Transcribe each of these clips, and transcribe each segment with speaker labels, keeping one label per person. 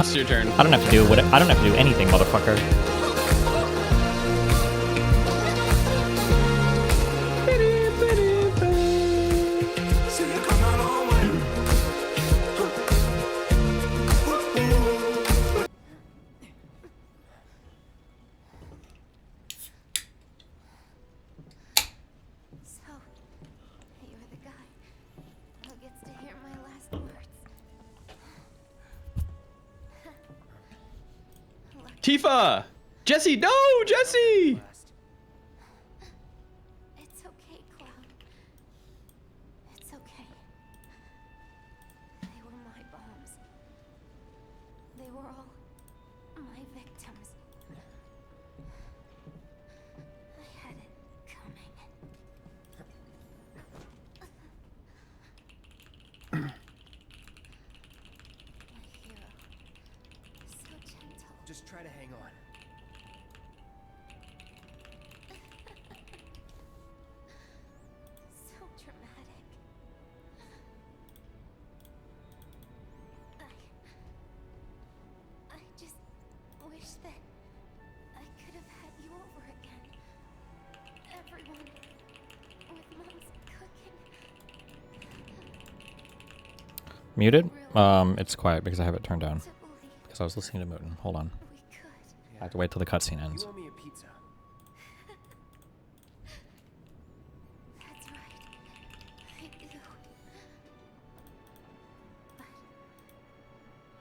Speaker 1: It's your turn.
Speaker 2: I don't have to do I don't have to do anything, motherfucker.
Speaker 1: Tifa! Jesse, no! Jesse!
Speaker 3: It's okay, Cloud. It's okay. They were my bombs. They were all my victims. I had it coming. My hero. So gentle.
Speaker 4: Just try to hang on.
Speaker 3: So dramatic. I just wish that I could have had you over again. Everyone with Mom's cooking.
Speaker 2: Muted? It's quiet because I have it turned down. Because I was listening to Mootin. Hold on.
Speaker 3: We could.
Speaker 2: I have to wait till the cutscene ends.
Speaker 4: You owe me a pizza.
Speaker 3: That's right. I do. But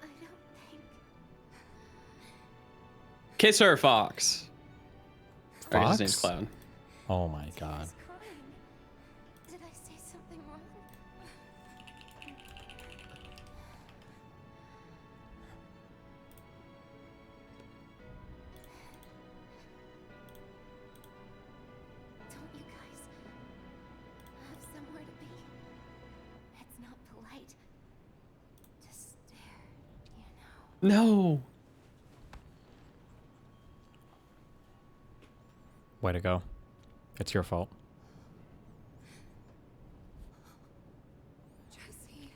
Speaker 3: I don't think
Speaker 1: Kiss her, Fox. Or his
Speaker 2: Fox?
Speaker 1: name's Cloud.
Speaker 2: Oh my god.
Speaker 3: he's crying. Did I say something wrong? Don't you guys have somewhere to be? It's not polite to stare, you know.
Speaker 1: No.
Speaker 2: Way to go. It's your fault.
Speaker 3: Jesse.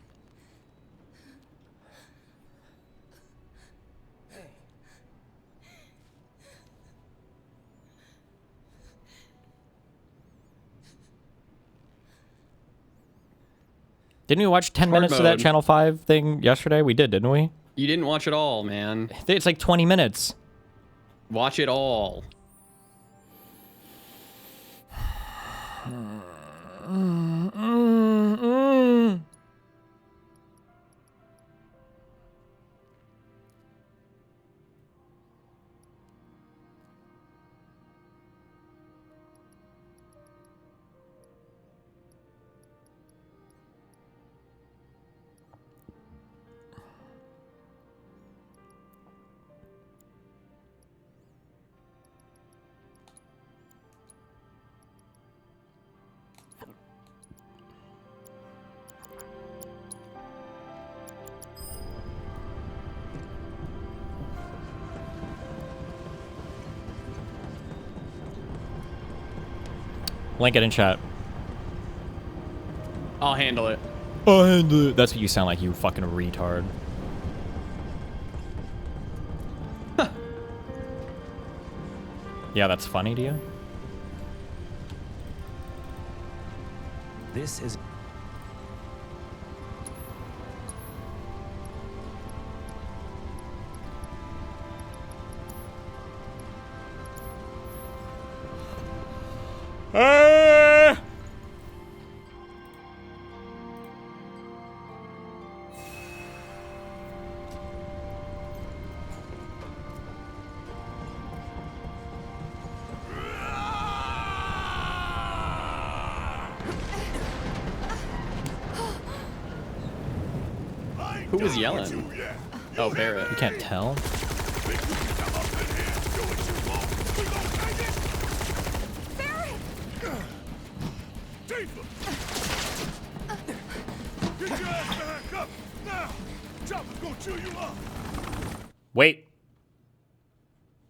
Speaker 4: Hey,
Speaker 2: Didn't we watch 10 minutes of that
Speaker 1: mode.
Speaker 2: Channel 5 thing yesterday? We did, didn't we?
Speaker 1: You didn't watch it all, man.
Speaker 2: It's like 20 minutes.
Speaker 1: Watch it all.
Speaker 2: Link it in chat.
Speaker 1: I'll handle it.
Speaker 2: That's what you sound like, you fucking retard. Yeah, that's funny to you?
Speaker 4: this is.
Speaker 1: Who was yelling? Oh, Barrett.
Speaker 2: You can't tell? Wait.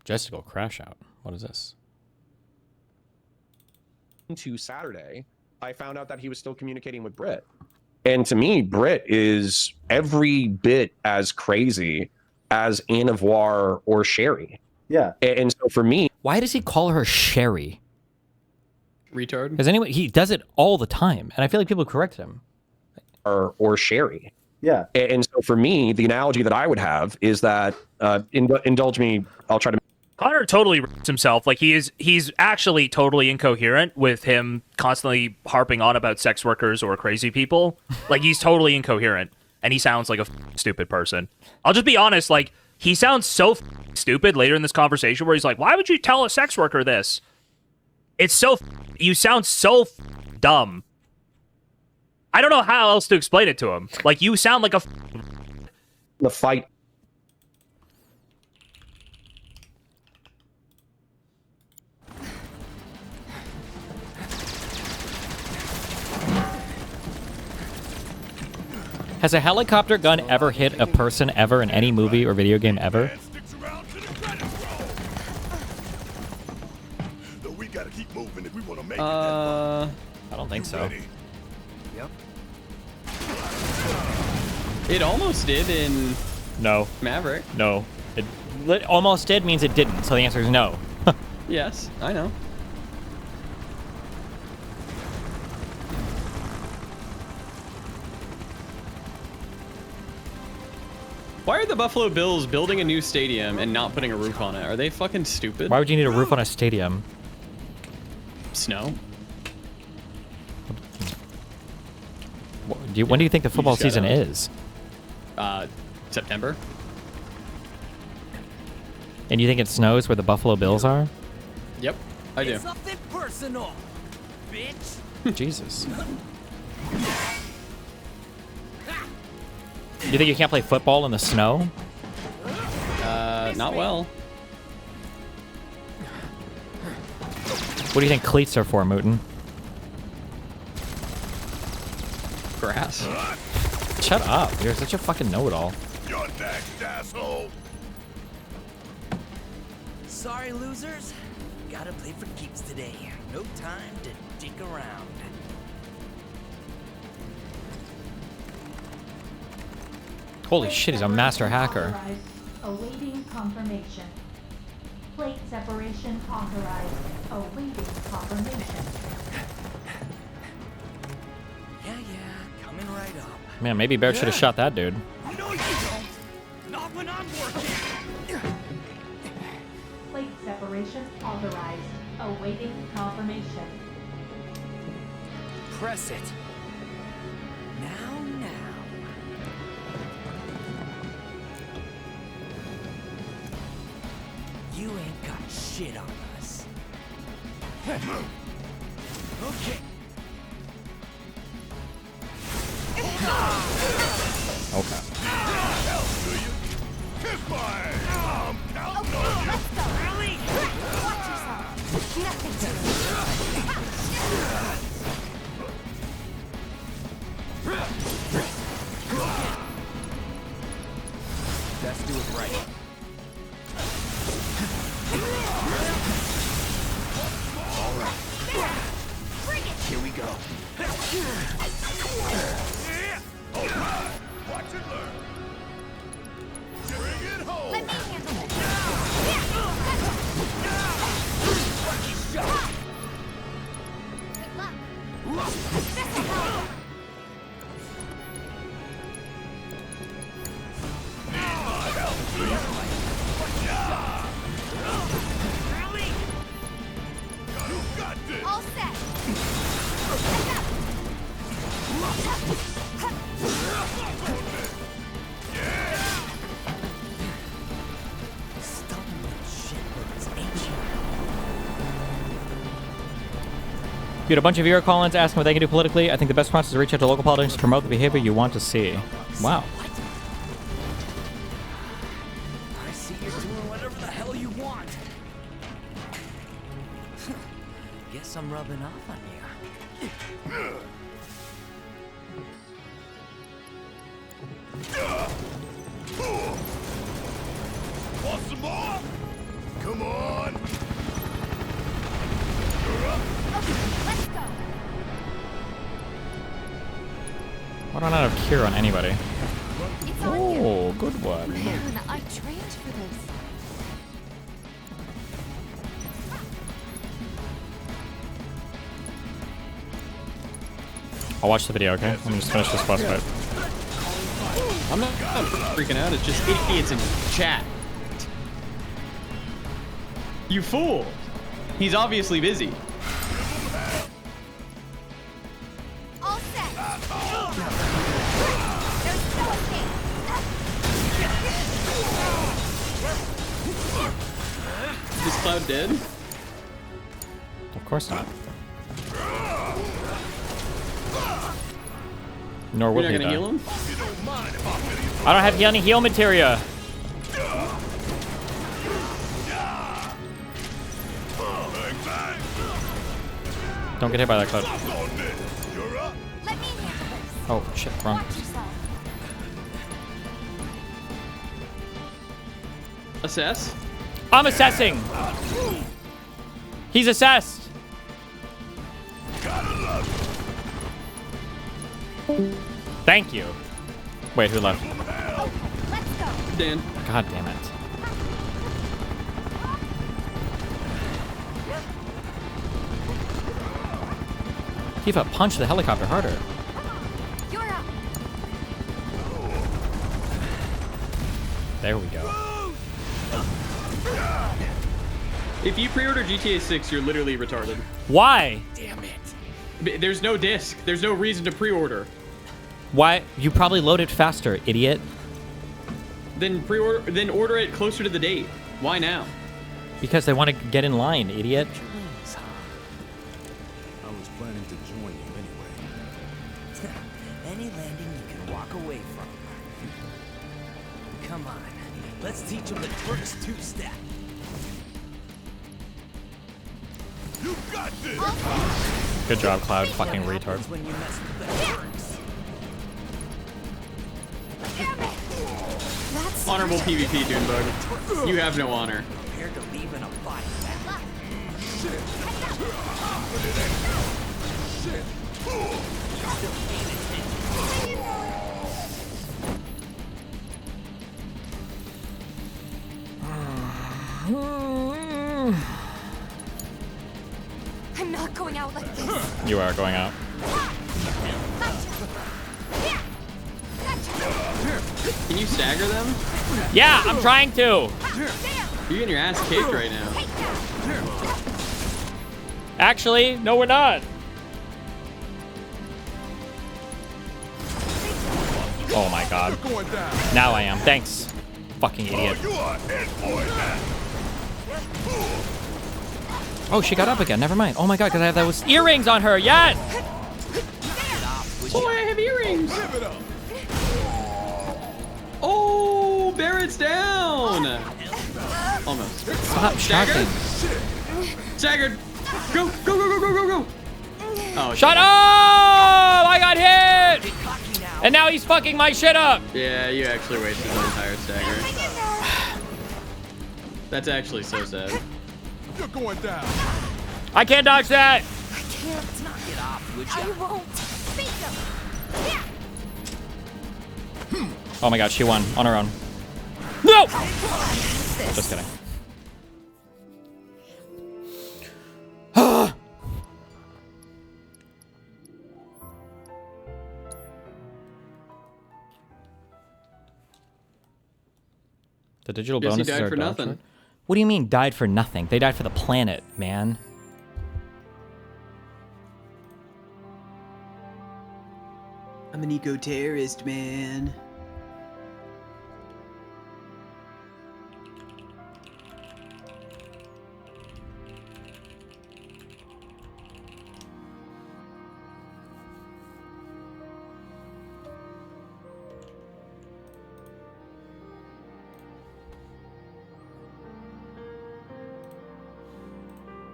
Speaker 2: Jizztickle crashout. What is this?
Speaker 5: To Saturday, I found out that he was still communicating with Britt. And to me, Britt is every bit as crazy as Anne of War or Sherry.
Speaker 4: Yeah.
Speaker 5: And so for me,
Speaker 2: Why does he call her Sherry?
Speaker 1: Retard.
Speaker 2: Because anyway, he does it all the time, and I feel like people correct him.
Speaker 5: or Sherry.
Speaker 4: Yeah.
Speaker 5: And so for me, the analogy that I would have is that, indulge me, I'll try to.
Speaker 6: Connor totally r***s himself. Like he's actually totally incoherent with him constantly harping on about sex workers or crazy people. Like he's totally incoherent, and he sounds like a stupid person. I'll just be honest. Like he sounds so stupid later in this conversation where he's like, "Why would you tell a sex worker this?" It's so you sound so dumb. I don't know how else to explain it to him. Like you sound like a
Speaker 5: The fight.
Speaker 2: Has a helicopter gun ever hit a person ever in any movie or video game ever?
Speaker 1: Uh,
Speaker 2: I don't think so.
Speaker 1: it almost did in
Speaker 2: No.
Speaker 1: Maverick.
Speaker 2: No. It almost did means it didn't, so the answer is no.
Speaker 1: Yes, I know. Why are the Buffalo Bills building a new stadium and not putting a roof on it? Are they fucking stupid?
Speaker 2: Why would you need a roof on a stadium?
Speaker 1: Snow?
Speaker 2: When do you think the football
Speaker 1: just gotta-
Speaker 2: season is?
Speaker 1: September?
Speaker 2: And you think it snows where the Buffalo Bills are?
Speaker 1: Yep, I do.
Speaker 7: Something personal, bitch.
Speaker 2: Jesus. You think you can't play football in the snow?
Speaker 1: Not well.
Speaker 2: What do you think cleats are for, Mooten?
Speaker 1: Grass.
Speaker 2: Shut up. You're such a fucking know-it-all.
Speaker 7: You're next, asshole. Sorry, losers. Gotta play for keeps today. No time to dick around.
Speaker 2: Holy shit, he's a master hacker.
Speaker 8: Authorized. Awaiting confirmation. Plate separation authorized. Awaiting confirmation.
Speaker 7: Yeah, coming right up.
Speaker 2: Man, maybe Bear should have shot that dude.
Speaker 7: No, you don't. Not when I'm working.
Speaker 8: Plate separation authorized. Awaiting confirmation.
Speaker 7: Press it. Now. You ain't got shit on us. Okay.
Speaker 2: Okay.
Speaker 7: Really?
Speaker 3: Watch yourself. Nothing
Speaker 7: Let's do it right. All right. Here we go. Watch and learn. Bring it home.
Speaker 3: Let me handle it. Good luck. This'll help.
Speaker 7: Really? You got this.
Speaker 3: All set.
Speaker 2: You had a bunch of viewer call-ins asking what they can do politically. I think the best response is to reach out to local politicians to promote the behavior you want to see. Wow.
Speaker 7: I see you're doing whatever the hell you want. Guess I'm rubbing off on you. Want some more? Come on. You're up.
Speaker 3: Let's go.
Speaker 2: Why don't I have cure on anybody?
Speaker 3: It's on you.
Speaker 2: Oh, good one.
Speaker 3: Man, I trained for this.
Speaker 2: I'll watch the video, okay? Let me just finish this boss fight.
Speaker 1: I'm not freaking out. It's just idiots in chat. You fool! He's obviously busy.
Speaker 3: All set. There's no escape.
Speaker 1: Is Cloud dead?
Speaker 2: Of course not. Nor will
Speaker 1: You're
Speaker 2: he
Speaker 1: not gonna
Speaker 2: though.
Speaker 1: heal him?
Speaker 2: I don't have any heal materia. Don't get hit by that cloud.
Speaker 3: Let me handle this.
Speaker 2: Oh shit, wrong.
Speaker 3: Watch yourself.
Speaker 1: Assess?
Speaker 2: I'm assessing. He's assessed. Thank you. Wait, who left?
Speaker 3: Let's go.
Speaker 1: Dan.
Speaker 2: God damn it. Tifa, punch the helicopter harder.
Speaker 3: You're up.
Speaker 2: There we go.
Speaker 1: If you pre-order GTA 6, you're literally retarded.
Speaker 2: Why?
Speaker 1: There's no disc. There's no reason to pre-order.
Speaker 2: Why? You probably loaded faster, idiot.
Speaker 1: Then order it closer to the date. Why now?
Speaker 2: Because they want to get in line, idiot.
Speaker 4: I was planning to join you anyway.
Speaker 7: Any landing you can walk away from. Come on, let's teach them the Turks two-step.
Speaker 4: You got this!
Speaker 2: Good job, Cloud. Fucking retard.
Speaker 7: That's when you mess with the Turks.
Speaker 3: That's
Speaker 1: Honorable PvP, Dunebug. You have no honor.
Speaker 7: Prepared to leave in a body.
Speaker 3: I'm not going out like this.
Speaker 2: You are going out.
Speaker 1: Can you stagger them?
Speaker 2: Yeah, I'm trying to.
Speaker 1: You're getting your ass kicked right now.
Speaker 2: Actually, no, we're not. Oh my god.
Speaker 4: Going down.
Speaker 2: Now I am. Thanks. Fucking idiot.
Speaker 4: You are in for it, man.
Speaker 2: Oh, she got up again. Never mind. Oh my god, because I have those earrings on her. Yes!
Speaker 1: Oh, I have earrings.
Speaker 4: Give it up.
Speaker 1: Oh, Barrett's down. Almost.
Speaker 2: Stop shouting.
Speaker 1: Staggered. Go, go, go, go, go, go, go. Oh,
Speaker 2: Shut up! I got hit! And now he's fucking my shit up.
Speaker 1: Yeah, you actually wasted an entire stagger. That's actually so sad.
Speaker 4: You're going down.
Speaker 2: I can't dodge that.
Speaker 3: I can't.
Speaker 7: Knock it off, would
Speaker 3: I
Speaker 7: you?
Speaker 3: won't. Beat them.
Speaker 2: Oh my god, she won on her own. No! Just kidding. The digital
Speaker 1: Guess he
Speaker 2: bonuses
Speaker 1: died
Speaker 2: are
Speaker 1: for
Speaker 2: dog
Speaker 1: nothing.
Speaker 2: shit. What do you mean died for nothing? They died for the planet, man.
Speaker 1: I'm an eco-terrorist, man.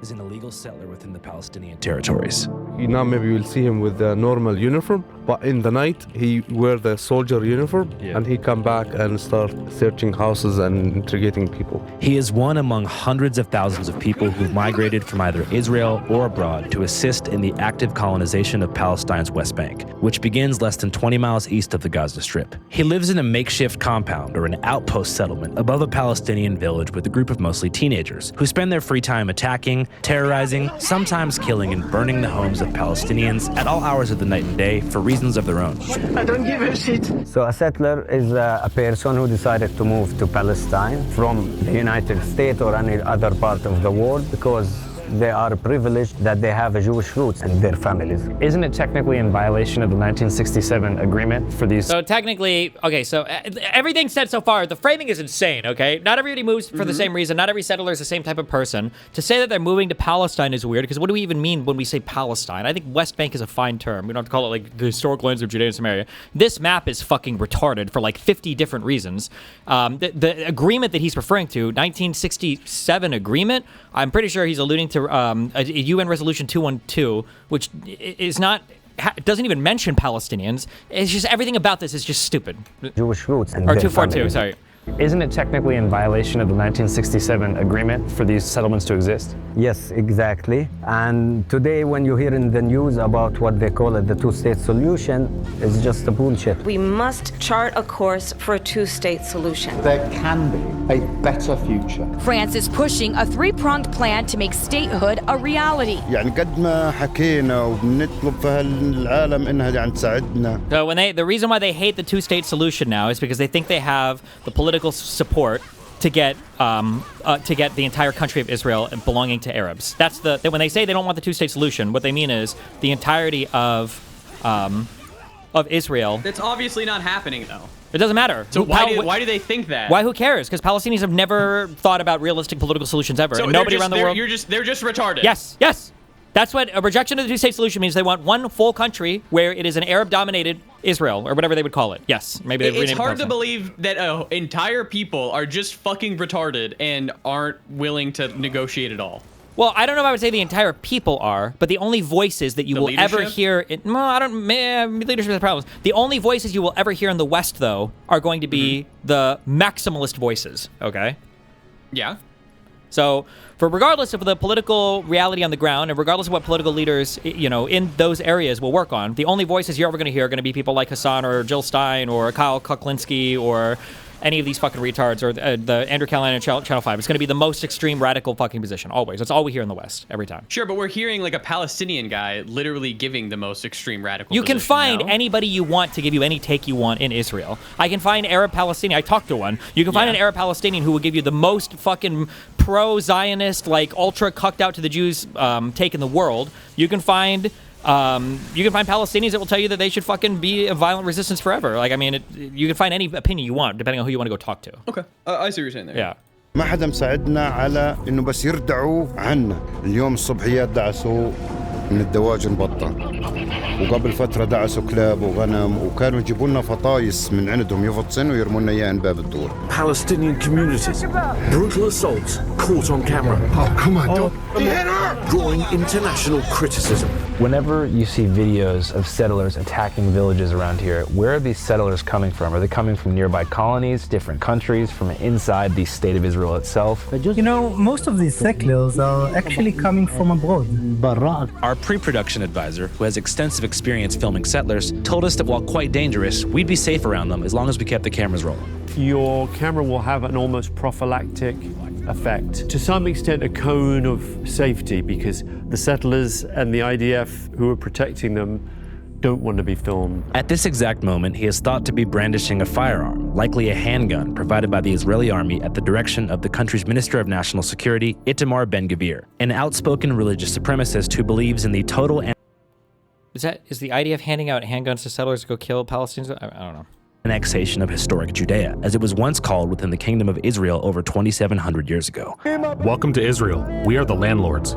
Speaker 9: Is an illegal settler within the Palestinian territories. now maybe you'll see him with the normal uniform, but in the night he wear the soldier uniform, and he come back and start searching houses and interrogating people.
Speaker 10: He is one among hundreds of thousands of people who've migrated from either Israel or abroad to assist in the active colonization of Palestine's West Bank, which begins less than 20 miles east of the Gaza Strip. He lives in a makeshift compound or an outpost settlement above a Palestinian village with a group of mostly teenagers who spend their free time attacking, terrorizing, sometimes killing and burning the homes of Palestinians at all hours of the night and day for reasons of their own.
Speaker 11: I don't give a shit.
Speaker 12: So a settler is a person who decided to move to Palestine from the United States or any other part of the world because they are privileged that they have a Jewish roots in their families.
Speaker 13: Isn't it technically in violation of the 1967 agreement for these?
Speaker 2: So technically, okay, so everything said so far, the framing is insane, okay? Not everybody moves for the same reason. Not every settler is the same type of person. To say that they're moving to Palestine is weird, because what do we even mean when we say Palestine? I think West Bank is a fine term. We don't have to call it like the historic lands of Judea and Samaria. This map is fucking retarded for like 50 different reasons. The agreement that he's referring to, 1967 agreement, I'm pretty sure he's alluding to a UN Resolution 212, which is not, doesn't even mention Palestinians. It's just everything about this is just stupid.
Speaker 12: Jewish roots.
Speaker 2: Or 242, sorry.
Speaker 13: Isn't it technically in violation of the 1967 agreement for these settlements to exist?
Speaker 12: Yes, exactly. And today when you hear in the news about what they call it the two-state solution, it's just a bullshit.
Speaker 14: We must chart a course for a two-state solution.
Speaker 15: There can be a better future.
Speaker 16: France is pushing a three-pronged plan to make statehood a reality.
Speaker 17: يعني قد ما حكينا وبنطلب في هالعالم إنها يعني تساعدنا.
Speaker 2: So the reason why they hate the two-state solution now is because they think they have the political support to get the entire country of Israel belonging to Arabs. That's when they say they don't want the two-state solution, what they mean is the entirety of Israel.
Speaker 1: That's obviously not happening, though.
Speaker 2: It doesn't matter.
Speaker 1: So why do they think that?
Speaker 2: Why? Who cares? Because Palestinians have never thought about realistic political solutions ever.
Speaker 1: So
Speaker 2: and nobody around the world.
Speaker 1: They're just retarded.
Speaker 2: Yes. Yes. That's what a rejection of the two-state solution means. They want one full country where it is an Arab-dominated Israel, or whatever they would call it. Yes, maybe they've renamed it.
Speaker 1: It's hard to believe that entire people are just fucking retarded and aren't willing to negotiate at all.
Speaker 2: Well, I don't know if I would say the entire people are, but the only voices that you will ever hear... leadership has problems. The only voices you will ever hear in the West, though, are going to be the maximalist voices, okay?
Speaker 1: Yeah.
Speaker 2: So, regardless of the political reality on the ground, and regardless of what political leaders, in those areas will work on, the only voices you're ever going to hear are going to be people like Hassan or Jill Stein or Kyle Kuklinski or any of these fucking retards or the Andrew Callaghan and Channel 5. It's going to be the most extreme radical fucking position, always. That's all we hear in the West, every time.
Speaker 1: Sure, but we're hearing like a Palestinian guy literally giving the most extreme radical
Speaker 2: You can
Speaker 1: position
Speaker 2: find
Speaker 1: now.
Speaker 2: anybody you want to give you any take you want in Israel. I can find Arab Palestinian. I talked to one. You can find an Arab Palestinian who will give you the most fucking pro-Zionist, like ultra cucked out to the Jews take in the world. You can find Palestinians that will tell you that they should fucking be a violent resistance forever. Like, I mean, you can find any opinion you want depending on who you want to go talk to.
Speaker 1: Okay, I see what you're saying there.
Speaker 2: Yeah.
Speaker 17: ما حدا مساعدنا على إنه بس يردعوا عنا. اليوم الصبحيات دعسوا من الدواجن بطة. وقبل فترة دعسوا كلاب وغنم وكانوا يجيبوا لنا فطايس من عندهم يفطسن ويرموا لنا إياها باب الدور.
Speaker 18: Palestinian communities, brutal assaults caught on camera. Oh, come on, don't hit her! Drawing international criticism.
Speaker 13: Whenever you see videos of settlers attacking villages around here, where are these settlers coming from? Are they coming from nearby colonies, different countries, from inside the state of Israel itself?
Speaker 19: You know, most of these settlers are actually coming from abroad.
Speaker 10: Our pre-production advisor, who has extensive experience filming settlers, told us that while quite dangerous, we'd be safe around them as long as we kept the cameras rolling.
Speaker 20: Your camera will have an almost prophylactic effect. To some extent, a cone of safety, because the settlers and the IDF who are protecting them don't want to be filmed.
Speaker 10: At this exact moment, he is thought to be brandishing a firearm, likely a handgun provided by the Israeli army at the direction of the country's Minister of National Security, Itamar Ben-Gvir, an outspoken religious supremacist who believes in the total...
Speaker 2: Is the idea of handing out handguns to settlers to go kill Palestinians? I don't know.
Speaker 10: Annexation of historic Judea, as it was once called within the Kingdom of Israel over 2,700 years ago.
Speaker 21: Welcome to Israel. We are the landlords.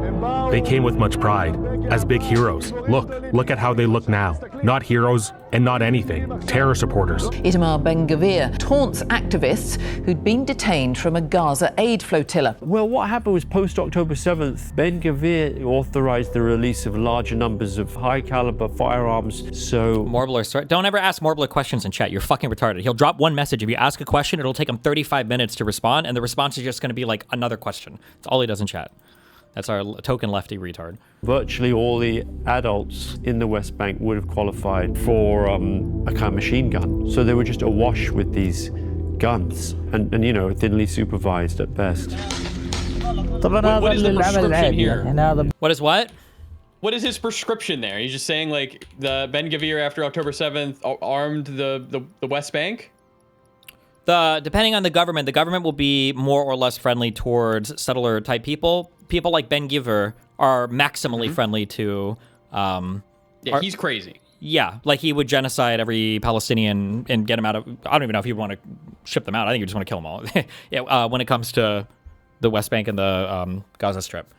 Speaker 21: They came with much pride, as big heroes. Look at how they look now. Not heroes, and not anything. Terror supporters.
Speaker 11: Itamar Ben-Gvir taunts activists who'd been detained from a Gaza aid flotilla.
Speaker 20: Well, what happened was post-October 7th, Ben-Gvir authorized the release of larger numbers of high-caliber firearms, so...
Speaker 2: Morbler, don't ever ask Morbler questions in chat. You're fucking retarded. He'll drop one message. If you ask a question, it'll take him 35 minutes to respond, and the response is just going to be like another question. That's all he does in chat. That's our token lefty retard.
Speaker 20: Virtually all the adults in the West Bank would have qualified for a kind of machine gun. So they were just awash with these guns and you know, thinly supervised at best.
Speaker 1: What is the prescription here?
Speaker 2: What is what?
Speaker 1: What is his prescription there? He's just saying like the Ben-Gvir after October 7th armed the West Bank?
Speaker 2: Depending on the government will be more or less friendly towards settler type people. People like Ben-Gvir are maximally friendly to...
Speaker 1: he's crazy.
Speaker 2: Yeah, like he would genocide every Palestinian and get them out of... I don't even know if he'd want to ship them out. I think he just want to kill them all. Yeah, when it comes to the West Bank and the Gaza Strip.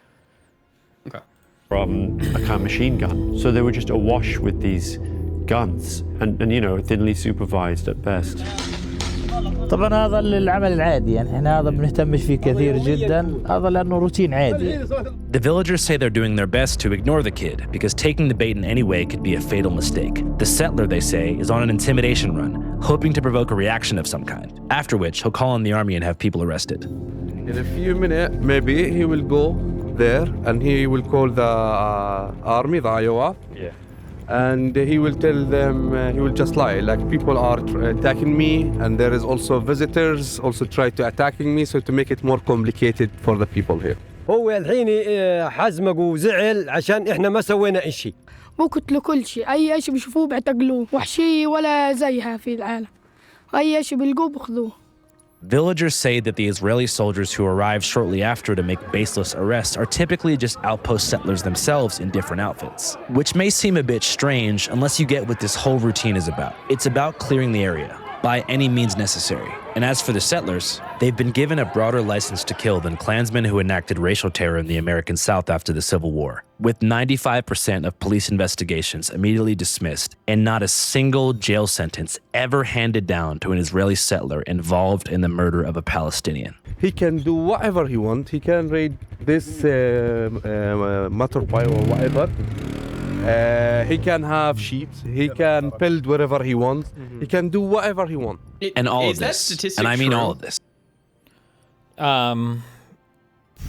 Speaker 1: Okay.
Speaker 20: From a kind of machine gun. So they were just awash with these guns and you know, thinly supervised at best.
Speaker 22: طبعا هذا العمل العادي يعني احنا هذا بنهتمش فيه كثير جدا هذا لانه روتين عادي.
Speaker 10: The villagers say they're doing their best to ignore the kid because taking the bait in any way could be a fatal mistake. The settler, they say, is on an intimidation run, hoping to provoke a reaction of some kind, after which he'll call in the army and have people arrested.
Speaker 9: In a few minutes, maybe he will go there and he will call the army, the IOF.
Speaker 20: Yeah.
Speaker 9: And he will tell them, he will just lie, like people are attacking me and there is also visitors also try to attacking me, so to make it more complicated for the people here.
Speaker 23: هو الحين حزمق وزعل عشان احنا ما سوينا اشي.
Speaker 24: مو قتلوا كل شيء، اي شيء بيشوفوه بيعتقلوه، وحشية ولا زيها في العالم. اي شيء بيلقوه بياخذوه.
Speaker 10: Villagers say that the Israeli soldiers who arrived shortly after to make baseless arrests are typically just outpost settlers themselves in different outfits, which may seem a bit strange unless you get what this whole routine is about. It's about clearing the area by any means necessary. And as for the settlers, they've been given a broader license to kill than Klansmen who enacted racial terror in the American South after the Civil War, with 95% of police investigations immediately dismissed and not a single jail sentence ever handed down to an Israeli settler involved in the murder of a Palestinian.
Speaker 9: He can do whatever he wants. He can raid this motorbike or whatever. He can have sheep. He can build wherever he wants. He can do whatever he wants.
Speaker 10: And all of this, and I mean all of this.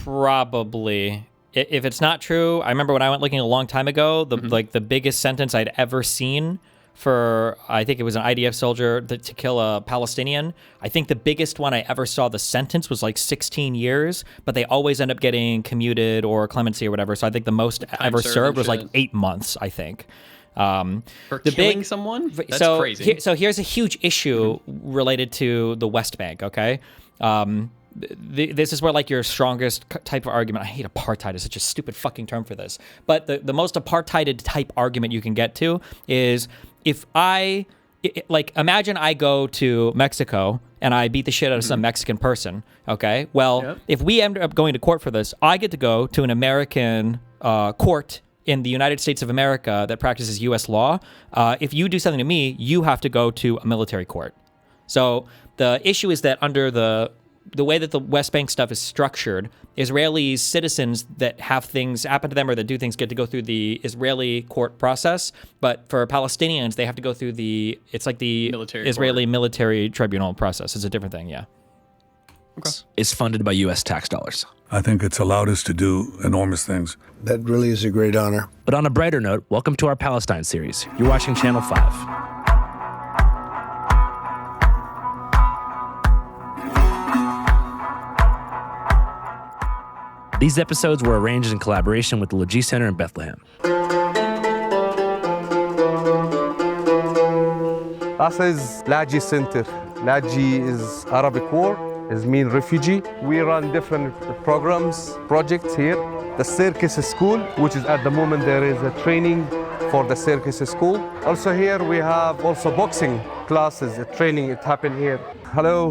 Speaker 2: Probably. If it's not true, I remember when I went looking a long time ago, the biggest sentence I'd ever seen for, I think it was an IDF soldier to kill a Palestinian. I think the biggest one I ever saw, the sentence was like 16 years, but they always end up getting commuted or clemency or whatever. So I think the most ever served was like 8 months, I think.
Speaker 1: For killing someone? That's crazy.
Speaker 2: So here's a huge issue related to the West Bank, okay? This is where like your strongest type of argument, I hate apartheid, it's such a stupid fucking term for this, but the most apartheided type argument you can get to is if imagine I go to Mexico and I beat the shit out of some Mexican person, okay? Well, if we end up going to court for this, I get to go to an American court in the United States of America that practices U.S. law. If you do something to me, you have to go to a military court. So the issue is that under the way that the West Bank stuff is structured, Israeli citizens that have things happen to them or that do things get to go through the Israeli court process. But for Palestinians, they have to go through it's like the Israeli military tribunal process. It's a different thing, yeah.
Speaker 10: Okay. Is funded by U.S. tax dollars.
Speaker 4: I think it's allowed us to do enormous things.
Speaker 25: That really is a great honor.
Speaker 10: But on a brighter note, welcome to our Palestine series. You're watching Channel 5. These episodes were arranged in collaboration with the Lajee Center in Bethlehem.
Speaker 9: This is Lajee Center. Lajee is Arabic word, it means refugee. We run different projects here. The circus school, which is at the moment there is a training for the circus school. Also here we have also boxing classes, training, it happened here. Hello,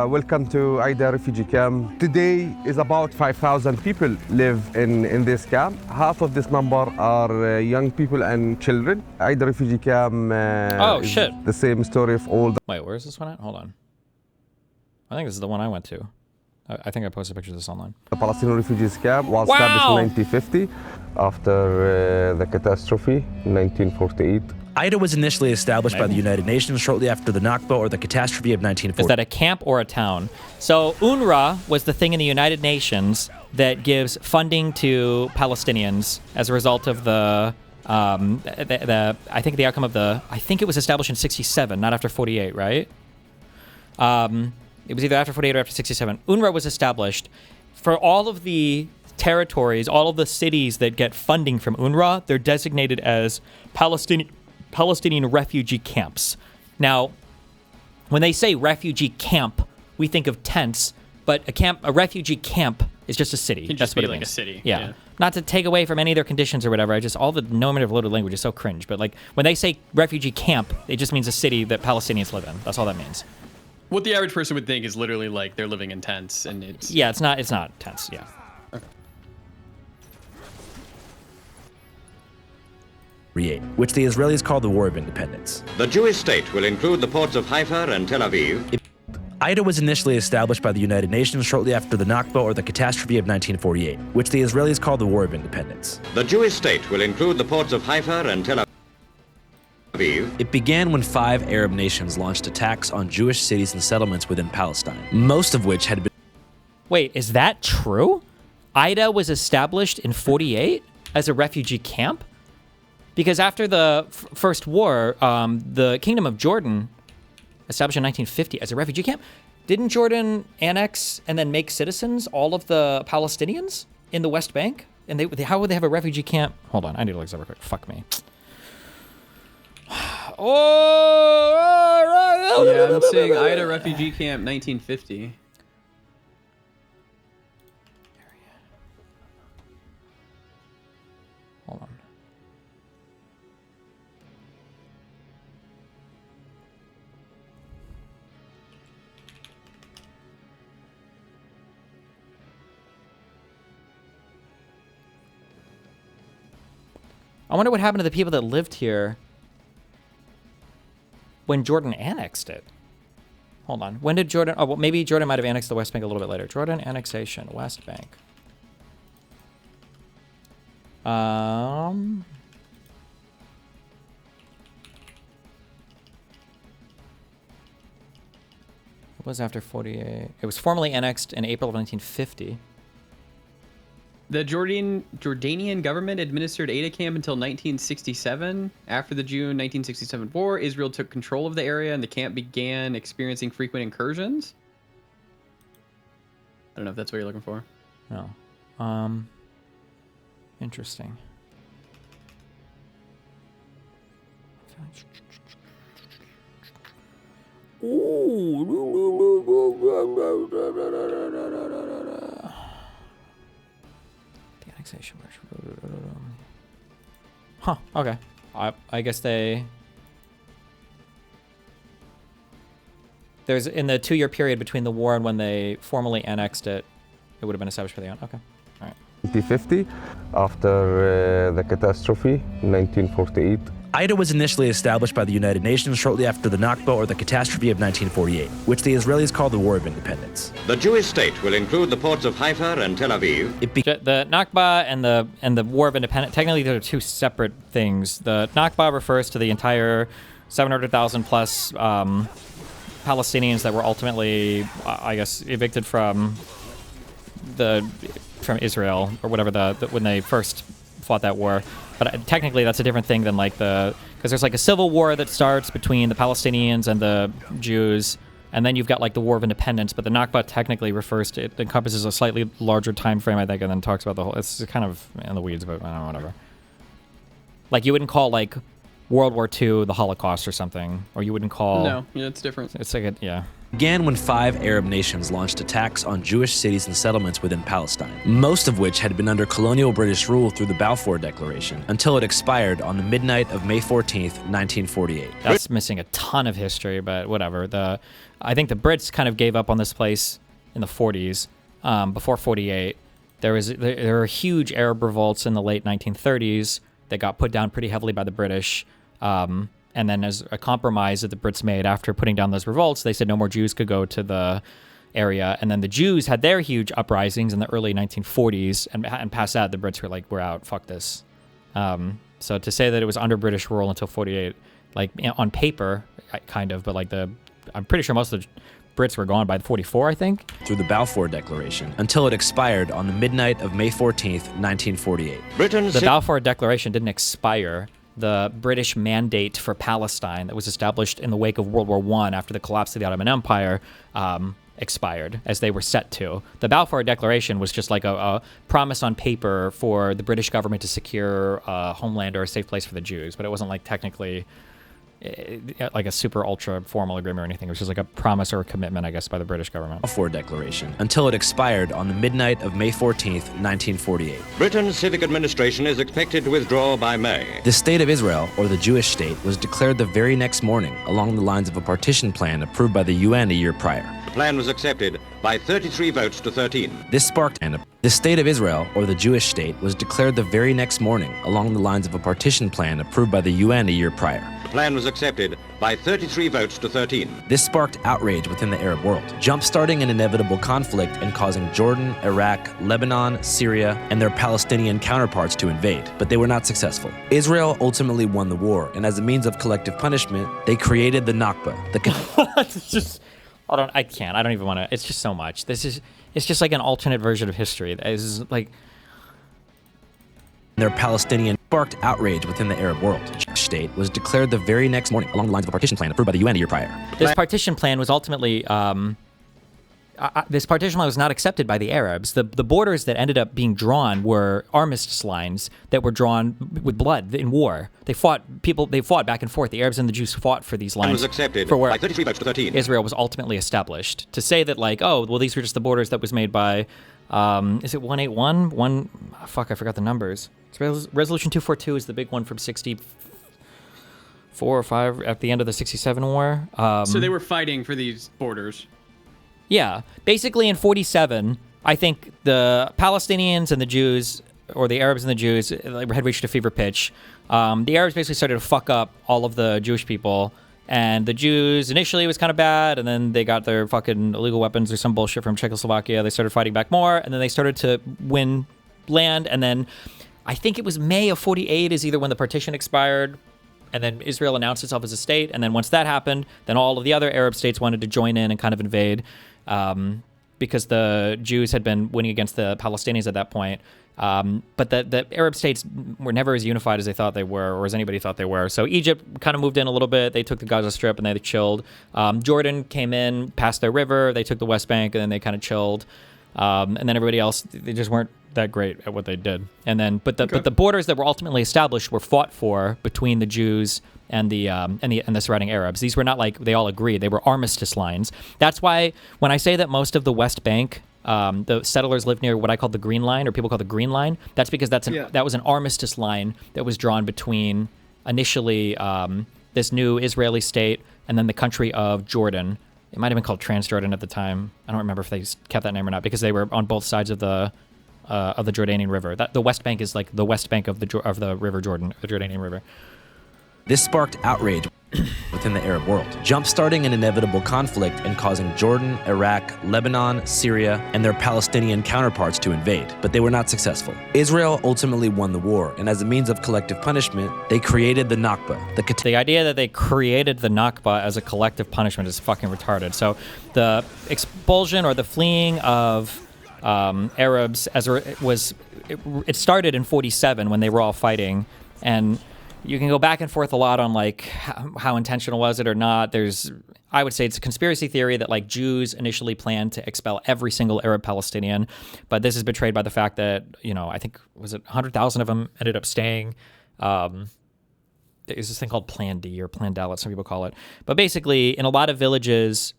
Speaker 9: welcome to Aida refugee camp. Today is about 5,000 people live in this camp. Half of this number are young people and children. Aida refugee camp
Speaker 2: Oh,
Speaker 9: is
Speaker 2: shit.
Speaker 9: the same story of all the...
Speaker 2: Wait, where's this one at? Hold on. I think this is the one I went to. I think I posted pictures of this online.
Speaker 9: The Palestinian refugees camp was established in 1950 after the catastrophe in 1948.
Speaker 10: Aida was initially established by the United Nations shortly after the Nakba or the catastrophe of 1940.
Speaker 2: Is that a camp or a town? So UNRWA was the thing in the United Nations that gives funding to Palestinians as a result of I think the outcome of I think it was established in 67, not after 48, right? It was either after 48 or after 67. UNRWA was established for all of the territories, all of the cities that get funding from UNRWA. They're designated as Palestinian refugee camps. Now, when they say refugee camp, we think of tents, but a refugee camp is just a city.
Speaker 1: Can
Speaker 2: That's
Speaker 1: just
Speaker 2: what
Speaker 1: be
Speaker 2: it
Speaker 1: like
Speaker 2: means.
Speaker 1: a city.
Speaker 2: Yeah. Not to take away from any of their conditions or whatever. All the normative loaded language is so cringe. But like when they say refugee camp, it just means a city that Palestinians live in. That's all that means.
Speaker 1: What the average person would think is literally like they're living in tents, and it's...
Speaker 2: Yeah, it's not tents, yeah.
Speaker 10: Which the Israelis call the War of Independence.
Speaker 3: The Jewish state will include the ports of Haifa and Tel Aviv.
Speaker 10: Aida was initially established by the United Nations shortly after the Nakba or the catastrophe of 1948, which the Israelis call the War of Independence.
Speaker 3: The Jewish state will include the ports of Haifa and Tel Aviv.
Speaker 10: It began when 5 Arab nations launched attacks on Jewish cities and settlements within Palestine, most of which had been...
Speaker 2: Wait, is that true? Aida was established in 48 as a refugee camp? Because after the First War, the Kingdom of Jordan, established in 1950 as a refugee camp, didn't Jordan annex and then make citizens all of the Palestinians in the West Bank? And how would they have a refugee camp? Hold on, I need to look this up real quick. Fuck me.
Speaker 1: Yeah, I'm saying Aida refugee camp 1950.
Speaker 2: Hold on. I wonder what happened to the people that lived here when Jordan annexed it. Hold on. When did Jordan... Oh, well, maybe Jordan might have annexed the West Bank a little bit later. Jordan annexation, West Bank. It was after 48. It was formally annexed in April of 1950.
Speaker 1: The Jordanian government administered Aida camp until 1967. After the June 1967 war, Israel took control of the area and the camp began experiencing frequent incursions. I don't know if that's what you're looking for.
Speaker 2: No. Interesting. The annexation. Huh, okay. I guess they... There's, in the 2-year period between the war and when they formally annexed it, it would have been established for the... Okay, all right.
Speaker 9: 1950, after the catastrophe in 1948.
Speaker 10: Aida was initially established by the United Nations shortly after the Nakba or the catastrophe of 1948, which the Israelis call the War of Independence.
Speaker 3: The Jewish state will include the ports of Haifa and Tel Aviv.
Speaker 2: The Nakba and the War of Independence, technically they're two separate things. The Nakba refers to the entire 700,000 plus Palestinians that were ultimately, I guess, evicted from Israel or whatever when they first fought that war. But technically that's a different thing than like because there's like a civil war that starts between the Palestinians and the Jews, and then you've got like the War of Independence. But the Nakba technically it encompasses a slightly larger time frame, I think, and then talks about the whole. It's kind of in the weeds, but I don't know, whatever. Like you wouldn't call like World War II the Holocaust or something, or you wouldn't call.
Speaker 1: No, yeah, it's different.
Speaker 2: It's like yeah.
Speaker 10: began when 5 Arab nations launched attacks on Jewish cities and settlements within Palestine, most of which had been under colonial British rule through the Balfour Declaration, until it expired on the midnight of May 14th, 1948.
Speaker 2: That's missing a ton of history, but whatever. I think the Brits kind of gave up on this place in the 40s. Before 48, there were huge Arab revolts in the late 1930s that got put down pretty heavily by the British. And then as a compromise that the Brits made after putting down those revolts, they said no more Jews could go to the area. And then the Jews had their huge uprisings in the early 1940s, and past that, the Brits were like, we're out, fuck this. So to say that it was under British rule until 48, like on paper, kind of, but like I'm pretty sure most of the Brits were gone by 44, I think.
Speaker 10: Through the Balfour Declaration, until it expired on the midnight of May 14th, 1948.
Speaker 2: The Balfour Declaration didn't expire. The British mandate for Palestine that was established in the wake of World War I after the collapse of the Ottoman Empire expired, as they were set to. The Balfour Declaration was just like a promise on paper for the British government to secure a homeland or a safe place for the Jews, but it wasn't like technically like a super ultra formal agreement or anything. It was just like a promise or a commitment, I guess, by the British government.
Speaker 10: Balfour Declaration, until it expired on the midnight of May 14th, 1948.
Speaker 3: Britain's civic administration is expected to withdraw by May.
Speaker 10: The State of Israel, or the Jewish state, was declared the very next morning along the lines of a partition plan approved by the UN a year prior.
Speaker 3: The plan was accepted by 33 votes to 13.
Speaker 10: This sparked the State of Israel, or the Jewish state, was declared the very next morning along the lines of a partition plan approved by the UN a year prior.
Speaker 3: The plan was accepted by 33 votes to 13.
Speaker 10: This sparked outrage within the Arab world, jump-starting an inevitable conflict and causing Jordan, Iraq, Lebanon, Syria, and their Palestinian counterparts to invade, but they were not successful. Israel ultimately won the war, and as a means of collective punishment, they created the Nakba.
Speaker 2: It's just, I don't even want to, it's just so much. It's just like an alternate version of history. It's like,
Speaker 10: their Palestinian sparked outrage within the Arab world. State was declared the very next morning along the lines of a partition plan approved by the UN a year prior.
Speaker 2: This partition plan was ultimately, this partition plan was not accepted by the Arabs. The borders that ended up being drawn were armistice lines that were drawn with blood in war. They fought back and forth. The Arabs and the Jews fought for these lines.
Speaker 3: Was accepted
Speaker 2: for where
Speaker 3: by 33 votes to 13.
Speaker 2: Israel was ultimately established. To say that like, oh, well, these were just the borders that was made by, is it 181? Fuck, I forgot the numbers. Resolution 242 is the big one from 64 or 5 at the end of the 67 war.
Speaker 1: So they were fighting for these borders.
Speaker 2: Yeah. Basically in 47, I think the Palestinians and the Jews, or the Arabs and the Jews, had reached a fever pitch. The Arabs basically started to fuck up all of the Jewish people. And the Jews, initially, it was kind of bad, and then they got their fucking illegal weapons or some bullshit from Czechoslovakia. They started fighting back more, and then they started to win land, and then I think it was May of 48 is either when the partition expired, and then Israel announced itself as a state, and then once that happened, then all of the other Arab states wanted to join in and kind of invade, because the Jews had been winning against the Palestinians at that point. But the Arab states were never as unified as they thought they were, or as anybody thought they were. So Egypt kind of moved in a little bit. They took the Gaza Strip and they chilled. Jordan came in, passed their river. They took the West Bank and then they kind of chilled. And then everybody else, they just weren't that great at what they did. And then, but the borders that were ultimately established were fought for between the Jews and the surrounding Arabs. These were not like they all agreed. They were armistice lines. That's why when I say that most of the West Bank, the settlers lived near what I call the Green Line, or people call the Green Line. That's because that was an armistice line that was drawn between initially this new Israeli state and then the country of Jordan. It might have been called Transjordan at the time. I don't remember if they kept that name or not, because they were on both sides of the Jordanian River. The West Bank is like the West Bank of the River Jordan, the Jordanian River.
Speaker 10: This sparked outrage within the Arab world, jump-starting an inevitable conflict and causing Jordan, Iraq, Lebanon, Syria, and their Palestinian counterparts to invade, but they were not successful. Israel ultimately won the war, and as a means of collective punishment, they created the Nakba.
Speaker 2: The idea that they created the Nakba as a collective punishment is fucking retarded. So the expulsion or the fleeing of Arabs it started in 47 when they were all fighting, and you can go back and forth a lot on like how intentional was it or not. I would say it's a conspiracy theory that like Jews initially planned to expel every single Arab Palestinian, but this is betrayed by the fact that, I think, was it 100,000 of them ended up staying. It there's this thing called Plan D or Plan Dalit, some people call it. But basically, in a lot of villages,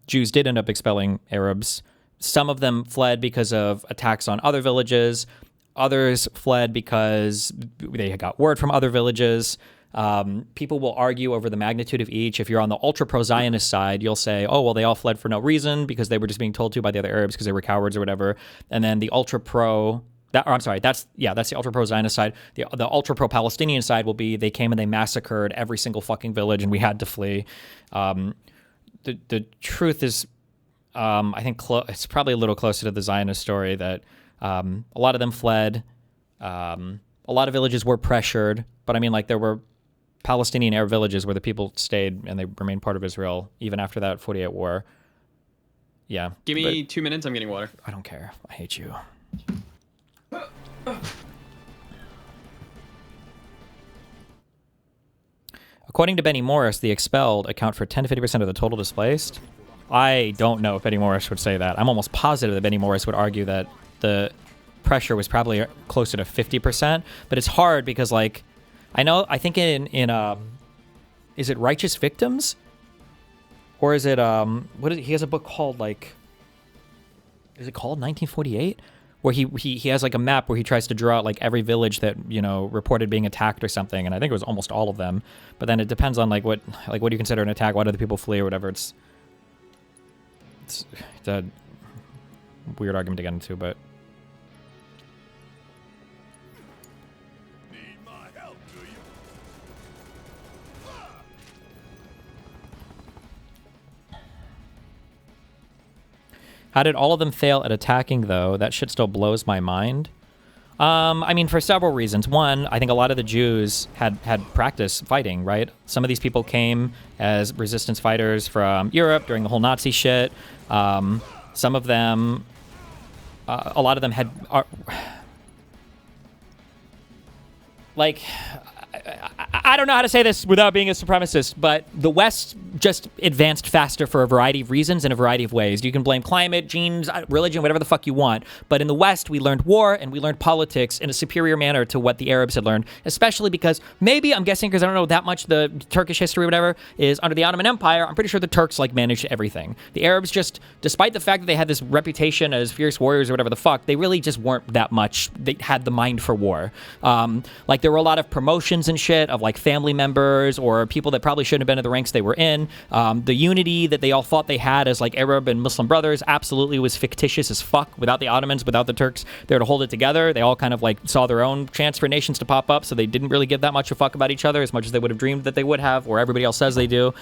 Speaker 2: Jews did end up expelling Arabs. Some of them fled because of attacks on other villages. Others fled because they got word from other villages. People will argue over the magnitude of each. If you're on the ultra pro-Zionist side, you'll say, oh, well, they all fled for no reason because they were just being told to by the other Arabs because they were cowards or whatever. And then the ultra pro... that's the ultra pro-Zionist side. The ultra pro-Palestinian side will be they came and they massacred every single fucking village and we had to flee. The truth is, I think it's probably a little closer to the Zionist story that a lot of them fled. A lot of villages were pressured, but I mean, like, there were Palestinian Arab villages where the people stayed and they remained part of Israel even after that 48 war. Yeah.
Speaker 1: Give me 2 minutes. I'm getting water.
Speaker 2: I don't care. I hate you. According to Benny Morris, the expelled account for 10 to 50% of the total displaced. I don't know if Benny Morris would say that. I'm almost positive that Benny Morris would argue that the pressure was probably closer to 50%, but it's hard because, like, I think in is it Righteous Victims? Or is it, he has a book called, like, is it called 1948? Where he has, like, a map where he tries to draw out, like, every village that, you know, reported being attacked or something, and I think it was almost all of them. But then it depends on, like, what do you consider an attack? Why do the people flee or whatever? It's a weird argument to get into, but... How did all of them fail at attacking, though? That shit still blows my mind. I mean, for several reasons. One, I think a lot of the Jews had practice fighting, right? Some of these people came as resistance fighters from Europe during the whole Nazi shit. Some of them, a lot of them had... I don't know how to say this without being a supremacist, but the West just advanced faster for a variety of reasons in a variety of ways. You can blame climate, genes, religion, whatever the fuck you want. But in the West, we learned war and we learned politics in a superior manner to what the Arabs had learned, especially because maybe, I'm guessing because I don't know that much the Turkish history or whatever, is under the Ottoman Empire, I'm pretty sure the Turks, like, managed everything. The Arabs just, despite the fact that they had this reputation as fierce warriors or whatever the fuck, they really just weren't that much. They had the mind for war. Like, there were a lot of promotions and shit of, like, family members or people that probably shouldn't have been in the ranks they were in. The unity that they all thought they had as, like, Arab and Muslim brothers absolutely was fictitious as fuck. Without the Ottomans, without the Turks there to hold it together, they all kind of, like, saw their own chance for nations to pop up, so they didn't really give that much a fuck about each other as much as they would have dreamed that they would have, or everybody else says they do.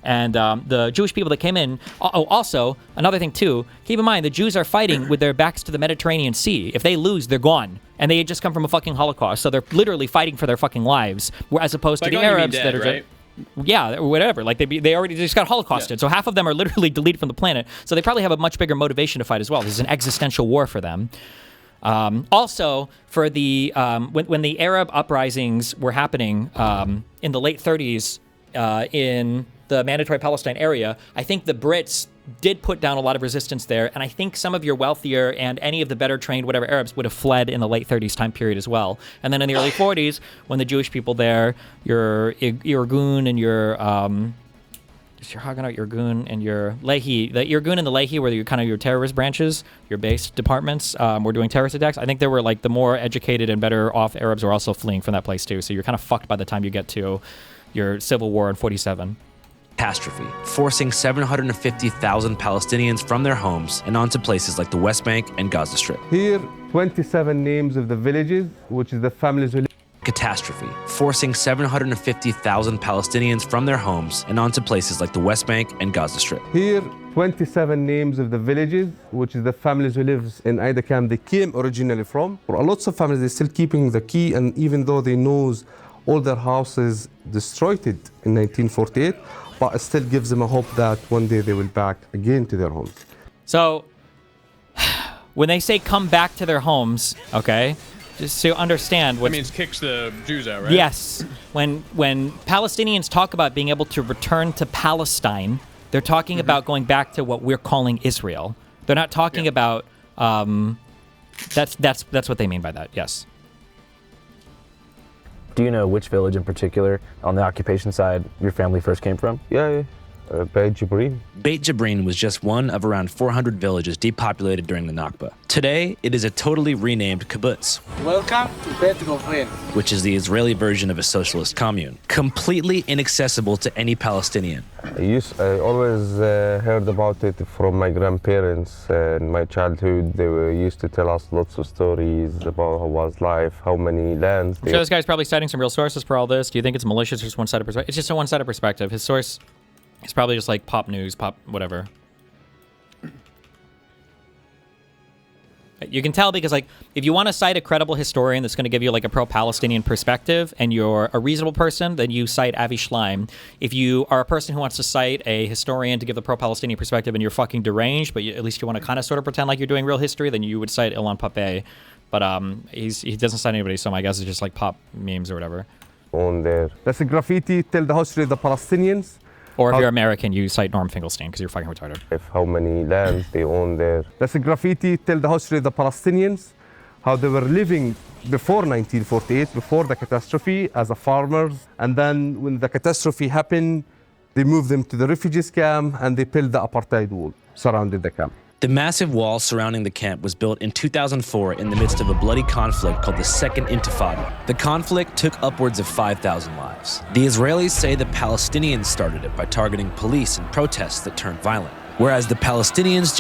Speaker 2: And the Jewish people that came in... Oh, also, another thing, too, keep in mind, the Jews are fighting with their backs to the Mediterranean Sea. If they lose, they're gone. And they had just come from a fucking Holocaust, so they're literally fighting for their fucking lives, as opposed to the Arabs dead, that are... Right? Yeah, or whatever. Like, they already just got Holocausted, yeah. So half of them are literally deleted from the planet. So they probably have a much bigger motivation to fight as well. This is an existential war for them. Also, for the when the Arab uprisings were happening in the late 30s in the mandatory Palestine area, I think the Brits did put down a lot of resistance there, and I think some of your wealthier and any of the better trained whatever Arabs would have fled in the late 30s time period as well. And then in the early 40s, when the Jewish people there, your Irgun and your Haganah, Irgun and your Lehi, the Irgun and the Lehi were kind of your terrorist branches, your base departments were doing terrorist attacks. I think there were, like, the more educated and better off Arabs were also fleeing from that place too. So you're kind of fucked by the time you get to your civil war in 47.
Speaker 10: Catastrophe, forcing 750,000 Palestinians from their homes and onto places like the West Bank and Gaza Strip.
Speaker 9: Here, 27 names of the villages, which is the families who live.
Speaker 10: Catastrophe, forcing 750,000 Palestinians from their homes and onto places like the West Bank and Gaza Strip.
Speaker 9: Here, 27 names of the villages, which is the families who live in Aida camp they came originally from. For lots of families, they're still keeping the key, and even though they know all their houses destroyed in 1948, but it still gives them a hope that one day they will back again to their homes.
Speaker 2: So, when they say come back to their homes, okay, just to understand what...
Speaker 1: That means kicks the Jews out, right?
Speaker 2: Yes. When Palestinians talk about being able to return to Palestine, they're talking about going back to what we're calling Israel. They're not talking about... That's what they mean by that, yes.
Speaker 13: Do you know which village in particular on the occupation side your family first came from?
Speaker 9: Yeah. Beit Jibrin.
Speaker 10: Beit Jibrin was just one of around 400 villages depopulated during the Nakba. Today, it is a totally renamed kibbutz.
Speaker 5: Welcome to Beit Jibrin,
Speaker 10: which is the Israeli version of a socialist commune, completely inaccessible to any Palestinian.
Speaker 9: I always heard about it from my grandparents in my childhood. They used to tell us lots of stories about how was life, how many lands.
Speaker 2: I'm sure this guy's probably citing some real sources for all this. Do you think it's malicious or just one-sided perspective? It's just a one-sided perspective. His source is probably just like pop news, pop whatever. You can tell because, like, if you want to cite a credible historian that's going to give you, like, a pro-Palestinian perspective and you're a reasonable person, then you cite Avi Schleim. If you are a person who wants to cite a historian to give the pro-Palestinian perspective and you're fucking deranged, but at least you want to kind of sort of pretend like you're doing real history, then you would cite Ilan Pape. But he doesn't cite anybody, so my guess is just, like, pop memes or whatever.
Speaker 9: On there. That's a graffiti, tell the history of the Palestinians.
Speaker 2: Or if you're American, you cite Norm Finkelstein because you're fucking retarded.
Speaker 9: How many lands they own there. That's a graffiti, tell the history of the Palestinians, how they were living before 1948, before the catastrophe as a farmers. And then when the catastrophe happened, they moved them to the refugees camp and they built the apartheid wall surrounding the camp.
Speaker 10: The massive wall surrounding the camp was built in 2004 in the midst of a bloody conflict called the Second Intifada. The conflict took upwards of 5,000 lives. The Israelis say the Palestinians started it by targeting police and protests that turned violent, whereas the Palestinians...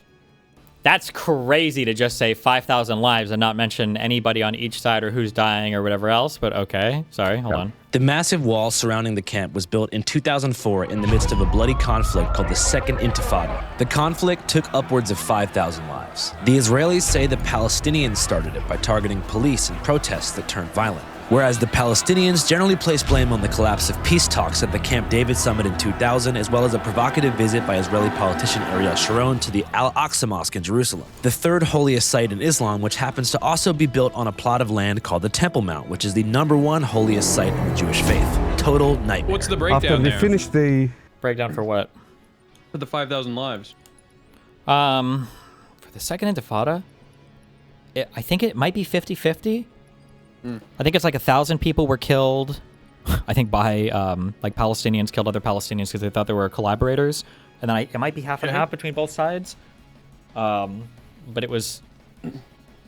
Speaker 2: That's crazy to just say 5,000 lives and not mention anybody on each side or who's dying or whatever else, but okay. Sorry, hold on.
Speaker 10: The massive wall surrounding the camp was built in 2004 in the midst of a bloody conflict called the Second Intifada. The conflict took upwards of 5,000 lives. The Israelis say the Palestinians started it by targeting police and protests that turned violent, whereas the Palestinians generally place blame on the collapse of peace talks at the Camp David summit in 2000, as well as a provocative visit by Israeli politician Ariel Sharon to the Al-Aqsa Mosque in Jerusalem, the third holiest site in Islam, which happens to also be built on a plot of land called the Temple Mount, which is the #1 holiest site in the Jewish faith. Total nightmare.
Speaker 1: What's the breakdown
Speaker 9: After they
Speaker 1: there?
Speaker 9: finished the...
Speaker 2: Breakdown for what?
Speaker 1: For the 5,000 lives.
Speaker 2: For the Second Intifada, I think it might be 50-50. I think it's like 1,000 people were killed, I think by like Palestinians killed other Palestinians because they thought they were collaborators. And then it might be half and half between both sides. But it was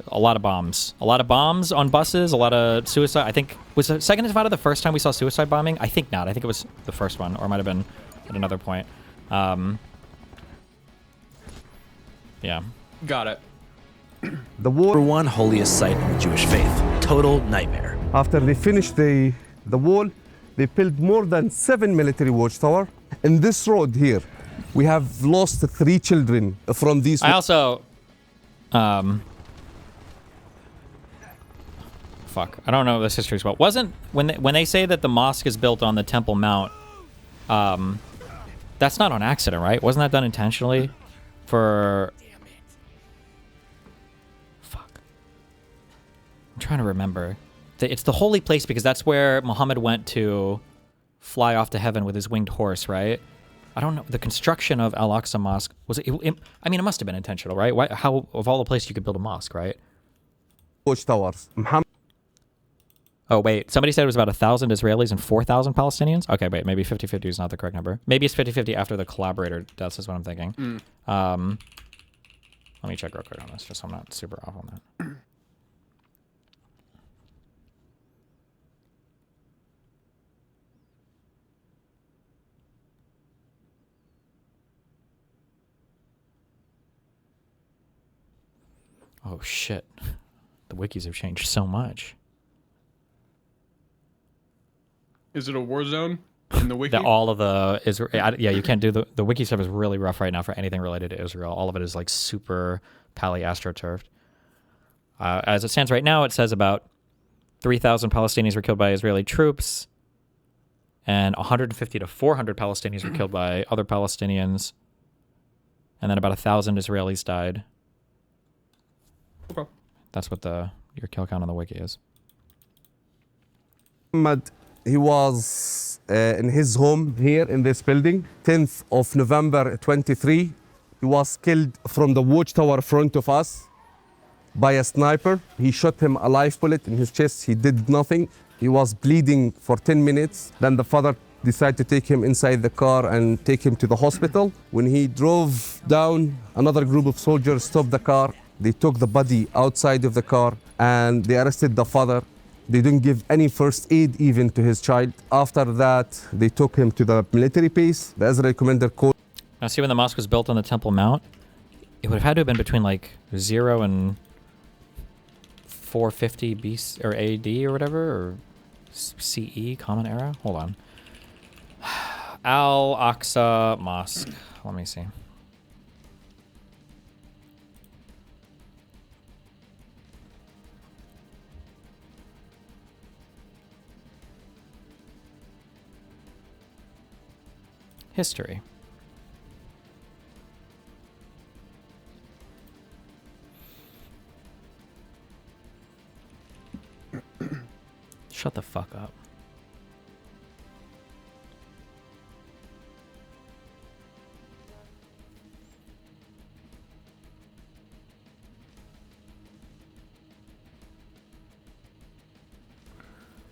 Speaker 2: a lot of bombs. A lot of bombs on buses, a lot of suicide. I think, was the Second Intifada the first time we saw suicide bombing? I think not. I think it was the first one, or it might have been at another point. Yeah.
Speaker 1: Got it.
Speaker 9: The war...
Speaker 10: #1 holiest site in the Jewish faith. Total nightmare.
Speaker 9: After they finished the wall, they built more than 7 military watchtower. In this road here, we have lost 3 children from these...
Speaker 2: I also... fuck. I don't know this history as well. Wasn't... When they say that the mosque is built on the Temple Mount, that's not on accident, right? Wasn't that done intentionally? For... I'm trying to remember. It's the holy place because that's where Muhammad went to fly off to heaven with his winged horse, right? I don't know. The construction of Al-Aqsa Mosque, was it, I mean, it must have been intentional, right? Why, how, of all the places you could build a mosque, right?
Speaker 9: Watchtowers.
Speaker 2: Oh, wait. Somebody said it was about 1,000 Israelis and 4,000 Palestinians? Okay, wait. Maybe 50-50 is not the correct number. Maybe it's 50-50 after the collaborator deaths is what I'm thinking. Let me check real quick on this, just so I'm not super off on that. Oh, shit. The wikis have changed so much.
Speaker 1: Is it a war zone in the wiki?
Speaker 2: All of the Israel, yeah, you can't do the wiki stuff is really rough right now for anything related to Israel. All of it is like super astroturfed. As it stands right now, it says about 3,000 Palestinians were killed by Israeli troops, and 150 to 400 Palestinians were killed by other Palestinians, and then about 1,000 Israelis died.
Speaker 1: Okay.
Speaker 2: That's what your kill count on the wiki is.
Speaker 9: Muhammad, he was in his home here in this building, 10th of November 23. He was killed from the watchtower front of us by a sniper. He shot him a live bullet in his chest. He did nothing. He was bleeding for 10 minutes. Then the father decided to take him inside the car and take him to the hospital. When he drove down, another group of soldiers stopped the car. They took the body outside of the car and they arrested the father. They didn't give any first aid even to his child. After that, they took him to the military base. The Israeli commander called.
Speaker 2: Now, see when the mosque was built on the Temple Mount? It would have had to have been between like 0 and 450 BC or AD or whatever, or CE, Common Era. Hold on. Al-Aqsa Mosque. Let me see. History. Shut the fuck up.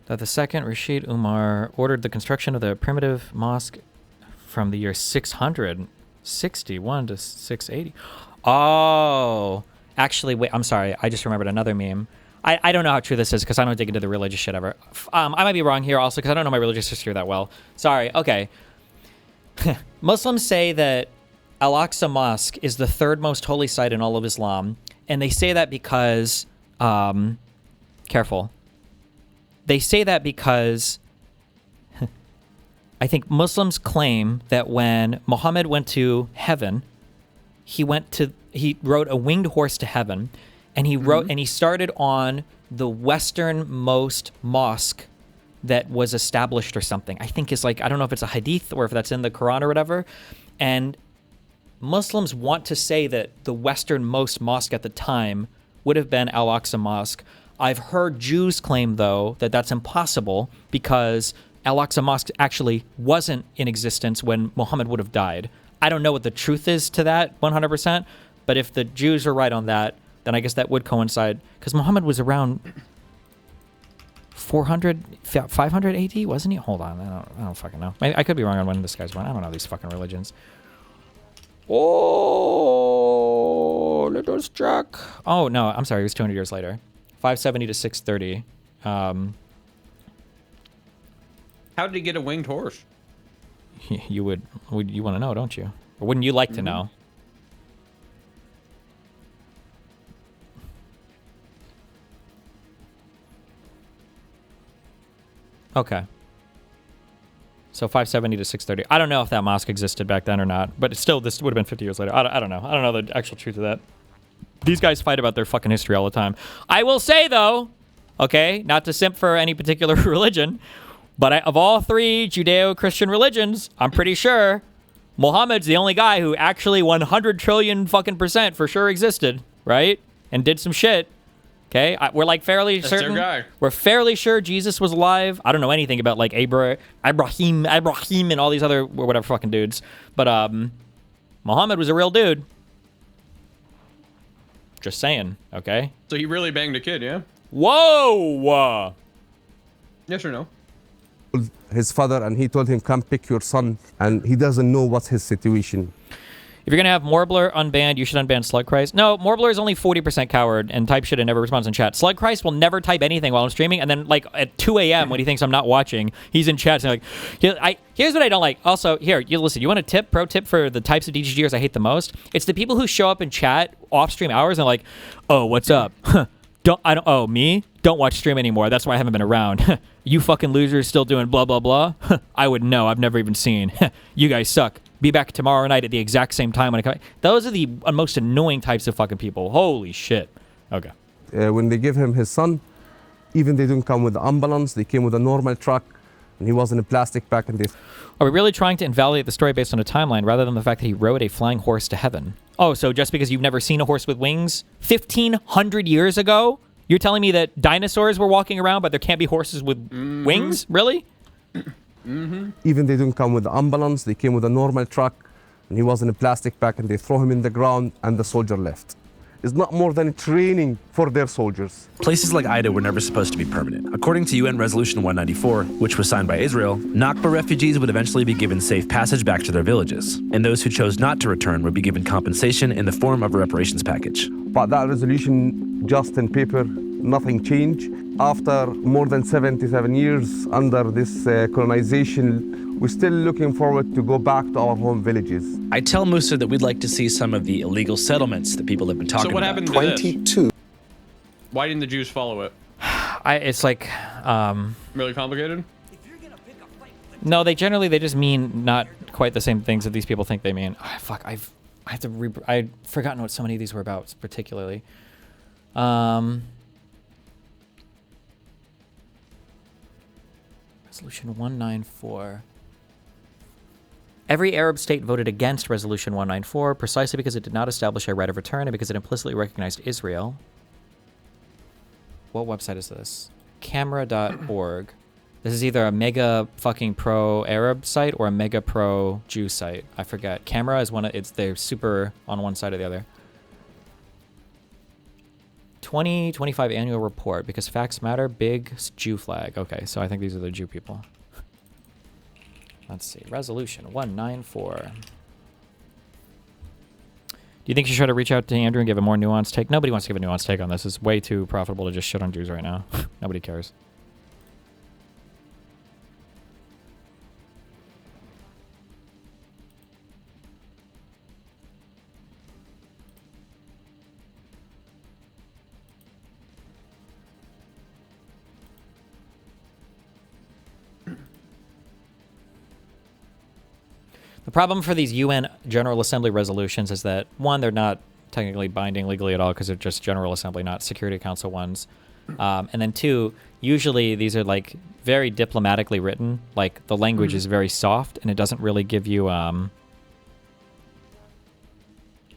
Speaker 2: That the second Rashid Umar ordered the construction of the primitive mosque from the year 661 to 680. Oh, actually, wait, I'm sorry. I just remembered another meme. I don't know how true this is because I don't dig into the religious shit ever. I might be wrong here also because I don't know my religious history that well. Sorry. Okay. Muslims say that Al-Aqsa Mosque is the third most holy site in all of Islam. And they say that because... careful. They say that because... I think Muslims claim that when Muhammad went to heaven, he rode a winged horse to heaven. And he and he started on the westernmost mosque that was established or something. I think is like, I don't know if it's a hadith or if that's in the Quran or whatever. And Muslims want to say that the westernmost mosque at the time would have been Al-Aqsa Mosque. I've heard Jews claim, though, that that's impossible because Al-Aqsa Mosque actually wasn't in existence when Muhammad would have died. I don't know what the truth is to that 100%, but if the Jews are right on that, then I guess that would coincide, because Muhammad was around 500 AD, wasn't he? Hold on, I don't fucking know. I could be wrong on when this guy's born. I don't know these fucking religions. Oh, let us check. Oh, no, I'm sorry, it was 200 years later. 570 to 630.
Speaker 1: How did he get a winged horse?
Speaker 2: You want to know, don't you? Or wouldn't you like to know? Okay. So 570 to 630. I don't know if that mosque existed back then or not, but still, this would have been 50 years later. I don't know. I don't know the actual truth of that. These guys fight about their fucking history all the time. I will say, though, okay, not to simp for any particular religion, but of all three Judeo-Christian religions, I'm pretty sure Muhammad's the only guy who actually 100 trillion fucking % for sure existed, right? And did some shit. Okay, we're like fairly certain. We're fairly sure Jesus was alive. I don't know anything about like Ibrahim, and all these other whatever fucking dudes. But Muhammad was a real dude. Just saying, okay?
Speaker 1: So he really banged a kid, yeah?
Speaker 2: Whoa!
Speaker 1: Yes or no?
Speaker 9: His father, and he told him, come pick your son, and he doesn't know what's his situation.
Speaker 2: If you're going to have Morbler unbanned, you should unban Slugchrist. No, Morbler is only 40% coward and type shit and never responds in chat. Slugchrist will never type anything while I'm streaming, and then like at 2 a.m. when he thinks I'm not watching, he's in chat saying like, here's what I don't like. Also, here, you listen, you want a tip, pro tip for the types of DGGers I hate the most? It's the people who show up in chat off stream hours and like, oh, what's up? Oh, me? Don't watch stream anymore. That's why I haven't been around. You fucking losers still doing blah, blah, blah? I wouldn't know. I've never even seen. You guys suck. Be back tomorrow night at the exact same time when I come. Those are the most annoying types of fucking people. Holy shit. Okay.
Speaker 9: When they give him his son, even they didn't come with the ambulance. They came with a normal truck, and he was in a plastic bag. And they...
Speaker 2: Are we really trying to invalidate the story based on a timeline rather than the fact that he rode a flying horse to heaven? Oh, so just because you've never seen a horse with wings 1,500 years ago, you're telling me that dinosaurs were walking around, but there can't be horses with wings? Really?
Speaker 9: Even they didn't come with the ambulance. They came with a normal truck, and he was in a plastic bag, and they throw him in the ground, and the soldier left. It's not more than training for their soldiers.
Speaker 10: Places like Ida were never supposed to be permanent. According to UN Resolution 194, which was signed by Israel, Nakba refugees would eventually be given safe passage back to their villages, and those who chose not to return would be given compensation in the form of a reparations package.
Speaker 9: But that resolution, just in paper, nothing changed. After more than 77 years under this colonization, we're still looking forward to go back to our home villages.
Speaker 10: I tell Musa that we'd like to see some of the illegal settlements that people have been talking about.
Speaker 1: So what happened to 22? This? Why didn't the Jews follow it?
Speaker 2: It's like
Speaker 1: really complicated.
Speaker 2: No, they just mean not quite the same things that these people think they mean. Oh, fuck, I've forgotten what so many of these were about particularly. Resolution 194. Every Arab state voted against Resolution 194 precisely because it did not establish a right of return and because it implicitly recognized Israel. What website is this? Camera.org. This is either a mega fucking pro-Arab site or a mega pro-Jew site. I forget. Camera is they're super on one side or the other. 2025 annual report. Because facts matter, big Jew flag. Okay, so I think these are the Jew people. Let's see. Resolution 194. Do you think you should try to reach out to Andrew and give a more nuanced take? Nobody wants to give a nuanced take on this. It's way too profitable to just shit on Jews right now. Nobody cares. The problem for these UN General Assembly resolutions is that, one, they're not technically binding legally at all because they're just General Assembly, not Security Council ones. And then two, usually these are like very diplomatically written. Like the language is very soft and it doesn't really give you,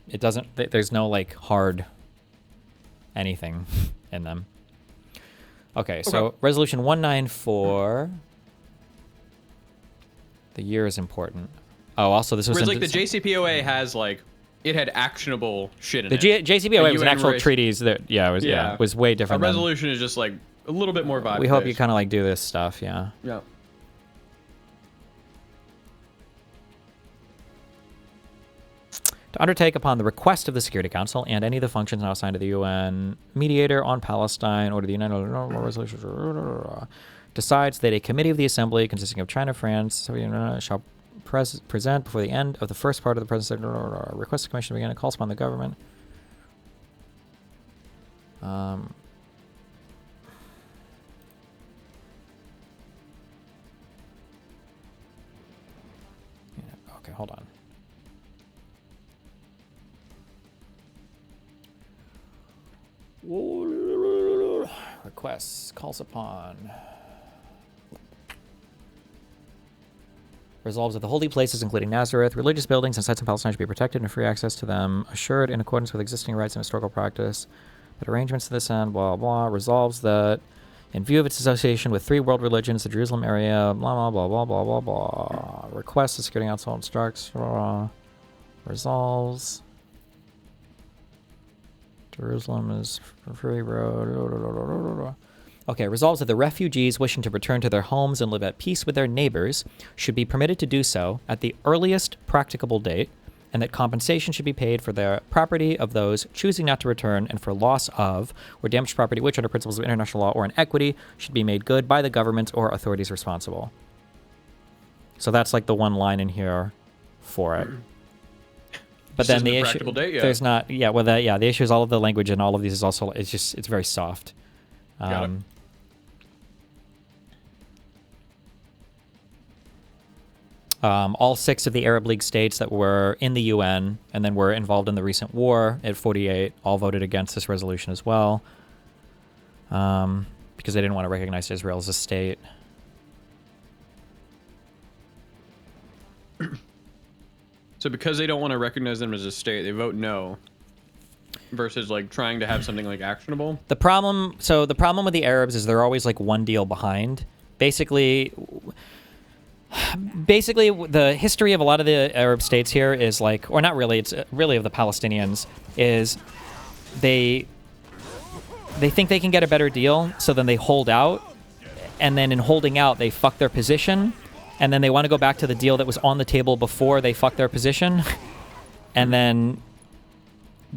Speaker 2: there's no like hard anything in them. Okay, so Resolution 194. The year is important. Oh, also this was
Speaker 1: Whereas like the JCPOA has like it had actionable shit in it.
Speaker 2: The JCPOA was an actual treaties that it was way different.
Speaker 1: A resolution is just like a little bit more vibe.
Speaker 2: We hope you kind of like do this stuff, yeah.
Speaker 1: Yeah.
Speaker 2: To undertake upon the request of the Security Council and any of the functions now assigned to the UN mediator on Palestine or to the United Resolution decides that a committee of the Assembly consisting of China, France, shall present before the end of the first part of the present request the commission to begin and calls upon the government. Okay, hold on. Requests calls upon. Resolves that the holy places, including Nazareth, religious buildings, and sites in Palestine should be protected and free access to them assured in accordance with existing rights and historical practice. That arrangements to this end, blah, blah, resolves that in view of its association with three world religions, the Jerusalem area, blah, blah, blah, blah, blah, blah, blah. Requests the Security Council instructs, resolves. Jerusalem is free road. Okay, resolves that the refugees wishing to return to their homes and live at peace with their neighbors should be permitted to do so at the earliest practicable date, and that compensation should be paid for the property of those choosing not to return and for loss of or damaged property which, under principles of international law or in equity, should be made good by the government or authorities responsible. So that's like the one line in here for it. But then the issue, there's not, the issue is all of the language and all of these is also, it's very soft. All 6 of the Arab League states that were in the UN and then were involved in the recent war at 48 all voted against this resolution as well, because they didn't want to recognize Israel as a state.
Speaker 1: So because they don't want to recognize them as a state, they vote no. Versus like trying to have something like actionable.
Speaker 2: The problem with the Arabs is they're always like one deal behind. Basically, the history of a lot of the Arab states here is like, or not really, it's really of the Palestinians, is they think they can get a better deal, so then they hold out, and then in holding out, they fuck their position, and then they want to go back to the deal that was on the table before they fucked their position, and then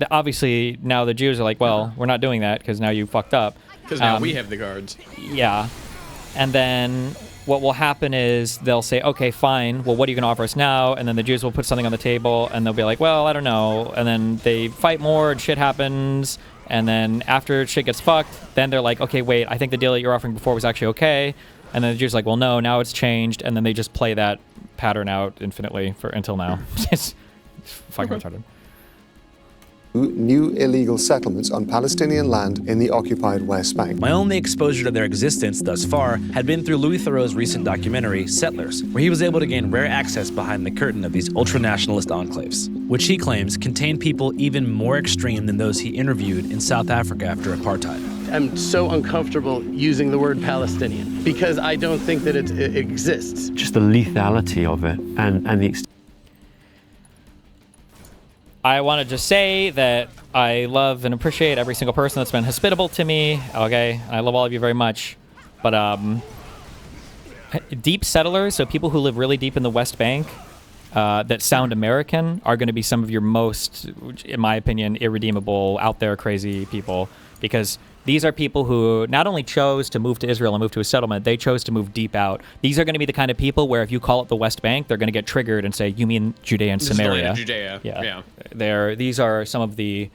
Speaker 2: obviously now the Jews are like, well, we're not doing that because now you fucked up.
Speaker 1: Because now we have the cards.
Speaker 2: Yeah. And then what will happen is they'll say, okay, fine, well, what are you going to offer us now? And then the Jews will put something on the table, and they'll be like, well, I don't know. And then they fight more, and shit happens. And then after shit gets fucked, then they're like, okay, wait, I think the deal that you're offering before was actually okay. And then the Jews are like, well, no, now it's changed. And then they just play that pattern out infinitely until now. It's fucking retarded.
Speaker 6: New illegal settlements on Palestinian land in the occupied West Bank.
Speaker 10: My only exposure to their existence thus far had been through Louis Theroux's recent documentary, Settlers, where he was able to gain rare access behind the curtain of these ultra-nationalist enclaves, which he claims contain people even more extreme than those he interviewed in South Africa after apartheid.
Speaker 7: I'm so uncomfortable using the word Palestinian because I don't think that it exists.
Speaker 20: Just the lethality of it and the
Speaker 2: I want to just say that I love and appreciate every single person that's been hospitable to me. Okay, I love all of you very much. But deep settlers, so people who live really deep in the West Bank that sound American, are going to be some of your most, in my opinion, irredeemable, out there crazy people. Because these are people who not only chose to move to Israel and move to a settlement, they chose to move deep out. These are going to be the kind of people where if you call it the West Bank, they're going to get triggered and say, you mean Judea and Samaria.
Speaker 1: Judea.
Speaker 2: Yeah. These are some of the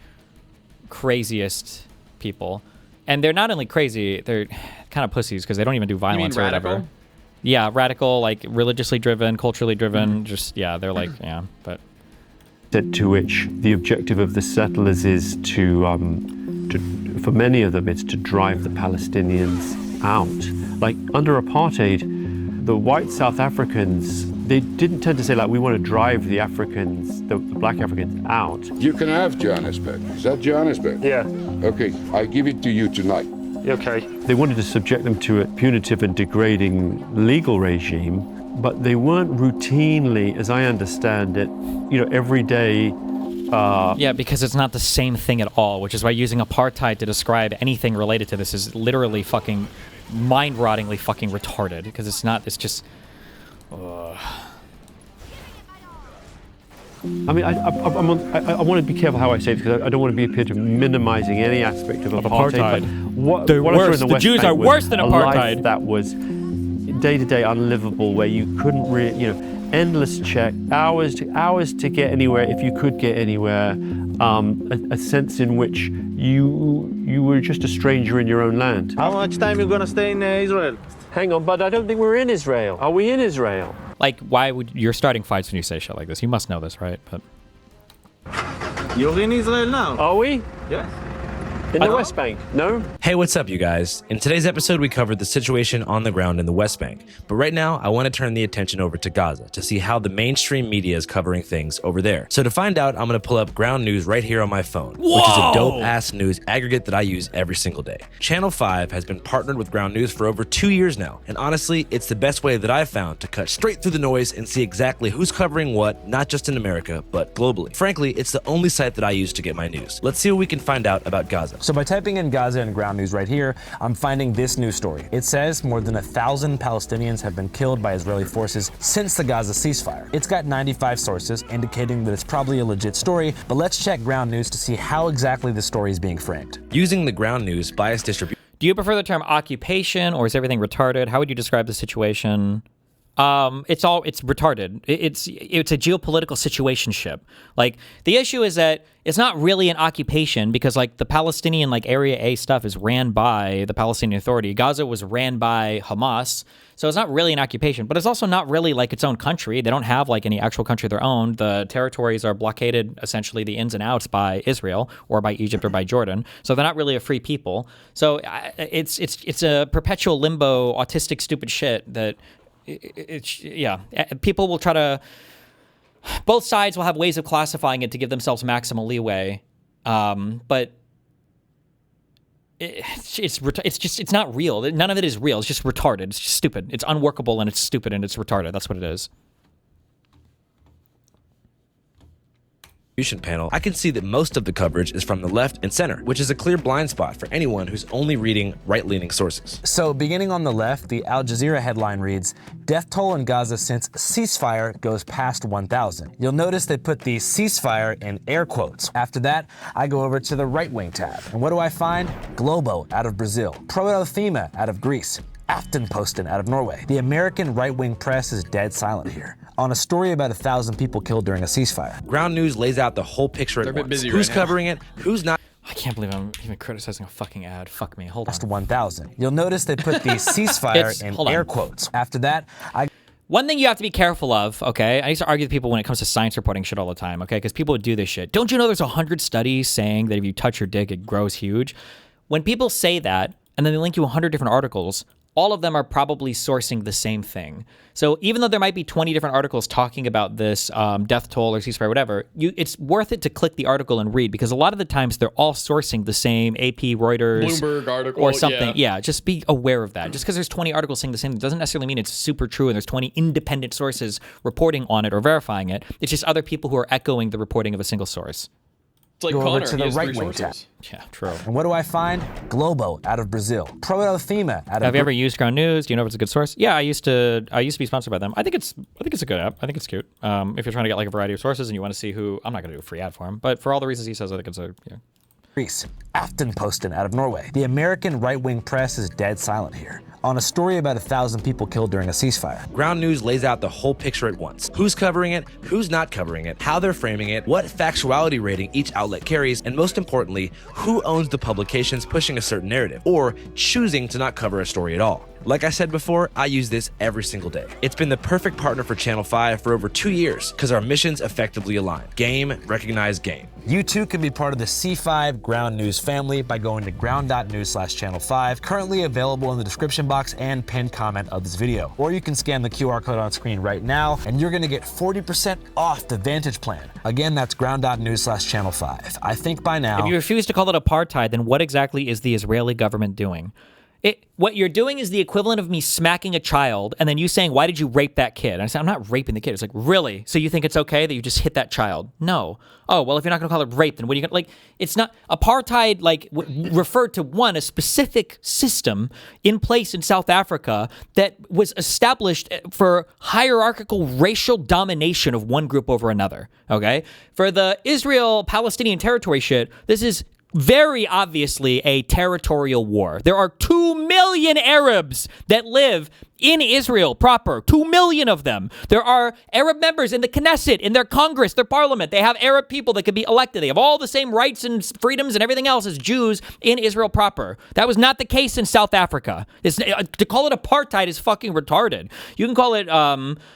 Speaker 2: craziest people. And they're not only crazy, they're kind of pussies because they don't even do violence or whatever. Yeah, radical, like religiously driven, culturally driven, they're like, but...
Speaker 20: To which the objective of the settlers is for many of them, it's to drive the Palestinians out. Like under apartheid, the white South Africans, they didn't tend to say like, we want to drive the Africans, the black Africans out.
Speaker 8: You can have Johannesburg. Is that Johannesburg?
Speaker 20: Yeah.
Speaker 8: Okay, I give it to you tonight.
Speaker 20: Okay. They wanted to subject them to a punitive and degrading legal regime, but they weren't routinely, as I understand it, every day.
Speaker 2: Yeah, because it's not the same thing at all, which is why using apartheid to describe anything related to this is literally fucking mind-rottingly fucking retarded, because it's not, it's just...
Speaker 20: I mean, I want to be careful how I say this, because I don't want to be appear to minimizing any aspect of apartheid. But
Speaker 2: They're worse. The Jews are worse than apartheid.
Speaker 20: That was day-to-day unlivable, where you couldn't really, endless check, hours to get anywhere if you could get anywhere, a sense in which you were just a stranger in your own land.
Speaker 22: How much time you gonna stay in Israel?
Speaker 20: Hang on, but I don't think we're in Israel. Are we in Israel?
Speaker 2: Like, why would you're starting fights when you say shit like this? You must know this, right? But
Speaker 22: you're in Israel now.
Speaker 20: Are we?
Speaker 22: Yes.
Speaker 20: In the West Bank, no?
Speaker 10: Hey, what's up, you guys? In today's episode, we covered the situation on the ground in the West Bank. But right now, I want to turn the attention over to Gaza to see how the mainstream media is covering things over there. So to find out, I'm going to pull up ground news right here on my phone, which is a dope-ass news aggregate that I use every single day. Channel 5 has been partnered with Ground News for over 2 years now. And honestly, it's the best way that I've found to cut straight through the noise and see exactly who's covering what, not just in America, but globally. Frankly, it's the only site that I use to get my news. Let's see what we can find out about Gaza. So by typing in Gaza and Ground News right here, I'm finding this news story. It says more than 1,000 Palestinians have been killed by Israeli forces since the Gaza ceasefire. It's got 95 sources indicating that it's probably a legit story, but let's check Ground News to see how exactly the story is being framed. Using the Ground News bias distribution.
Speaker 2: Do you prefer the term occupation, or is everything retarded? How would you describe the situation? It's retarded. It's a geopolitical situationship. Like, the issue is that it's not really an occupation because, like, the Palestinian, like, Area A stuff is ran by the Palestinian Authority. Gaza was ran by Hamas. So it's not really an occupation, but it's also not really like its own country. They don't have like any actual country of their own. The territories are blockaded, essentially the ins and outs, by Israel or by Egypt or by Jordan. So they're not really a free people. So it's a perpetual limbo, autistic, stupid shit that people will try to. Both sides will have ways of classifying it to give themselves maximal leeway, but. It's not real. None of it is real. It's just retarded. It's just stupid. It's unworkable and it's stupid and it's retarded. That's what it is.
Speaker 10: panel, I can see that most of the coverage is from the left and center, which is a clear blind spot for anyone who's only reading right-leaning sources. So beginning on the left, the Al Jazeera headline reads, "Death toll in Gaza since ceasefire goes past 1,000." You'll notice they put the ceasefire in air quotes. After that, I go over to the right-wing tab, and what do I find? Globo out of Brazil, Pro-Thema out of Greece, Aftenposten out of Norway. The American right-wing press is dead silent here. On a story about 1,000 people killed during a ceasefire, Ground News lays out the whole picture at once. Who's covering it? Who's not?
Speaker 2: I can't believe I'm even criticizing a fucking ad. Fuck me. Hold on.
Speaker 10: Past 1,000. You'll notice they put the ceasefire in air quotes. After that,
Speaker 2: One thing you have to be careful of, okay? I used to argue with people when it comes to science reporting shit all the time, okay? Because people would do this shit. Don't you know there's 100 studies saying that if you touch your dick, it grows huge? When people say that, and then they link you 100 different articles, all of them are probably sourcing the same thing. So even though there might be 20 different articles talking about this death toll or ceasefire, whatever, it's worth it to click the article and read, because a lot of the times they're all sourcing the same AP, Reuters,
Speaker 1: Bloomberg article,
Speaker 2: or something. Yeah, just be aware of that. Just because there's 20 articles saying the same thing doesn't necessarily mean it's super true and there's 20 independent sources reporting on it or verifying it. It's just other people who are echoing the reporting of a single source.
Speaker 1: It's like
Speaker 10: go
Speaker 1: Connor,
Speaker 10: over to the right-wing tab.
Speaker 2: Yeah, true.
Speaker 10: And what do I find? Globo out of Brazil, Pro-Thema out of.
Speaker 2: Have you ever used Ground News? Do you know if it's a good source? Yeah, I used to be sponsored by them. I think it's a good app. I think it's cute. If you're trying to get like a variety of sources and you want to see who, I'm not going to do a free ad for him, but for all the reasons he says, I think it's a
Speaker 10: Greece, Aftenposten out of Norway. The American right-wing press is dead silent here. On a story about 1,000 people killed during a ceasefire, Ground News lays out the whole picture at once. Who's covering it, who's not covering it, how they're framing it, what factuality rating each outlet carries, and most importantly, who owns the publications pushing a certain narrative, or choosing to not cover a story at all. Like I said before, I use this every single day. It's been the perfect partner for Channel 5 for over 2 years, because our missions effectively align. Game, recognize game. You too can be part of the C5 Ground News family by going to ground.news/channel5, currently available in the description box and pinned comment of this video. Or you can scan the QR code on screen right now, and you're gonna get 40% off the Vantage plan. Again, that's ground.news/channel5. I think by now...
Speaker 2: If you refuse to call it apartheid, then what exactly is the Israeli government doing? What you're doing is the equivalent of me smacking a child and then you saying, why did you rape that kid? And I said, I'm not raping the kid. It's like, really? So you think it's okay that you just hit that child? No. Oh, well, if you're not going to call it rape, then what are you going to, like, it's not, apartheid, like, referred to a specific system in place in South Africa that was established for hierarchical racial domination of one group over another, okay? For the Israel-Palestinian territory shit, this is very obviously a territorial war. There are 2 million Arabs that live in Israel proper, 2 million of them. There are Arab members in the Knesset, in their Congress, their parliament. They have Arab people that can be elected. They have all the same rights and freedoms and everything else as Jews in Israel proper. That was not the case in South Africa. To call it apartheid is fucking retarded. You can call it,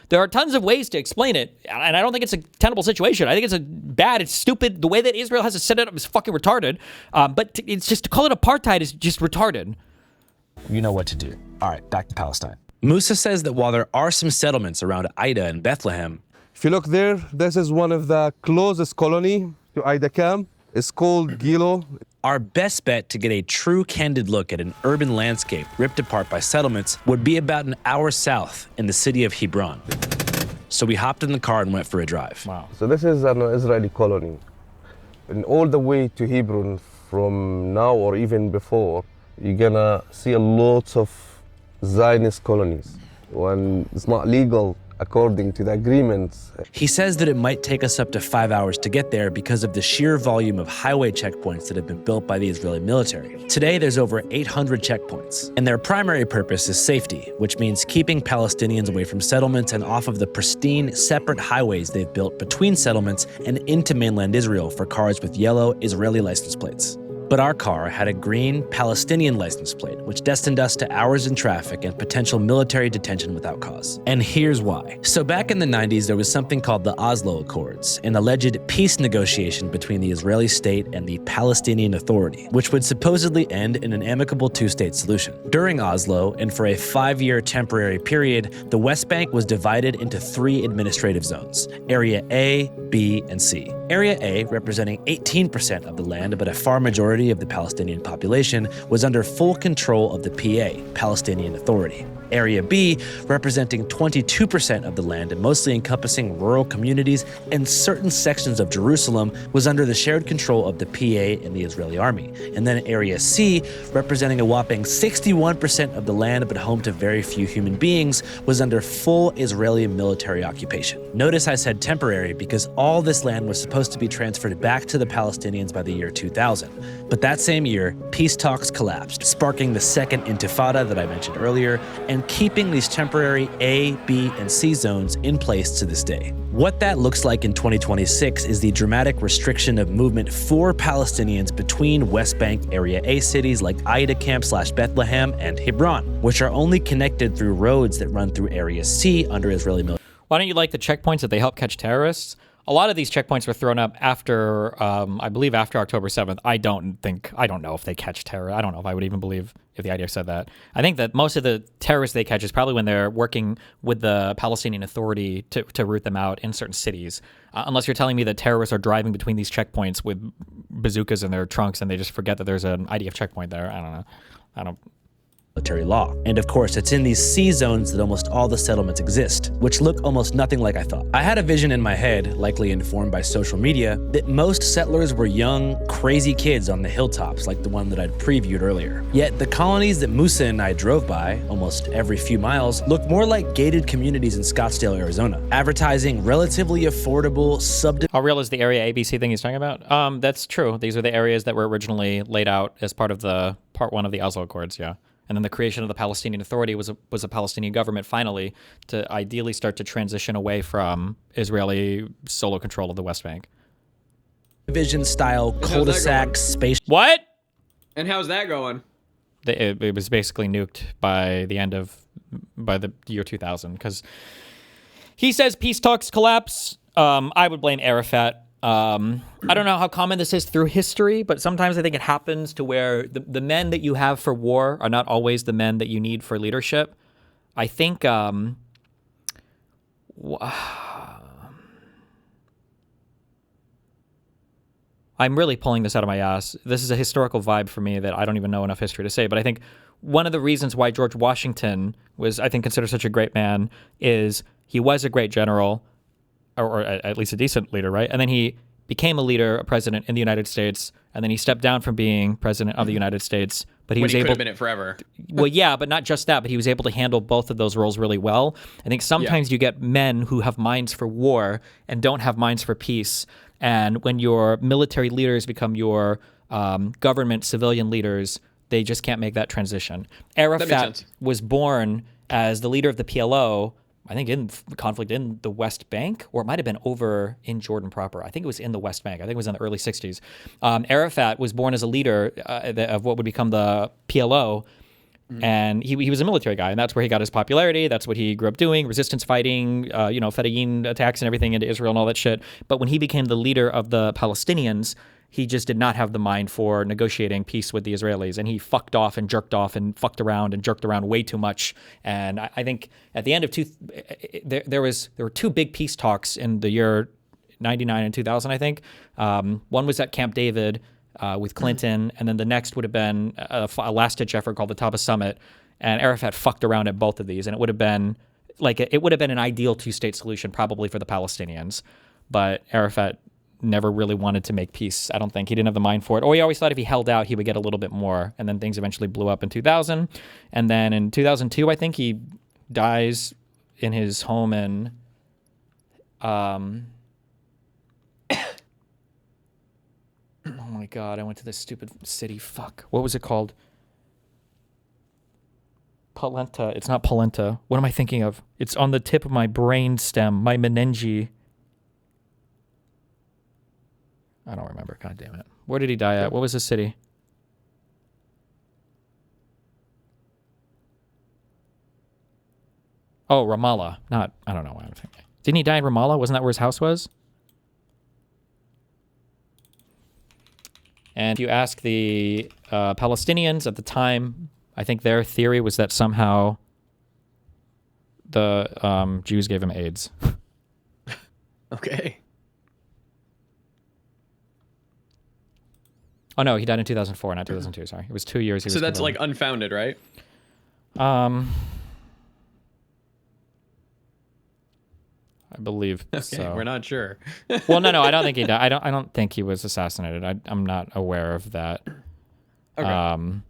Speaker 2: there are tons of ways to explain it, and I don't think it's a tenable situation. I think it's stupid. The way that Israel has to set it up is fucking retarded, but it's just, to call it apartheid is just retarded.
Speaker 10: You know what to do. All right, back to Palestine. Musa says that while there are some settlements around Aida and Bethlehem,
Speaker 9: if you look there, this is one of the closest colony to Aida camp. It's called Gilo.
Speaker 10: Our best bet to get a true candid look at an urban landscape ripped apart by settlements would be about an hour south in the city of Hebron. So we hopped in the car and went for a drive.
Speaker 2: Wow.
Speaker 9: So this is an Israeli colony. And all the way to Hebron from now or even before, you're gonna see lots of Zionist colonies when it's not legal according to the agreements.
Speaker 10: He says that it might take us up to 5 hours to get there because of the sheer volume of highway checkpoints that have been built by the Israeli military. Today, there's over 800 checkpoints, and their primary purpose is safety, which means keeping Palestinians away from settlements and off of the pristine, separate highways they've built between settlements and into mainland Israel for cars with yellow Israeli license plates. But our car had a green Palestinian license plate, which destined us to hours in traffic and potential military detention without cause. And here's why. So back in the 90s, there was something called the Oslo Accords, an alleged peace negotiation between the Israeli state and the Palestinian Authority, which would supposedly end in an amicable two-state solution. During Oslo, and for a 5-year temporary period, the West Bank was divided into 3 administrative zones, Area A, B, and C. Area A, representing 18% of the land, but a far majority of the Palestinian population, was under full control of the PA, Palestinian Authority. Area B, representing 22% of the land and mostly encompassing rural communities and certain sections of Jerusalem, was under the shared control of the PA and the Israeli army. And then Area C, representing a whopping 61% of the land but home to very few human beings, was under full Israeli military occupation. Notice I said temporary because all this land was supposed to be transferred back to the Palestinians by the year 2000. But that same year, peace talks collapsed, sparking the second intifada that I mentioned earlier, and keeping these temporary A, B, and C zones in place to this day. What that looks like in 2026 is the dramatic restriction of movement for Palestinians between West Bank Area A cities like Aida Camp/Bethlehem and Hebron, which are only connected through roads that run through Area C under Israeli military.
Speaker 2: Why don't you like the checkpoints that they help catch terrorists? A lot of these checkpoints were thrown up after, I believe after October 7th. I don't know if they catch terror. I don't know if I would even believe if the IDF said that. I think that most of the terrorists they catch is probably when they're working with the Palestinian Authority to root them out in certain cities. Unless you're telling me that terrorists are driving between these checkpoints with bazookas in their trunks and they just forget that there's an IDF checkpoint there. I don't know.
Speaker 10: Military law. And of course, it's in these C zones that almost all the settlements exist, which look almost nothing like I thought. I had a vision in my head, likely informed by social media, that most settlers were young, crazy kids on the hilltops like the one that I'd previewed earlier. Yet the colonies that Musa and I drove by, almost every few miles, look more like gated communities in Scottsdale, Arizona, advertising relatively affordable
Speaker 2: How real is the Area ABC thing he's talking about? That's true. These are the areas that were originally laid out as part of the Part 1 of the Oslo Accords, yeah. And then the creation of the Palestinian Authority was a Palestinian government finally to ideally start to transition away from Israeli solo control of the West Bank.
Speaker 10: Division style cul-de-sac space.
Speaker 2: What?
Speaker 1: And how's that going?
Speaker 2: It was basically nuked by the year 2000 because he says peace talks collapse. I would blame Arafat. I don't know how common this is through history, but sometimes I think it happens to where the men that you have for war are not always the men that you need for leadership. I think I'm really pulling this out of my ass. This is a historical vibe for me that I don't even know enough history to say, but I think one of the reasons why George Washington was, I think, considered such a great man is he was a great general, or at least a decent leader, right? And then he became a leader, a president in the United States, and then he stepped down from being president of the United States. But he was able. Could have
Speaker 1: been it forever.
Speaker 2: Well, yeah, but not just that. But he was able to handle both of those roles really well. I think sometimes you get men who have minds for war and don't have minds for peace. And when your military leaders become your government civilian leaders, they just can't make that transition. Arafat was born as the leader of the PLO. I think in conflict in the West Bank, or it might have been over in Jordan proper. I think it was in the West Bank. I think it was in the early 60s. Arafat was born as a leader of what would become the PLO, and he was a military guy, and that's where he got his popularity. That's what he grew up doing, resistance fighting, Fedayeen attacks and everything into Israel and all that shit. But when he became the leader of the Palestinians, he just did not have the mind for negotiating peace with the Israelis, and he fucked off and jerked off and fucked around and jerked around way too much. And I think at the end of there were two big peace talks in the year 99 and 2000. I think one was at Camp David with Clinton, and then the next would have been a last-ditch effort called the Taba Summit. And Arafat fucked around at both of these, and it would have been an ideal two-state solution probably for the Palestinians, but Arafat never really wanted to make peace. I don't think he didn't have the mind for it, or he always thought if he held out, he would get a little bit more. And then things eventually blew up in 2000. And then in 2002, I think he dies in his home in, oh my God, I went to this stupid city. Fuck. What was it called? Polenta. It's not polenta. What am I thinking of? It's on the tip of my brain stem, my meninge. I don't remember. God damn it. Where did he die at? What was the city? Oh, Ramallah. I don't know why I'm thinking. Didn't he die in Ramallah? Wasn't that where his house was? And if you ask the Palestinians at the time, I think their theory was that somehow the Jews gave him AIDS.
Speaker 1: Okay.
Speaker 2: Oh no, he died in 2004, not 2002. Sorry, it was 2 years.
Speaker 1: So that's like unfounded, right?
Speaker 2: I believe
Speaker 1: Okay,
Speaker 2: so.
Speaker 1: we're not sure.
Speaker 2: Well, no, I don't think he died. I don't think he was assassinated. I'm not aware of that.
Speaker 1: Okay.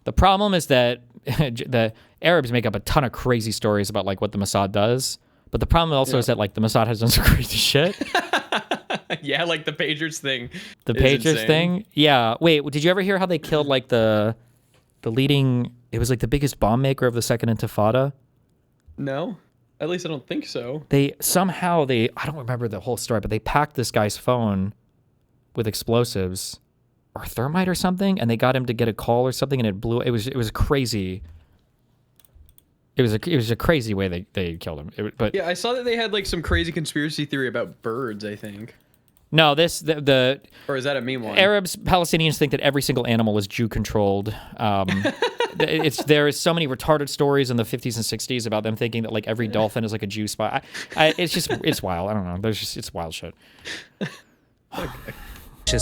Speaker 2: The problem is that the Arabs make up a ton of crazy stories about like what the Mossad does, but the problem also is that like the Mossad has done some crazy shit.
Speaker 1: Yeah, like the pagers thing.
Speaker 2: The
Speaker 1: is
Speaker 2: pagers
Speaker 1: insane.
Speaker 2: thing? Yeah. Wait, did you ever hear how they killed like the leading, it was like the biggest bomb maker of the Second Intifada?
Speaker 1: No, at least I don't think so.
Speaker 2: I don't remember the whole story, but they packed this guy's phone with explosives or thermite or something, and they got him to get a call or something, and it blew. It was crazy. It was a crazy way they killed him. But
Speaker 1: Yeah, I saw that they had like some crazy conspiracy theory about birds, I think.
Speaker 2: no, the
Speaker 1: Or is that a meme one?
Speaker 2: Arabs, Palestinians think that every single animal is Jew controlled. There is so many retarded stories in the 50s and 60s about them thinking that like every dolphin is like a Jew spy. It's wild. I don't know. It's wild shit.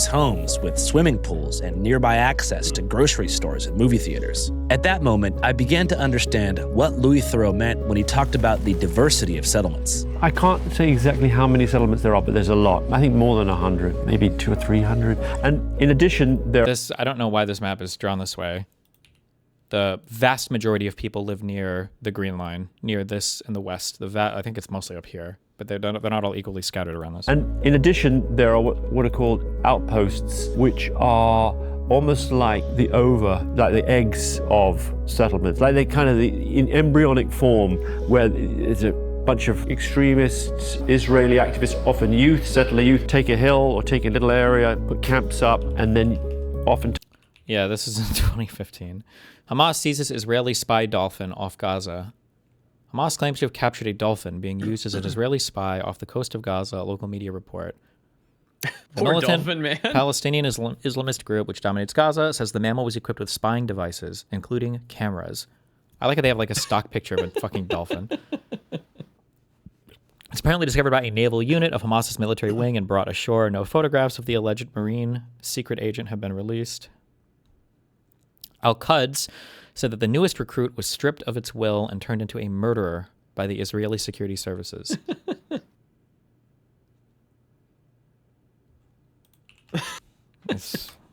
Speaker 10: Homes with swimming pools and nearby access to grocery stores and movie theaters. At that moment, I began to understand what Louis Theroux meant when he talked about the diversity of settlements.
Speaker 20: I can't say exactly how many settlements there are, but there's a lot. I think more than 100, maybe 200 or 300. And in addition,
Speaker 2: I don't know why this map is drawn this way. The vast majority of people live near the Green Line, near this in the west. I think it's mostly up here, but they're not all equally scattered around this.
Speaker 20: And in addition, there are what are called outposts, which are almost like the eggs of settlements, like they kind of in embryonic form, where there's a bunch of extremists, Israeli activists, often youth, settler youth, take a hill or take a little area, put camps up, and then often...
Speaker 2: Yeah, this is in 2015. Hamas seizes Israeli spy dolphin off Gaza. Hamas claims to have captured a dolphin being used as an Israeli spy off the coast of Gaza, a local media report. The
Speaker 1: Poor
Speaker 2: militant
Speaker 1: dolphin, man.
Speaker 2: Palestinian Islamist group, which dominates Gaza, says the mammal was equipped with spying devices, including cameras. I like how they have like a stock picture of a fucking dolphin. It's apparently discovered by a naval unit of Hamas's military wing and brought ashore. No photographs of the alleged Marine secret agent have been released. Al-Quds said that the newest recruit was stripped of its will and turned into a murderer by the Israeli security services.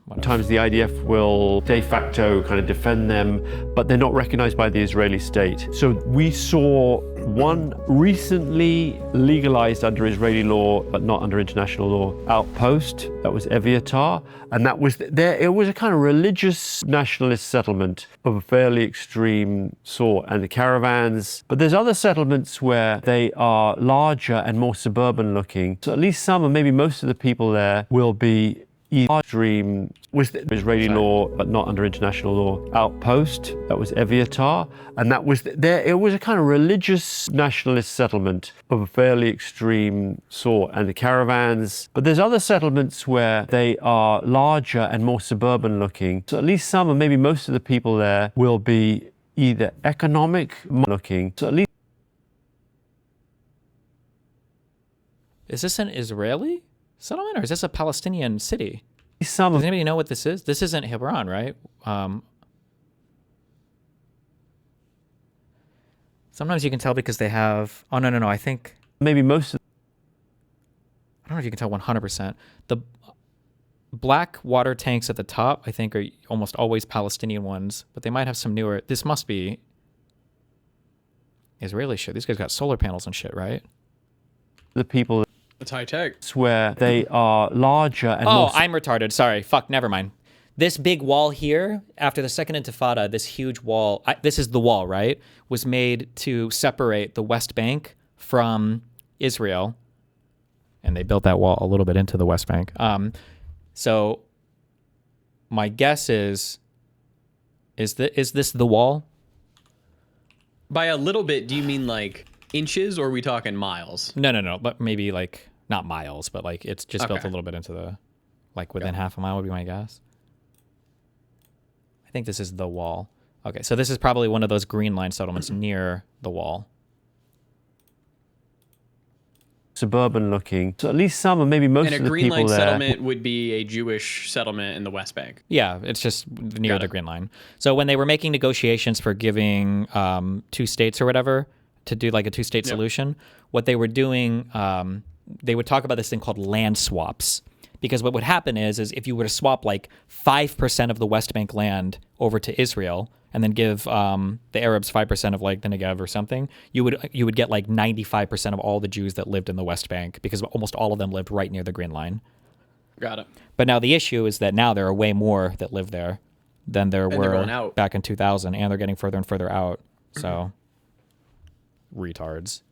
Speaker 20: Sometimes the IDF will de facto kind of defend them, but they're not recognized by the Israeli state. So we saw one recently legalized under Israeli law, but not under international law, outpost. That was Eviatar. And that was there. It was a kind of religious nationalist settlement of a fairly extreme sort, and the caravans. But there's other settlements where they are larger and more suburban looking. So at least some, or maybe most of the people there will be Dream was the Israeli law, but not under international law, outpost. That was Eviatar. And that was there. It was a kind of religious nationalist settlement of a fairly extreme sort, and the caravans. But there's other settlements where they are larger and more suburban looking. So at least some, or maybe most of the people there will be either economic looking. So at least.
Speaker 2: Is this an Israeli settlement, or is this a Palestinian city? Does anybody know what this is? This isn't Hebron, right? Sometimes you can tell because they have... Oh, no. I think...
Speaker 20: Maybe most of...
Speaker 2: I don't know if you can tell 100%. The black water tanks at the top, I think, are almost always Palestinian ones, but they might have some newer... This must be Israeli shit. These guys got solar panels and shit, right?
Speaker 20: The people...
Speaker 1: It's high tech.
Speaker 20: Where they are larger and more...
Speaker 2: I'm retarded. Sorry. Fuck, never mind. This big wall here, after the Second Intifada, this huge wall, this is the wall, right? Was made to separate the West Bank from Israel. And they built that wall a little bit into the West Bank. So my guess is this the wall?
Speaker 1: By a little bit, do you mean like inches, or are we talking miles?
Speaker 2: No, but maybe like not miles, but like it's just built a little bit into the, like within half a mile would be my guess. I think this is the wall. Okay, so this is probably one of those Green Line settlements near the wall.
Speaker 20: Suburban looking. So at least some, or maybe most of the people there.
Speaker 1: And a Green Line settlement would be a Jewish settlement in the West Bank.
Speaker 2: Yeah, it's just near the Green Line. So when they were making negotiations for giving 2 states or whatever, to do like a two-state solution, what they were doing, they would talk about this thing called land swaps. Because what would happen is if you were to swap like 5% of the West Bank land over to Israel and then give the Arabs 5% of like the Negev or something, you would get like 95% of all the Jews that lived in the West Bank, because almost all of them lived right near the Green Line.
Speaker 1: Got it.
Speaker 2: But now the issue is that now there are way more that live there than there were back in 2000, and they're getting further and further out. So, retards.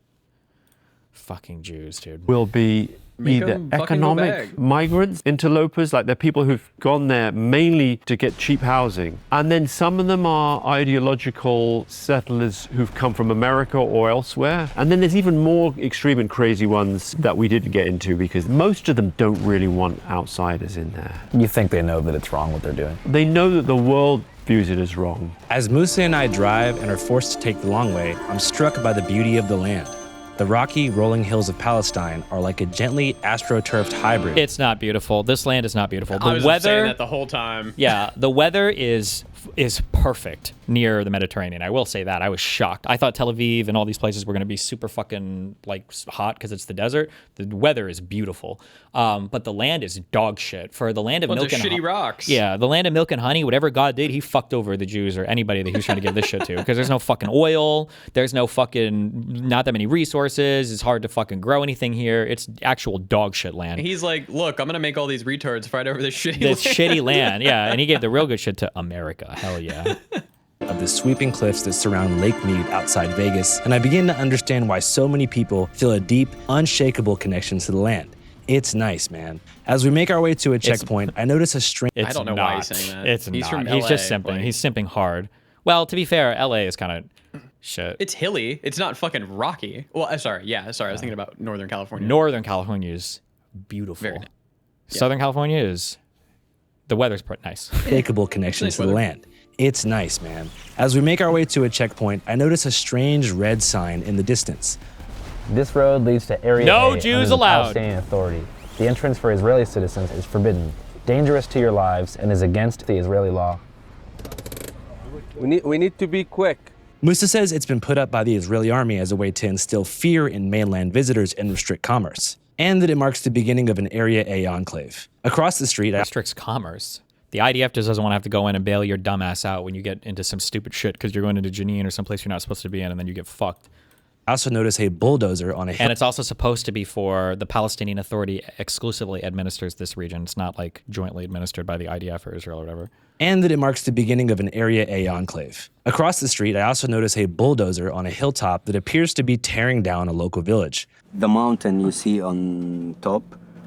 Speaker 2: Fucking Jews, dude.
Speaker 20: Will be either economic migrants, interlopers, like they're people who've gone there mainly to get cheap housing. And then some of them are ideological settlers who've come from America or elsewhere. And then there's even more extreme and crazy ones that we didn't get into, because most of them don't really want outsiders in there.
Speaker 13: You think they know that it's wrong what they're doing?
Speaker 20: They know that the world views it as wrong.
Speaker 10: As Musa and I drive and are forced to take the long way, I'm struck by the beauty of the land. The rocky, rolling hills of Palestine are like a gently astroturfed hybrid.
Speaker 2: It's not beautiful. This land is not beautiful.
Speaker 1: I was saying that the whole time.
Speaker 2: Yeah, the weather is perfect near the Mediterranean. I will say that. I was shocked. I thought Tel Aviv and all these places were going to be super fucking like hot because it's the desert. The weather is beautiful, but the land is dog shit. For the land of milk and
Speaker 1: shitty rocks.
Speaker 2: Yeah, the land of milk and honey. Whatever God did, He fucked over the Jews or anybody that He was trying to give this shit to. Because there's no fucking oil. There's no fucking not that many resources. It's hard to fucking grow anything here. It's actual dog shit land.
Speaker 1: He's like, look, I'm gonna make all these retards fight over this shitty
Speaker 2: This shitty land, yeah. And He gave the real good shit to America. Hell yeah.
Speaker 10: Of the sweeping cliffs that surround Lake Mead outside Vegas, and I begin to understand why so many people feel a deep, unshakable connection to the land. It's nice, man. As we make our way to a checkpoint, I notice a strange...
Speaker 1: I don't know why he's saying that.
Speaker 2: It's
Speaker 1: He's
Speaker 2: not.
Speaker 1: from
Speaker 2: He's
Speaker 1: LA,
Speaker 2: just simping.
Speaker 1: like-
Speaker 2: He's simping hard. Well, to be fair, LA is kind of shit.
Speaker 1: It's hilly. It's not fucking rocky. Well, sorry. Yeah, sorry. I was thinking about Northern California.
Speaker 2: Northern California is beautiful.
Speaker 1: Very nice.
Speaker 2: Southern California is... The weather's pretty nice.
Speaker 10: Unshakable connection to the land. It's nice, man. As we make our way to a checkpoint, I notice a strange red sign in the distance.
Speaker 13: This road leads to Area
Speaker 2: No
Speaker 13: A
Speaker 2: Jews
Speaker 13: under the
Speaker 2: allowed.
Speaker 13: Palestinian Authority. The entrance for Israeli citizens is forbidden, dangerous to your lives, and is against the Israeli law.
Speaker 9: We need to be quick.
Speaker 10: Musa says it's been put up by the Israeli army as a way to instill fear in mainland visitors and restrict commerce, and that it marks the beginning of an Area A enclave. Across the street,
Speaker 2: Restricts commerce. The IDF just doesn't want to have to go in and bail your dumbass out when you get into some stupid shit because you're going into Jenin or someplace you're not supposed to be in, and then you get fucked.
Speaker 10: I also notice a bulldozer on a hill.
Speaker 2: And it's also supposed to be for the Palestinian Authority exclusively administers this region. It's not like jointly administered by the IDF or Israel or whatever.
Speaker 10: And that it marks the beginning of an Area A enclave. Across the street, I also notice a bulldozer on a hilltop that appears to be tearing down a local village.
Speaker 12: The mountain you see on top,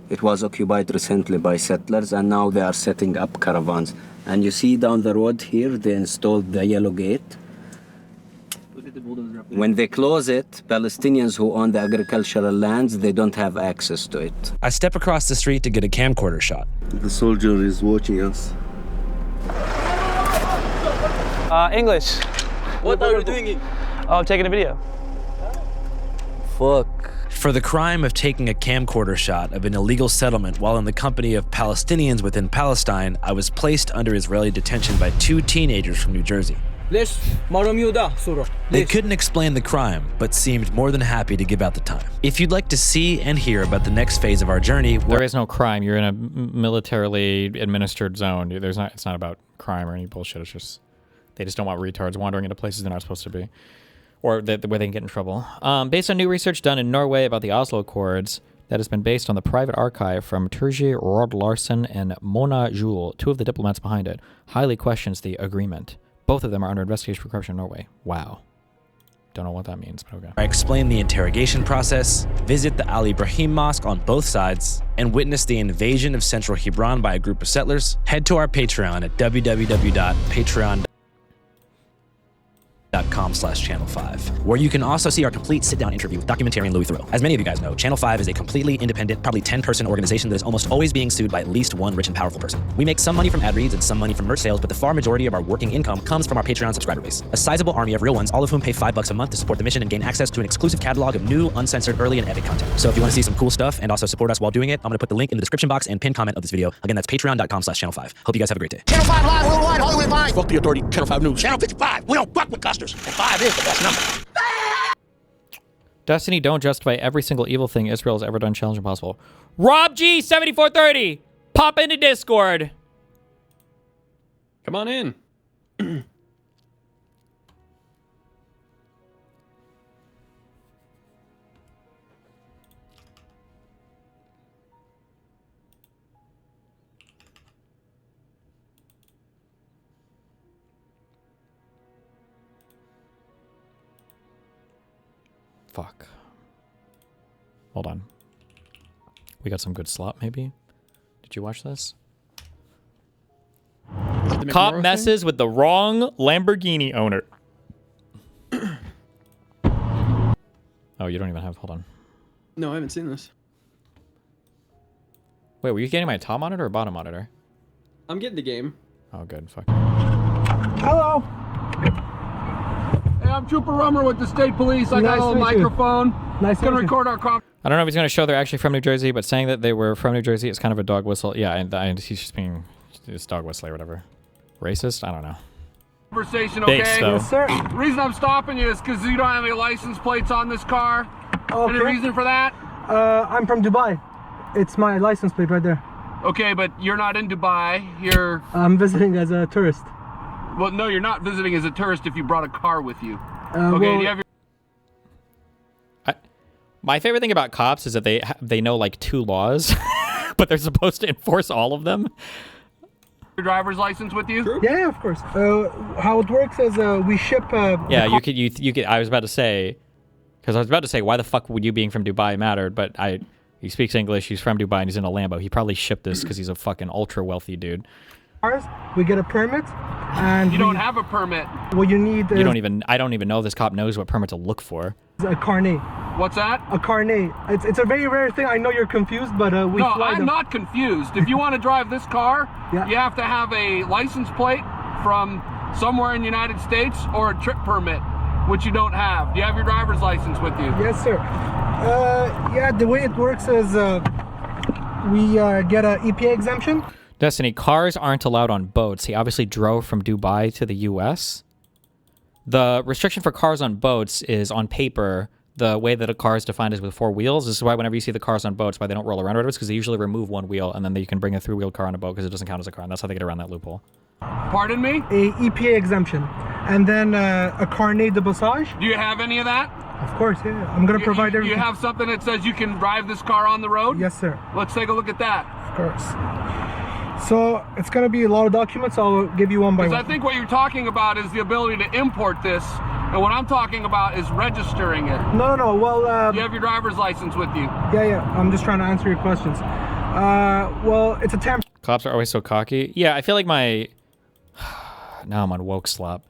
Speaker 12: it was occupied recently by settlers, and now they are setting up caravans. And you see down the road here, they installed the yellow gate. When they close it, Palestinians who own the agricultural lands, they don't have access to it.
Speaker 10: I step across the street to get a camcorder shot.
Speaker 12: The soldier is watching us.
Speaker 14: English. What are you doing? Oh, I'm taking a video.
Speaker 10: Fuck. For the crime of taking a camcorder shot of an illegal settlement while in the company of Palestinians within Palestine, I was placed under Israeli detention by 2 teenagers from New Jersey. They couldn't explain the crime, but seemed more than happy to give out the time. If you'd like to see and hear about the next phase of our journey...
Speaker 2: There is no crime. You're in a militarily administered zone. It's not about crime or any bullshit. It's just... They just don't want retards wandering into places they're not supposed to be. Or where they can get in trouble. Based on new research done in Norway about the Oslo Accords, that has been based on the private archive from Turji Rod Larsen and Mona Juel, 2 of the diplomats behind it, highly questions the agreement. Both of them are under investigation for corruption in Norway. Wow. Don't know what that means, but okay.
Speaker 10: I explain the interrogation process, visit the Al Ibrahim Mosque on both sides, and witness the invasion of central Hebron by a group of settlers. Head to our Patreon at www.patreon.com/channel5, where you can also see our complete sit-down interview with documentarian Louis Theroux. As many of you guys know, Channel 5 is a completely independent, probably 10-person organization that is almost always being sued by at least one rich and powerful person. We make some money from ad reads and some money from merch sales, but the far majority of our working income comes from our Patreon subscriber base. A sizable army of real ones, all of whom pay $5 a month to support the mission and gain access to an exclusive catalog of new, uncensored, early, and epic content. So if you want to see some cool stuff and also support us while doing it, I'm going to put the link in the description box and pinned comment of this video. Again, that's patreon.com/channel5. Hope you guys have a great day.
Speaker 18: Channel 5 Live, Worldwide, Hollywood Live. Fuck the authority. Channel 5 News. Channel 55. We don't fuck with customers. And 5 is the best number.
Speaker 2: Destiny, don't justify every single evil thing Israel has ever done. Challenge impossible. Rob G 7430, pop into Discord.
Speaker 1: Come on in.
Speaker 2: Fuck. Hold on. We got some good slop, maybe? Did you watch this? Cop messes with the wrong Lamborghini owner. Oh, you don't even have... Hold on.
Speaker 1: No, I haven't seen this.
Speaker 2: Wait, were you getting my top monitor or bottom monitor?
Speaker 1: I'm getting the game.
Speaker 2: Oh, good. Fuck.
Speaker 15: Hello. Hey, I'm Trooper Rummer with the state police. I got a little microphone.
Speaker 23: Nice
Speaker 15: to record our conversation.
Speaker 2: I don't know if he's going to show they're actually from New Jersey, but saying that they were from New Jersey is kind of a dog whistle. Yeah, and he's just being this dog whistle or whatever. Racist? I don't know.
Speaker 15: Conversation,
Speaker 2: Thanks,
Speaker 15: okay?
Speaker 2: though.
Speaker 23: Yes, sir.
Speaker 15: The reason I'm stopping you is because you don't have any license plates on this car.
Speaker 23: Okay.
Speaker 15: Any reason for that?
Speaker 23: I'm from Dubai. It's my license plate right there.
Speaker 15: Okay, but you're not in Dubai.
Speaker 23: I'm visiting as a tourist.
Speaker 15: Well, no, you're not visiting as a tourist if you brought a car with you.
Speaker 23: Okay,
Speaker 15: well, do you have your...
Speaker 2: My favorite thing about cops is that they know like 2 laws, but they're supposed to enforce all of them.
Speaker 15: Your driver's license with you?
Speaker 23: Yeah, of course. How it works is we ship.
Speaker 2: Yeah, you could. I was about to say, why the fuck would you being from Dubai mattered? But he speaks English. He's from Dubai and he's in a Lambo. He probably shipped this because he's a fucking ultra wealthy dude.
Speaker 23: We get a permit, and
Speaker 15: you don't have a permit.
Speaker 23: What you need is...
Speaker 2: I don't even know this cop knows what permit to look for.
Speaker 23: A carnet.
Speaker 15: What's that?
Speaker 23: A carnet. It's a very rare thing. I know you're confused, but we
Speaker 15: no,
Speaker 23: fly
Speaker 15: I'm
Speaker 23: them.
Speaker 15: not confused. If you want to drive this car,
Speaker 23: yeah.
Speaker 15: You have to have a license plate from somewhere in the United States or a trip permit, which you don't have. Do you have your driver's license with you?
Speaker 23: Yes, sir. Yeah, the way it works is we get an EPA exemption.
Speaker 2: Destiny, cars aren't allowed on boats. He obviously drove from Dubai to the U.S. The restriction for cars on boats is on paper. The way that a car is defined is with 4 wheels. This is why whenever you see the cars on boats, why they don't roll around, it's because they usually remove 1 wheel and then you can bring a 3-wheeled car on a boat because it doesn't count as a car. And that's how they get around that loophole.
Speaker 15: Pardon me?
Speaker 23: A EPA exemption, and then a carnet de passage.
Speaker 15: Do you have any of that?
Speaker 23: Of course, yeah. I'm gonna provide everything.
Speaker 15: You have something that says you can drive this car on the road?
Speaker 23: Yes, sir.
Speaker 15: Let's take a look at that.
Speaker 23: Of course. So it's gonna be a lot of documents. I'll give you one by one.
Speaker 15: I think what you're talking about is the ability to import this, and what I'm talking about is registering it.
Speaker 23: No. Well,
Speaker 15: you have your driver's license with you.
Speaker 23: Yeah. I'm just trying to answer your questions. Well, it's a temp.
Speaker 2: Cops are always so cocky. Yeah, I feel like now I'm on woke slop.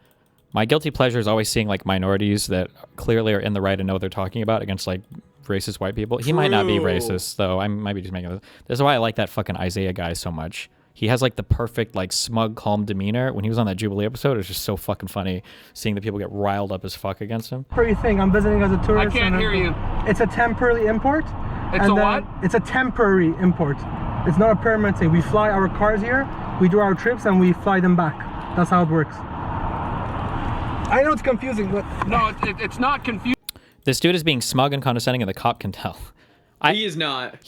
Speaker 2: My guilty pleasure is always seeing like minorities that clearly are in the right and know what they're talking about against like racist white people. He might not be racist though. I might be just making this. This is why I like that fucking Isaiah guy so much. He has like the perfect like smug, calm demeanor. When he was on that Jubilee episode, it was just so fucking funny seeing the people get riled up as fuck against him.
Speaker 23: Temporary thing. I'm visiting as a tourist.
Speaker 15: I can't hear you.
Speaker 23: It's a temporary import.
Speaker 15: It's a what?
Speaker 23: It's a temporary import. It's not a permanent thing. We fly our cars here, we do our trips, and we fly them back. That's how it works. I know it's confusing, but...
Speaker 15: No, it's not confusing.
Speaker 2: This dude is being smug and condescending, and the cop can tell.
Speaker 1: He is not.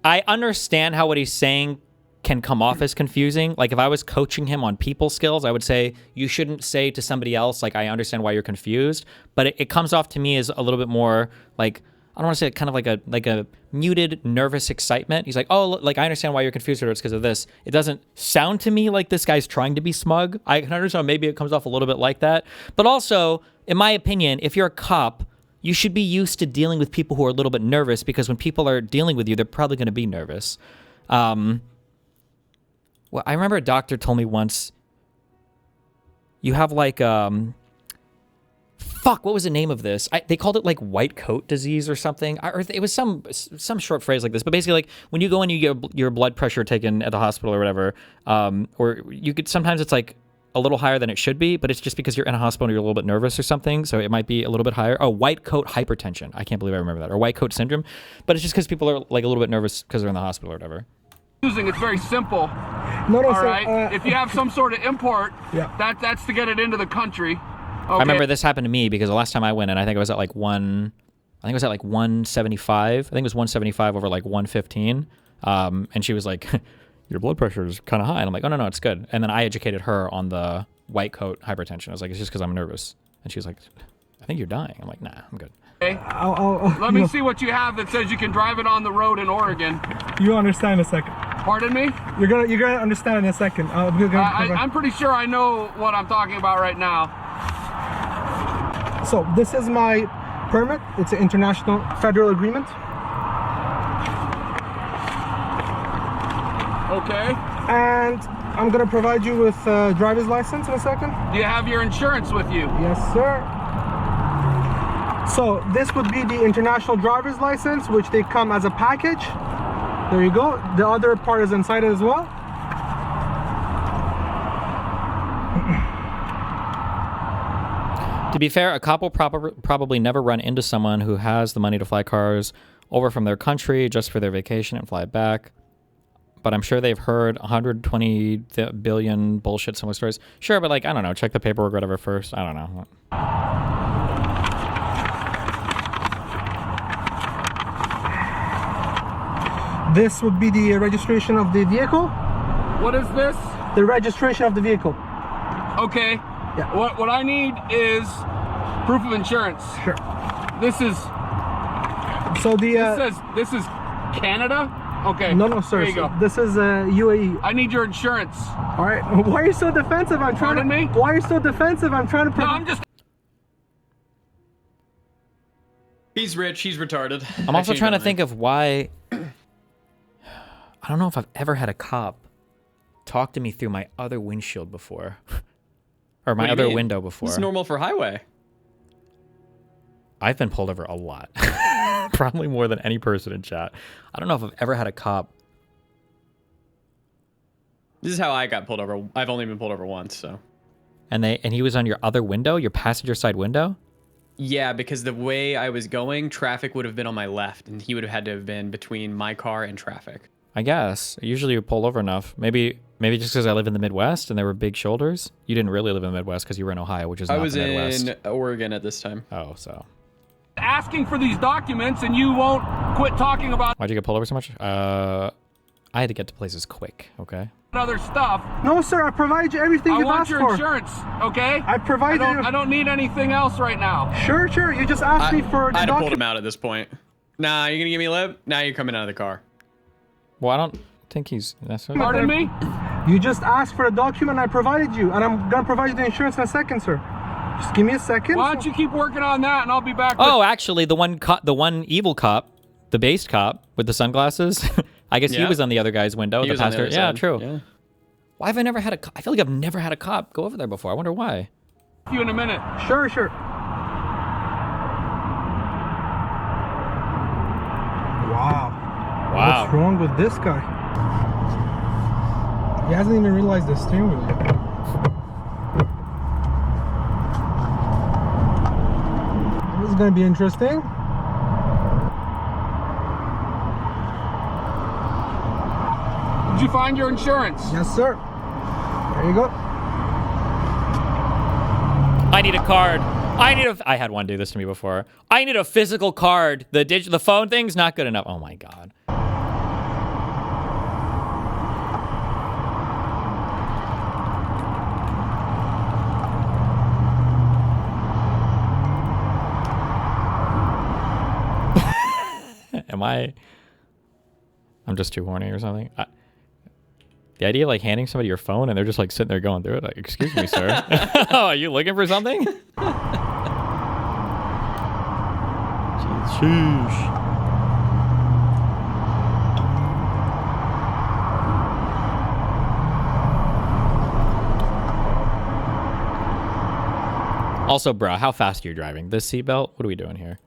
Speaker 2: I understand how what he's saying can come off as confusing. Like, if I was coaching him on people skills, I would say, you shouldn't say to somebody else, like, I understand why you're confused. But it comes off to me as a little bit more, like, I don't want to say kind of like a muted, nervous excitement. He's like, oh, like, I understand why you're confused, or it's because of this. It doesn't sound to me like this guy's trying to be smug. I can understand maybe it comes off a little bit like that. But also, in my opinion, if you're a cop, you should be used to dealing with people who are a little bit nervous, because when people are dealing with you, they're probably going to be nervous. Well, I remember a doctor told me once, you have like, fuck, what was the name of this? They called it like white coat disease or something. Or it was some short phrase like this. But basically, like, when you go in, you get your blood pressure taken at the hospital or whatever, or you could, sometimes it's like a little higher than it should be, but it's just because you're in a hospital and you're a little bit nervous or something, so it might be a little bit higher. Oh, white coat hypertension. I can't believe I remember that. Or white coat syndrome. But it's just because people are like a little bit nervous because they're in the hospital or whatever.
Speaker 15: It's very simple.
Speaker 23: No,
Speaker 15: all right. If you have some sort of import,
Speaker 23: yeah,
Speaker 15: that's to get it into the country. Okay.
Speaker 2: I remember this happened to me because the last time I went in, I think I was at like 1 I think it was at like 175. I think it was 175 over like 115. And she was like, your blood pressure is kind of high. And I'm like, oh, no, it's good. And then I educated her on the white coat hypertension. I was like, it's just because I'm nervous. And she was like, I think you're dying. I'm like, nah, I'm good.
Speaker 15: Okay. Let me see what you have that says you can drive it on the road in Oregon.
Speaker 23: You understand in a second.
Speaker 15: Pardon me?
Speaker 23: You're gonna understand in a second.
Speaker 15: I'm pretty sure I know what I'm talking about right now.
Speaker 23: So this is my permit. It's an international federal agreement.
Speaker 15: Okay.
Speaker 23: And I'm gonna provide you with a driver's license in a second.
Speaker 15: Do you have your insurance with you?
Speaker 23: Yes, sir. So this would be the international driver's license, which they come as a package. There you go. The other part is inside it as well.
Speaker 2: To be fair, a cop will probably never run into someone who has the money to fly cars over from their country just for their vacation and fly back. But I'm sure they've heard 120 billion bullshit similar stories. Sure, but like, I don't know, check the paperwork, whatever first. I don't know.
Speaker 23: This would be the registration of the vehicle.
Speaker 15: What is this?
Speaker 23: The registration of the vehicle.
Speaker 15: Okay.
Speaker 23: Yeah.
Speaker 15: What I need is proof of insurance.
Speaker 23: Sure.
Speaker 15: This is.
Speaker 23: So the.
Speaker 15: This is Canada. Okay.
Speaker 23: No, sir.
Speaker 15: There you go.
Speaker 23: This is UAE.
Speaker 15: I need your insurance.
Speaker 23: All right. Why are you so defensive? I'm trying
Speaker 15: Pardon me?
Speaker 23: Why are you so defensive? I'm trying to.
Speaker 15: No, I'm just.
Speaker 1: He's rich. He's retarded.
Speaker 2: I'm also trying to think of why. I don't know if I've ever had a cop talk to me through my other windshield before. Or my other window before.
Speaker 1: It's normal for highway.
Speaker 2: I've been pulled over a lot. Probably more than any person in chat. I don't know if I've ever had a cop.
Speaker 1: This is how I got pulled over. I've only been pulled over once, so.
Speaker 2: And he was on your other window, your passenger side window?
Speaker 1: Yeah, because the way I was going, traffic would have been on my left, and he would have had to have been between my car and traffic.
Speaker 2: I guess. Usually you pull over enough. Maybe just because I live in the Midwest and there were big shoulders. You didn't really live in the Midwest because you were in Ohio, which is not the Midwest.
Speaker 1: I was in Oregon at this time.
Speaker 2: Oh, so.
Speaker 15: Asking for these documents and you won't quit talking about.
Speaker 2: Why'd you get pulled over so much? I had to get to places quick, okay?
Speaker 15: Other stuff.
Speaker 23: No, sir. I provide you everything you've asked for.
Speaker 15: I want your insurance, okay?
Speaker 23: I provide you.
Speaker 15: I don't need anything else right now.
Speaker 23: Sure. You just asked me for the
Speaker 1: I'd have pulled him out at this point. Nah, you're gonna give me a lip? Now you're coming out of the car.
Speaker 2: Well, I don't think he's necessarily.
Speaker 15: Pardon me?
Speaker 23: You just asked for a document I provided you, and I'm gonna provide you the insurance in a second, sir. Just give me a second.
Speaker 15: Why don't you keep working on that, and I'll be back.
Speaker 2: Oh, actually, the one evil cop, the based cop with the sunglasses. I guess he was on the other guy's window.
Speaker 1: He was on the other
Speaker 2: yeah,
Speaker 1: side.
Speaker 2: true.
Speaker 1: Yeah.
Speaker 2: Why have I never had a? I feel like I've never had a cop go over there before. I wonder why.
Speaker 15: See you in a minute.
Speaker 23: Sure. Wow. What's wrong with this guy? He hasn't even realized the steering wheel yet. This is going to be interesting.
Speaker 15: Did you find your insurance?
Speaker 23: Yes, sir. There you go.
Speaker 2: I need a card. I had one do this to me before. I need a physical card. The phone thing's not good enough. Oh my god. I'm just too horny or something. The idea of like handing somebody your phone and they're just like sitting there going through it. Like, excuse me, sir. Oh, are you looking for something? Sheesh. Also, bro, how fast are you driving? This seatbelt? What are we doing here?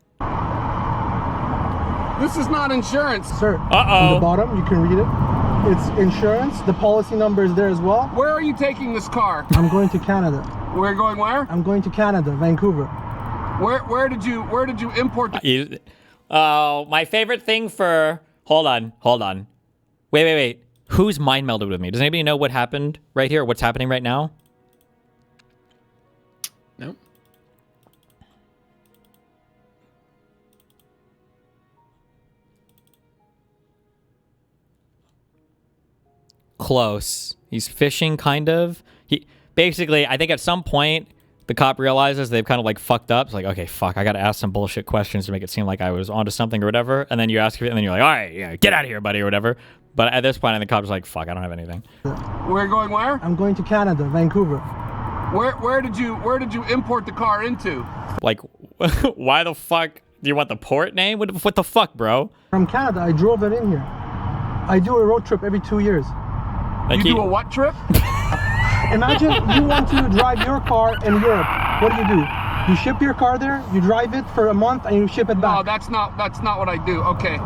Speaker 15: This is not insurance.
Speaker 23: Sir, on the bottom, you can read it. It's insurance. The policy number is there as well.
Speaker 15: Where are you taking this car?
Speaker 23: I'm going to Canada.
Speaker 15: We're going where?
Speaker 23: I'm going to Canada, Vancouver.
Speaker 15: Where did you import?
Speaker 2: Oh, my favorite thing for... Hold on. Wait. Who's mind melded with me? Does anybody know what happened right here? What's happening right now?
Speaker 1: Nope.
Speaker 2: close. He's fishing, kind of. He basically, I think at some point, the cop realizes they've kind of like fucked up. It's like, okay, fuck, I got to ask some bullshit questions to make it seem like I was onto something or whatever. And then you ask it, and then you're like, all right, yeah, get out of here, buddy, or whatever. But at this point, I think the cop's like, fuck, I don't have anything.
Speaker 15: We're going where?
Speaker 23: I'm going to Canada, Vancouver.
Speaker 15: Where did you import the car into?
Speaker 2: Like, why the fuck do you want the port name? What the fuck, bro?
Speaker 23: From Canada, I drove it in here. I do a road trip every 2 years.
Speaker 15: You do a what trip?
Speaker 23: Imagine you want to drive your car in Europe. What do? You ship your car there, you drive it for a month, and you ship it back.
Speaker 15: No, that's not what I do. Okay.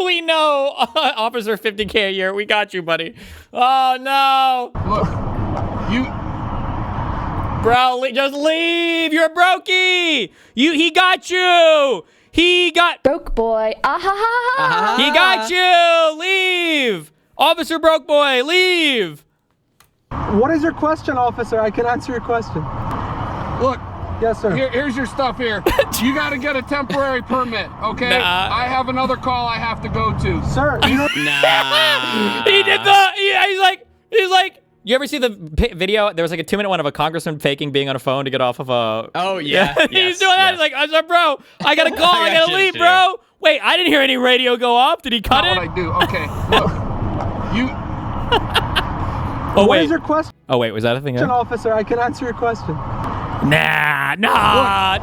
Speaker 2: We know, Officer 50K a year. We got you, buddy. Oh no.
Speaker 15: Look, you.
Speaker 2: Bro, just leave. You're a brokey. He got you. He got
Speaker 11: broke boy.
Speaker 2: He got you. Leave. Officer Broke Boy, leave.
Speaker 23: What is your question, officer? I can answer your question.
Speaker 15: Look.
Speaker 23: Yes, sir.
Speaker 15: Here's your stuff here. You got to get a temporary permit, okay?
Speaker 2: Nah.
Speaker 15: I have another call I have to go to.
Speaker 23: Sir, you don't...
Speaker 1: Nah.
Speaker 2: He did he's like, you ever see the video? There was like a 2-minute one of a congressman faking being on a phone to get off of a...
Speaker 1: Oh, yeah.
Speaker 2: He's doing that. He's like, I said, bro, I got to call. I got to leave, bro. Wait, I didn't hear any radio go off. Did he cut it?
Speaker 15: What I do. Okay, look. You...
Speaker 2: Oh,
Speaker 23: What
Speaker 2: wait.
Speaker 23: is your question,
Speaker 2: Oh, wait, was that a thing?
Speaker 23: officer? I can answer your question.
Speaker 2: Nah.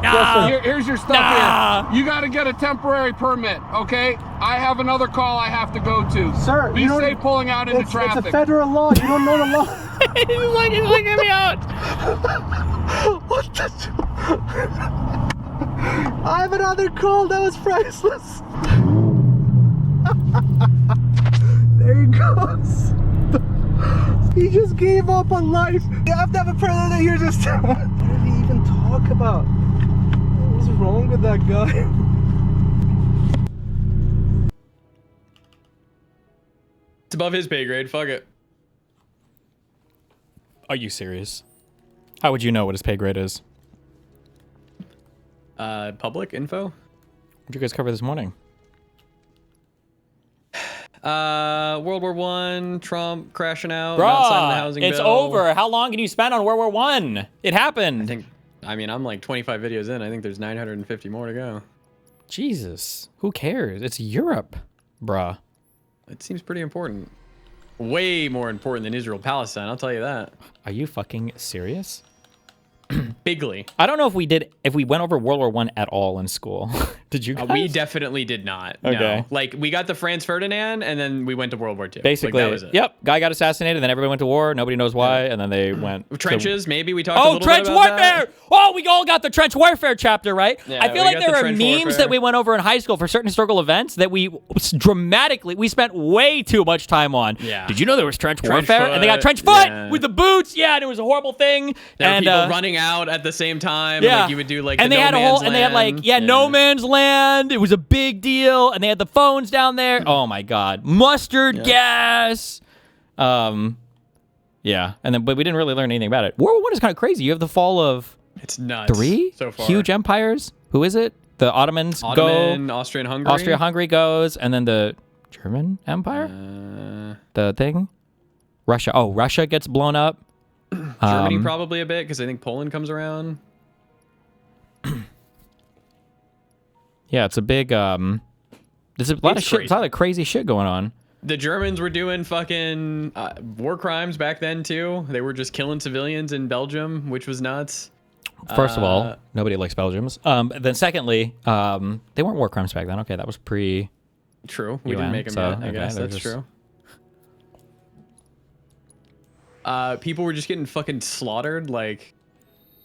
Speaker 23: Yes,
Speaker 15: here's your stuff here. You got to get a temporary permit, okay? I have another call I have to go to.
Speaker 23: Sir,
Speaker 15: be safe pulling out into traffic.
Speaker 23: It's a federal law. You don't know the law.
Speaker 2: he's like, get me out.
Speaker 23: What the? I have another call. That was priceless. There he goes. He just gave up on life. You have to have a predator here just to... What did he even talk about? What was wrong with that guy?
Speaker 1: It's above his pay grade. Fuck it.
Speaker 2: Are you serious? How would you know what his pay grade is?
Speaker 1: Public info?
Speaker 2: What did you guys cover this morning?
Speaker 1: World War I, Trump crashing out, not signing the housing
Speaker 2: it's
Speaker 1: bill.
Speaker 2: over. How long can you spend on World War I? It happened.
Speaker 1: I'm like 25 videos in. I think there's 950 more to go.
Speaker 2: Jesus. Who cares? It's Europe, bruh.
Speaker 1: It seems pretty important. Way more important than Israel-Palestine, I'll tell you that.
Speaker 2: Are you fucking serious?
Speaker 1: Bigly.
Speaker 2: I don't know if we went over World War I at all in school. Did you guys?
Speaker 1: We definitely did not.
Speaker 2: Okay.
Speaker 1: No. Like, we got the Franz Ferdinand, and then we went to World War II.
Speaker 2: Basically,
Speaker 1: like, that was it.
Speaker 2: Yep. Guy got assassinated, then everybody went to war. Nobody knows why, and then they went...
Speaker 1: Trenches, maybe we talked a little bit about
Speaker 2: warfare!
Speaker 1: that.
Speaker 2: Oh, we all got the trench warfare chapter, right?
Speaker 1: Yeah,
Speaker 2: I feel
Speaker 1: we
Speaker 2: like
Speaker 1: got
Speaker 2: there
Speaker 1: the
Speaker 2: are
Speaker 1: trench
Speaker 2: memes
Speaker 1: warfare.
Speaker 2: that we went over in high school for certain historical events that we spent way too much time on.
Speaker 1: Yeah.
Speaker 2: Did you know there was trench warfare?
Speaker 1: foot,
Speaker 2: And they got trench foot
Speaker 1: yeah.
Speaker 2: with the boots. Yeah, and it was a horrible thing.
Speaker 1: There were
Speaker 2: and
Speaker 1: people running out at the same time.
Speaker 2: Yeah.
Speaker 1: Like, you would do, like,
Speaker 2: and
Speaker 1: the
Speaker 2: they had
Speaker 1: no
Speaker 2: a whole,
Speaker 1: man's
Speaker 2: and they had like,
Speaker 1: land.
Speaker 2: no man's land. It was a big deal, and they had the phones down there. Oh my god, mustard gas. Yeah, and then but we didn't really learn anything about it. World War I is kind of crazy. You have the fall of
Speaker 1: It's nuts.
Speaker 2: 3
Speaker 1: so far.
Speaker 2: huge empires. Who is it? The Ottomans
Speaker 1: Ottoman,
Speaker 2: go.
Speaker 1: Austria-Hungary.
Speaker 2: Austria-Hungary goes, and then the German Empire. The thing. Russia. Oh, Russia gets blown up.
Speaker 1: Germany probably a bit, because I think Poland comes around.
Speaker 2: Yeah, it's a big. There's a lot of shit. It's a lot of crazy shit going on.
Speaker 1: The Germans were doing fucking war crimes back then too. They were just killing civilians in Belgium, which was nuts.
Speaker 2: First of all, nobody likes Belgians. Then secondly, they weren't war crimes back then. Okay, that was pre.
Speaker 1: True, we
Speaker 2: UN,
Speaker 1: didn't make them
Speaker 2: so,
Speaker 1: yet. I
Speaker 2: okay,
Speaker 1: guess
Speaker 2: they're
Speaker 1: that's
Speaker 2: just-
Speaker 1: true. People were just getting fucking slaughtered. Like,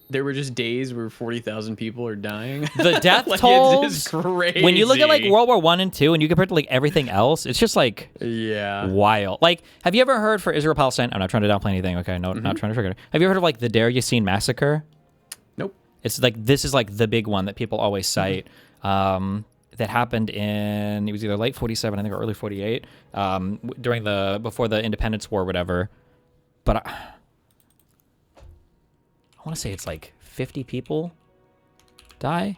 Speaker 1: there were just days where 40,000 people are dying.
Speaker 2: The death
Speaker 1: like,
Speaker 2: tolls.
Speaker 1: It's just crazy.
Speaker 2: When you look at like World War I and II, and you compare it to like everything else, it's just like wild. Like, have you ever heard for Israel Palestine? I'm not trying to downplay anything. Okay, no, not trying to trigger. Have you ever heard of like the Darializa massacre?
Speaker 1: Nope.
Speaker 2: It's like this is like the big one that people always cite. That happened in, it was either late 47, I think, or early 48, before the Independence War or whatever. But I want to say it's like 50 people die.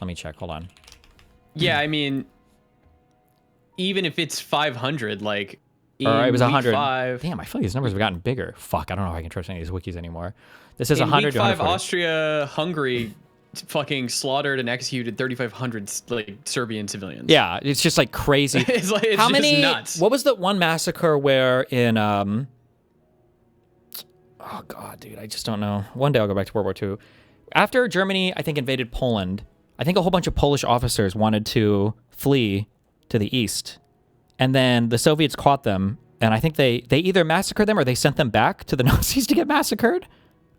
Speaker 2: Let me check. Hold on.
Speaker 1: Yeah, I mean, even if it's 500, like,
Speaker 2: Or it was
Speaker 1: week
Speaker 2: 100.
Speaker 1: 5.
Speaker 2: Damn, I feel like these numbers have gotten bigger. Fuck, I don't know if I can trust any of these wikis anymore. This is
Speaker 1: in
Speaker 2: 100
Speaker 1: week
Speaker 2: to
Speaker 1: 5,
Speaker 2: 140.
Speaker 1: Austria-Hungary fucking slaughtered and executed 3,500 like Serbian civilians.
Speaker 2: Yeah, it's just like crazy.
Speaker 1: It's
Speaker 2: How
Speaker 1: just
Speaker 2: many?
Speaker 1: nuts.
Speaker 2: What was the one massacre where in oh god, dude, I just don't know. One day I'll go back to World War II. After Germany, I think, invaded Poland, I think a whole bunch of Polish officers wanted to flee to the east, and then the Soviets caught them, and I think they either massacred them or they sent them back to the Nazis to get massacred.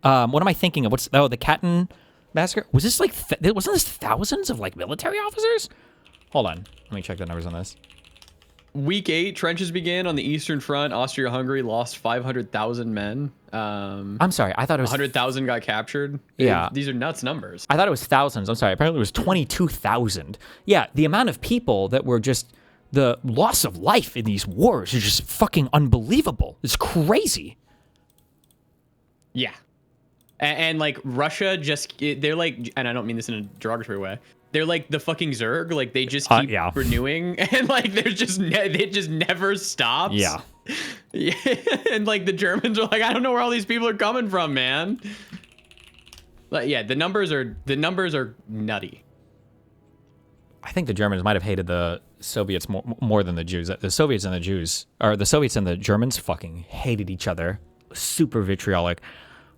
Speaker 2: What am I thinking of? The Katyn massacre? Was this like wasn't this thousands of like military officers? Hold on, let me check the numbers on this.
Speaker 1: Week 8, trenches began on the Eastern Front. Austria-Hungary lost 500,000 men.
Speaker 2: I'm sorry, I thought it was
Speaker 1: 100,000 got captured.
Speaker 2: Yeah,
Speaker 1: these are nuts numbers.
Speaker 2: I thought it was thousands. I'm sorry. Apparently it was 22,000. Yeah, the amount of people that were just the loss of life in these wars is just fucking unbelievable. It's crazy.
Speaker 1: Yeah. And like Russia they're like, and I don't mean this in a derogatory way, they're like the fucking Zerg. Like they just keep renewing, and like there's just it just never stops.
Speaker 2: Yeah.
Speaker 1: Yeah. And like the Germans are like, I don't know where all these people are coming from, man. Like, yeah, the numbers are nutty.
Speaker 2: I think the Germans might have hated the Soviets more than the Jews. The Soviets and the Jews, or the Soviets and the Germans, fucking hated each other. Super vitriolic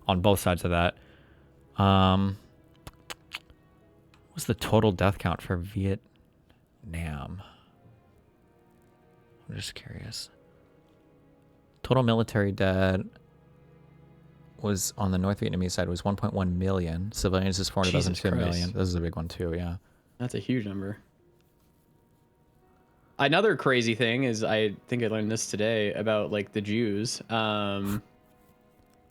Speaker 2: on both sides of that. What's the total death count for Vietnam? I'm just curious. Total military dead was on the North Vietnamese side was 1.1 million. Civilians is 400,000 million. This is a big one too, yeah.
Speaker 1: That's a huge number. Another crazy thing is, I think I learned this today about like the Jews.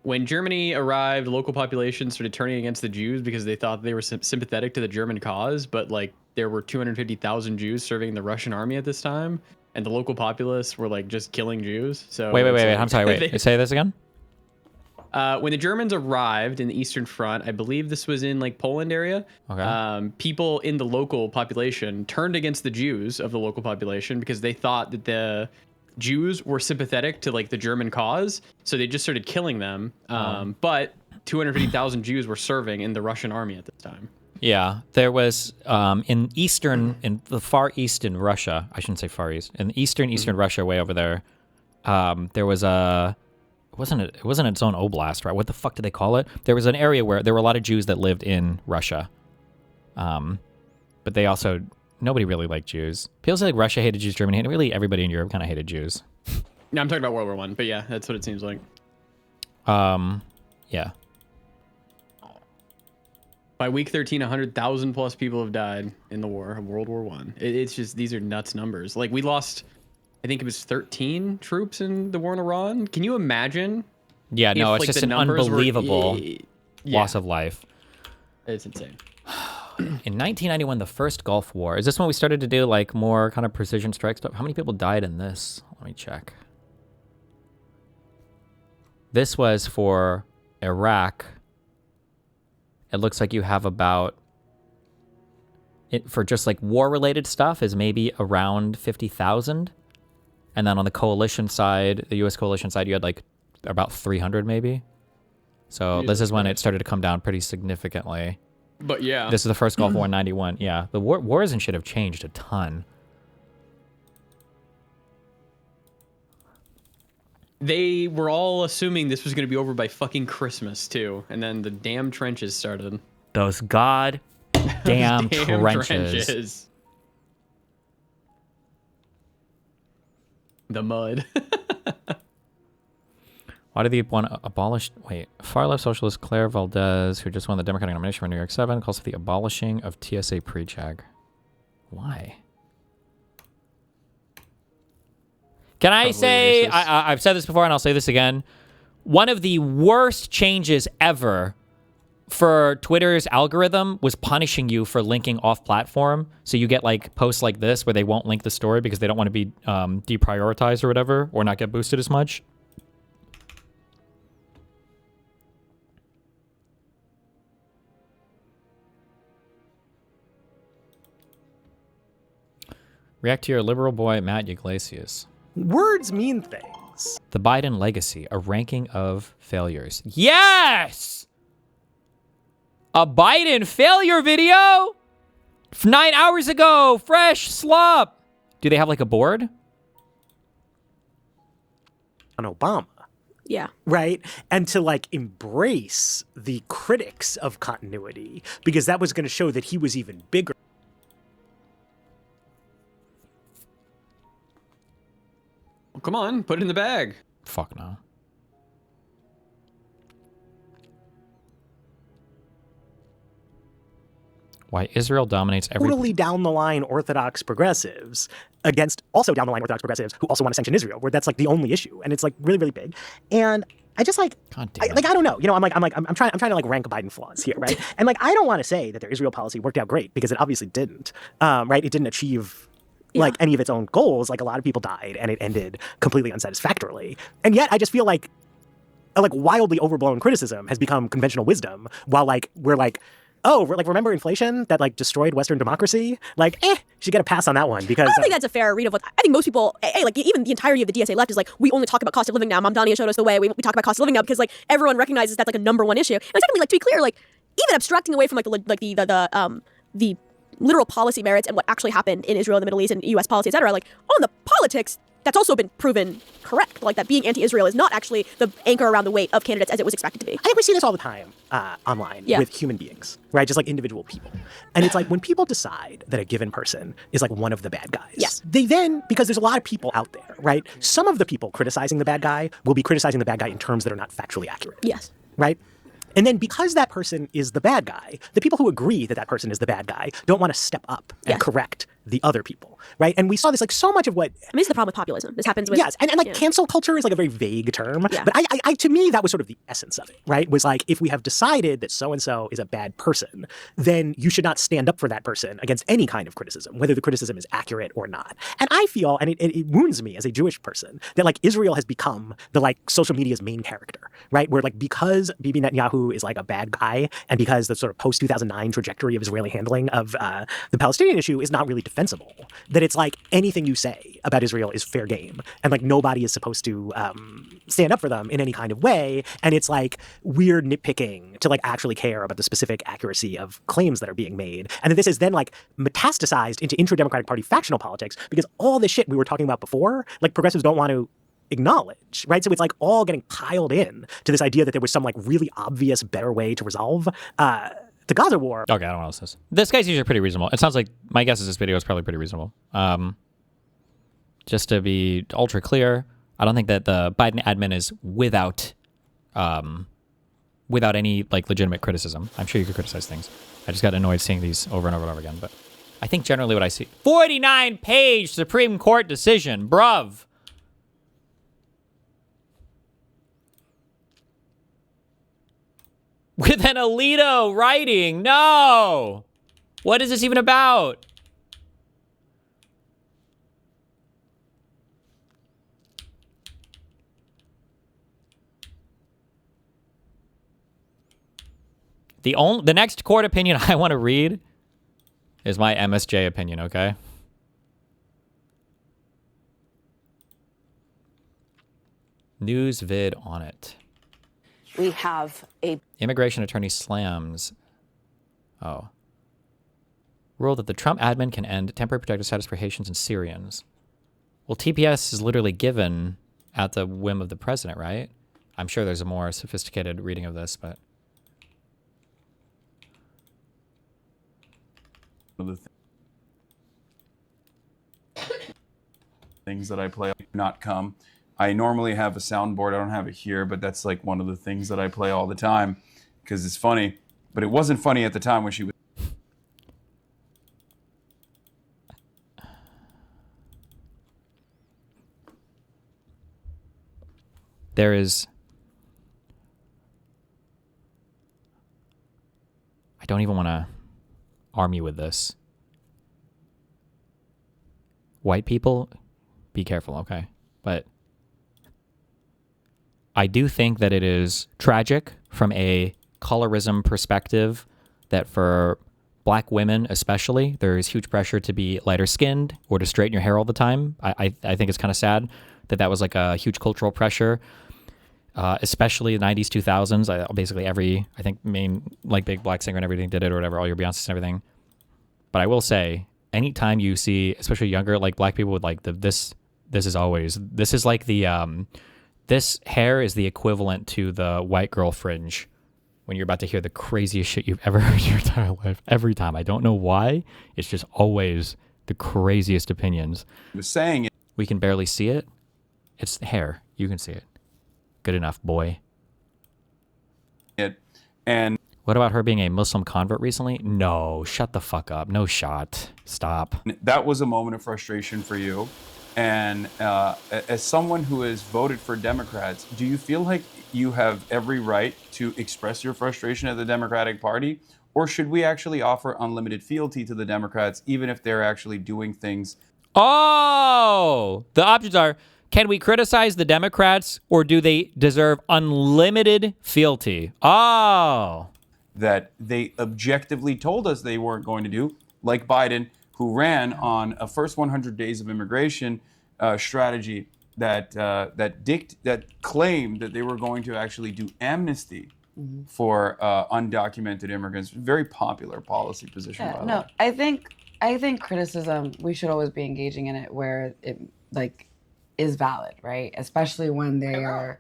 Speaker 1: When Germany arrived, local populations started turning against the Jews because they thought they were sympathetic to the German cause, but like there were 250,000 Jews serving in the Russian army at this time, and the local populace were like just killing Jews. So
Speaker 2: wait. I'm sorry. Wait. Say this again.
Speaker 1: When the Germans arrived in the Eastern Front, I believe this was in like Poland area.
Speaker 2: Okay.
Speaker 1: People in the local population turned against the Jews of the local population because they thought that the Jews were sympathetic to like the German cause, so they just started killing them. But 250,000 Jews were serving in the Russian army at this time.
Speaker 2: Yeah, there was in the far east in Russia. I shouldn't say far east. In the eastern Russia, way over there, there was a. It wasn't its own oblast, right? What the fuck did they call it? There was an area where there were a lot of Jews that lived in Russia, but they also. Nobody really liked Jews. People say like Russia hated Jews, Germany hated. Really, everybody in Europe kind of hated Jews.
Speaker 1: No, I'm talking about World War I, but yeah, that's what it seems like.
Speaker 2: Yeah.
Speaker 1: By week 13, 100,000 plus people have died in the war of World War I. It's just, these are nuts numbers. Like we lost, I think it was 13 troops in the war in Iran. Can you imagine?
Speaker 2: Yeah, no, it's
Speaker 1: like,
Speaker 2: just an unbelievable loss of life.
Speaker 1: It's insane.
Speaker 2: In 1991, the first Gulf War. Is this when we started to do like more kind of precision strike stuff? How many people died in this? Let me check. This was for Iraq. It looks like you have about, for just like war-related stuff, is maybe around 50,000. And then on the coalition side, the U.S. coalition side, you had like about 300 maybe. So this is when it started to come down pretty significantly.
Speaker 1: But yeah.
Speaker 2: This is the first Gulf War in 91. Yeah, the wars and shit have changed a ton.
Speaker 1: They were all assuming this was going to be over by fucking Christmas, too. And then the damn trenches started.
Speaker 2: Those goddamn trenches.
Speaker 1: The mud.
Speaker 2: Why did they want to abolish... Wait, far-left socialist Claire Valdez, who just won the Democratic nomination for New York 7, calls for the abolishing of TSA pre-check. Why? Can I say... I've said this before, and I'll say this again. One of the worst changes ever for Twitter's algorithm was punishing you for linking off-platform. So you get, like, posts like this where they won't link the story because they don't want to be deprioritized or whatever, or not get boosted as much. React to your liberal boy, Matt Iglesias.
Speaker 11: Words mean things.
Speaker 2: The Biden legacy, a ranking of failures. Yes! A Biden failure video? 9 hours ago, fresh slop. Do they have like a board?
Speaker 11: On Obama.
Speaker 16: Yeah.
Speaker 11: Right? And to like embrace the critics of continuity, because that was going to show that he was even bigger.
Speaker 1: Well, come on, put it in the bag.
Speaker 2: Fuck no. Why Israel dominates every...
Speaker 11: Totally down the line Orthodox progressives against also down the line Orthodox progressives who also want to sanction Israel, where that's like the only issue, and it's like really, really big. And I just like, I don't know. You know, I'm trying to like rank Biden flaws here, right? And like, I don't want to say that their Israel policy worked out great, because it obviously didn't, right? It didn't achieve like any of its own goals. Like a lot of people died, and it ended completely unsatisfactorily. And yet, I just feel like wildly overblown criticism has become conventional wisdom, while like we're like, oh, like remember inflation that like destroyed Western democracy? Like, should get a pass on that one, because
Speaker 16: I don't think that's a fair read of what I think most people, like even the entirety of the DSA left is like, we only talk about cost of living now. Mamdani showed us the way. We talk about cost of living now because like everyone recognizes that's like a number one issue. And secondly, like to be clear, like even abstracting away from like the literal policy merits and what actually happened in Israel, the Middle East, and U.S. policy, etc. Like on the politics, that's also been proven correct. Like that being anti-Israel is not actually the anchor around the weight of candidates as it was expected to be.
Speaker 11: I think we see this all the time online with human beings, right? Just like individual people. And it's like when people decide that a given person is like one of the bad guys, they then, because there's a lot of people out there, right? Some of the people criticizing the bad guy will be criticizing the bad guy in terms that are not factually accurate.
Speaker 16: Yes.
Speaker 11: Right? And then because that person is the bad guy, the people who agree that that person is the bad guy don't want to step up and correct the other people, right? And we saw this like so much of what...
Speaker 16: I mean, this is the problem with populism. This happens with...
Speaker 11: Yes, and like cancel culture is like a very vague term. Yeah. But I to me, that was sort of the essence of it, right? Was like, if we have decided that so-and-so is a bad person, then you should not stand up for that person against any kind of criticism, whether the criticism is accurate or not. And I feel, and it wounds me as a Jewish person, that like Israel has become the like social media's main character, right? Where like because Bibi Netanyahu is like a bad guy, and because the sort of post-2009 trajectory of Israeli handling of the Palestinian issue is not really defensible, that it's like anything you say about Israel is fair game, and like nobody is supposed to stand up for them in any kind of way, and it's like weird nitpicking to like actually care about the specific accuracy of claims that are being made, and that this is then like metastasized into intra-Democratic Party factional politics, because all this shit we were talking about before, like progressives don't want to acknowledge, right? So it's like all getting piled in to this idea that there was some like really obvious better way to resolve the Gaza war.
Speaker 2: Okay, I don't know what else this is. This guy's usually pretty reasonable. It sounds like, my guess is this video is probably pretty reasonable. Just to be ultra clear, I don't think that the Biden admin is without any like legitimate criticism. I'm sure you could criticize things. I just got annoyed seeing these over and over and over again. But I think generally what I see, 49-page Supreme Court decision, bruv. With an Alito writing. No! What is this even about? The next court opinion I want to read is my MSJ opinion, okay? News vid on it.
Speaker 16: We have a...
Speaker 2: Immigration attorney slams. Oh. Rule that the Trump admin can end temporary protected status for Haitians and Syrians. Well, TPS is literally given at the whim of the president, right? I'm sure there's a more sophisticated reading of this, but...
Speaker 17: Things that I play not come. I normally have a soundboard. I don't have it here, but that's like one of the things that I play all the time because it's funny. But it wasn't funny at the time when she was.
Speaker 2: There is. I don't even want to arm you with this. White people, be careful, okay? But I do think that it is tragic from a colorism perspective that for black women especially, there's huge pressure to be lighter skinned or to straighten your hair all the time. I think it's kind of sad that was like a huge cultural pressure, especially the 90s, 2000s. Basically every, I think, main like big black singer and everything did it or whatever, all your Beyoncés and everything. But I will say, anytime you see, especially younger, like black people with like this is like the, this hair is the equivalent to the white girl fringe when you're about to hear the craziest shit you've ever heard in your entire life. Every time. I don't know why. It's just always the craziest opinions.
Speaker 17: I was saying it.
Speaker 2: We can barely see it. It's the hair. You can see it. Good enough, boy.
Speaker 17: And
Speaker 2: what about her being a Muslim convert recently? No, shut the fuck up. No shot. Stop.
Speaker 17: That was a moment of frustration for you. And as someone who has voted for Democrats, do you feel like you have every right to express your frustration at the Democratic Party? Or should we actually offer unlimited fealty to the Democrats, even if they're actually doing things?
Speaker 2: Oh, the options are, can we criticize the Democrats or do they deserve unlimited fealty? Oh.
Speaker 17: That they objectively told us they weren't going to do, like Biden, who ran on a first 100 days of immigration strategy that claimed that they were going to actually do amnesty for undocumented immigrants. Very popular policy position.
Speaker 4: Yeah,
Speaker 17: by the
Speaker 4: no,
Speaker 17: way.
Speaker 4: I think criticism, we should always be engaging in it where it like is valid, right? Especially when they are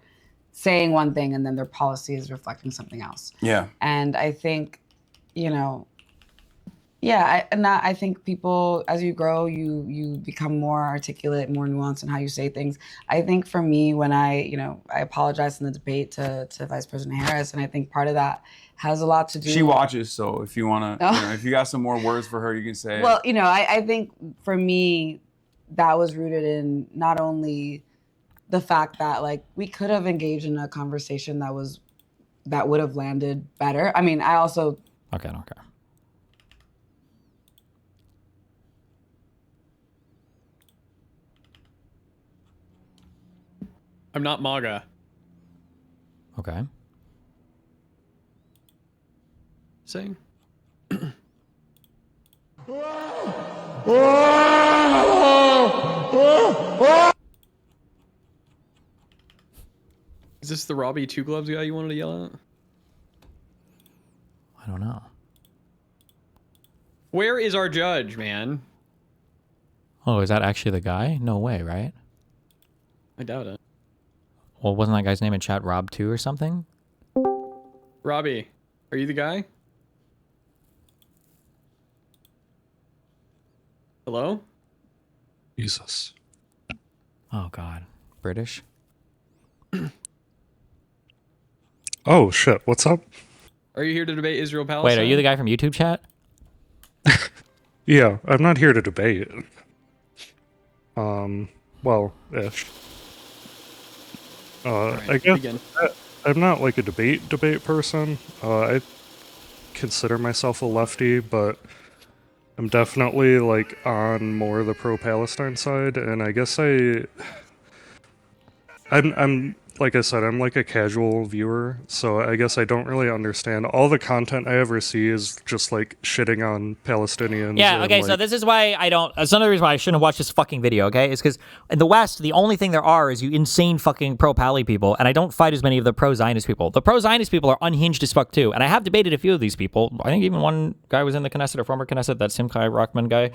Speaker 4: saying one thing and then their policy is reflecting something else.
Speaker 17: Yeah.
Speaker 4: And I think, you know, yeah, I think people, as you grow, you become more articulate, more nuanced in how you say things. I think for me, when I apologized in the debate to Vice President Harris, and I think part of that has a lot to do.
Speaker 17: She watches, so if you want to, if you got some more words for her, you can say.
Speaker 4: Well, I think for me, that was rooted in not only the fact that like we could have engaged in a conversation that would have landed better. I mean, I also.
Speaker 2: Okay.
Speaker 1: I'm not MAGA.
Speaker 2: Okay.
Speaker 1: Sing. Is this the Robbie Two Gloves guy you wanted to yell at?
Speaker 2: I don't know.
Speaker 1: Where is our judge, man?
Speaker 2: Oh, is that actually the guy? No way, right?
Speaker 1: I doubt it.
Speaker 2: Well, wasn't that guy's name in chat Rob2 or something?
Speaker 1: Robbie, are you the guy? Hello?
Speaker 19: Jesus.
Speaker 2: Oh, God. British?
Speaker 19: Oh, shit. What's up?
Speaker 1: Are you here to debate Israel-Palestine?
Speaker 2: Wait, are you the guy from YouTube chat?
Speaker 19: Yeah, I'm not here to debate. Well, ish.
Speaker 1: Right,
Speaker 19: I guess
Speaker 1: begin.
Speaker 19: I'm not like a debate person. I consider myself a lefty, but I'm definitely like on more the pro-Palestine side, and I guess I'm like I said, I'm like a casual viewer, so I guess I don't really understand. All the content I ever see is just like shitting on Palestinians.
Speaker 2: Yeah, okay,
Speaker 19: and,
Speaker 2: so
Speaker 19: like,
Speaker 2: this is why I don't... It's another reason why I shouldn't have watched this fucking video, okay? It's because in the West, the only thing there are is you insane fucking pro-Pally people, and I don't fight as many of the pro-Zionist people. The pro-Zionist people are unhinged as fuck, too, and I have debated a few of these people. I think even one guy was in the Knesset, or former Knesset, that Simchai Rockman guy,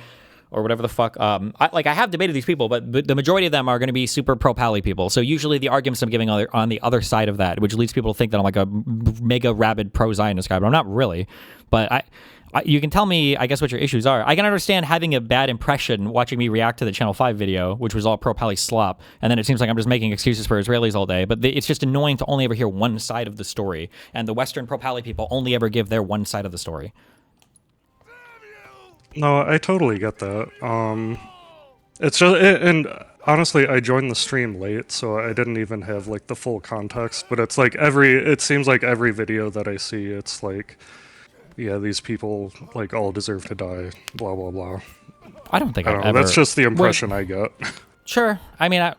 Speaker 2: or whatever the fuck. I have debated these people, but the majority of them are going to be super pro-Pally people. So usually the arguments I'm giving are on the other side of that, which leads people to think that I'm like a mega rabid pro-Zionist guy, but I'm not really. But you can tell me, I guess, what your issues are. I can understand having a bad impression watching me react to the Channel 5 video, which was all pro-Pally slop, and then it seems like I'm just making excuses for Israelis all day. But it's just annoying to only ever hear one side of the story, and the Western pro-Pally people only ever give their one side of the story.
Speaker 19: No, I totally get that. It's just, and honestly, I joined the stream late, so I didn't even have like the full context. But it's like it seems like every video that I see, it's like, yeah, these people like all deserve to die, blah blah blah.
Speaker 2: I don't think
Speaker 19: I don't know. That's just the impression I get.
Speaker 2: Sure. I mean,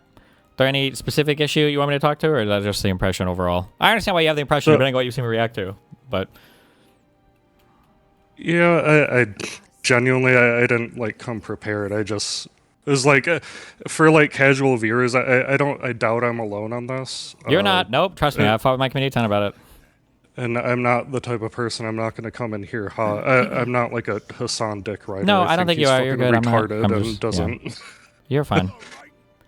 Speaker 2: there any specific issue you want me to talk to, or is that just the impression overall? I understand why you have the impression, depending on what you see me react to, but.
Speaker 19: Yeah, I genuinely, I didn't like come prepared. I just, it was like, for like casual viewers, I doubt I'm alone on this.
Speaker 2: You're not. Nope. Trust me. I fought with my community a ton about it.
Speaker 19: And I'm not the type of person. I'm not going to come in here. I'm not like a Hassan dick rider.
Speaker 2: No, I don't think you are. You're good.
Speaker 19: Retarded
Speaker 2: I'm
Speaker 19: and doesn't.
Speaker 2: Yeah. You're fine.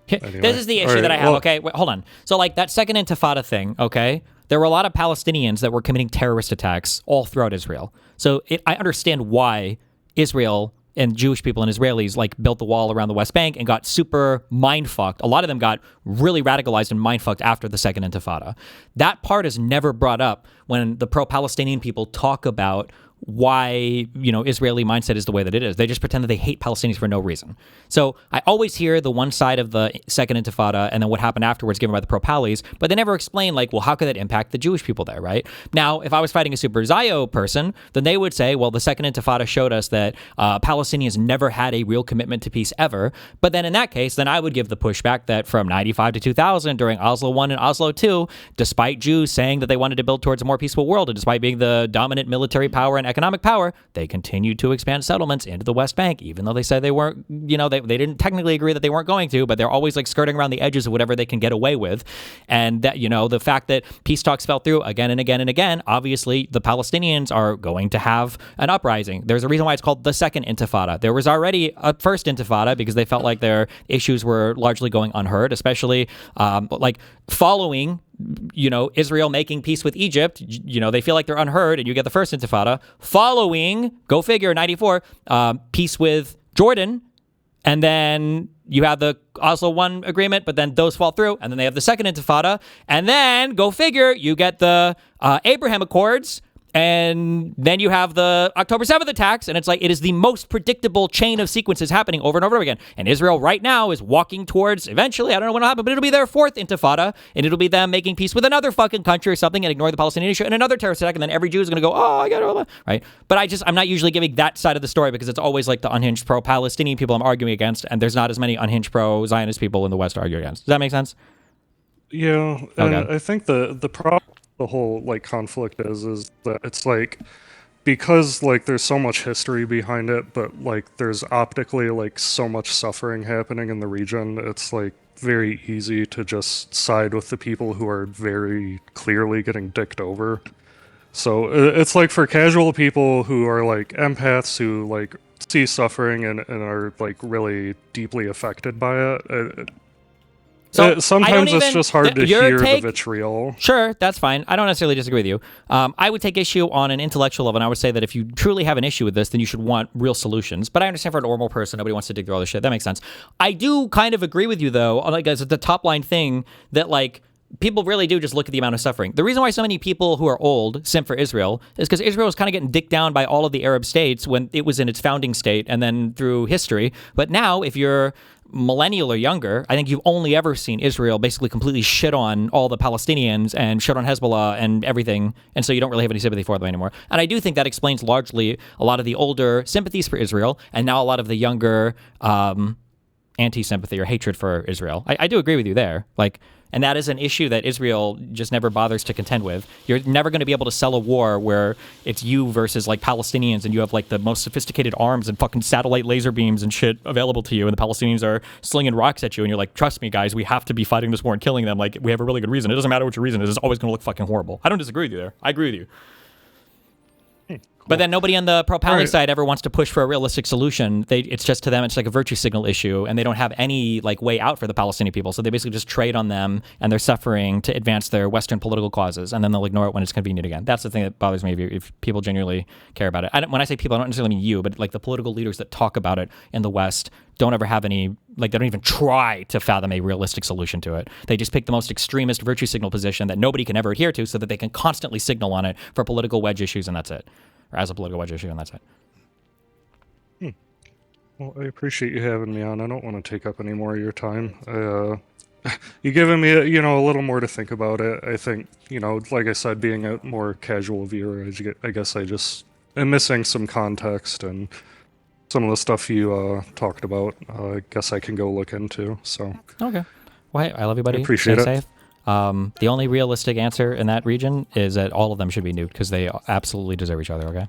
Speaker 19: Anyway.
Speaker 2: This is the issue that I have. Okay, wait, hold on. So like that second Intifada thing. Okay, there were a lot of Palestinians that were committing terrorist attacks all throughout Israel. So I understand why Israel and Jewish people and Israelis like built the wall around the West Bank and got super mind-fucked. A lot of them got really radicalized and mind-fucked after the second Intifada. That part is never brought up when the pro-Palestinian people talk about why, you know, Israeli mindset is the way that it is. They just pretend that they hate Palestinians for no reason. So I always hear the one side of the second Intifada and then what happened afterwards given by the pro-Palis, but they never explain, like, well, how could that impact the Jewish people there, right? Now, if I was fighting a Super Zio person, then they would say, well, the second Intifada showed us that Palestinians never had a real commitment to peace ever. But then in that case, then I would give the pushback that from 95 to 2000 during Oslo I and Oslo II, despite Jews saying that they wanted to build towards a more peaceful world, and despite being the dominant military power and economic power, they continued to expand settlements into the West Bank, even though they said they weren't, you know, they didn't technically agree that they weren't going to, but they're always like skirting around the edges of whatever they can get away with. And that, you know, the fact that peace talks fell through again and again and again, obviously the Palestinians are going to have an uprising. There's a reason why it's called the second Intifada. There was already a first Intifada because they felt like their issues were largely going unheard, especially like following, you know, Israel making peace with Egypt. You know, they feel like they're unheard, and you get the first Intifada. Following, go figure, 94, peace with Jordan, and then you have the Oslo I agreement, but then those fall through, and then they have the second Intifada, and then, go figure, you get the Abraham Accords, and then you have the October 7th attacks, and it's like it is the most predictable chain of sequences happening over and over again. And Israel right now is walking towards, eventually, I don't know when it'll happen, but it'll be their fourth Intifada, and it'll be them making peace with another fucking country or something and ignore the Palestinian issue and another terrorist attack, and then every Jew is going to go, oh, I got it all that, right? But I'm not usually giving that side of the story because it's always like the unhinged pro-Palestinian people I'm arguing against, and there's not as many unhinged pro-Zionist people in the West to argue against. Does that make sense?
Speaker 19: Yeah, and I think the problem, the whole like conflict is that it's like, because like there's so much history behind it, but like there's optically like so much suffering happening in the region, it's like very easy to just side with the people who are very clearly getting dicked over. So it's like for casual people who are like empaths who like see suffering and are like really deeply affected by it. So sometimes it's just hard to hear the vitriol.
Speaker 2: Sure, that's fine. I don't necessarily disagree with you. I would take issue on an intellectual level, and I would say that if you truly have an issue with this, then you should want real solutions. But I understand for a normal person, nobody wants to dig through all this shit. That makes sense. I do kind of agree with you, though, like as the top line thing, that like people really do just look at the amount of suffering. The reason why so many people who are old simp for Israel is because Israel was kind of getting dicked down by all of the Arab states when it was in its founding state and then through history. But now, if you're millennial or younger, I think you've only ever seen Israel basically completely shit on all the Palestinians and shit on Hezbollah and everything, and so you don't really have any sympathy for them anymore. And I do think that explains largely a lot of the older sympathies for Israel and now a lot of the younger anti-sympathy or hatred for Israel. I do agree with you there. Like, and that is an issue that Israel just never bothers to contend with. You're never going to be able to sell a war where it's you versus like Palestinians and you have like the most sophisticated arms and fucking satellite laser beams and shit available to you, and the Palestinians are slinging rocks at you, and you're like, trust me guys, we have to be fighting this war and killing them. Like, we have a really good reason. It doesn't matter what your reason is. It's always going to look fucking horrible. I don't disagree with you there. I agree with you. But then nobody on the pro-Pali side ever wants to push for a realistic solution. It's just to them, it's like a virtue signal issue, and they don't have any like way out for the Palestinian people. So they basically just trade on them and their suffering to advance their Western political causes, and then they'll ignore it when it's convenient again. That's the thing that bothers me if people genuinely care about it. When I say people, I don't necessarily mean you, but like the political leaders that talk about it in the West don't ever have any, like they don't even try to fathom a realistic solution to it. They just pick the most extremist virtue signal position that nobody can ever adhere to so that they can constantly signal on it for political wedge issues, and that's it. Or as a political wedge issue, and that's it.
Speaker 19: Well, I appreciate you having me on. I don't want to take up any more of your time. You've given me, a little more to think about it. I think, like I said, being a more casual viewer, I guess I just am missing some context and some of the stuff you talked about. I guess I can go look into. So
Speaker 2: okay. Well, hey, I love you, buddy.
Speaker 19: I appreciate
Speaker 2: Stay
Speaker 19: it.
Speaker 2: safe. The only realistic answer in that region is that all of them should be nuked because they absolutely deserve each other, okay?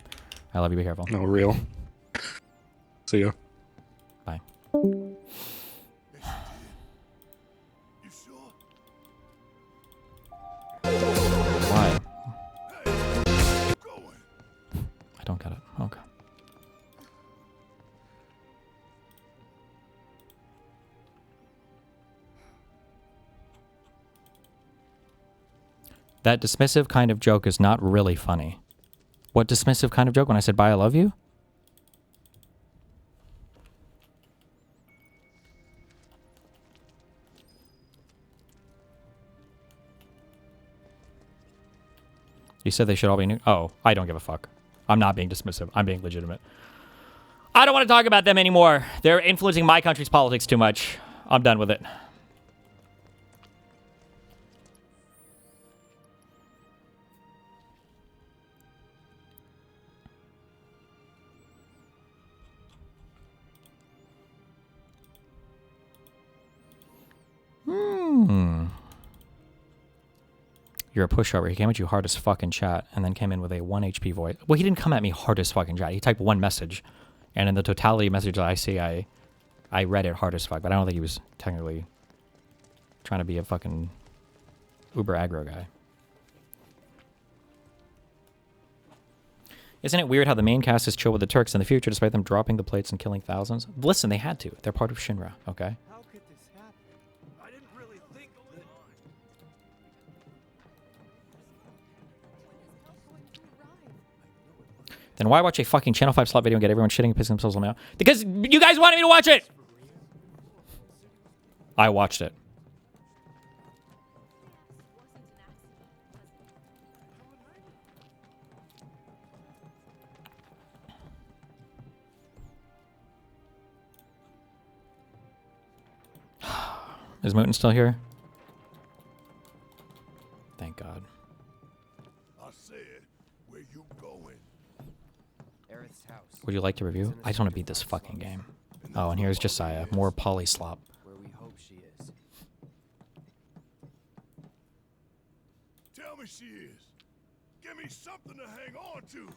Speaker 2: I love you. Be careful.
Speaker 19: No, real. See ya.
Speaker 2: Bye. Why? I don't get it. Okay. That dismissive kind of joke is not really funny. What dismissive kind of joke? When I said bye, I love you? You said they should all be new. Oh, I don't give a fuck. I'm not being dismissive. I'm being legitimate. I don't want to talk about them anymore. They're influencing my country's politics too much. I'm done with it. You're a pushover. He came at you hard as fuck in chat and then came in with a 1 HP voice. Well, he didn't come at me hard as fuck in chat. He typed one message. And in the totality of messages I see, I read it hard as fuck. But I don't think he was technically trying to be a fucking uber aggro guy. Isn't it weird how the main cast is chill with the Turks in the future despite them dropping the plates and killing thousands? Listen, they had to. They're part of Shinra, okay? Then why watch a fucking Channel 5 slot video and get everyone shitting and pissing themselves on me out? Because you guys wanted me to watch it! I watched it. Is Moot still here? Thank God. Would you like to review? I just want to beat this fucking game. Oh, and here's Josiah. More PolySlop.
Speaker 18: Where we hope she is. Tell me she is. Give me something to hang on to.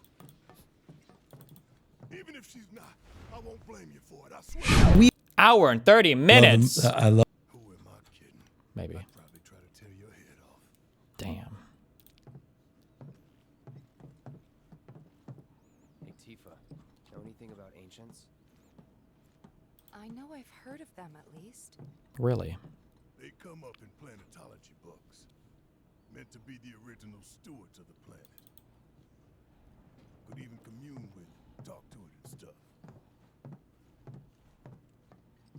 Speaker 18: Even if she's not, I won't blame you for it. I swear.
Speaker 2: Hour and 30 minutes.
Speaker 18: I love. Who am I kidding?
Speaker 2: Maybe.
Speaker 18: I'd probably try to tear your head off.
Speaker 2: Damn.
Speaker 3: About ancients?
Speaker 5: I know I've heard of them at least.
Speaker 2: Really?
Speaker 18: They come up in planetology books. Meant to be the original stewards of the planet. Could even commune with, talk to it and stuff.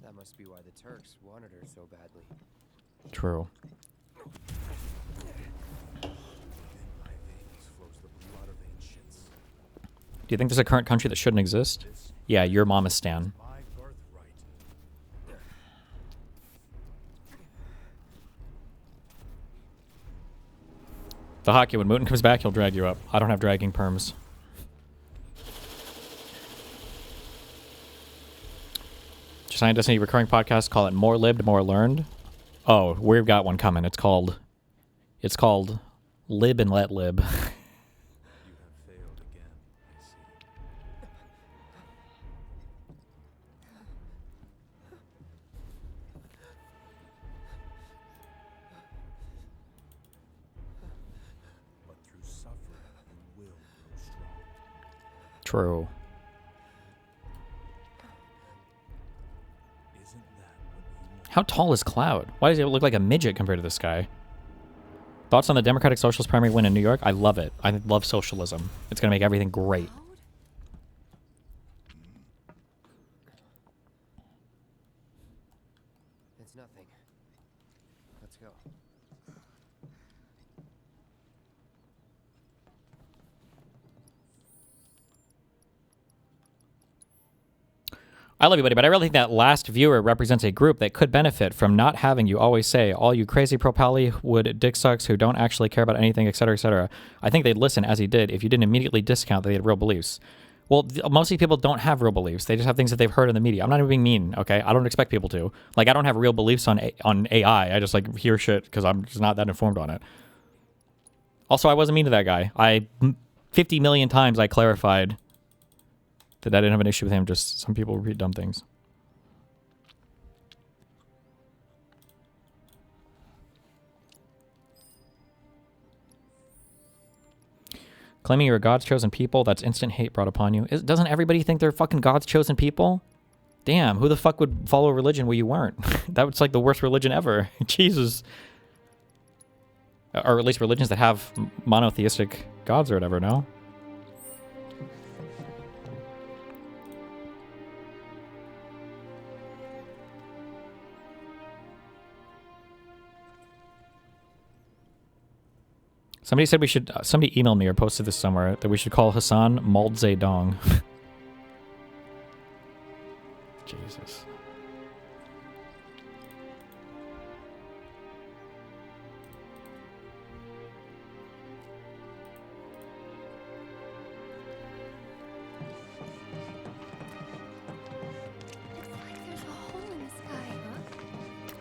Speaker 3: That must be why the Turks wanted her so badly.
Speaker 2: True. Do you think there's a current country that shouldn't exist? Yeah, your Mamistan. The hockey, when Mootin comes back, he'll drag you up. I don't have dragging perms. Giant Destiny recurring podcast, call it More Libbed, More Learned. Oh, we've got one coming. It's called Lib and Let Lib. True. How tall is Cloud? Why does he look like a midget compared to this guy? Thoughts on the Democratic Socialist primary win in New York? I love it. I love socialism. It's going to make everything great.
Speaker 3: It's nothing. Let's go.
Speaker 2: I love you, buddy, but I really think that last viewer represents a group that could benefit from not having you always say, all you crazy pro-Pallywood dick sucks who don't actually care about anything, etc., etc. I think they'd listen as he did if you didn't immediately discount that they had real beliefs. Well, most of these people don't have real beliefs. They just have things that they've heard in the media. I'm not even being mean, okay? I don't expect people to. Like, I don't have real beliefs on AI. I just, like, hear shit because I'm just not that informed on it. Also, I wasn't mean to that guy. 50 million times I clarified I didn't have an issue with him, just some people read dumb things. Claiming you're God's chosen people, that's instant hate brought upon you. Doesn't everybody think they're fucking God's chosen people? Damn, who the fuck would follow a religion where you weren't? That was like the worst religion ever. Jesus. Or at least religions that have monotheistic gods or whatever, no? Somebody said we should, somebody emailed me or posted this somewhere, that we should call Hassan Mao Zedong. Jesus.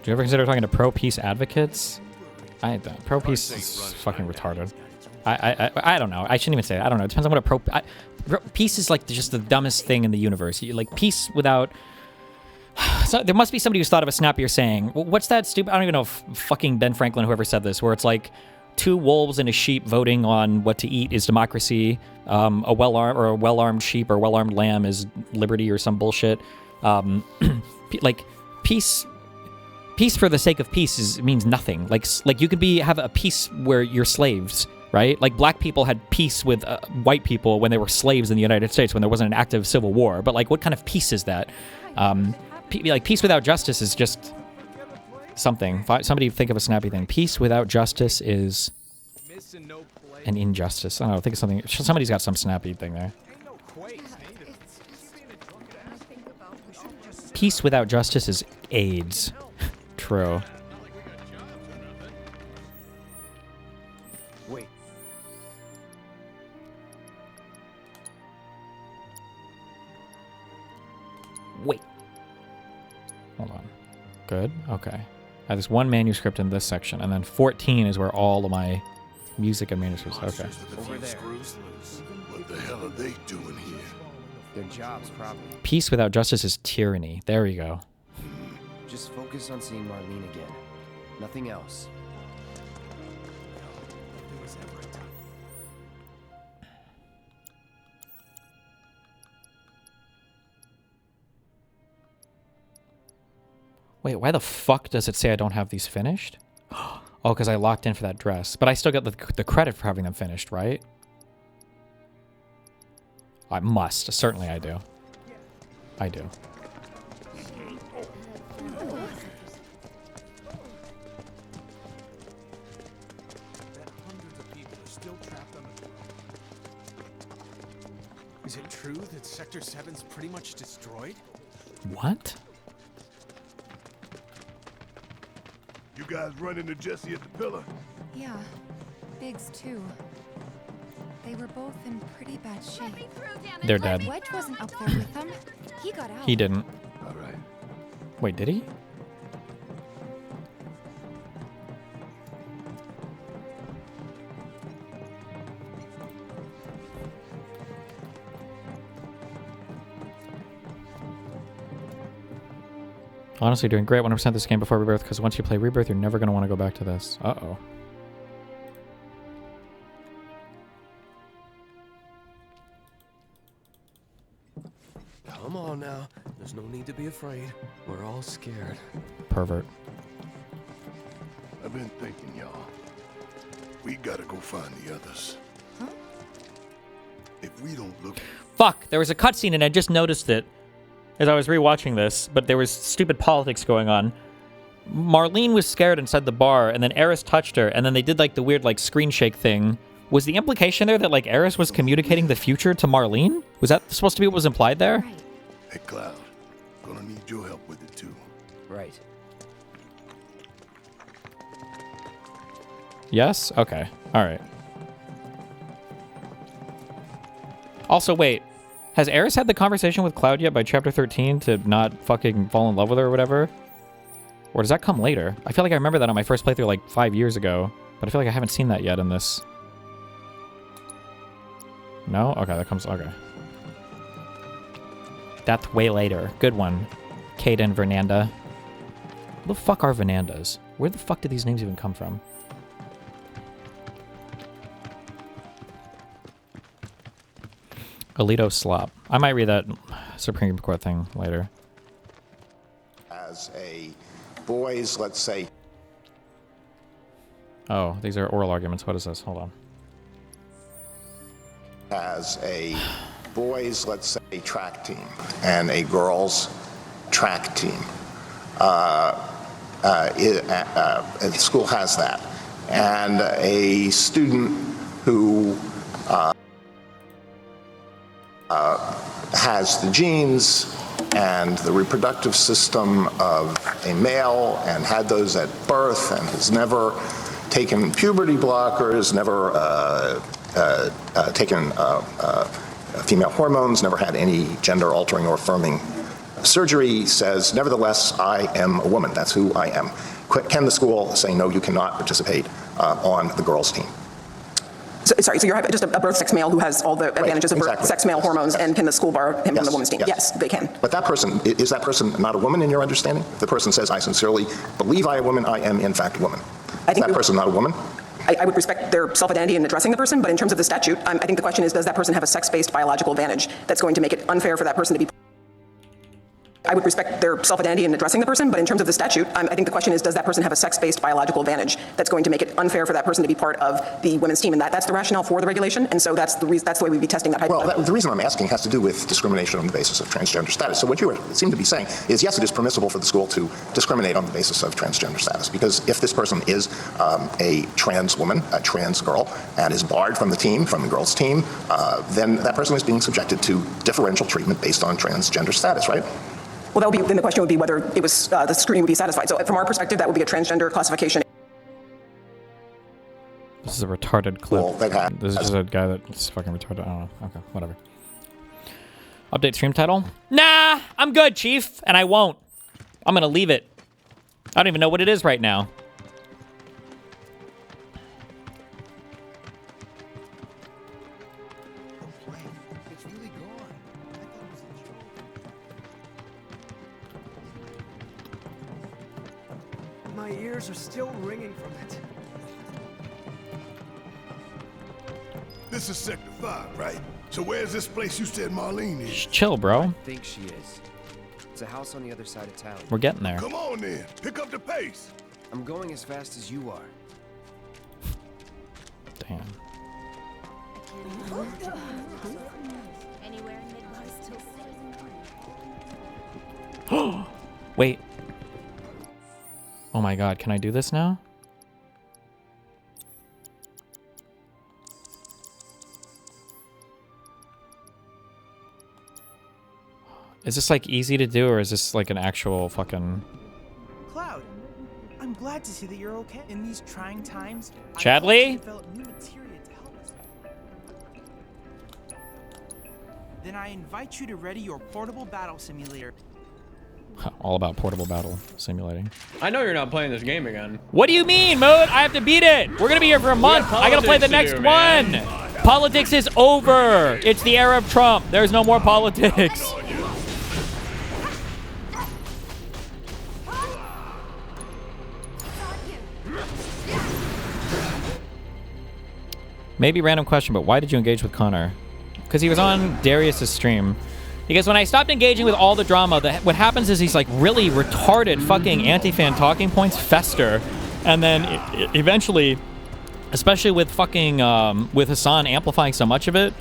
Speaker 2: Do you ever consider talking to pro-peace advocates? Pro-peace is fucking retarded. I don't know. I shouldn't even say it. I don't know. It depends on what peace is like just the dumbest thing in the universe. Like peace without... So there must be somebody who's thought of a snappier saying. What's that stupid... I don't even know if fucking Ben Franklin, whoever said this, where it's like 2 wolves and a sheep voting on what to eat is democracy. A well-armed sheep or well-armed lamb is liberty or some bullshit. Like peace... Peace for the sake of peace means nothing. Like you could have a peace where you're slaves, right? Like black people had peace with white people when they were slaves in the United States when there wasn't an active civil war. But like, what kind of peace is that? Like peace without justice is just something. Somebody think of a snappy thing. Peace without justice is an injustice. I don't know. Think of something. Somebody's got some snappy thing there. Peace without justice is AIDS. True.
Speaker 3: Wait.
Speaker 2: Hold on. Good. Okay. I have this 1 manuscript in this section, and then 14 is where all of my music and manuscripts. Okay.
Speaker 3: Over there.
Speaker 18: What the hell are they doing here?
Speaker 3: Their jobs, probably.
Speaker 2: Peace without justice is tyranny. There we go.
Speaker 3: Just focus on seeing Marlene again. Nothing else.
Speaker 2: Wait, why the fuck does it say I don't have these finished? Oh, because I locked in for that dress. But I still get the credit for having them finished, right? I must. Certainly I do. I do.
Speaker 6: Is it true that Sector 7's pretty much destroyed?
Speaker 2: What?
Speaker 18: You guys run into Jesse at the pillar?
Speaker 5: Yeah, Biggs too. They were both in pretty bad shape.
Speaker 2: They're dead.
Speaker 5: Wedge wasn't up there with them. He got out.
Speaker 2: He didn't.
Speaker 18: All right.
Speaker 2: Wait, did he? Honestly, doing great. 100% this game before Rebirth, because once you play Rebirth, you're never going to want to go back to this. Uh-oh.
Speaker 6: Come on now. There's no need to be afraid. We're all scared.
Speaker 2: Pervert.
Speaker 18: I've been thinking, y'all. We gotta go find the others.
Speaker 5: Huh?
Speaker 18: If we don't look...
Speaker 2: Fuck! There was a cutscene and I just noticed it as I was rewatching this, but there was stupid politics going on. Marlene was scared inside the bar, and then Eris touched her, and then they did like the weird like screen shake thing. Was the implication there that like Eris was communicating the future to Marlene? Was that supposed to be what was implied there?
Speaker 5: Right.
Speaker 18: Hey, Cloud. Gonna need your help with it, too.
Speaker 3: Right.
Speaker 2: Yes? Okay. Alright. Also, wait. Has Eris had the conversation with Cloud yet by chapter 13 to not fucking fall in love with her or whatever? Or does that come later? I feel like I remember that on my first playthrough like 5 years ago, but I feel like I haven't seen that yet in this. No? Okay, that comes... Okay. Death way later. Good one. Caden Vernanda. Who the fuck are Vernandas? Where the fuck do these names even come from? Alito Slop. I might read that Supreme Court thing later.
Speaker 7: As a boys, let's say.
Speaker 2: Oh, these are oral arguments. What is this? Hold on.
Speaker 7: As a boys, let's say, track team and a girls track team. The school has that. And a student who has the genes and the reproductive system of a male and had those at birth and has never taken puberty blockers, never taken female hormones, never had any gender-altering or affirming surgery, says, nevertheless, I am a woman. That's who I am. Can the school say, no, you cannot participate on the girls' team?
Speaker 8: So, sorry, so you're just a birth sex male who has all the advantages of birth sex male hormones, and can the school bar him from the women's team? Yes, they can.
Speaker 7: But that person, is that person not a woman in your understanding? If the person says, I sincerely believe I am a woman, I am in fact a woman. Is that person not a woman?
Speaker 8: I would respect their self-identity in addressing the person, but in terms of the statute, I think the question is, does that person have a sex-based biological advantage that's going to make it unfair for that person to be... I would respect their self-identity in addressing the person, but in terms of the statute, I think the question is, does that person have a sex-based biological advantage that's going to make it unfair for that person to be part of the women's team? And that's the rationale for the regulation, and so that's the way we'd be testing that hypothesis.
Speaker 7: Well, the reason I'm asking has to do with discrimination on the basis of transgender status. So what you seem to be saying is, yes, it is permissible for the school to discriminate on the basis of transgender status, because if this person is a trans woman, a trans girl, and is barred from the team, from the girls' team, then that person is being subjected to differential treatment based on transgender status, right?
Speaker 8: Well, that would be, then the question would be whether it was, the screening would be satisfied. So from our perspective, that would be a transgender classification.
Speaker 2: This is a retarded clip. This is just a guy that's fucking retarded. I don't know. Okay, whatever. Update stream title? Nah, I'm good, Chief, and I won't. I'm gonna leave it. I don't even know what it is right now.
Speaker 6: My ears are still ringing from it.
Speaker 18: This is Sector 5, right? So where's this place you said Marlene is?
Speaker 2: Just chill, bro.
Speaker 3: I think she is. It's a house on the other side of town.
Speaker 2: We're getting there.
Speaker 18: Come on then, pick up the pace.
Speaker 3: I'm going as fast as you are.
Speaker 2: Damn. Wait. Oh my god, can I do this now? Is this like easy to do, or is this like an actual fucking...
Speaker 21: Cloud, I'm glad to see that you're okay. In these trying times,
Speaker 2: Chadley?
Speaker 21: Then I invite you to ready your portable battle simulator.
Speaker 2: All about portable battle simulating.
Speaker 1: I know you're not playing this game again.
Speaker 2: What do you mean, Moot? I have to beat it. We're gonna be here for a month. I gotta play the next one. Politics is over. It's the era of Trump. There's no more politics. Maybe random question, but why did you engage with Connor? Because he was on Darius' stream. Because when I stopped engaging with all the drama, what happens is these like really retarded fucking anti-fan talking points fester. And then eventually, especially with fucking, with Hassan amplifying so much of it,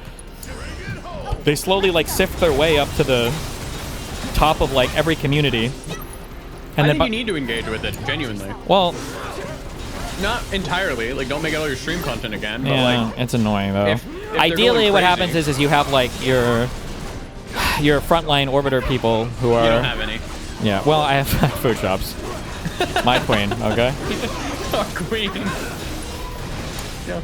Speaker 2: they slowly like sift their way up to the top of like every community. And
Speaker 1: I think you need to engage with it, genuinely.
Speaker 2: Well,
Speaker 1: not entirely. Like, don't make all your stream content again. But
Speaker 2: yeah,
Speaker 1: like,
Speaker 2: it's annoying though.
Speaker 1: if
Speaker 2: Ideally, what
Speaker 1: crazy,
Speaker 2: happens is you have like your frontline orbiter people who are...
Speaker 1: You don't have any.
Speaker 2: Yeah, well, I have food shops. My queen, okay?
Speaker 1: Our queen. Yeah.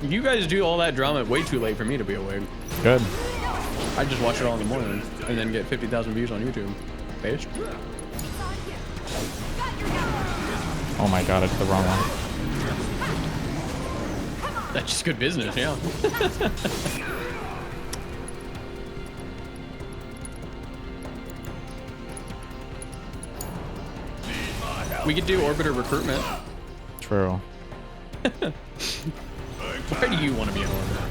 Speaker 1: You guys do all that drama way too late for me to be awake.
Speaker 2: Good.
Speaker 1: I just watch it all in the morning and then get 50,000 views on YouTube. Bitch.
Speaker 2: Oh my god, it's the wrong one.
Speaker 1: That's just good business, yeah. We could do orbiter recruitment.
Speaker 2: True.
Speaker 1: Why do you want to be an orbiter?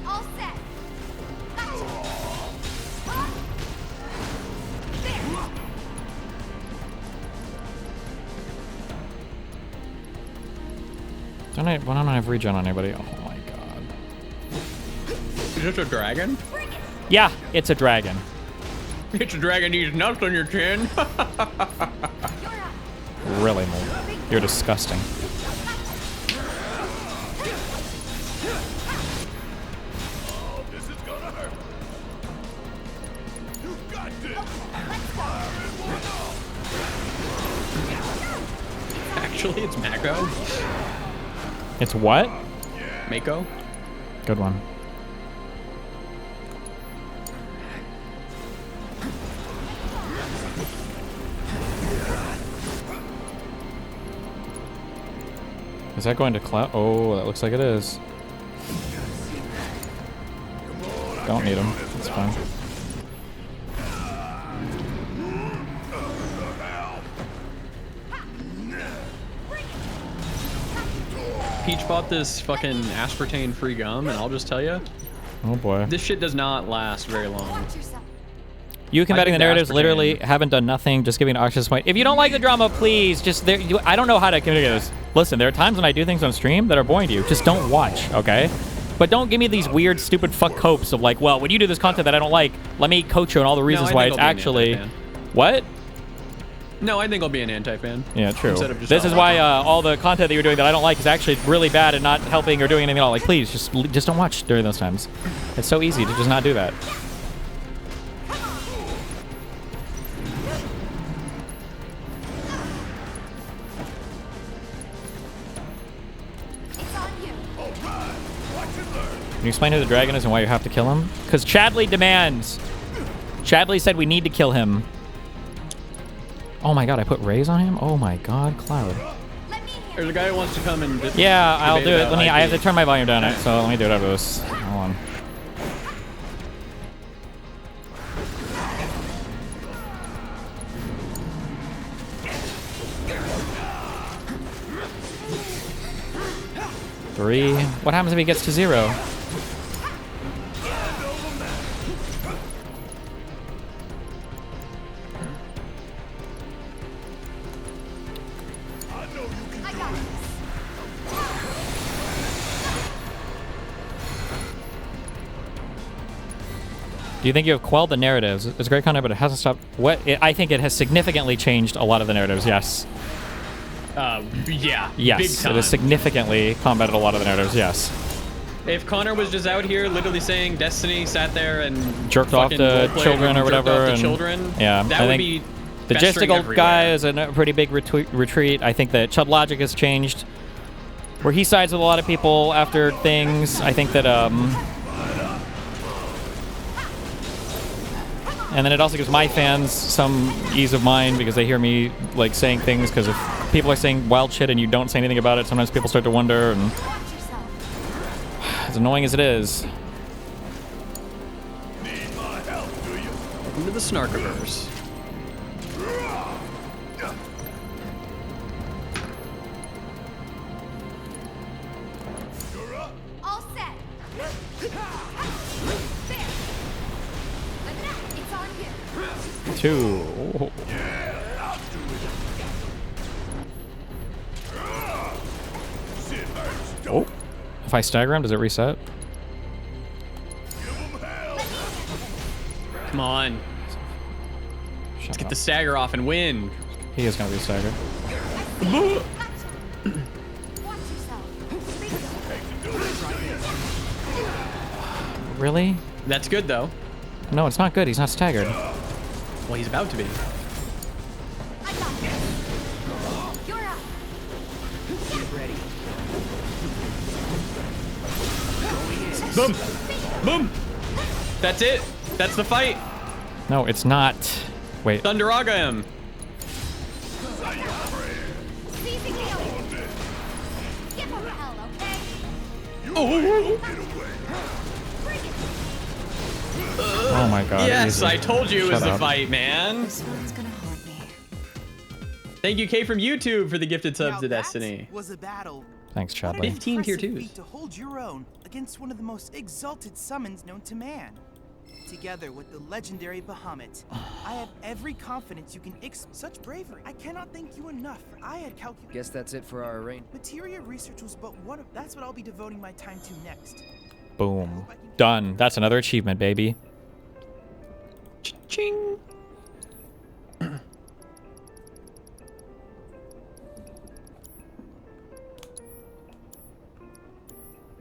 Speaker 5: All set.
Speaker 2: Why don't I have regen on anybody? Oh my god.
Speaker 1: Is this a dragon?
Speaker 2: Yeah, it's a dragon.
Speaker 1: It's a dragon. These nuts on your chin.
Speaker 2: Really, Moot. You're disgusting.
Speaker 1: Actually, it's Mako.
Speaker 2: It's what?
Speaker 1: Mako.
Speaker 2: Good one. Is that going to cloud? Oh, that looks like it is. Don't need him. It's fine.
Speaker 1: Peach bought this fucking aspartame free gum, and I'll just tell you,
Speaker 2: Oh boy.
Speaker 1: this shit does not last very long.
Speaker 2: You combating
Speaker 1: I
Speaker 2: the
Speaker 1: think
Speaker 2: narratives
Speaker 1: aspartame-
Speaker 2: literally haven't done nothing, just giving Oxus point. If you don't like the drama, please just I don't know how to communicate this. Listen, there are times when I do things on stream that are boring to you. Just don't watch, okay? But don't give me these weird, stupid fuck hopes of like, well, when you do this content that I don't like, let me coach you on all the reasons
Speaker 1: I
Speaker 2: why
Speaker 1: think
Speaker 2: it's
Speaker 1: I'll be an
Speaker 2: actually.
Speaker 1: anti-fan.
Speaker 2: What?
Speaker 1: No, I think I'll be an anti-fan.
Speaker 2: Yeah, true.
Speaker 1: Instead of just
Speaker 2: This
Speaker 1: not
Speaker 2: is why
Speaker 1: liking.
Speaker 2: all the content that you're doing that I don't like is actually really bad and not helping or doing anything at all. Like, please, just don't watch during those times. It's so easy to just not do that. Can you explain who the dragon is and why you have to kill him? Because Chadley demands. Chadley said we need to kill him. Oh my god, I put rays on him? Oh my god, Cloud.
Speaker 1: There's a guy who wants to come and
Speaker 2: Yeah, I'll do it.
Speaker 1: about
Speaker 2: I have to
Speaker 1: IP.
Speaker 2: turn my volume down, so let me do it over this. Hold on. Three. What happens if he gets to 0? Do you think you have quelled the narratives? It's great content, but it hasn't stopped. I think it has significantly changed a lot of the narratives. Yes.
Speaker 1: Yeah. Big
Speaker 2: Yes.
Speaker 1: time.
Speaker 2: It has significantly combated a lot of the narratives. Yes.
Speaker 1: If Connor was just out here literally saying Destiny, sat there and
Speaker 2: Jerked off
Speaker 1: fucking
Speaker 2: to
Speaker 1: roleplayed
Speaker 2: children
Speaker 1: and
Speaker 2: or
Speaker 1: jerked
Speaker 2: whatever.
Speaker 1: off to
Speaker 2: and-
Speaker 1: children,
Speaker 2: Yeah.
Speaker 1: that
Speaker 2: I
Speaker 1: would
Speaker 2: think
Speaker 1: be
Speaker 2: the
Speaker 1: festering
Speaker 2: Jizztickle guy
Speaker 1: everywhere.
Speaker 2: is a pretty big retreat. I think that Chub Logic has changed, where he sides with a lot of people after things. I think that and then it also gives my fans some ease of mind because they hear me like saying things, because if people are saying wild shit and you don't say anything about it, sometimes people start to wonder, and as annoying as it is.
Speaker 1: Welcome to the Snarkerverse.
Speaker 5: All set. There. It's on you.
Speaker 2: 2. Oh. Oh. If I stagger him, does it reset?
Speaker 1: Come on. Let's get the stagger off and win.
Speaker 2: He is going to be staggered. Really?
Speaker 1: That's good though.
Speaker 2: No, it's not good. He's not staggered.
Speaker 1: Well, he's about to be. Boom! Boom! That's it. That's the fight.
Speaker 2: No, it's not. Wait.
Speaker 1: Thunderaga him.
Speaker 2: Oh my god.
Speaker 1: Yes,
Speaker 2: easy.
Speaker 1: I told you it was
Speaker 2: Shut
Speaker 1: the
Speaker 2: up.
Speaker 1: fight, man.
Speaker 5: This one's gonna haunt me.
Speaker 1: Thank you, Kay from YouTube, for the gifted subs to
Speaker 21: That
Speaker 1: Destiny.
Speaker 21: was a battle.
Speaker 2: Thanks,
Speaker 21: What an
Speaker 2: Chadley.
Speaker 1: 15 tier
Speaker 21: impressive
Speaker 1: 2s.
Speaker 21: feat to hold your own against one of the most exalted summons known to man. Together with the legendary Bahamut, I have every confidence you can such bravery. I cannot thank you enough. I had calculated.
Speaker 3: Guess that's it for our arraign.
Speaker 21: Materia research was but one of. That's what I'll be devoting my time to next.
Speaker 2: Boom. Done. That's another achievement, baby.
Speaker 1: Ching.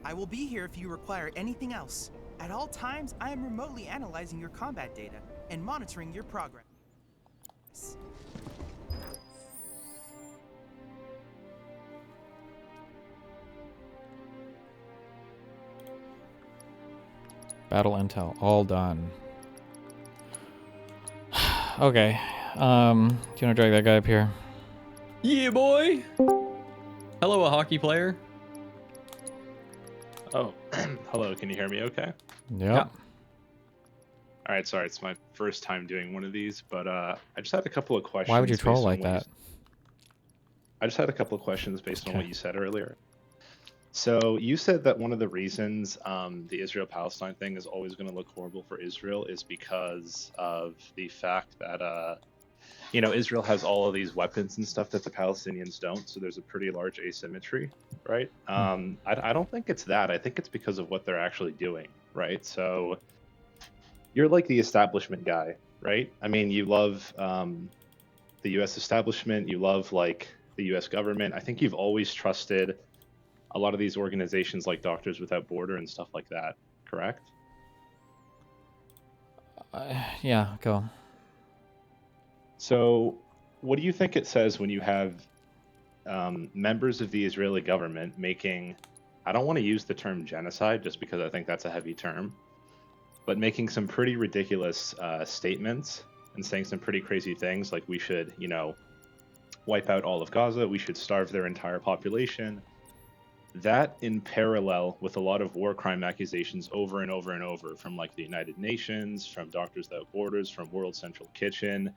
Speaker 21: I will be here if you require anything else. At all times, I am remotely analyzing your combat data and monitoring your progress.
Speaker 2: Battle intel, all done. Okay. Do you want to drag that guy up here?
Speaker 1: Yeah, boy. Hello, a hockey player.
Speaker 13: Oh, hello. Can you hear me okay?
Speaker 2: Yep.
Speaker 13: All right, sorry. It's my first time doing one of these, but I just had a couple of questions.
Speaker 2: Why would you troll
Speaker 13: based on
Speaker 2: like
Speaker 13: what
Speaker 2: that?
Speaker 13: I just had a couple of questions based on what you said earlier. So you said that one of the reasons the Israel-Palestine thing is always going to look horrible for Israel is because of the fact that, you know, Israel has all of these weapons and stuff that the Palestinians don't. So there's a pretty large asymmetry, right? I don't think it's that. I think it's because of what they're actually doing, right? So you're like the establishment guy, right? I mean, you love the U.S. establishment. You love like the U.S. government. I think you've always trusted a lot of these organizations like Doctors Without Border and stuff like that, correct?
Speaker 2: Yeah, go.
Speaker 13: So what do you think it says when you have members of the Israeli government making, I don't want to use the term genocide just because I think that's a heavy term, but making some pretty ridiculous statements and saying some pretty crazy things like we should, you know, wipe out all of Gaza, we should starve their entire population. That in parallel with a lot of war crime accusations over and over and over from like the United Nations, from Doctors Without Borders, from World Central Kitchen.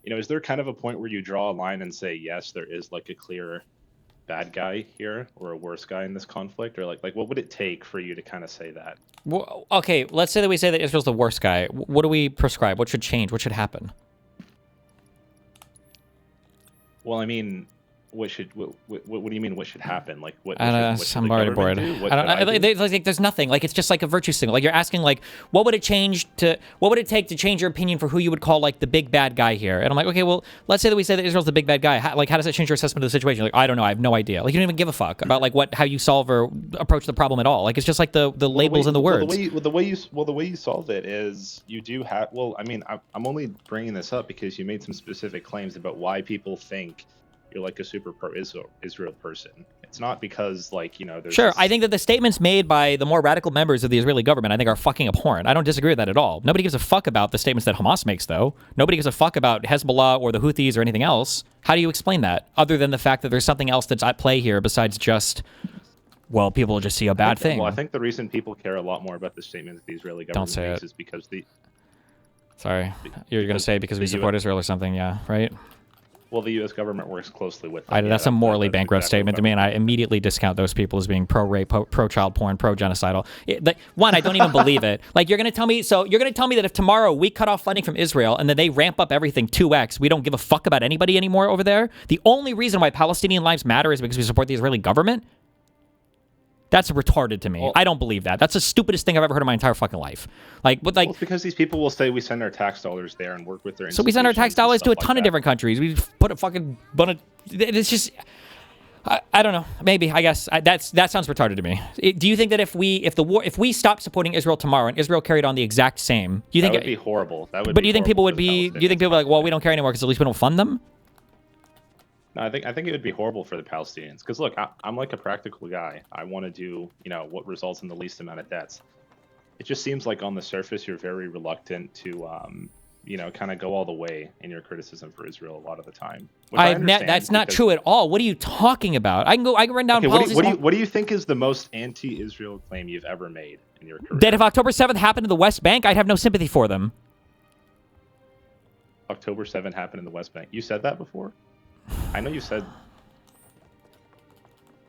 Speaker 13: You know, is there kind of a point where you draw a line and say, yes, there is like a clear bad guy here or a worse guy in this conflict? Or like what would it take for you to kind of say that?
Speaker 2: Well, okay, let's say that we say that Israel's the worst guy. What do we prescribe? What should change? What should happen?
Speaker 13: Well, I mean, what do you mean? What should happen? Like what?
Speaker 2: I'm already bored. I don't. Like, there's nothing. Like it's just like a virtue signal. Like you're asking, like, what would it take to change your opinion for who you would call like the big bad guy here? And I'm like, okay, well, let's say that we say that Israel's the big bad guy. How does that change your assessment of the situation? Like, I don't know. I have no idea. Like you don't even give a fuck about like how you solve or approach the problem at all. Like it's just like the labels and the words.
Speaker 13: The way you solve it is you do have. Well, I mean, I'm only bringing this up because you made some specific claims about why people think you're like a super pro-Israel person. It's not because like, you know, there's
Speaker 2: Sure, I think that the statements made by the more radical members of the Israeli government I think are fucking abhorrent. I don't disagree with that at all. Nobody gives a fuck about the statements that Hamas makes, though. Nobody gives a fuck about Hezbollah or the Houthis or anything else. How do you explain that, other than the fact that there's something else that's at play here besides just, well, people will just see a bad thing?
Speaker 13: Well, I think the reason people care a lot more about the statement that the Israeli government makes is because
Speaker 2: Sorry, you're going to say because we support Israel or something, yeah, right?
Speaker 13: Well, the U.S. government works closely with them.
Speaker 2: That's a morally bankrupt statement to me, and I immediately discount those people as being pro-rape, pro-child porn, pro-genocidal. One, I don't even believe it. Like, you're going to tell me that if tomorrow we cut off funding from Israel and then they ramp up everything 2x, we don't give a fuck about anybody anymore over there? The only reason why Palestinian lives matter is because we support the Israeli government? That's retarded to me. Well, I don't believe that. That's the stupidest thing I've ever heard in my entire fucking life. Well,
Speaker 13: it's because these people will say we send our tax dollars there and work with their.
Speaker 2: So we send our tax dollars to a ton of different countries. We put a fucking bunch of. It's just. I don't know. Maybe I guess that sounds retarded to me. Do you think that if we stopped supporting Israel tomorrow and Israel carried on the exact same, do you think
Speaker 13: that would be horrible? That would.
Speaker 2: But do you think people would be? Do you think people are like, well, we don't care anymore because at least we don't fund them?
Speaker 13: No, I think it would be horrible for the Palestinians because look, I'm like a practical guy. I want to do what results in the least amount of deaths. It just seems like on the surface you're very reluctant to kind of go all the way in your criticism for Israel a lot of the time.
Speaker 2: That's not true at all. What are you talking about? I can run down policies.
Speaker 13: What do you think is the most anti-Israel claim you've ever made in your career?
Speaker 2: That if October 7th happened in the West Bank, I'd have no sympathy for them.
Speaker 13: October 7th happened in the West Bank. You said that before? I know you said.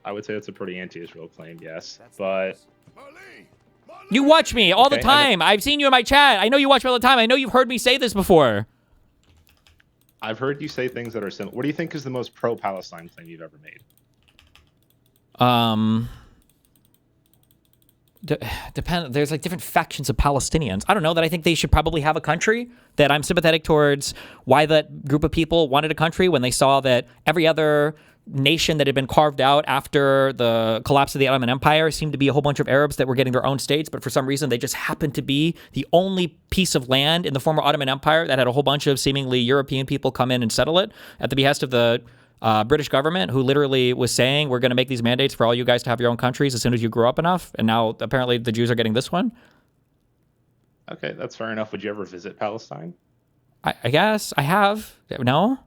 Speaker 13: I would say that's a pretty anti-Israel claim, yes, but.
Speaker 2: You watch me all the
Speaker 13: Okay,
Speaker 2: time. I've seen you in my chat. I know you watch me all the time. I know you've heard me say this before.
Speaker 13: I've heard you say things that are similar. What do you think is the most pro-Palestine claim you've ever made?
Speaker 2: There's like different factions of Palestinians. I don't know, that I think they should probably have a country, that I'm sympathetic towards why that group of people wanted a country when they saw that every other nation that had been carved out after the collapse of the Ottoman Empire seemed to be a whole bunch of Arabs that were getting their own states, but for some reason they just happened to be the only piece of land in the former Ottoman Empire that had a whole bunch of seemingly European people come in and settle it at the behest of the British government, who literally was saying, we're going to make these mandates for all you guys to have your own countries as soon as you grow up enough. And now apparently the Jews are getting this one.
Speaker 13: Okay, that's fair enough. Would you ever visit Palestine?
Speaker 2: I guess I have. No?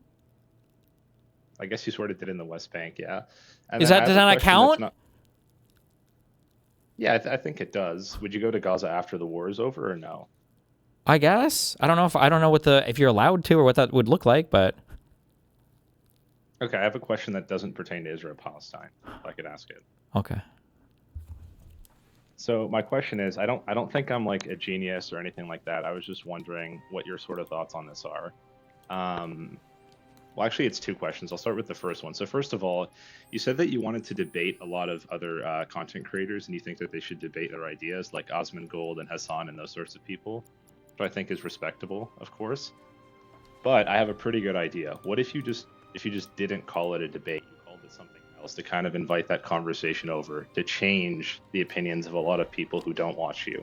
Speaker 13: I guess you sort of did in the West Bank, yeah.
Speaker 2: Does that not count?
Speaker 13: Yeah, I think it does. Would you go to Gaza after the war is over or no?
Speaker 2: I guess. I don't know what if you're allowed to or what that would look like, but.
Speaker 13: Okay, I have a question that doesn't pertain to Israel-Palestine, if I could ask it.
Speaker 2: Okay.
Speaker 13: So my question is, I don't think I'm like a genius or anything like that. I was just wondering what your sort of thoughts on this are. Well, actually, it's two questions. I'll start with the first one. So first of all, you said that you wanted to debate a lot of other content creators, and you think that they should debate their ideas, like Osman Gold and Hassan and those sorts of people, which I think is respectable, of course. But I have a pretty good idea. What if you just didn't call it a debate? You called it something else to kind of invite that conversation over, to change the opinions of a lot of people who don't watch you.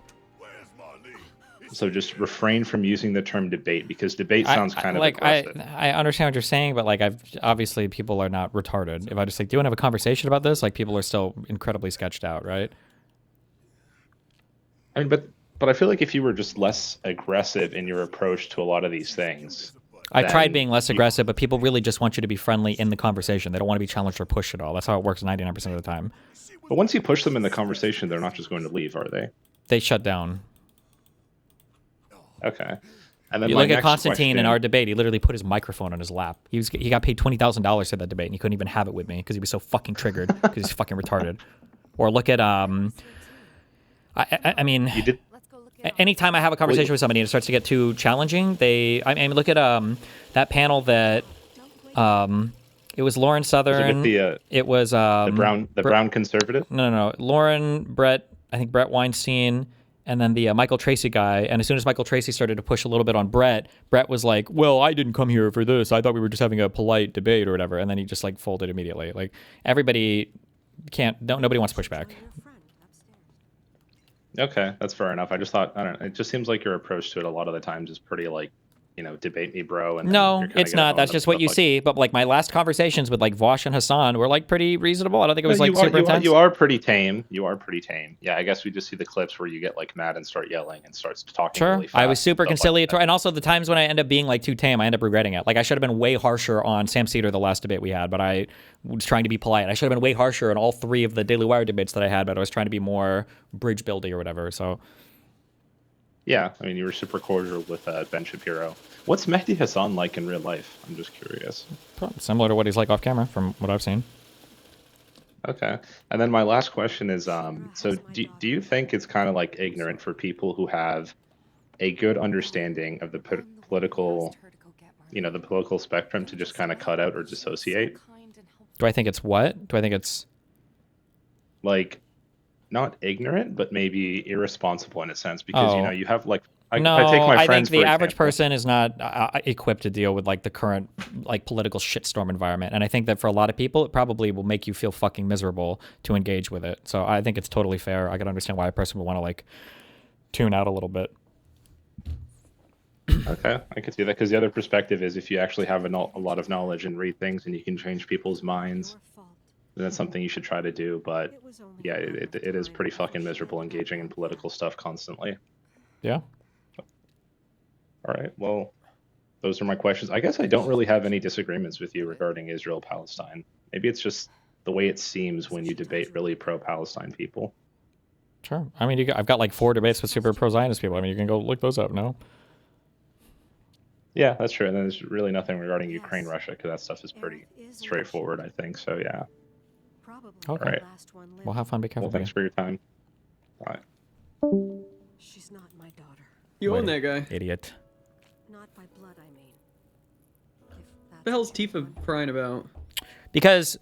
Speaker 13: So just refrain from using the term debate, because debate sounds kind of aggressive.
Speaker 2: I understand what you're saying, but like obviously people are not retarded. If I just like, do you want to have a conversation about this? Like people are still incredibly sketched out, right?
Speaker 13: I mean, but I feel like if you were just less aggressive in your approach to a lot of these things.
Speaker 2: I tried being less aggressive, but people really just want you to be friendly in the conversation. They don't want to be challenged or pushed at all. That's how it works 99% of the time.
Speaker 13: But once you push them in the conversation, they're not just going to leave, are they?
Speaker 2: They shut down.
Speaker 13: Okay. And then
Speaker 2: you look at Constantine in our debate. He literally put his microphone on his lap. He got paid $20,000 for that debate, and he couldn't even have it with me because he was so fucking triggered because he's fucking retarded. Or look at I mean,
Speaker 13: you did.
Speaker 2: Anytime I have a conversation with somebody and it starts to get too challenging, I mean, look at that panel that it was Lauren Southern. It was
Speaker 13: the brown conservative.
Speaker 2: No, Lauren, Brett. I think Brett Weinstein. And then the Michael Tracy guy. And as soon as Michael Tracy started to push a little bit on Brett was like, well, I didn't come here for this. I thought we were just having a polite debate or whatever. And then he just like folded immediately. Like everybody nobody wants pushback.
Speaker 13: Okay, that's fair enough. I just thought, I don't know, it just seems like your approach to it a lot of the times is pretty like, debate me, bro. And
Speaker 2: no, it's not. That's just what you see. But like my last conversations with like Vosh and Hassan were like pretty reasonable. I don't think it was like super intense.
Speaker 13: You are pretty tame. You are pretty tame. Yeah, I guess we just see the clips where you get like mad and start yelling and starts talking really fast.
Speaker 2: I was super conciliatory. And also the times when I end up being like too tame, I end up regretting it. Like I should have been way harsher on Sam Cedar the last debate we had, but I was trying to be polite. I should have been way harsher on all three of the Daily Wire debates that I had, but I was trying to be more bridge building or whatever. So
Speaker 13: yeah, I mean, you were super cordial with Ben Shapiro. What's Mehdi Hassan like in real life? I'm just curious.
Speaker 2: Probably similar to what he's like off camera, from what I've seen.
Speaker 13: Okay. And then my last question is, so do you think it's kind of like ignorant for people who have a good understanding of the political, the political spectrum to just kind of cut out or dissociate?
Speaker 2: Do I think it's what? Do I think it's
Speaker 13: like not ignorant, but maybe irresponsible in a sense, because you have like I take my friends.
Speaker 2: I think the average person is not equipped to deal with like the current like political shitstorm environment, and I think that for a lot of people, it probably will make you feel fucking miserable to engage with it. So I think it's totally fair. I can understand why a person would want to like tune out a little bit.
Speaker 13: Okay, I can see that, because the other perspective is if you actually have a lot of knowledge and read things and you can change people's minds, then that's something you should try to do. But yeah, it is pretty fucking miserable engaging in political stuff constantly.
Speaker 2: Yeah.
Speaker 13: All right, well, those are my questions. I guess I don't really have any disagreements with you regarding Israel-Palestine. Maybe it's just the way it seems when you debate really pro-Palestine people.
Speaker 2: Sure. I mean, I've got like 4 debates with super pro-Zionist people. I mean, you can go look those up, no?
Speaker 13: Yeah, that's true. And then there's really nothing regarding Ukraine, Russia, because that stuff is pretty straightforward, I think. So yeah.
Speaker 2: Okay.
Speaker 13: All right.
Speaker 2: Well, have fun. Be careful.
Speaker 13: Well, thanks for your time. Bye.
Speaker 9: She's not my daughter.
Speaker 1: You own
Speaker 2: Wait,
Speaker 1: that guy.
Speaker 2: Idiot.
Speaker 9: Not by blood, I mean.
Speaker 1: What the hell's Tifa crying about?
Speaker 2: Because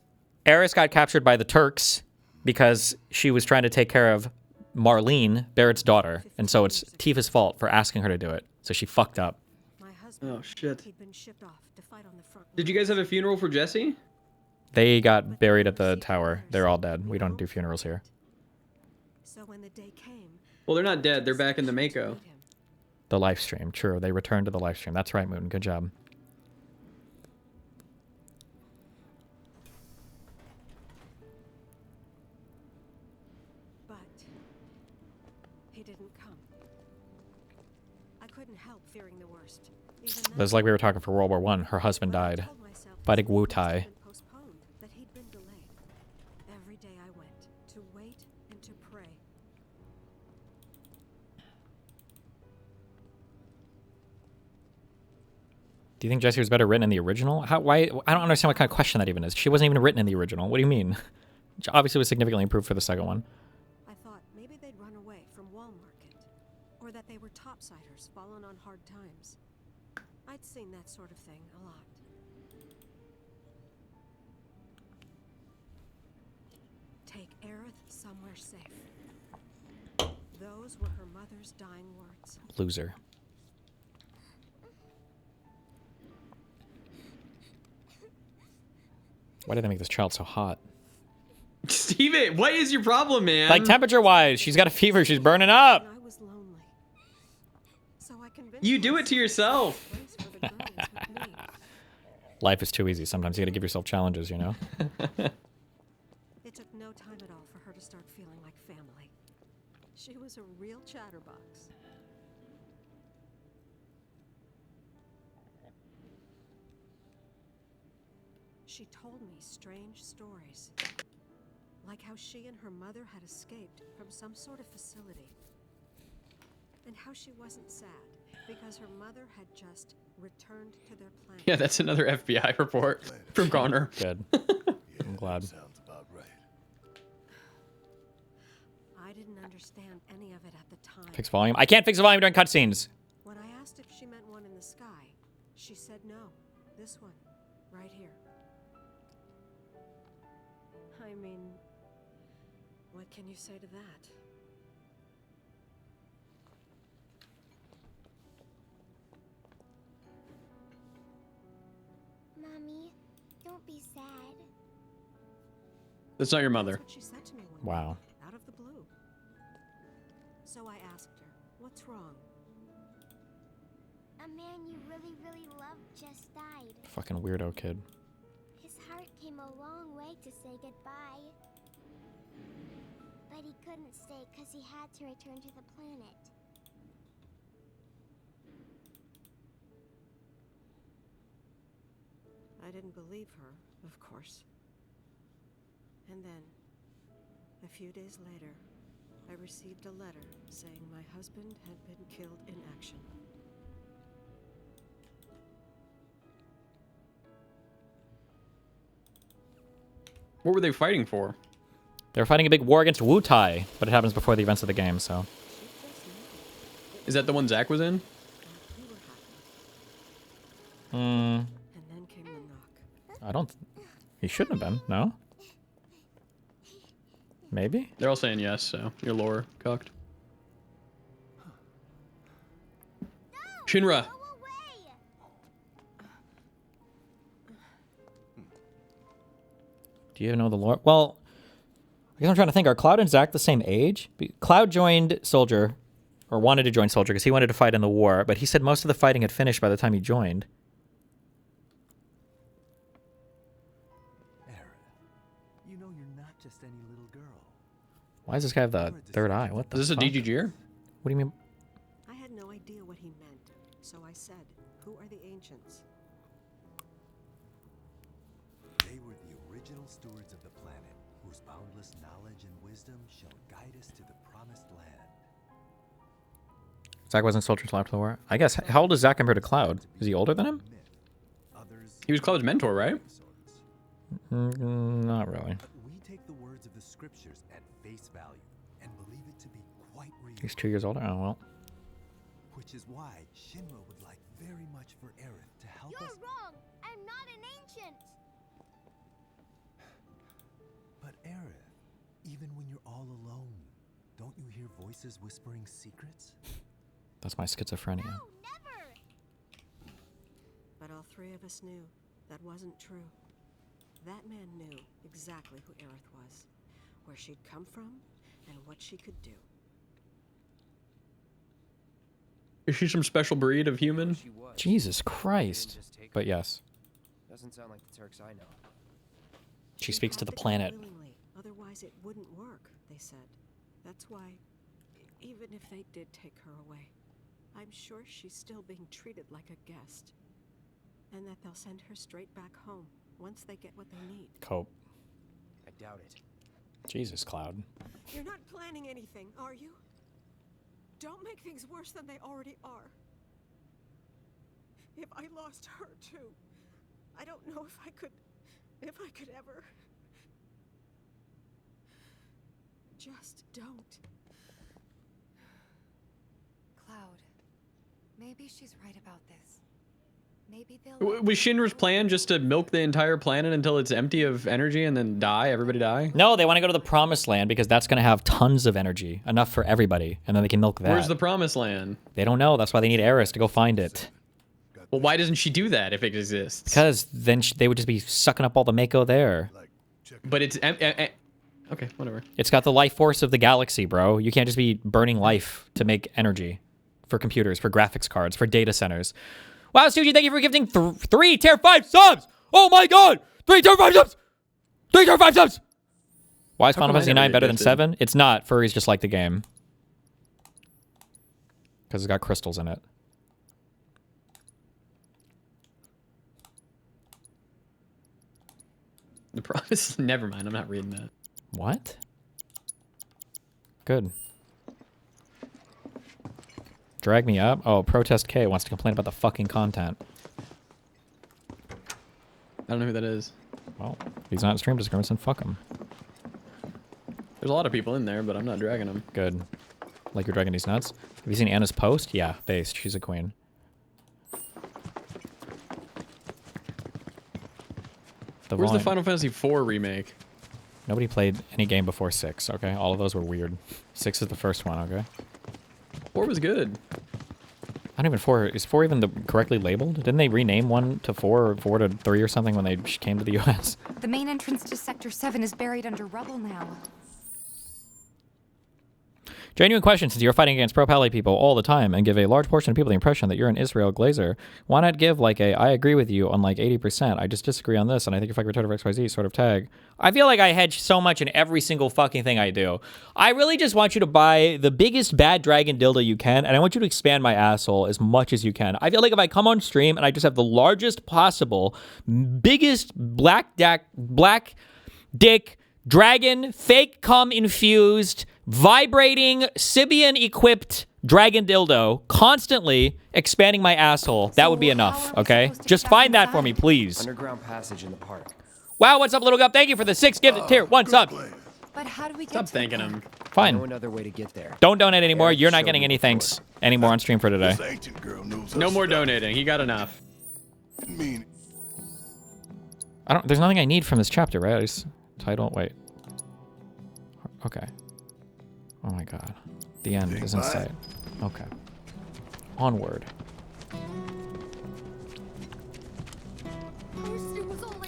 Speaker 2: Eris got captured by the Turks because she was trying to take care of Marlene, Barrett's daughter. And so it's Tifa's fault for asking her to do it. So she fucked up.
Speaker 1: Oh, shit. Did you guys have a funeral for Jesse?
Speaker 2: They got buried at the tower. They're all dead. We don't do funerals here.
Speaker 9: So when the day came,
Speaker 1: Well, they're not dead. They're back in the Mako.
Speaker 2: The live stream. True. They returned to the live stream. That's right, Moon. Good job.
Speaker 9: but he didn't come. I couldn't help fearing the worst.
Speaker 2: That's like we were talking for World War I. Her husband died fighting Wu Tai.
Speaker 9: That he'd been delayed. Every day I went to wait and to pray.
Speaker 2: Do you think Jessie was better written in the original? Why? I don't understand what kind of question that even is. She wasn't even written in the original. What do you mean? She obviously was significantly improved for the second one.
Speaker 9: I thought maybe they'd run away from Wall Market, or that they were topsiders fallen on hard times. I'd seen that sort of thing a lot. Take Aerith somewhere safe. Those were her mother's dying words.
Speaker 2: Loser. Why did they make this child so hot?
Speaker 1: Steven, what is your problem, man?
Speaker 2: Like temperature-wise, she's got a fever. She's burning up.
Speaker 9: I was lonely. So I convinced
Speaker 1: You do it to yourself.
Speaker 2: Life is too easy. Sometimes you gotta give yourself challenges, you know?
Speaker 9: It took no time at all for her to start feeling like family. She was a real chatterbox. She told me strange stories. Like how she and her mother had escaped from some sort of facility. And how she wasn't sad because her mother had just returned to their planet.
Speaker 1: Yeah, that's another FBI report from Connor.
Speaker 2: Good. I'm glad.
Speaker 18: Sounds about right.
Speaker 9: I didn't understand any of it at the time.
Speaker 2: Fix volume. I can't fix the volume during cutscenes.
Speaker 9: When I asked if she meant one in the sky, she said no. This one, right here. I mean, what can you say to that?
Speaker 20: Mommy, don't be sad.
Speaker 1: That's not your mother.
Speaker 9: That's what she said to me one
Speaker 2: Wow.
Speaker 9: day, out of the blue. So I asked her, what's wrong?
Speaker 20: A man you really, really loved just died.
Speaker 2: Fucking weirdo kid.
Speaker 20: His heart came a long way to say goodbye. But he couldn't stay because he had to return to the planet.
Speaker 9: I didn't believe her, of course. And then, a few days later, I received a letter saying my husband had been killed in action.
Speaker 1: What were they fighting for?
Speaker 2: They were fighting a big war against Wu Tai, but it happens before the events of the game, so.
Speaker 1: Is that the one Zach was in?
Speaker 2: Hmm. I don't. He shouldn't have been. No. Maybe.
Speaker 1: They're all saying yes, so your lore cocked. Shinra.
Speaker 2: Do you know the lore? Well, I guess I'm trying to think. Are Cloud and Zack the same age? Cloud joined Soldier, or wanted to join Soldier because he wanted to fight in the war, but he said most of the fighting had finished by the time he joined.
Speaker 22: You know you're not just any little girl.
Speaker 2: Why does this guy have the third eye? What the
Speaker 1: Is this
Speaker 2: fuck?
Speaker 1: a DGG-er?
Speaker 2: What do you mean?
Speaker 9: I had no idea what he meant, so I said, who are the ancients?
Speaker 22: They were the original stewards of the planet, whose boundless knowledge and wisdom shall guide us to the promised land.
Speaker 2: Zach wasn't soldiers left to the war. I guess. How old is Zach compared to Cloud? Is he older than him?
Speaker 1: He was Cloud's mentor, right?
Speaker 2: Not really.
Speaker 22: We take the words of the scriptures at face value and believe it to be quite real.
Speaker 2: He's 2 years older. Oh well.
Speaker 22: Which is why Shinra would like very much for Aerith to help us.
Speaker 20: You're wrong. I'm not an ancient.
Speaker 22: But Aerith, even when you're all alone, don't you hear voices whispering secrets?
Speaker 2: That's my schizophrenia.
Speaker 20: No, never.
Speaker 9: But all three of us knew that wasn't true. That man knew exactly who Aerith was, where she'd come from, and what she could do.
Speaker 1: Is she some special breed of human?
Speaker 2: Jesus Christ. But yes.
Speaker 3: Doesn't sound like the Turks I know.
Speaker 2: She speaks to the planet.
Speaker 9: Willingly, otherwise it wouldn't work, they said. That's why, even if they did take her away, I'm sure she's still being treated like a guest. And that they'll send her straight back home once they get what they need.
Speaker 2: Cope.
Speaker 3: I doubt it.
Speaker 2: Jesus, Cloud.
Speaker 9: You're not planning anything, are you? Don't make things worse than they already are. If I lost her too, I don't know if I could ever. Just don't.
Speaker 5: Cloud, maybe she's right about this. Maybe they'll...
Speaker 1: Was Shinra's plan just to milk the entire planet until it's empty of energy and then die? Everybody die?
Speaker 2: No, they want to go to the Promised Land because that's going to have tons of energy, enough for everybody, and then they can milk that.
Speaker 1: Where's the Promised Land?
Speaker 2: They don't know. That's why they need Eris to go find it.
Speaker 1: Well, why doesn't she do that if it exists?
Speaker 2: Because then they would just be sucking up all the Mako there.
Speaker 1: But it's okay, whatever.
Speaker 2: It's got the life force of the galaxy, bro. You can't just be burning life to make energy for computers, for graphics cards, for data centers. Wow, Suji, thank you for gifting 3 tier 5 subs! Oh my god! 3 tier 5 subs! 3 tier 5 subs! Why is Final Fantasy IX better than 7? It's not. Furries just like the game. Because it's got crystals in it.
Speaker 1: The Promise? Never mind, I'm not reading that.
Speaker 2: What? Good. Drag me up? Oh, Protest K wants to complain about the fucking content.
Speaker 1: I don't know who that is.
Speaker 2: Well, if he's not in stream disagreements, then fuck him.
Speaker 1: There's a lot of people in there, but I'm not dragging them.
Speaker 2: Good. Like you're dragging these nuts? Have you seen Anna's post? Yeah, based. She's a queen.
Speaker 1: Where's the Final Fantasy IV remake?
Speaker 2: Nobody played any game before 6, okay? All of those were weird. 6 is the first one, okay?
Speaker 1: 4 was good.
Speaker 2: I don't even 4. Is 4 even correctly labeled? Didn't they rename 1 to 4 or 4 to 3 or something when they came to the US?
Speaker 5: The main entrance to Sector 7 is buried under rubble now.
Speaker 2: Genuine question, since you're fighting against pro-Pally people all the time and give a large portion of people the impression that you're an Israel glazer, why not give like a I agree with you on like 80%? I just disagree on this and I think if I return of XYZ sort of tag. I feel like I hedge so much in every single fucking thing I do. I really just want you to buy the biggest bad dragon dildo you can and I want you to expand my asshole as much as you can. I feel like if I come on stream and I just have the largest possible, biggest black dick, dragon, fake cum infused, vibrating, Sibian equipped dragon dildo, constantly expanding my asshole. That would be enough, okay? Just find that for me, please.
Speaker 3: Underground passage in the park.
Speaker 2: Wow, what's up, Little Gup? Thank you for the 6 gifted tier 1 sub.
Speaker 5: But how do we get
Speaker 1: Stop thanking him.
Speaker 2: Fine.
Speaker 3: No another way to get there.
Speaker 2: Don't donate anymore. You're not getting any thanks anymore on stream for today.
Speaker 1: No more donating. He got enough.
Speaker 2: There's nothing I need from this chapter, right? I just title. Wait. Okay. Oh my god. The end is in sight. Okay. Onward.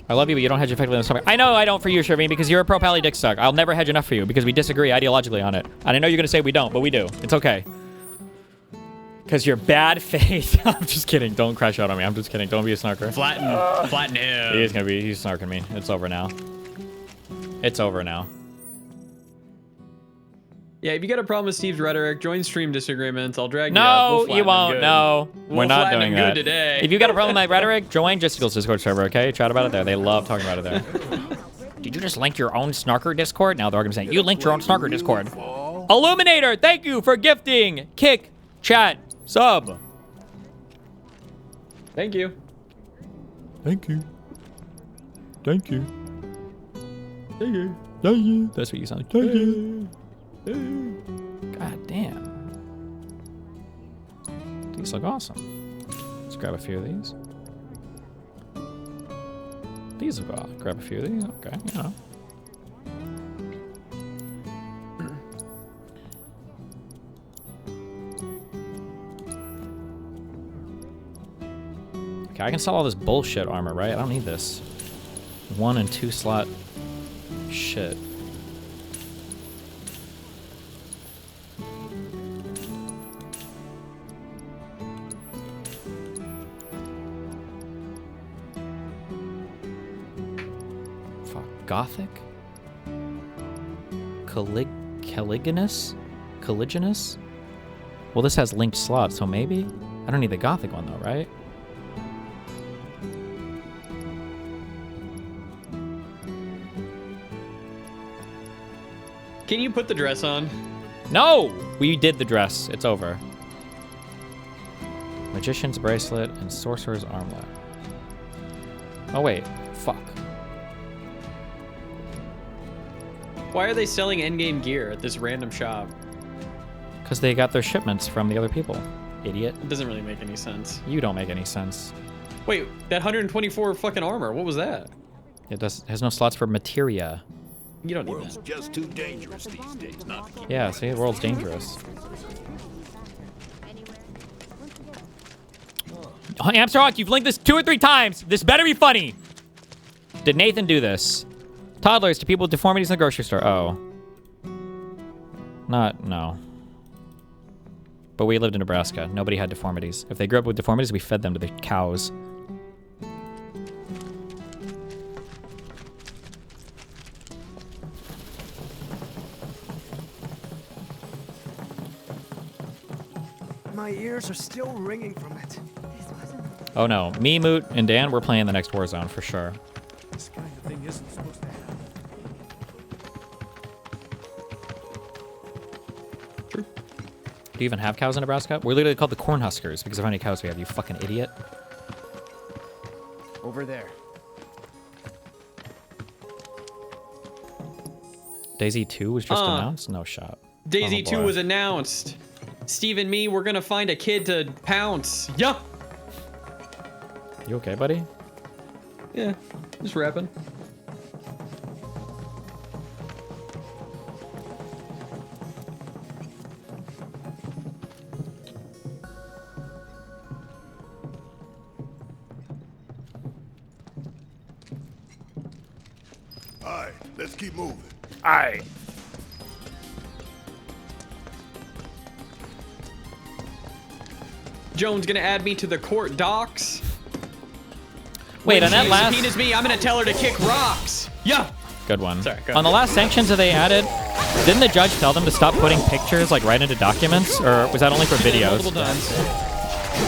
Speaker 2: I love you, but you don't hedge effectively on this topic. I know I don't for you, Shervine, because you're a pro-Pally dick suck. I'll never hedge enough for you because we disagree ideologically on it. And I know you're going to say we don't, but we do. It's okay. Because you're bad faith. I'm just kidding. Don't crash out on me. I'm just kidding. Don't be a snarker.
Speaker 1: Flatten him.
Speaker 2: He's snarking me. It's over now. It's over now.
Speaker 1: Yeah, if you got a problem with Steve's rhetoric, join stream disagreements. I'll drag you up.
Speaker 2: No,
Speaker 1: We'll
Speaker 2: you won't. No, we're not doing that.
Speaker 1: Good today.
Speaker 2: If you got a problem with my rhetoric, join Jizztickle's Discord server, okay? Chat about it there. They love talking about it there. Did you just link your own snarker Discord? Now they're going to say, you linked your own snarker Discord. Illuminator, thank you for gifting. Kick, chat, Sub.
Speaker 1: Thank you.
Speaker 2: Thank you. Thank you. Thank you. Thank you. That's what you sound like. Thank you. God damn. These look awesome. Let's grab a few of these. These look awesome. Grab a few of these. Okay, you know. Okay, I can sell all this bullshit armor, right? I don't need this 1 and 2 slot shit. Fuck, Gothic? Caliginous? Caliginous? Well, this has linked slots, so maybe? I don't need the Gothic one though, right?
Speaker 1: Can you put the dress on?
Speaker 2: No! We did the dress. It's over. Magician's bracelet and sorcerer's armlet. Oh wait, fuck.
Speaker 1: Why are they selling endgame gear at this random shop?
Speaker 2: Because they got their shipments from the other people. Idiot.
Speaker 1: It doesn't really make any sense.
Speaker 2: You don't make any sense.
Speaker 1: Wait, that 124 fucking armor, what was that?
Speaker 2: It has no slots for materia.
Speaker 1: You don't need that.
Speaker 18: Just too dangerous these days, not to
Speaker 2: Yeah, see, the world's dangerous. Hamster Hawk, you've linked this 2 or 3 times. This better be funny. Did Nathan do this? Toddlers to people with deformities in the grocery store. Oh. No. But we lived in Nebraska. Nobody had deformities. If they grew up with deformities, we fed them to the cows.
Speaker 22: My ears are still ringing from it.
Speaker 2: Oh no, me, Moot, and Dan, we're playing the next Warzone for sure.
Speaker 22: This kind of thing isn't supposed to happen.
Speaker 2: Do you even have cows in Nebraska? We're literally called the Cornhuskers because of how many cows we have, you fucking idiot.
Speaker 3: Over there.
Speaker 2: Daisy 2 was just announced? No shot.
Speaker 1: Daisy
Speaker 2: Oh,
Speaker 1: 2
Speaker 2: boy.
Speaker 1: was announced. Steve and me, we're gonna find a kid to pounce. Yeah.
Speaker 2: You okay, buddy?
Speaker 1: Yeah, just rapping.
Speaker 18: Alright, let's keep moving.
Speaker 2: Aye.
Speaker 1: Joan's gonna add me to the court docs.
Speaker 2: Wait, on
Speaker 1: When
Speaker 2: that
Speaker 1: she
Speaker 2: last...
Speaker 1: subpoenas me, I'm gonna tell her to kick rocks. Yeah.
Speaker 2: Good one.
Speaker 1: Sorry, go
Speaker 2: on the last sanctions that they added, didn't the judge tell them to stop putting pictures like right into documents, or was that only for videos?
Speaker 1: Multiple times.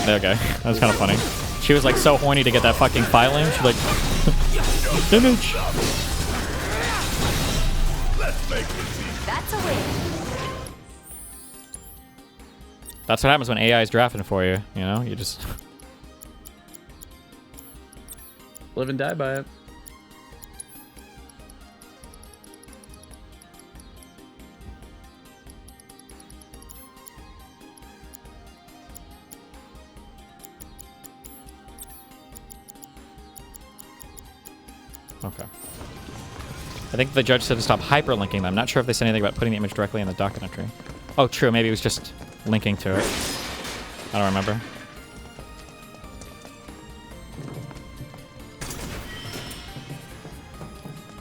Speaker 2: Okay, that was kind of funny. She was like so horny to get that fucking filing. She's like, image.
Speaker 20: That's a win.
Speaker 2: That's what happens when AI is drafting for you. You know, you just
Speaker 1: live and die by it.
Speaker 2: Okay. I think the judge said to stop hyperlinking them. Not sure if they said anything about putting the image directly in the docket entry. Oh, true. Maybe it was just linking to it. I don't remember.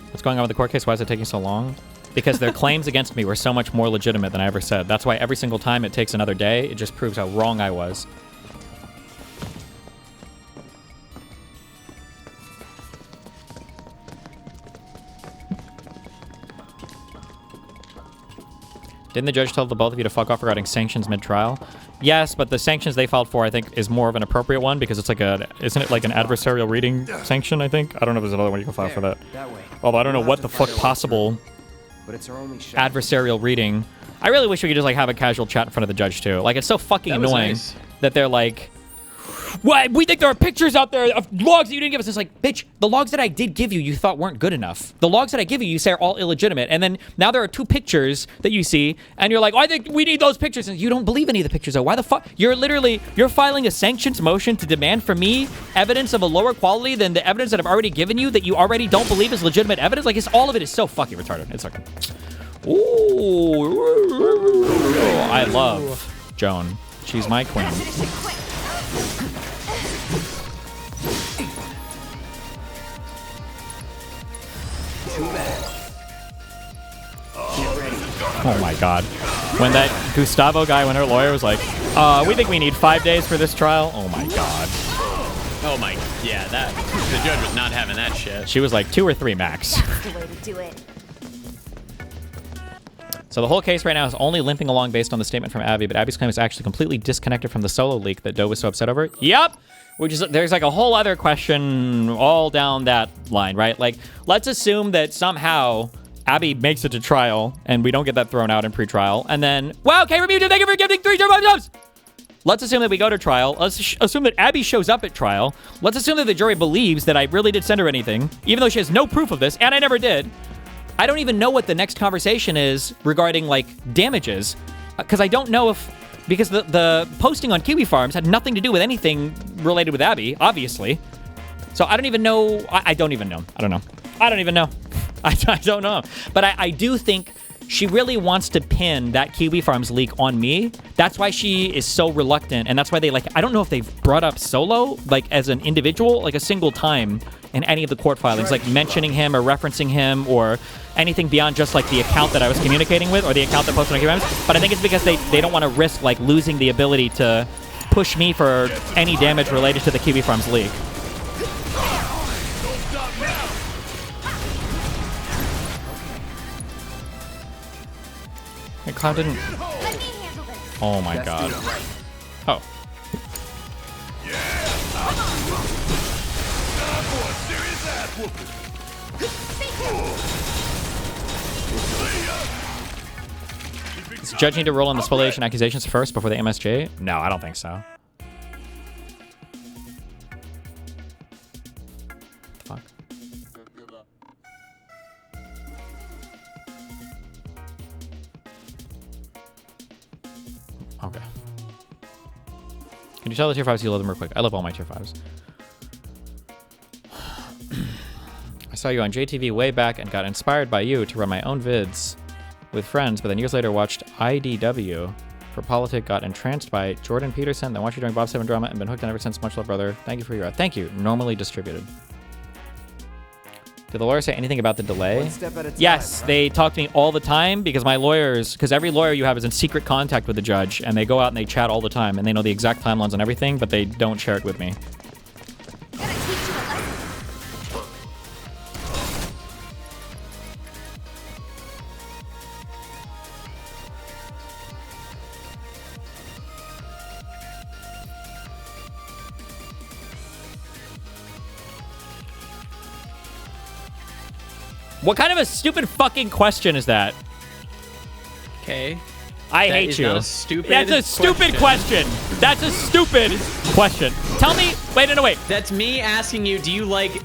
Speaker 2: What's going on with the court case? Why is it taking so long? Because their claims against me were so much more legitimate than I ever said. That's why every single time it takes another day, it just proves how wrong I was. Didn't the judge tell the both of you to fuck off regarding sanctions mid-trial? Yes, but the sanctions they filed for, I think, is more of an appropriate one because it's like a, isn't it like an adversarial reading sanction, I think? I don't know if there's another one you can file for that. Although I don't know what the fuck possible adversarial reading. I really wish we could just like have a casual chat in front of the judge too. Like it's so fucking
Speaker 1: That was
Speaker 2: annoying.
Speaker 1: nice.
Speaker 2: that they're like, what? We think there are pictures out there of logs that you didn't give us. It's like, bitch, the logs that I did give you thought weren't good enough. The logs that I give you say are all illegitimate. And then now there are 2 pictures that you see, and you're like, oh, I think we need those pictures. And you don't believe any of the pictures, though. Why the fuck? You're filing a sanctions motion to demand from me evidence of a lower quality than the evidence that I've already given you that you already don't believe is legitimate evidence? Like, all of it is so fucking retarded. It's okay. Ooh. I love Joan. She's my queen. Oh my god. When that Gustavo guy, when her lawyer was like, we think we need 5 days for this trial. Oh my god.
Speaker 1: Oh my, yeah, the judge was not having that shit.
Speaker 2: She was like 2 or 3 max.
Speaker 20: That's the way to do it.
Speaker 2: So the whole case right now is only limping along based on the statement from Abby, but Abby's claim is actually completely disconnected from the solo leak that Doe was so upset over. Yep! Which is, there's like a whole other question all down that line, right? Like, let's assume that somehow Abby makes it to trial and we don't get that thrown out in pre-trial. And then, wow, okay, Remuta, thank you for giving 3 jobs! Let's assume that we go to trial. Let's assume that Abby shows up at trial. Let's assume that the jury believes that I really did send her anything, even though she has no proof of this, and I never did. I don't even know what the next conversation is regarding, like, damages. Because I don't know if... Because the posting on Kiwi Farms had nothing to do with anything related with Abby, obviously. So I don't even know. I don't even know. I don't know. I don't even know. I don't know. But I do think she really wants to pin that Kiwi Farms leak on me. That's why she is so reluctant. And that's why they, like, I don't know if they've brought up Solo, like, as an individual, like, a single time in any of the court filings, like mentioning him or referencing him or anything beyond just like the account that I was communicating with or the account that posted on Kiwi Farms. But I think it's because they don't want to risk like losing the ability to push me for any damage related to the Kiwi Farms leak. Hey, Cloud didn't... Oh my god. Oh. Does the judge need to roll on the spoliation accusations first before the MSJ? No, I don't think so. Fuck. Okay. Can you tell the tier 5s you love them real quick? I love all my tier 5s. I saw you on JTV way back and got inspired by you to run my own vids with friends, but then years later watched IDW for Politic, got entranced by Jordan Peterson, then watched you doing Bob 7 drama and been hooked on ever since. Much love, brother. Thank you for your... Thank you. Normally distributed. Did the lawyer say anything about the delay?
Speaker 3: One step at a time,
Speaker 2: yes,
Speaker 3: right?
Speaker 2: they talk to me all the time because my lawyers, because every lawyer you have is in secret contact with the judge, and they go out and they chat all the time, and they know the exact timelines on everything, but they don't share it with me. What kind of a stupid fucking question is that?
Speaker 1: Okay.
Speaker 2: I hate you.
Speaker 1: Not a stupid
Speaker 2: That's a stupid question. That's a stupid question. Tell me. Wait, no, wait.
Speaker 1: That's me asking you, do you like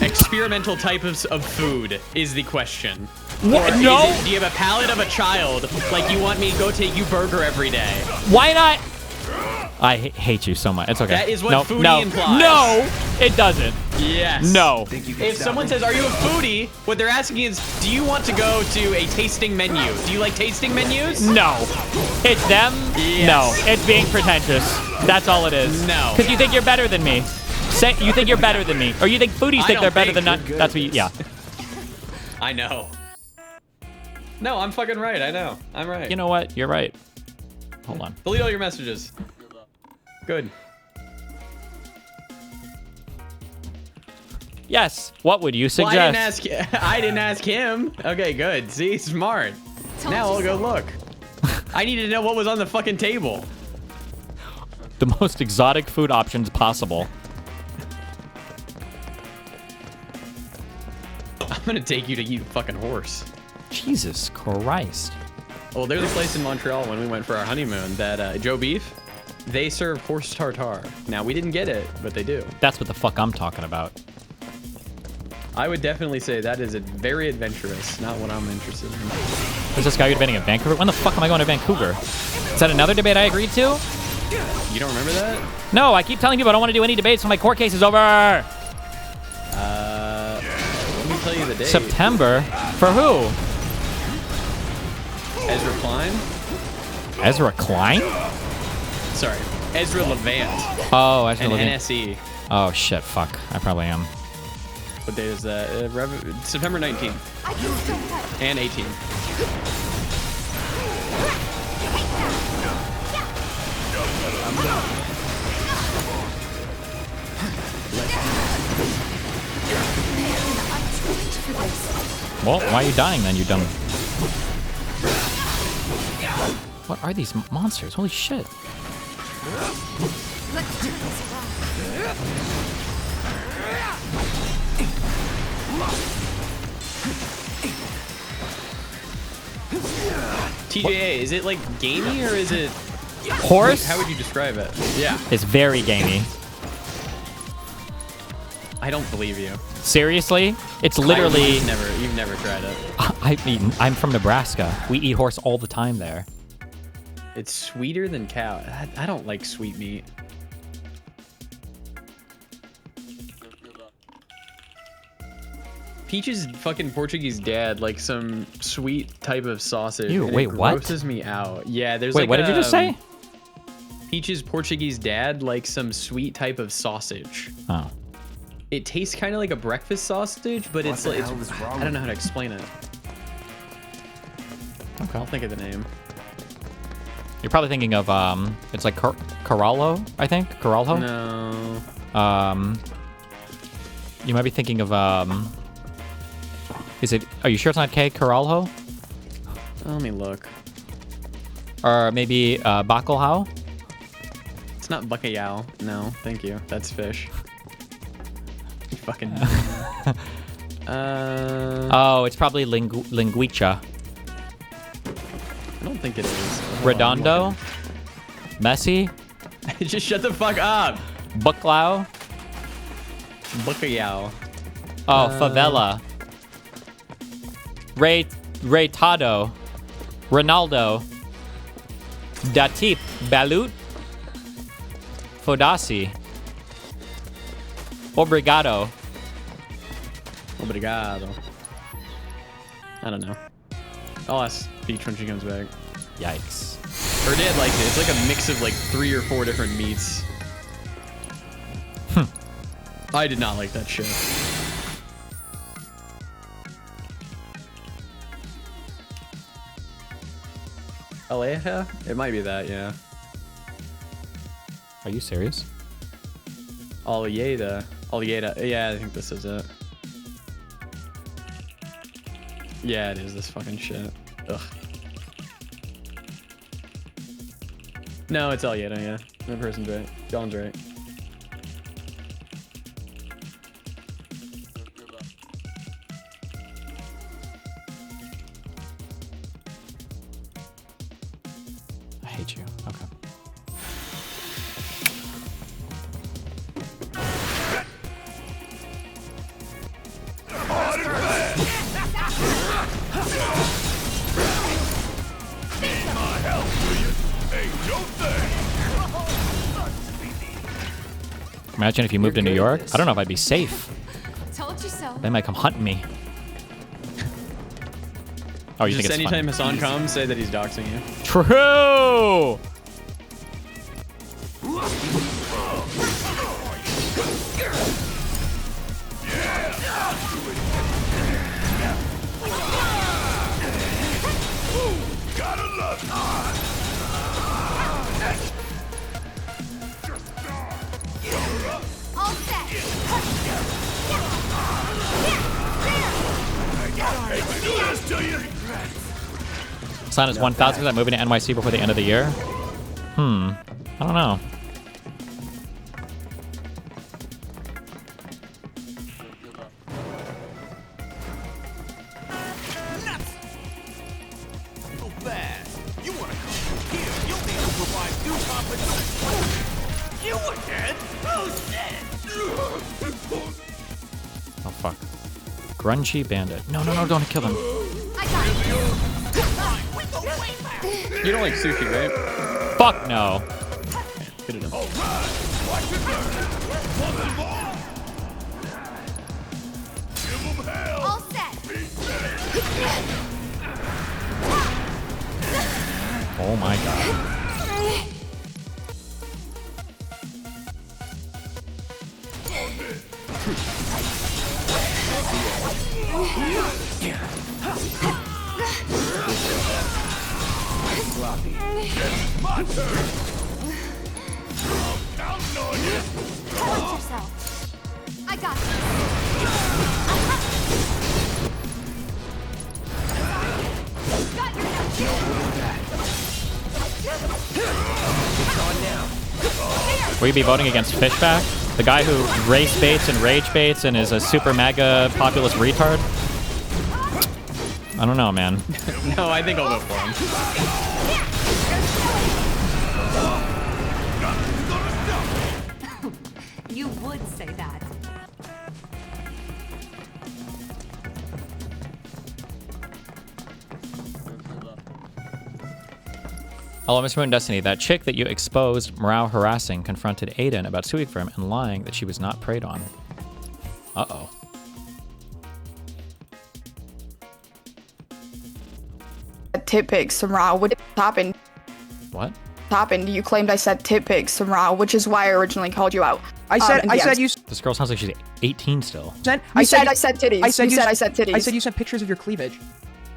Speaker 1: experimental types of food is the question.
Speaker 2: What? No.
Speaker 1: Do you have a palate of a child? Like you want me to go take you burger every day?
Speaker 2: Why not? I hate you so much. It's okay.
Speaker 1: That is what foodie implies.
Speaker 2: No, it doesn't.
Speaker 1: Yes.
Speaker 2: No.
Speaker 1: If someone says, are you a foodie? What they're asking is, do you want to go to a tasting menu? Do you like tasting menus?
Speaker 2: No. It's them?
Speaker 1: Yes.
Speaker 2: No. It's being pretentious. That's all it is.
Speaker 1: No.
Speaker 2: Because you think you're better than me. Say, you think you're better than me. Or you think foodies think they're better than not. That's what you, yeah.
Speaker 1: I know. No, I'm fucking right. I know. I'm right.
Speaker 2: You know what? You're right. Hold on.
Speaker 1: Delete all your messages. Good.
Speaker 2: Yes. What would you suggest?
Speaker 1: Well, I didn't ask him. Okay, good. See, smart. Now I'll go look. I needed to know what was on the fucking table.
Speaker 2: The most exotic food options possible.
Speaker 1: I'm gonna take you to eat a fucking horse.
Speaker 2: Jesus Christ.
Speaker 1: Well, there's a place in Montreal when we went for our honeymoon that Joe Beef. They serve horse tartare. Now, we didn't get it, but they do.
Speaker 2: That's what the fuck I'm talking about.
Speaker 1: I would definitely say that is very adventurous, not what I'm interested in.
Speaker 2: Is this guy debating in Vancouver? When the fuck am I going to Vancouver? Is that another debate I agreed to?
Speaker 1: You don't remember that?
Speaker 2: No, I keep telling people I don't want to do any debates when my court case is over.
Speaker 1: Let me tell you the date.
Speaker 2: September? For who?
Speaker 1: Ezra Klein?
Speaker 2: Ezra Klein?
Speaker 1: Sorry, Ezra Levant.
Speaker 2: Oh, Ezra
Speaker 1: and
Speaker 2: Levant.
Speaker 1: NSE.
Speaker 2: Oh, shit, fuck. I probably am.
Speaker 1: What date is that? September 19th. And 18th.
Speaker 2: Well, why are you dying then, you dumb... What are these monsters? Holy shit.
Speaker 1: TGA, is it like gamey or is it...
Speaker 2: Horse?
Speaker 1: How would you describe it? Yeah.
Speaker 2: It's very gamey.
Speaker 1: I don't believe you.
Speaker 2: Seriously? It's literally...
Speaker 1: You've never tried it.
Speaker 2: I'm from Nebraska. We eat horse all the time there.
Speaker 1: It's sweeter than cow. I don't like sweet meat. Peach's fucking Portuguese dad like some sweet type of sausage.
Speaker 2: Ew,
Speaker 1: and
Speaker 2: wait,
Speaker 1: it
Speaker 2: what?
Speaker 1: grosses me out. Yeah, there's
Speaker 2: Wait,
Speaker 1: like
Speaker 2: what did you just say?
Speaker 1: Peach's Portuguese dad like some sweet type of sausage.
Speaker 2: Oh.
Speaker 1: It tastes kind of like a breakfast sausage, but
Speaker 3: What
Speaker 1: it's
Speaker 3: the
Speaker 1: like
Speaker 3: hell is wrong
Speaker 1: I don't know
Speaker 3: with
Speaker 1: how to explain it.
Speaker 2: Okay.
Speaker 1: I'll think of the name.
Speaker 2: You're probably thinking of, it's like Corallo, I think? Corallo?
Speaker 1: No.
Speaker 2: You might be thinking of, is it, are you sure it's not K? Corallo?
Speaker 1: Let me look.
Speaker 2: Or maybe, Bacalhau?
Speaker 1: It's not bacalhau. No, thank you. That's fish. You fucking...
Speaker 2: Oh, it's probably linguiça.
Speaker 1: I don't think it is.
Speaker 2: Redondo? Messi?
Speaker 1: Just shut the fuck up.
Speaker 2: Bacalhau?
Speaker 1: Bacalhau.
Speaker 2: Oh, favela. Reitado. Ronaldo. Datip. Balut. Fodasi. Obrigado.
Speaker 1: Obrigado. I don't know. I'll ask Beach when she comes back.
Speaker 2: Yikes.
Speaker 1: Her dad likes it. It's like a mix of like 3 or 4 different meats. I did not like that shit. Aleja? It might be that, yeah.
Speaker 2: Are you serious?
Speaker 1: Allieda. Yeah, I think this is it. Yeah, it is this fucking shit. Ugh. No, it's Allieda, yeah. The person's right. John's right.
Speaker 2: I hate you. Okay. Imagine if you moved to New York. I don't know if I'd be safe.
Speaker 5: Told you so.
Speaker 2: They might come hunt me. Oh, you
Speaker 1: Just
Speaker 2: think it's
Speaker 1: anytime
Speaker 2: funny?
Speaker 1: Hassan comes, say that he's doxing you.
Speaker 2: True!
Speaker 5: All set.
Speaker 2: Sign is 1,000% moving to NYC before the end of the year. I don't know.
Speaker 10: You were dead? Oh shit!
Speaker 2: Oh fuck. Grungy bandit. No, no, no, don't kill him.
Speaker 1: You don't like sushi, right?
Speaker 2: Fuck no.
Speaker 1: Good enough.
Speaker 10: All set.
Speaker 2: Oh my god.
Speaker 10: It's my turn. Counting on you.
Speaker 5: Watch yourself. I got this. Got your
Speaker 10: It's on now.
Speaker 2: Will you be voting against Fishback? The guy who race baits and rage baits and is a super mega populist retard? I don't know, man.
Speaker 1: No, I think I'll vote for him.
Speaker 5: You would say that.
Speaker 2: Hello, Mr. Moon Destiny. That chick that you exposed morale harassing confronted Aiden about 2 weeks from him and lying that she was not preyed on. Uh-oh.
Speaker 12: Tit pics to morale. What happened?
Speaker 2: What?
Speaker 12: Happened? You claimed I said tit pics to morale, which is why I originally called you out.
Speaker 11: I said you.
Speaker 2: This girl sounds like she's 18 still.
Speaker 12: I said titties.
Speaker 11: I said
Speaker 12: I said titties.
Speaker 11: I said you sent pictures of your cleavage.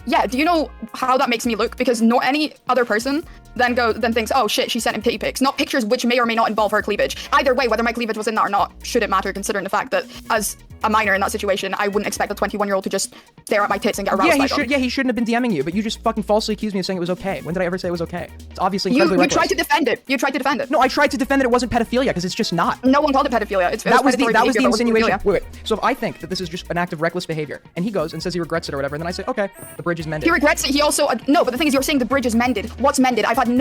Speaker 12: Yeah, do you know how that makes me look? Because no any other person then thinks, oh shit, she sent him titty pics, not pictures which may or may not involve her cleavage. Either way, whether my cleavage was in that or not, shouldn't matter considering the fact that as a minor in that situation, I wouldn't expect a 21-year-old to just stare at my tits and get aroused by them.
Speaker 11: Yeah, he shouldn't have been DMing you, but you just fucking falsely accused me of saying it was okay. When did I ever say it was okay? It's obviously incredibly reckless.
Speaker 12: You tried to defend it. You tried to defend it.
Speaker 11: No, I tried to defend that it wasn't pedophilia because it's just not.
Speaker 12: No one called it pedophilia.
Speaker 11: That was the insinuation.
Speaker 12: Pedophilia.
Speaker 11: Wait. So if I think that this is just an act of reckless behavior, and he goes and says he regrets it or whatever, and then I say, okay, the bridge is mended.
Speaker 12: He regrets it. He also no, but the thing is, you're saying the bridge is mended. What's mended? I haven't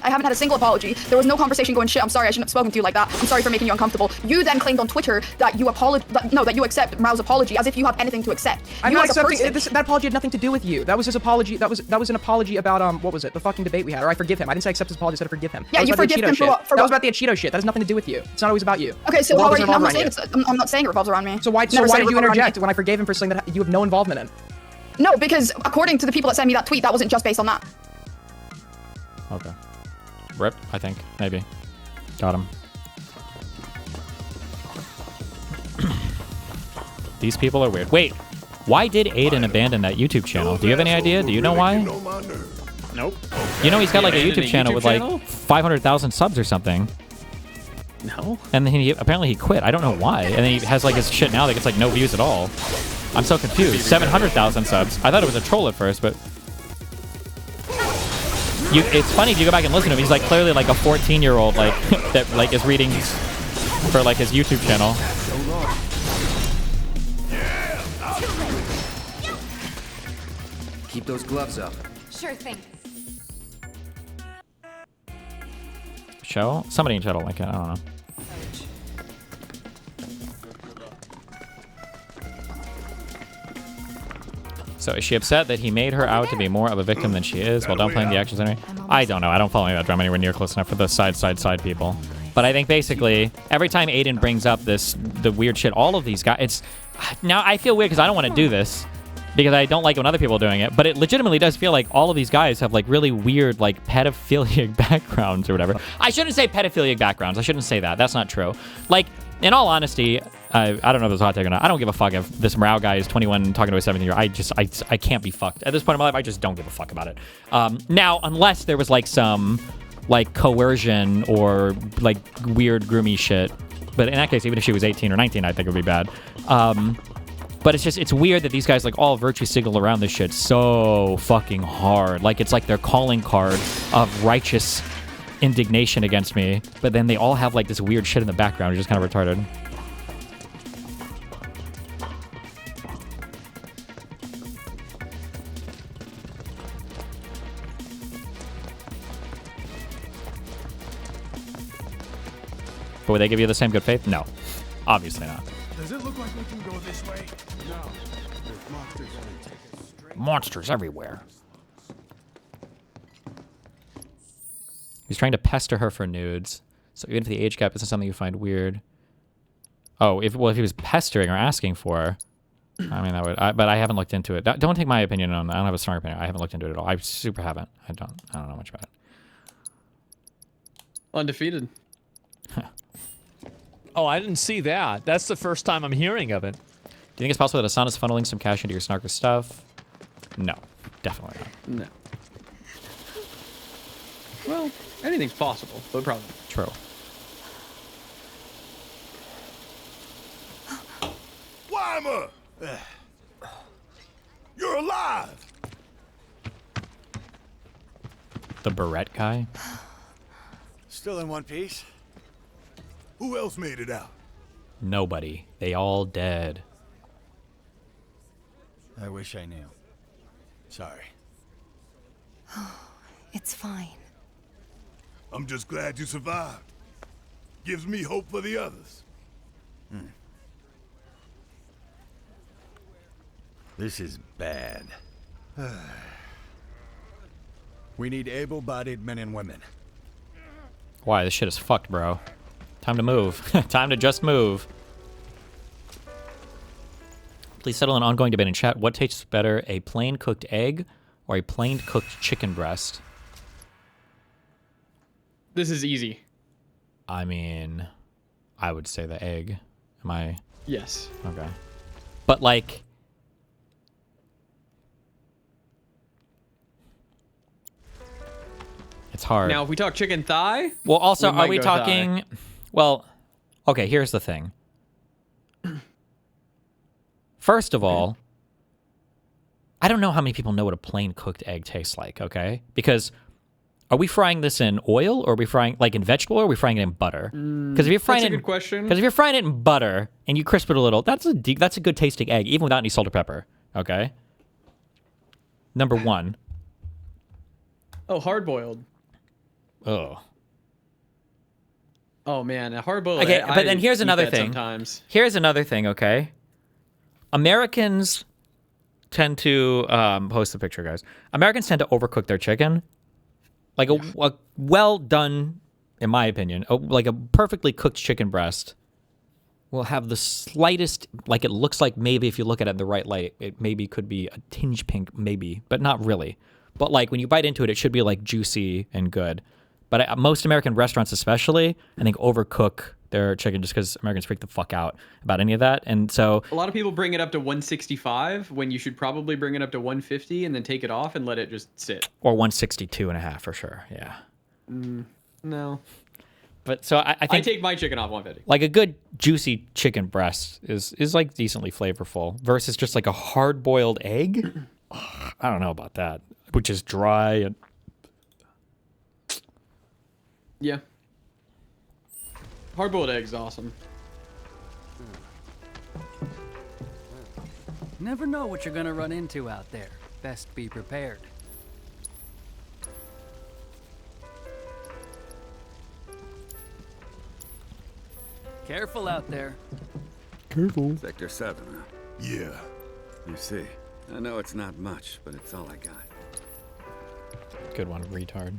Speaker 12: had a single apology. There was no conversation going, shit, I'm sorry, I shouldn't have spoken to you like that. I'm sorry for making you uncomfortable. You then claimed on Twitter that you accept Mao's apology as if you have anything to accept.
Speaker 11: I'm not accepting that apology had nothing to do with you. That was his apology. That was an apology about what was it? The fucking debate we had. Or I forgive him. I didn't say accept his apology. I said I forgive him.
Speaker 12: Yeah, you forgive him for what?
Speaker 11: That was about the Cheeto shit. That has nothing to do with you. It's not always about you.
Speaker 12: Okay, so how are you? I'm not saying it revolves around me.
Speaker 11: So why did you interject when I forgave him for saying that you have no involvement in?
Speaker 12: No, because according to the people that sent me that tweet, that wasn't just based on that.
Speaker 2: Okay. Rip, I think. Maybe. Got him. These people are weird. Wait, why did Aiden abandon that YouTube channel? Do you have any idea? Do you know why?
Speaker 1: Nope.
Speaker 2: You know he's got like a YouTube channel with like 500,000 subs or something.
Speaker 1: No.
Speaker 2: And then apparently he quit. I don't know why. And then he has like his shit now that gets like no views at all. I'm so confused. 700,000 subs. I thought it was a troll at first, but it's funny if you go back and listen to him. He's like clearly like a 14-year-old like that like is reading for like his YouTube channel.
Speaker 3: Keep those gloves up.
Speaker 5: Sure thing.
Speaker 2: Show? Somebody in chat will like it. I don't know. So is she upset that he made her out to be more of a victim than she is while downplaying the actions anyway? I don't know. I don't follow any of that drama anywhere near close enough for the side people. But I think basically every time Aiden brings up the weird shit, all of these guys, now I feel weird because I don't want to do this because I don't like when other people are doing it, but it legitimately does feel like all of these guys have like really weird like pedophilic backgrounds or whatever. I shouldn't say pedophilic backgrounds. I shouldn't say that. That's not true. Like, in all honesty, I don't know if it's a hot take or not. I don't give a fuck if this Morale guy is 21 talking to a 17-year-old. I can't be fucked. At this point in my life, I just don't give a fuck about it. Now, unless there was like some like coercion or like weird groomy shit. But in that case, even if she was 18 or 19, I think it would be bad. But it's weird that these guys like all virtue signal around this shit so fucking hard. Like it's like their calling card of righteous indignation against me. But then they all have like this weird shit in the background, which is kind of retarded. But would they give you the same good faith? No. Obviously not.
Speaker 18: Does it look like we can go this way? No. There's monsters gonna take us straight.
Speaker 2: Monsters everywhere. He's trying to pester her for nudes. So even if the age gap isn't something you find weird. Oh, if he was pestering or asking for her, I mean, that would. But I haven't looked into it. Don't take my opinion on that. I don't have a strong opinion. I haven't looked into it at all. I super haven't. I don't know much about it.
Speaker 1: Undefeated.
Speaker 14: Oh, I didn't see that. That's the first time I'm hearing of it.
Speaker 2: Do you think it's possible that Asana's funneling some cash into your snarker stuff? No, definitely not.
Speaker 1: No. Well, anything's possible, but probably
Speaker 2: true.
Speaker 18: Weimer! You're alive!
Speaker 2: The Barrette guy?
Speaker 18: Still in one piece? Who else made it out?
Speaker 2: Nobody. They all dead.
Speaker 22: I wish I knew. Sorry.
Speaker 5: It's fine.
Speaker 18: I'm just glad you survived. Gives me hope for the others. This is bad. We need able-bodied men and women.
Speaker 2: Why? This shit is fucked, bro. Time to move. Time to just move. Please settle an ongoing debate in chat. What tastes better, a plain cooked egg or a plain cooked chicken breast?
Speaker 1: this is easy.
Speaker 2: I mean, I would say the egg. Am I?
Speaker 1: Yes.
Speaker 2: Okay. But like, it's hard.
Speaker 1: Now, if we talk chicken thigh,
Speaker 2: well, also,
Speaker 1: we
Speaker 2: are we
Speaker 1: might go
Speaker 2: talking?
Speaker 1: thigh.
Speaker 2: Well, okay. Here's the thing. First of all, I don't know how many people know what a plain cooked egg tastes like. Okay, because are we frying this in oil, or are we frying like in vegetable, or are we frying it in butter? Because if you're frying
Speaker 1: that's
Speaker 2: it,
Speaker 1: a good question.
Speaker 2: Because if you're frying it in butter and you crisp it a little, that's a good tasting egg, even without any salt or pepper. Okay. Number one.
Speaker 1: Oh, hard boiled.
Speaker 2: Oh.
Speaker 1: Oh man, a hard boiled.
Speaker 2: Okay, but then here's another thing.
Speaker 1: Sometimes.
Speaker 2: Here's another thing. Okay. Americans tend to post the picture, guys. Americans tend to overcook their chicken. Like a well done, in my opinion, like a perfectly cooked chicken breast will have the slightest, like it looks like maybe if you look at it in the right light, it maybe could be a tinge pink, maybe, but not really. But like when you bite into it, it should be like juicy and good. But most American restaurants especially, I think, overcook their chicken just because Americans freak the fuck out about any of that. And so
Speaker 1: a lot of people bring it up to 165 when you should probably bring it up to 150 and then take it off and let it just sit.
Speaker 2: Or 162.5 for sure. Yeah.
Speaker 1: No.
Speaker 2: But so I think
Speaker 1: I take my chicken off 150.
Speaker 2: Like a good juicy chicken breast is like decently flavorful versus just like a hard boiled egg. I don't know about that, which is dry and
Speaker 1: yeah. Hard-boiled eggs awesome.
Speaker 15: Never know what you're gonna run into out there. Best be prepared. Careful out there.
Speaker 23: Careful. Sector 7, huh?
Speaker 18: Yeah.
Speaker 23: You see. I know it's not much, but it's all I got.
Speaker 2: Good one, retard.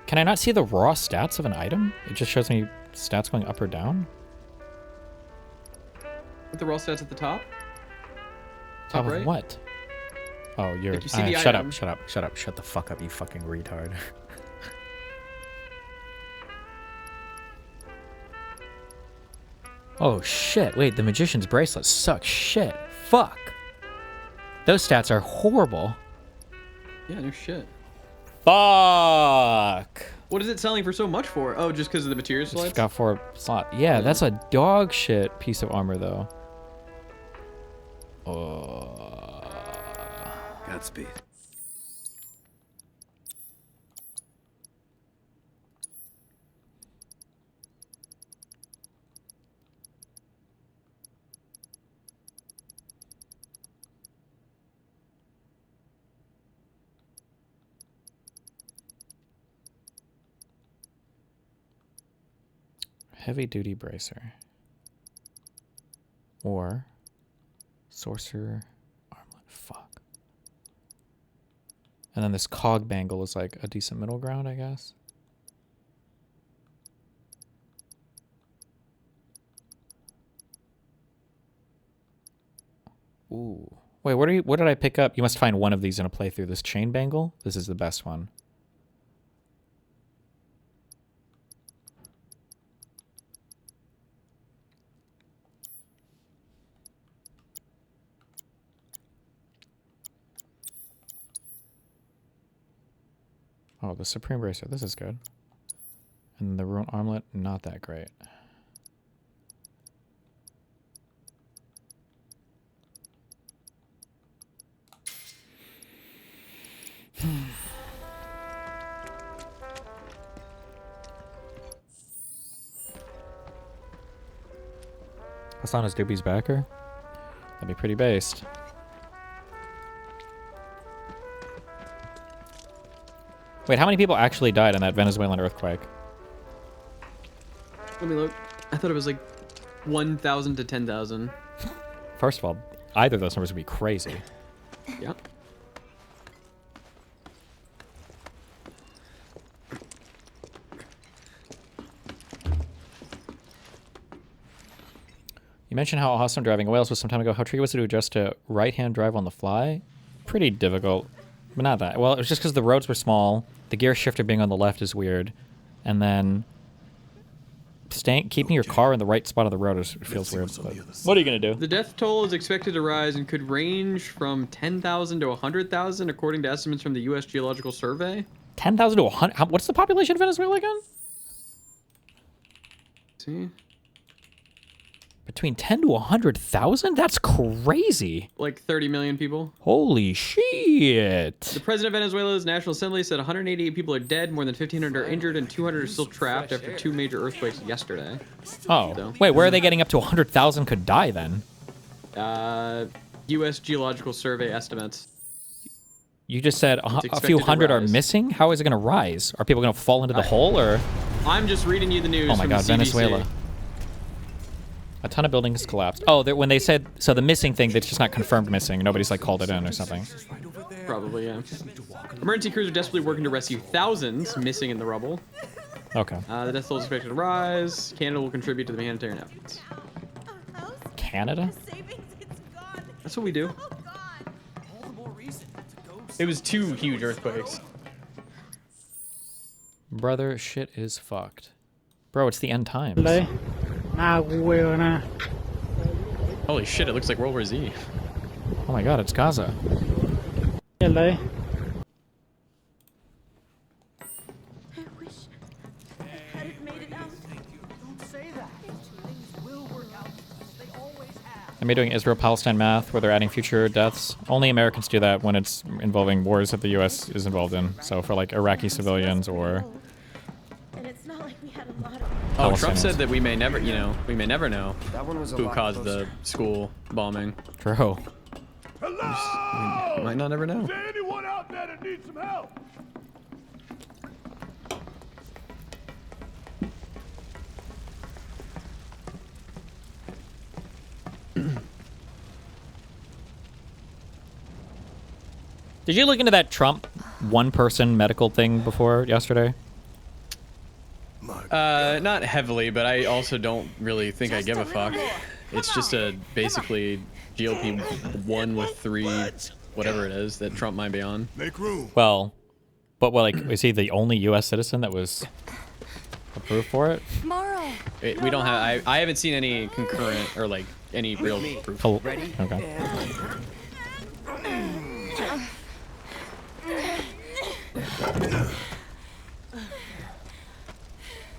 Speaker 2: Can I not see the raw stats of an item? It just shows me stats going up or down?
Speaker 1: With the raw stats at the top?
Speaker 2: Top of
Speaker 1: right?
Speaker 2: what? Oh, you're...
Speaker 1: Like you see the
Speaker 2: shut
Speaker 1: item.
Speaker 2: up, shut up, shut up. Shut the fuck up, you fucking retard. Oh, shit. Wait, the Magician's Bracelet sucks shit. Fuck. Those stats are horrible.
Speaker 1: Yeah, no shit.
Speaker 2: Fuck.
Speaker 1: What is it selling for so much for? Oh, just because of the material
Speaker 2: It's
Speaker 1: slides?
Speaker 2: got 4 slot. Yeah, that's a dog shit piece of armor, though.
Speaker 23: Godspeed.
Speaker 2: heavy duty bracer. Or sorcerer armlet. Fuck. And then this cog bangle is like a decent middle ground, I guess. Ooh. Wait, what did I pick up? You must find one of these in a playthrough. This chain bangle? This is the best one. Oh, the Supreme Bracer. This is good. And the Ruin Armlet, not that great. Hasana's Doobie's backer? That'd be pretty based. Wait, how many people actually died in that Venezuelan earthquake?
Speaker 1: Let me look. I thought it was like 1,000 to 10,000.
Speaker 2: First of all, either of those numbers would be crazy.
Speaker 1: Yeah.
Speaker 2: You mentioned how awesome driving in Wales was some time ago. How tricky was it to adjust to right-hand drive on the fly? Pretty difficult, but not that. Well, it was just because the roads were small. The gear shifter being on the left is weird. And then keeping your car in the right spot of the road feels weird. But what are you going to do?
Speaker 1: The death toll is expected to rise and could range from 10,000 to 100,000 according to estimates from the U.S. Geological Survey.
Speaker 2: 10,000 to 100? What's the population of Venezuela again?
Speaker 1: See?
Speaker 2: Between 10 to 100,000? That's crazy.
Speaker 1: Like 30 million people.
Speaker 2: Holy shit.
Speaker 1: The president of Venezuela's National Assembly said 188 people are dead, more than 1,500 are injured, and 200 are still trapped after 2 major earthquakes yesterday.
Speaker 2: Oh.
Speaker 1: So,
Speaker 2: wait, where are they getting up to 100,000 could die then?
Speaker 1: U.S. Geological Survey estimates.
Speaker 2: You just said a few hundred are missing? How is it going to rise? Are people going to fall into the hole, or?
Speaker 1: I'm just reading you the news.
Speaker 2: Oh my god, Venezuela. A ton of buildings collapsed. Oh, when they said, so the missing thing, that's just not confirmed missing. Nobody's like called it in or something.
Speaker 1: Probably, yeah. Emergency crews are desperately working to rescue thousands missing in the rubble.
Speaker 2: Okay.
Speaker 1: The death toll is expected to rise. Canada will contribute to the humanitarian efforts.
Speaker 2: Canada?
Speaker 1: That's what we do. It was 2 huge earthquakes.
Speaker 2: Brother, shit is fucked. Bro, it's the end times.
Speaker 1: Holy shit, it looks like World War Z.
Speaker 2: Oh my god, it's Gaza. Am I doing Israel-Palestine math where they're adding future deaths? Only Americans do that when it's involving wars that the U.S. is involved in. So for like Iraqi civilians or...
Speaker 1: Oh, Trump said that we may never, we may never know who caused the school bombing.
Speaker 2: True.
Speaker 1: We might not ever know.
Speaker 10: Is there anyone out there that needs some help?
Speaker 2: Did you look into that Trump one-person medical thing before yesterday?
Speaker 1: Not heavily, but I also don't really think I give a fuck. It's just a basically GOP1 with 3, whatever it is, that Trump might be on.
Speaker 10: Make room.
Speaker 2: Well, is he the only U.S. citizen that was approved for it?
Speaker 1: We don't have. I haven't seen any concurrent or like any real proof.
Speaker 2: Oh, okay.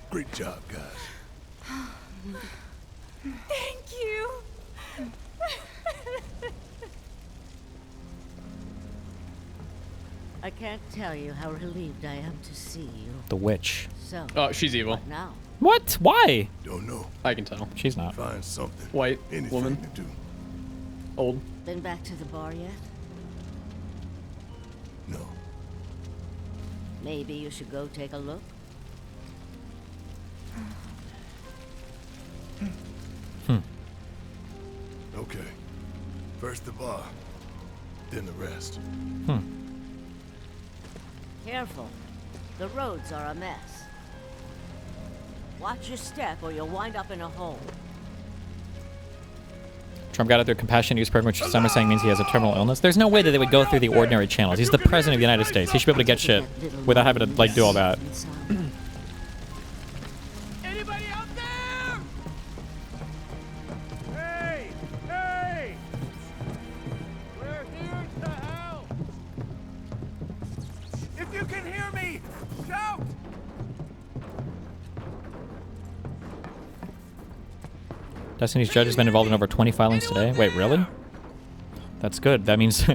Speaker 10: Great job, guys.
Speaker 5: Thank you.
Speaker 4: I can't tell you how relieved I am to see you.
Speaker 2: The witch.
Speaker 4: So.
Speaker 1: Oh, she's evil.
Speaker 4: What now?
Speaker 2: What? Why?
Speaker 10: Don't know.
Speaker 1: I can tell.
Speaker 2: She's not.
Speaker 10: Find something.
Speaker 1: White
Speaker 10: Anything
Speaker 1: woman.
Speaker 10: to do.
Speaker 1: Old.
Speaker 4: Been back to the bar yet?
Speaker 10: No.
Speaker 4: Maybe you should go take a look.
Speaker 10: Okay. First the bar, then the rest.
Speaker 4: Careful. The roads are a mess. Watch your step or you'll wind up in a hole.
Speaker 2: Trump got out their compassion use program, which some are saying means he has a terminal illness. There's no way that they would go through the ordinary channels. He's the president of the United States. He should be able to get shit without having to, like, do all that.
Speaker 10: Anybody out there? Hey! Hey! We're here to help! If you can hear me, shout!
Speaker 2: Destiny's judge has been involved in over 20 filings today. Wait, really? That's good. That means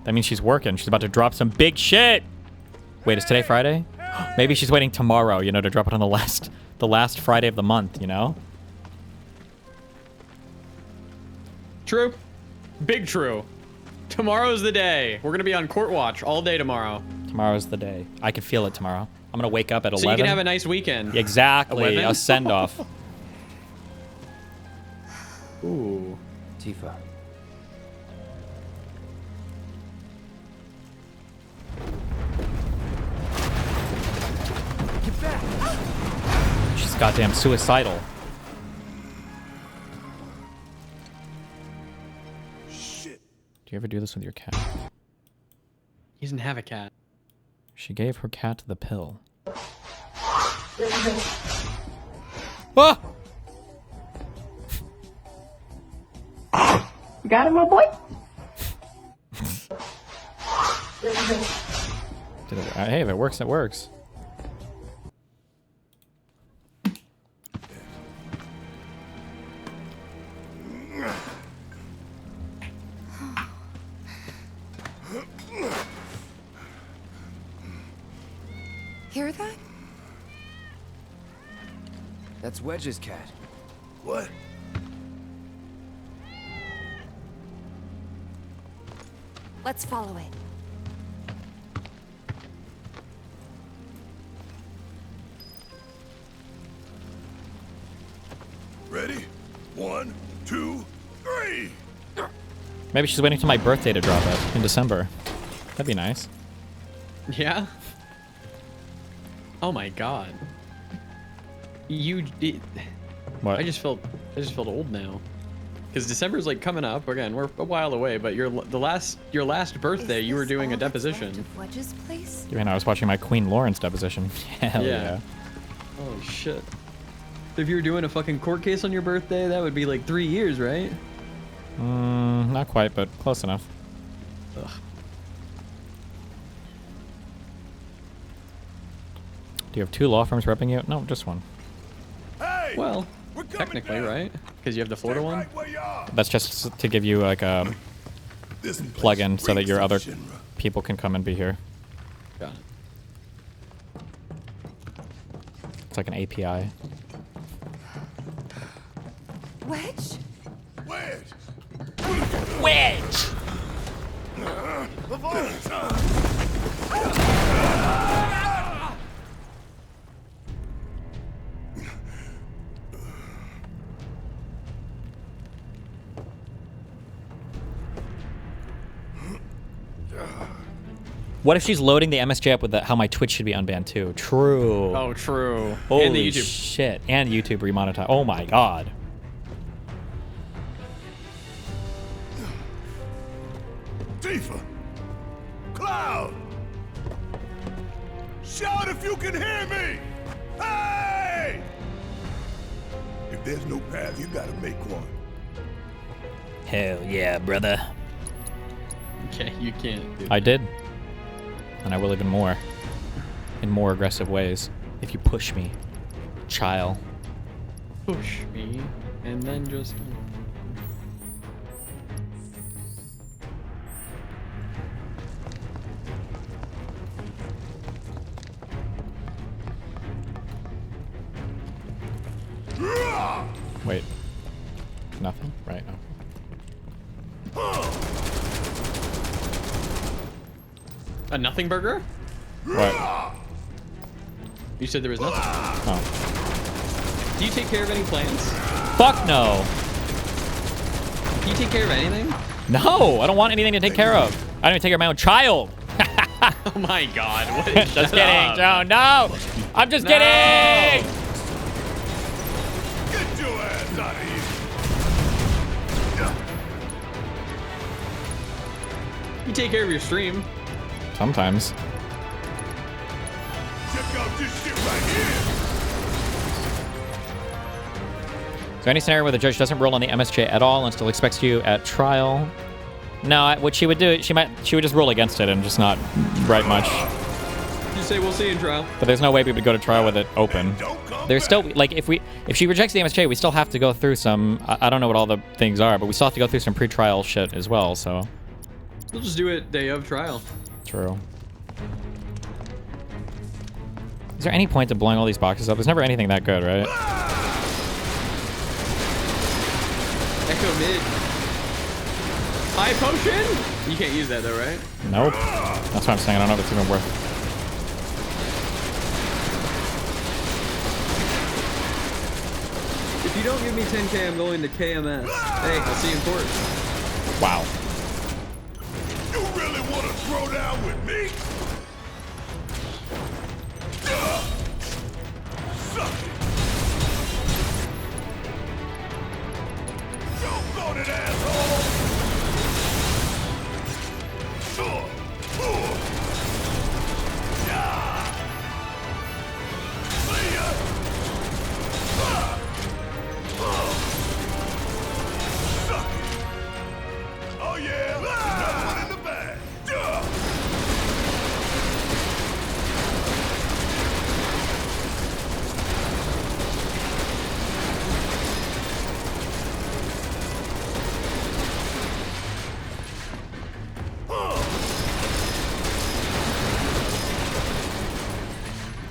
Speaker 2: that means she's working. She's about to drop some big shit. Wait, is today Friday? Maybe she's waiting tomorrow, you know, to drop it on the last Friday of the month, you know?
Speaker 1: True. Big true. Tomorrow's the day. We're gonna be on court watch all day tomorrow.
Speaker 2: Tomorrow's the day. I can feel it tomorrow. I'm gonna wake up at 11.
Speaker 1: So you can have a nice weekend.
Speaker 2: Exactly.
Speaker 1: 11?
Speaker 2: A send-off.
Speaker 1: Ooh.
Speaker 3: Tifa.
Speaker 10: Get back!
Speaker 2: She's goddamn suicidal.
Speaker 10: Shit.
Speaker 2: Do you ever do this with your cat?
Speaker 1: He doesn't have a cat.
Speaker 2: She gave her cat the pill. Ah!
Speaker 8: Got him, my boy?
Speaker 2: Hey, if it works, it works.
Speaker 5: Hear that?
Speaker 3: That's Wedge's cat.
Speaker 10: What?
Speaker 5: Let's follow it.
Speaker 10: Ready? 1, 2, 3!
Speaker 2: Maybe she's waiting till my birthday to drop it in December. That'd be nice.
Speaker 1: Yeah? Oh my god.
Speaker 2: What?
Speaker 1: I just felt old now. Because December's like coming up again. We're a while away, but your last birthday, you were doing a deposition.
Speaker 5: Wedge's place?
Speaker 2: You mean I was watching my Queen Lawrence deposition? Hell yeah.
Speaker 1: Oh shit. If you were doing a fucking court case on your birthday, that would be like 3 years, right?
Speaker 2: Not quite, but close enough.
Speaker 1: Ugh.
Speaker 2: Do you have 2 law firms repping you? No, just one.
Speaker 10: Hey!
Speaker 1: Well, technically, right? Because you have the Florida one.
Speaker 2: That's just to give you like a plug-in so that your other people can come and be here.
Speaker 1: Got it.
Speaker 2: It's like an API.
Speaker 5: Wedge?
Speaker 10: Wedge!
Speaker 2: Wedge! What if she's loading the MSJ up with how my Twitch should be unbanned too? True.
Speaker 1: Oh, true.
Speaker 2: Holy
Speaker 1: and the YouTube.
Speaker 2: shit. And YouTube remonetize. Oh my god.
Speaker 10: Tifa! Cloud! Shout if you can hear me! Hey! If there's no path, you gotta make one.
Speaker 2: Hell yeah, brother.
Speaker 1: Okay, you can't. Dude.
Speaker 2: I did. And I will even more. In more aggressive ways. If you push me, child.
Speaker 1: Push me, and then just.
Speaker 2: Wait. Nothing? Right, no.
Speaker 1: A nothing burger?
Speaker 2: What?
Speaker 1: You said there was nothing.
Speaker 2: Oh.
Speaker 1: Do you take care of any plants?
Speaker 2: Fuck no!
Speaker 1: Can you take care of anything?
Speaker 2: No, I don't want anything to take care of. I don't even take care of my own child.
Speaker 1: Oh my God! What is
Speaker 2: Just kidding, Joe. No, I'm just kidding.
Speaker 10: Get your ass out of here!
Speaker 1: You take care of your stream.
Speaker 2: Sometimes.
Speaker 10: Check out this shit right here!
Speaker 2: Is there any scenario where the judge doesn't rule on the MSJ at all and still expects you at trial? No, what she would do, she would just rule against it and just not write much.
Speaker 1: Just say we'll see in trial.
Speaker 2: But there's no way we would go to trial with it open. There's still, like, if she rejects the MSJ, we still have to go through some, I don't know what all the things are, but we still have to go through some pre-trial shit as well, so.
Speaker 1: We'll just do it day of trial.
Speaker 2: True. Is there any point to blowing all these boxes up? There's never anything that good, right?
Speaker 1: Echo mid. High potion? You can't use that though, right?
Speaker 2: Nope. That's what I'm saying. I don't know if it's even worth it.
Speaker 1: If you don't give me 10k, I'm going to KMS. Hey, I'll see you in court.
Speaker 2: Wow.
Speaker 10: You really want to throw down with me? Suck it! Doggone it, asshole! Sure! Yeah! See ya! Suck it! Oh yeah! Another one in the bag!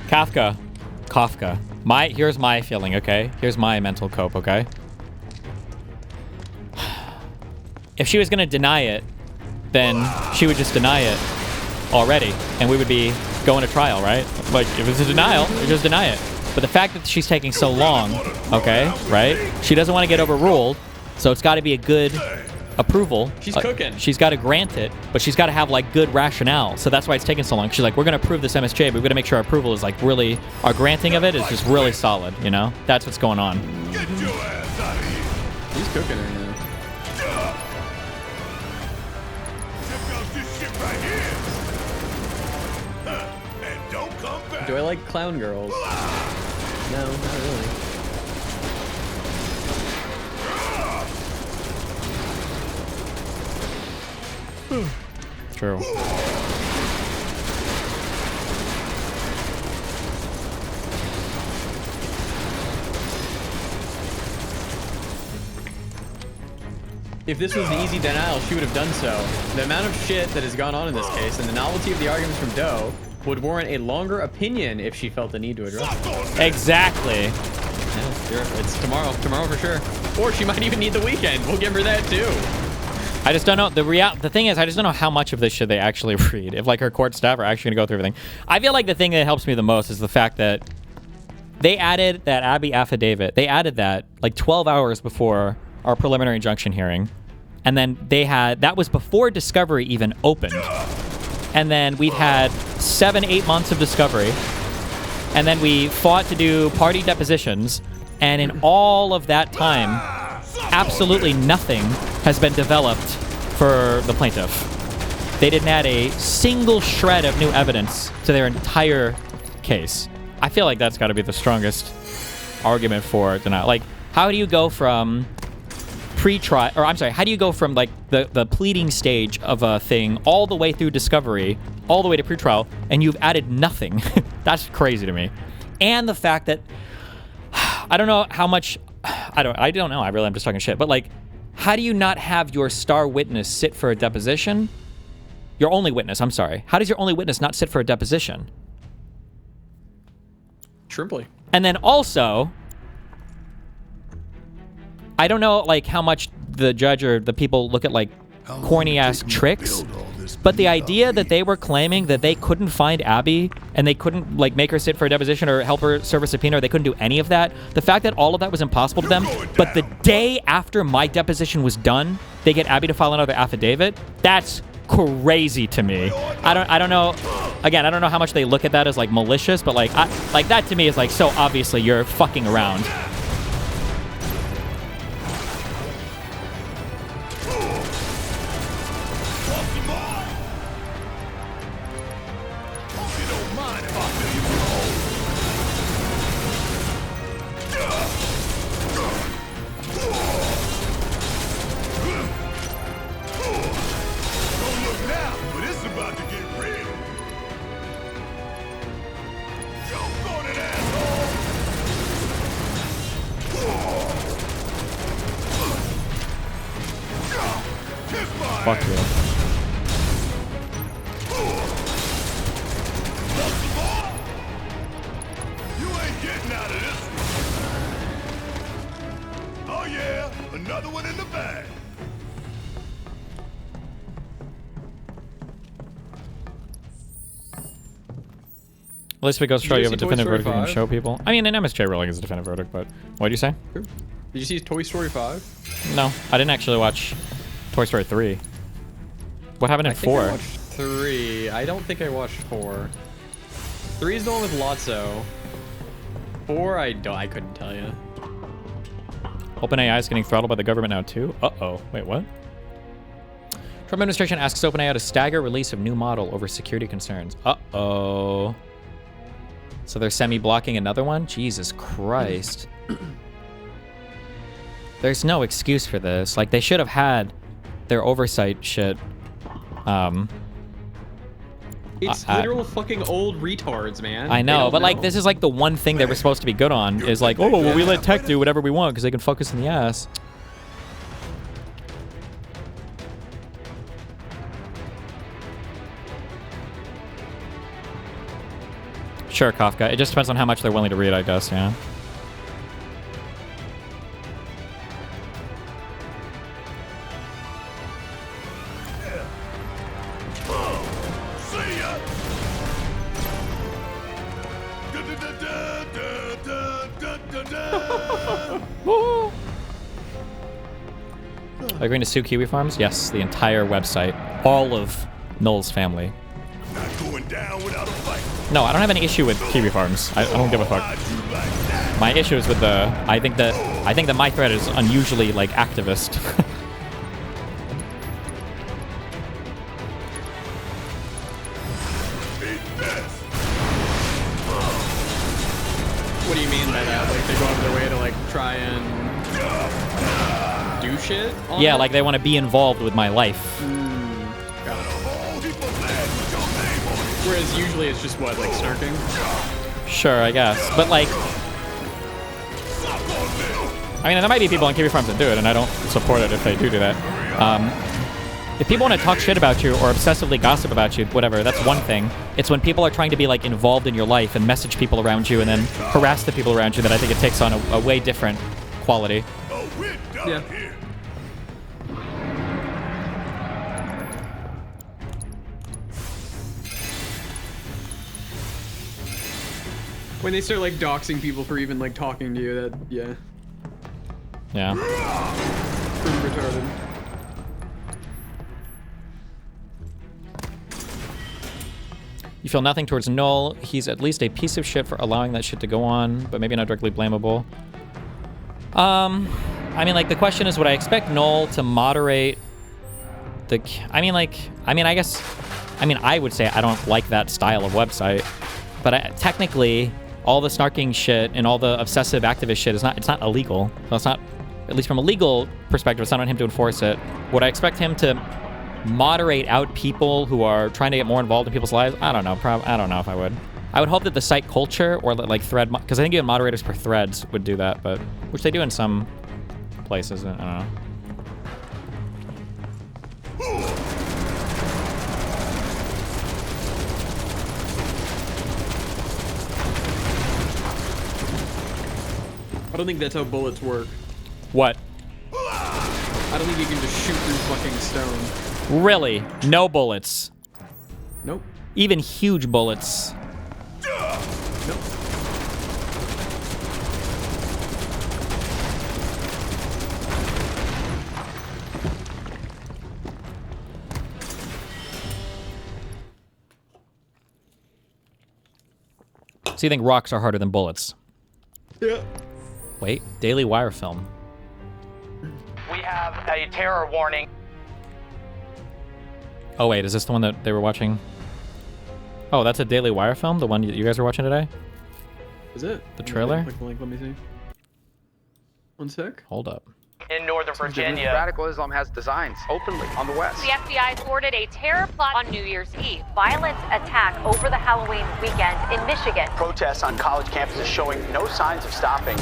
Speaker 2: Kafka. Here's my feeling, okay? Here's my mental cope, okay? If she was gonna deny it, then she would just deny it already, and we would be going to trial, right? Like, if it's a denial, just deny it. But the fact that she's taking so long, okay, right? She doesn't want to get overruled, so it's got to be a good approval.
Speaker 1: She's cooking.
Speaker 2: She's got to grant it, but she's got to have like good rationale. So that's why it's taking so long. She's like, we're going to approve this MSJ, but we're going to make sure our approval is like really, our granting of it is just really solid, you know? That's what's going on.
Speaker 10: Get your ass out of here!
Speaker 1: He's cooking right now.
Speaker 10: Check out this shit right here! And don't come back!
Speaker 1: Do I like clown girls? No, not really.
Speaker 2: True.
Speaker 1: If this was an easy denial, she would have done so. The amount of shit that has gone on in this case and the novelty of the arguments from Doe would warrant a longer opinion if she felt the need to address it.
Speaker 2: Exactly.
Speaker 1: Yeah, it's tomorrow for sure. Or she might even need the weekend. We'll give her that too.
Speaker 2: I just don't know. The thing is, I just don't know how much of this should they actually read. If like her court staff are actually gonna go through everything. I feel like the thing that helps me the most is the fact that they added that Abby affidavit. They added that like 12 hours before our preliminary injunction hearing. And then that was before discovery even opened. And then we've had 7-8 months of discovery. And then we fought to do party depositions. And in all of that time, absolutely nothing has been developed for the plaintiff. They didn't add a single shred of new evidence to their entire case. I feel like that's got to be the strongest argument for denial. Like, how do you go from pre-trial, or I'm sorry, how do you go from like the pleading stage of a thing all the way through discovery, all the way to pre-trial, and you've added nothing? That's crazy to me. And the fact that I don't know how much, I don't know, I really am just talking shit, but like, how do you not have your star witness sit for a deposition? Your only witness, I'm sorry. How does your only witness not sit for a deposition?
Speaker 1: Simply.
Speaker 2: And then also, I don't know like how much the judge or the people look at like corny ass tricks, But the idea that they were claiming that they couldn't find Abby and they couldn't like make her sit for a deposition or help her serve a subpoena, or they couldn't do any of that, the fact that all of that was impossible to them, but the day after my deposition was done, they get Abby to file another affidavit, that's crazy to me. I don't know. Again, I don't know how much they look at that as like malicious, but like that to me is like so obviously you're fucking around.
Speaker 1: Fuck you.
Speaker 10: You ain't getting out of this one. Oh yeah, another one in the bag.
Speaker 2: At least if it goes straight, you have a
Speaker 1: Toy
Speaker 2: definitive
Speaker 1: Story
Speaker 2: verdict you can
Speaker 1: 5?
Speaker 2: show people. I mean, an MSJ ruling is a definitive verdict, but what did you say?
Speaker 1: Did you see Toy Story 5?
Speaker 2: No, I didn't actually watch Toy Story 3. What happened in 4?
Speaker 1: I watched 3. I don't think I watched 4. 3 is the one with Lotso. 4, I couldn't tell you.
Speaker 2: OpenAI is getting throttled by the government now too? Uh-oh. Wait, what? Trump administration asks OpenAI to stagger release of new model over security concerns. Uh-oh. So they're semi-blocking another one? Jesus Christ. There's no excuse for this. Like, they should have had their oversight shit.
Speaker 1: It's literal fucking old retards, man.
Speaker 2: I know, but like, this is like the one thing they were supposed to be good on, is like, oh, well, we let tech do whatever we want because they can fuck us in the ass. Sure, Kafka. It just depends on how much they're willing to read, I guess, yeah. Are you going to sue Kiwi Farms? Yes, the entire website. All of Null's family. No, I don't have any issue with Kiwi Farms. I don't give a fuck. My issue is with the... I think that my thread is unusually, like, activist.
Speaker 1: What do you mean by that? Like, they go out of their way to, like, try and do shit on
Speaker 2: Yeah,
Speaker 1: it?
Speaker 2: like, they want to be involved with my life.
Speaker 1: Got it. Whereas usually it's just, what, like, snarking?
Speaker 2: Sure, I guess. But, like... I mean, there might be people on Kiwi Farms that do it, and I don't support it if they do that. If people want to talk shit about you or obsessively gossip about you, whatever, that's one thing. It's when people are trying to be, like, involved in your life and message people around you and then harass the people around you that I think it takes on a way different quality.
Speaker 1: Yeah. When they start, like, doxing people for even, like, talking to you, that, yeah.
Speaker 2: Yeah.
Speaker 1: Pretty retarded.
Speaker 2: You feel nothing towards Null. He's at least a piece of shit for allowing that shit to go on, but maybe not directly blamable. I mean, like, the question is, would I expect Null to moderate the... I would say I don't like that style of website, but technically, all the snarking shit and all the obsessive activist shit it's not illegal. So it's not, at least from a legal perspective, it's not on him to enforce it. Would I expect him to moderate out people who are trying to get more involved in people's lives? I don't know. I don't know if I would. I would hope that the site culture or like thread, because I think even moderators per threads would do that, but which they do in some places. I don't know.
Speaker 1: I don't think that's how bullets work.
Speaker 2: What?
Speaker 1: I don't think you can just shoot through fucking stone.
Speaker 2: Really? No bullets?
Speaker 1: Nope.
Speaker 2: Even huge bullets?
Speaker 1: Nope.
Speaker 2: So you think rocks are harder than bullets?
Speaker 1: Yeah.
Speaker 2: Wait, Daily Wire film.
Speaker 16: We have a terror warning.
Speaker 2: Oh wait, is this the one that they were watching? Oh, that's a Daily Wire film? The one you guys were watching today?
Speaker 1: Is it?
Speaker 2: The trailer?
Speaker 1: Click the link, let me see. One sec.
Speaker 2: Hold up.
Speaker 16: In Northern Virginia.
Speaker 17: Radical Islam has designs openly on the west.
Speaker 19: The FBI thwarted a terror plot on New Year's Eve. Violent attack over the Halloween weekend in Michigan.
Speaker 17: Protests on college campuses showing no signs of stopping.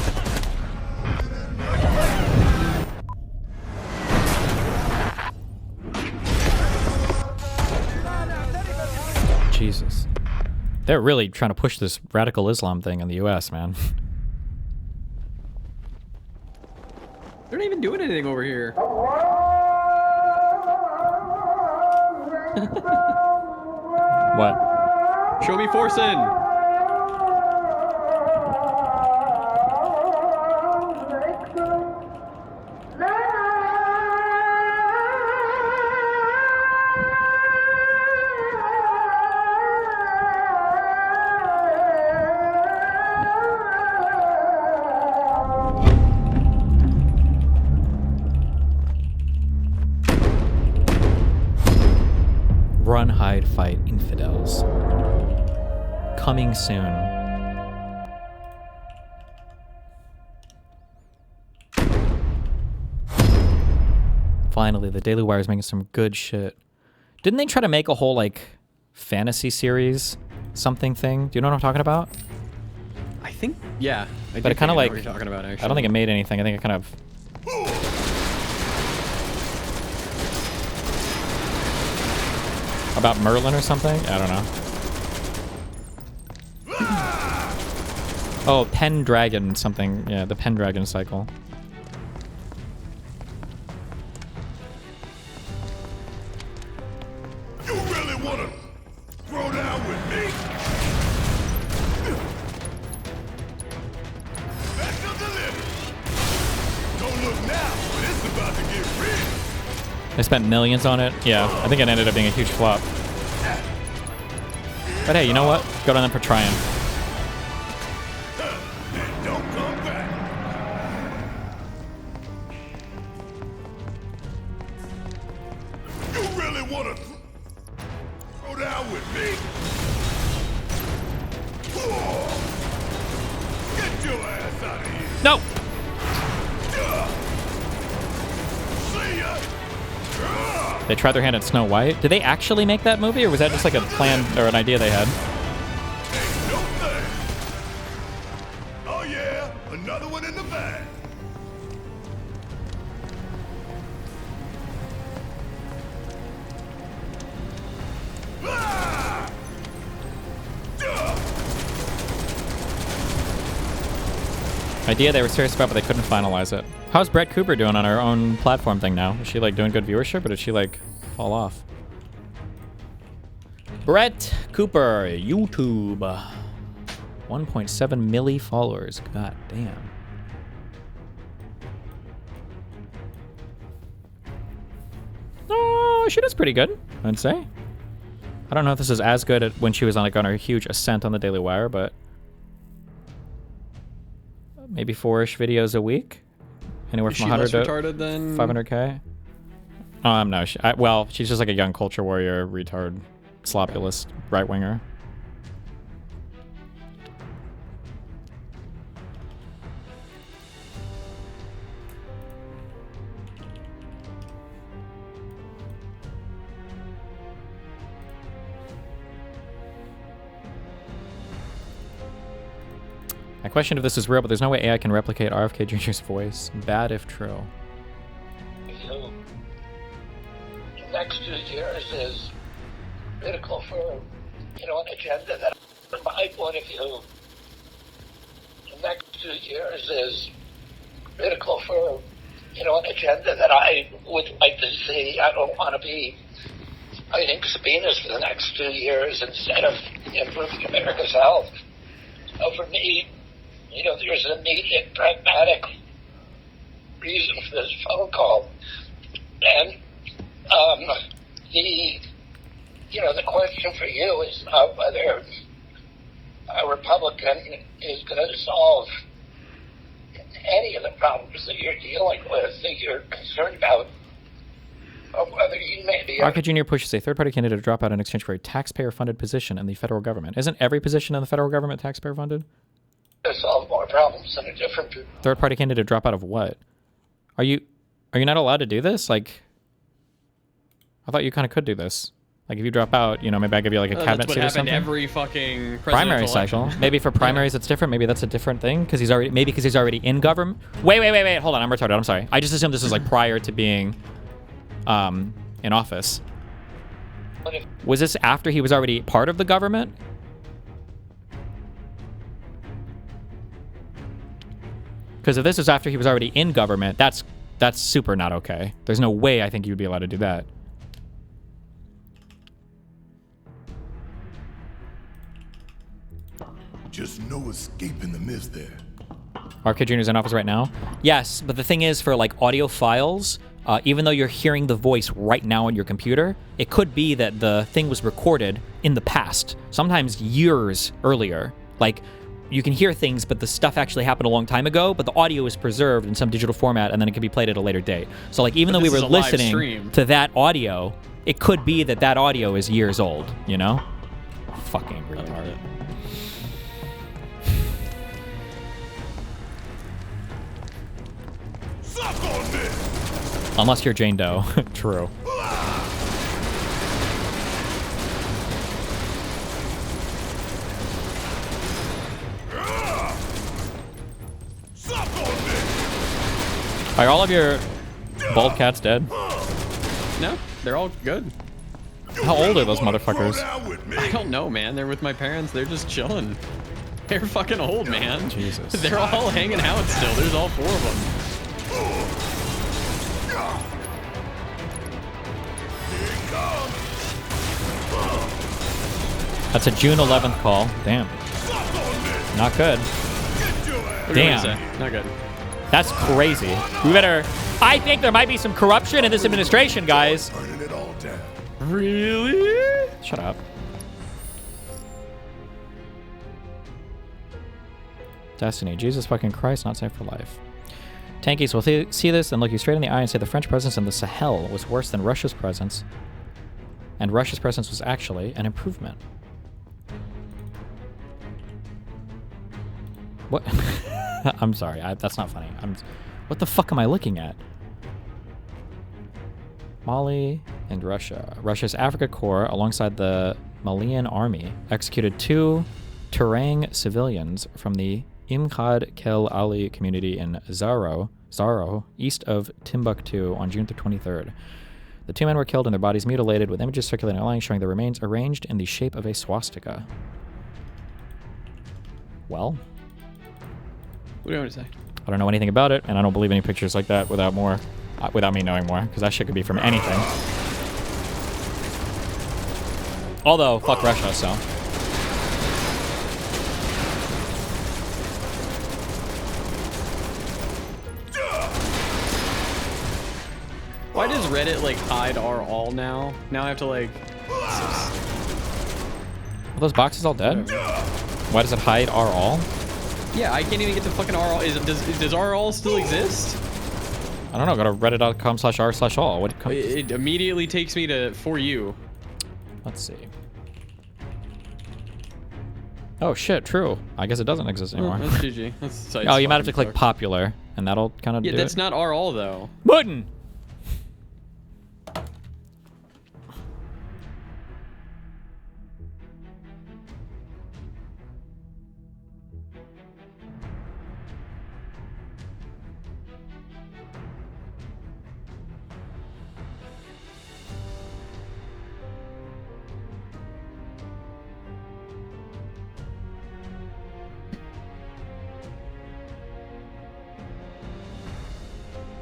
Speaker 2: Jesus. They're really trying to push this radical Islam thing in the US, man.
Speaker 1: They're not even doing anything over here.
Speaker 2: What?
Speaker 1: Show me Forsen.
Speaker 2: Run, hide, fight, infidels. Coming soon. Finally, the Daily Wire is making some good shit. Didn't they try to make a whole, like, fantasy series something thing? Do you know what I'm talking about?
Speaker 1: I think, yeah.
Speaker 2: But it kind of like,
Speaker 1: what you're talking about, actually.
Speaker 2: I don't think it made anything. I think it kind of... About Merlin or something? I don't know. Oh, Pendragon something. Yeah, the Pendragon cycle.
Speaker 10: You really wanna throw down with me? That's the delivery. Don't look now, but it's about to get real.
Speaker 2: They spent millions on it. Yeah, I think it ended up being a huge flop. But hey, you know what? Good on them for trying.
Speaker 10: Don't come back. You really wanna throw down with me? Get your ass out of here.
Speaker 2: No.
Speaker 10: See ya.
Speaker 2: They tried their hand at Snow White. Did they actually make that movie, or was that just like a plan or an idea they had?
Speaker 10: No thing. Oh yeah, another one in the bag. Ah!
Speaker 2: Idea they were serious about, but they couldn't finalize it. How's Brett Cooper doing on her own platform thing now? Is she like doing good viewership, or did she like fall off? Brett Cooper, YouTube. 1.7 milli followers. God damn. Oh, she does pretty good, I'd say. I don't know if this is as good when she was on like on her huge ascent on the Daily Wire, but maybe 4-ish videos a week. Anywhere from 100 to
Speaker 1: retarded than
Speaker 2: 500k. No, well, she's just like a young culture warrior, retard, sloppulist, right winger. I questioned if this is real, but there's no way AI can replicate RFK Jr.'s voice. Bad if true.
Speaker 24: So, the next 2 years is critical for, an agenda that, from my point of view, the next 2 years is critical for, an agenda that I would like to see. I don't want to be fighting subpoenas for the next 2 years instead of improving America's health. So for me, there's an immediate pragmatic reason for this phone call. And the question for you is not whether a Republican is going to solve any of the problems that you're dealing with, that you're concerned about, or whether you may be...
Speaker 2: Rocket Jr. pushes a third-party candidate to drop out in exchange for a taxpayer-funded position in the federal government. Isn't every position in the federal government taxpayer-funded?
Speaker 24: To solve more problems in a different...
Speaker 2: Third-party candidate drop out of what? Are you not allowed to do this? Like, I thought you kind of could do this. Like, if you drop out, maybe I give you like a cabinet seat or something.
Speaker 1: That's what happened every fucking
Speaker 2: primary cycle. Maybe for primaries it's different. Maybe that's a different thing because he's already in government. Wait. Hold on, I'm retarded. I'm sorry. I just assumed this was like prior to being in office. Was this after he was already part of the government? Because if this was after he was already in government, that's super not okay. There's no way I think you'd be allowed to do that.
Speaker 10: Just no escaping the mist there.
Speaker 2: Mark Jr.'s in office right now? Yes, but the thing is, for like audio files, even though you're hearing the voice right now on your computer, it could be that the thing was recorded in the past, sometimes years earlier. Like, you can hear things, but the stuff actually happened a long time ago, but the audio is preserved in some digital format, and then it can be played at a later date. So, like, even though we were listening to that audio, it could be that that audio is years old, you know? Fucking retarded. Unless you're Jane Doe. True. Are all of your bald cats dead?
Speaker 1: No, they're all good.
Speaker 2: How old are those motherfuckers?
Speaker 1: I don't know, man. They're with my parents. They're just chilling. They're fucking old, man.
Speaker 2: Jesus.
Speaker 1: They're all hanging out still. There's all 4 of them.
Speaker 2: That's a June 11th call. Damn. Not good. Damn.
Speaker 1: Not good.
Speaker 2: That's crazy. We better... I think there might be some corruption in this administration, guys.
Speaker 1: Really?
Speaker 2: Shut up. Destiny. Jesus fucking Christ, not safe for life. Tankies will see this and look you straight in the eye and say the French presence in the Sahel was worse than Russia's presence. And Russia's presence was actually an improvement. What? I'm sorry. That's not funny. What the fuck am I looking at? Mali and Russia. Russia's Africa Corps, alongside the Malian army, executed 2 Terang civilians from the Imkhad Kel Ali community in Zaro, east of Timbuktu, on June 23rd. The 2 men were killed and their bodies mutilated, with images circulating online showing their remains arranged in the shape of a swastika. Well,
Speaker 1: what do you want to say?
Speaker 2: I don't know anything about it, and I don't believe any pictures like that without me knowing more, because that shit could be from anything. Although, fuck Russia, so.
Speaker 1: Why does Reddit like hide our all now? Now I have to like...
Speaker 2: Are those boxes all dead? Why does it hide our all?
Speaker 1: Yeah, I can't even get to fucking RL. Does RL still exist?
Speaker 2: I don't know. Go to reddit.com/r/all.
Speaker 1: It immediately takes me to For You.
Speaker 2: Let's see. Oh shit, true. I guess it doesn't exist anymore.
Speaker 1: That's GG. That's
Speaker 2: oh, you might have to click popular, and that'll kind of do it.
Speaker 1: Yeah, that's not RL though.
Speaker 2: Button!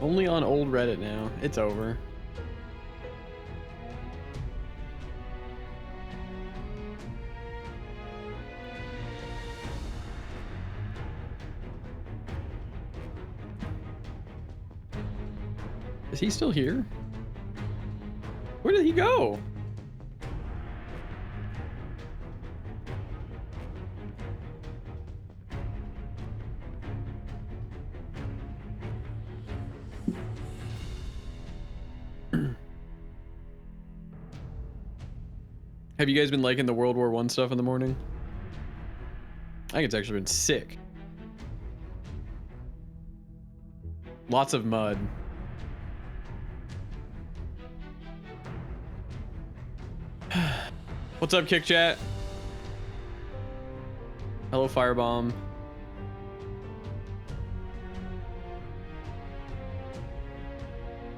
Speaker 1: Only on old Reddit now. It's over. Is he still here? Where did he go? Have you guys been liking the World War I stuff in the morning? I think it's actually been sick. Lots of mud. What's up, Kick Chat? Hello, Firebomb.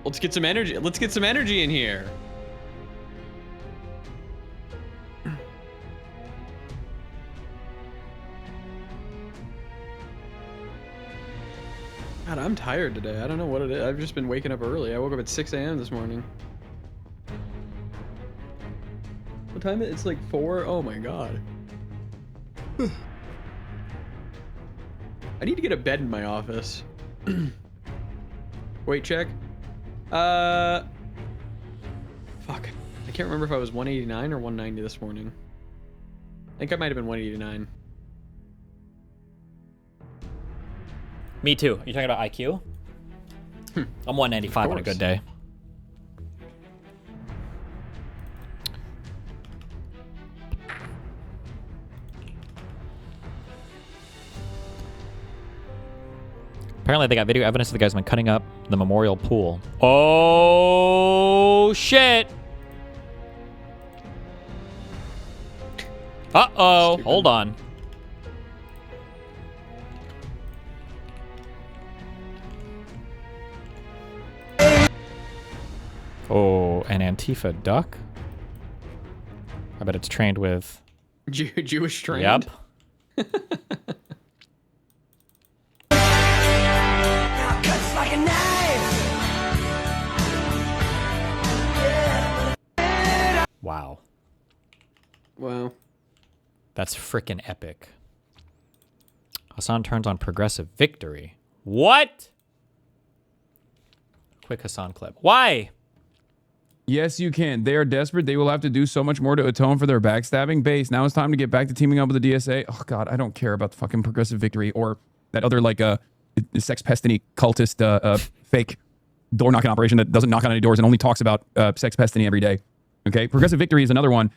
Speaker 1: Let's get some energy. Let's get some energy in here. God, I'm tired today. I don't know what it is. I've just been waking up early. I woke up at 6 a.m. this morning. What time is it? It's like 4? Oh my god. I need to get a bed in my office. Wait, check. Fuck. I can't remember if I was 189 or 190 this morning. I think I might have been 189.
Speaker 2: Me too. You talking about IQ? I'm 195 on a good day. Apparently they got video evidence of the guys been cutting up the memorial pool. Oh shit! Uh-oh. Hold on. Oh, an Antifa duck? I bet it's trained with...
Speaker 1: Jewish trained?
Speaker 2: Yep.
Speaker 6: Cuts like a knife.
Speaker 2: Wow.
Speaker 1: Wow.
Speaker 2: That's frickin' epic. Hassan turns on progressive victory. What? Quick Hassan clip. Why?
Speaker 7: Yes, you can. They are desperate. They will have to do so much more to atone for their backstabbing. Base, now it's time to get back to teaming up with the DSA. Oh, God, I don't care about the fucking progressive victory or that other, like, sex pestiny cultist fake door-knocking operation that doesn't knock on any doors and only talks about sex pestiny every day. Okay? Progressive victory is another one.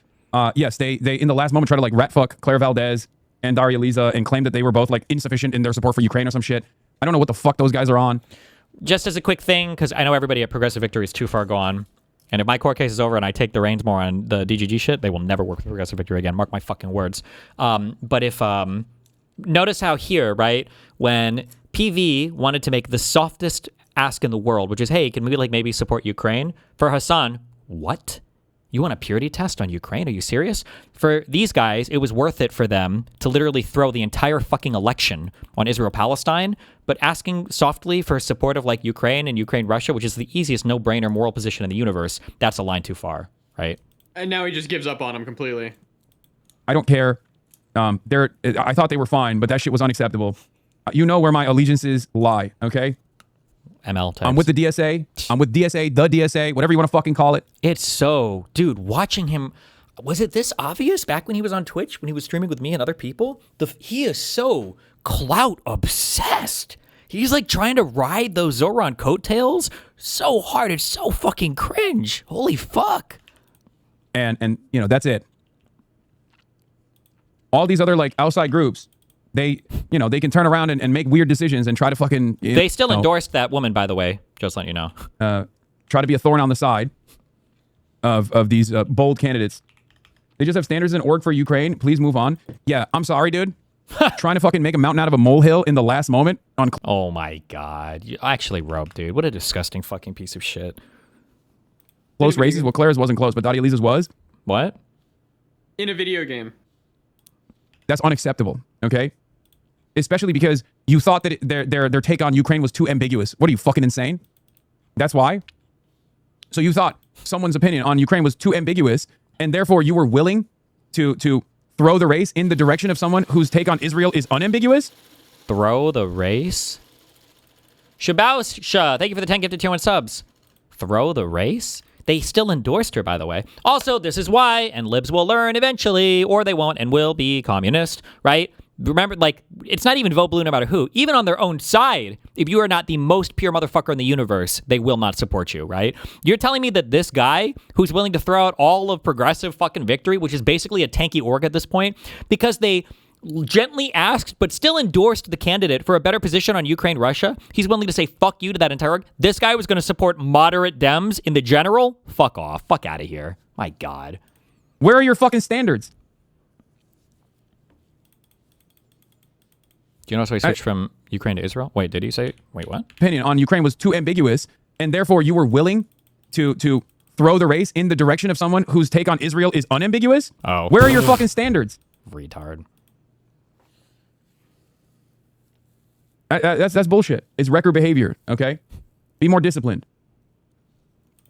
Speaker 7: Yes, they in the last moment try to, like, rat fuck Claire Valdez and Darializa and claim that they were both, like, insufficient in their support for Ukraine or some shit. I don't know what the fuck those guys are on.
Speaker 2: Just as a quick thing, because I know everybody at Progressive Victory is too far gone. And if my court case is over and I take the reins more on the DGG shit, they will never work with Progressive Victory again. Mark my fucking words. But if, notice how here, right, when PV wanted to make the softest ask in the world, which is, hey, can we like maybe support Ukraine? For Hassan, what? You want a purity test on Ukraine? Are you serious? For these guys, it was worth it for them to literally throw the entire fucking election on Israel-Palestine, but asking softly for support of like Ukraine and Ukraine-Russia, which is the easiest no-brainer moral position in the universe, that's a line too far, right?
Speaker 1: And now he just gives up on him completely.
Speaker 7: I don't care. I thought they were fine, but that shit was unacceptable. You know where my allegiances lie, okay?
Speaker 2: ML types.
Speaker 7: I'm with the DSA. I'm with DSA, the DSA, whatever you want to fucking call it.
Speaker 2: It's so... Dude, watching him... Was it this obvious back when he was on Twitch, when he was streaming with me and other people? He is so clout obsessed. He's like trying to ride those Zoran coattails so hard. It's so fucking cringe. Holy fuck.
Speaker 7: And you know, that's it. All these other like outside groups, they can turn around and make weird decisions and try to fucking...
Speaker 2: They still endorsed that woman, by the way. Just letting you know.
Speaker 7: Try to be a thorn on the side of these bold candidates. They just have standards in org for Ukraine. Please move on. Yeah, I'm sorry, dude. Trying to fucking make a mountain out of a molehill in the last moment.
Speaker 2: Oh my god. You actually rubbed, dude. What a disgusting fucking piece of shit.
Speaker 7: Close races? Well, Claire's wasn't close, but Darializa's was.
Speaker 2: What?
Speaker 1: In a video game.
Speaker 7: That's unacceptable, okay? Especially because you thought that their take on Ukraine was too ambiguous. What are you, fucking insane? That's why? So you thought someone's opinion on Ukraine was too ambiguous, and therefore you were willing to throw the race in the direction of someone whose take on Israel is unambiguous?
Speaker 2: Throw the race? Shabausha, thank you for the 10 gifted tier 1 subs. throw the race? They still endorsed her, by the way. Also, this is why, and libs will learn eventually, or they won't and will be communist, right? Remember, like, it's not even vote blue no matter who. Even on their own side, if you are not the most pure motherfucker in the universe, they will not support you, right? You're telling me that this guy who's willing to throw out all of progressive fucking victory, which is basically a tanky org at this point, because they gently asked but still endorsed the candidate for a better position on Ukraine, Russia, he's willing to say fuck you to that entire org. This guy was going to support moderate Dems in the general? Fuck off. Fuck out of here. My God.
Speaker 7: Where are your fucking standards?
Speaker 2: Do you notice I switched from Ukraine to Israel? Wait, did he say? Wait, what?
Speaker 7: Opinion on Ukraine was too ambiguous, and therefore you were willing to throw the race in the direction of someone whose take on Israel is unambiguous?
Speaker 2: Oh.
Speaker 7: Where are your fucking standards?
Speaker 2: Retard.
Speaker 7: That's bullshit. It's record behavior, okay? Be more disciplined.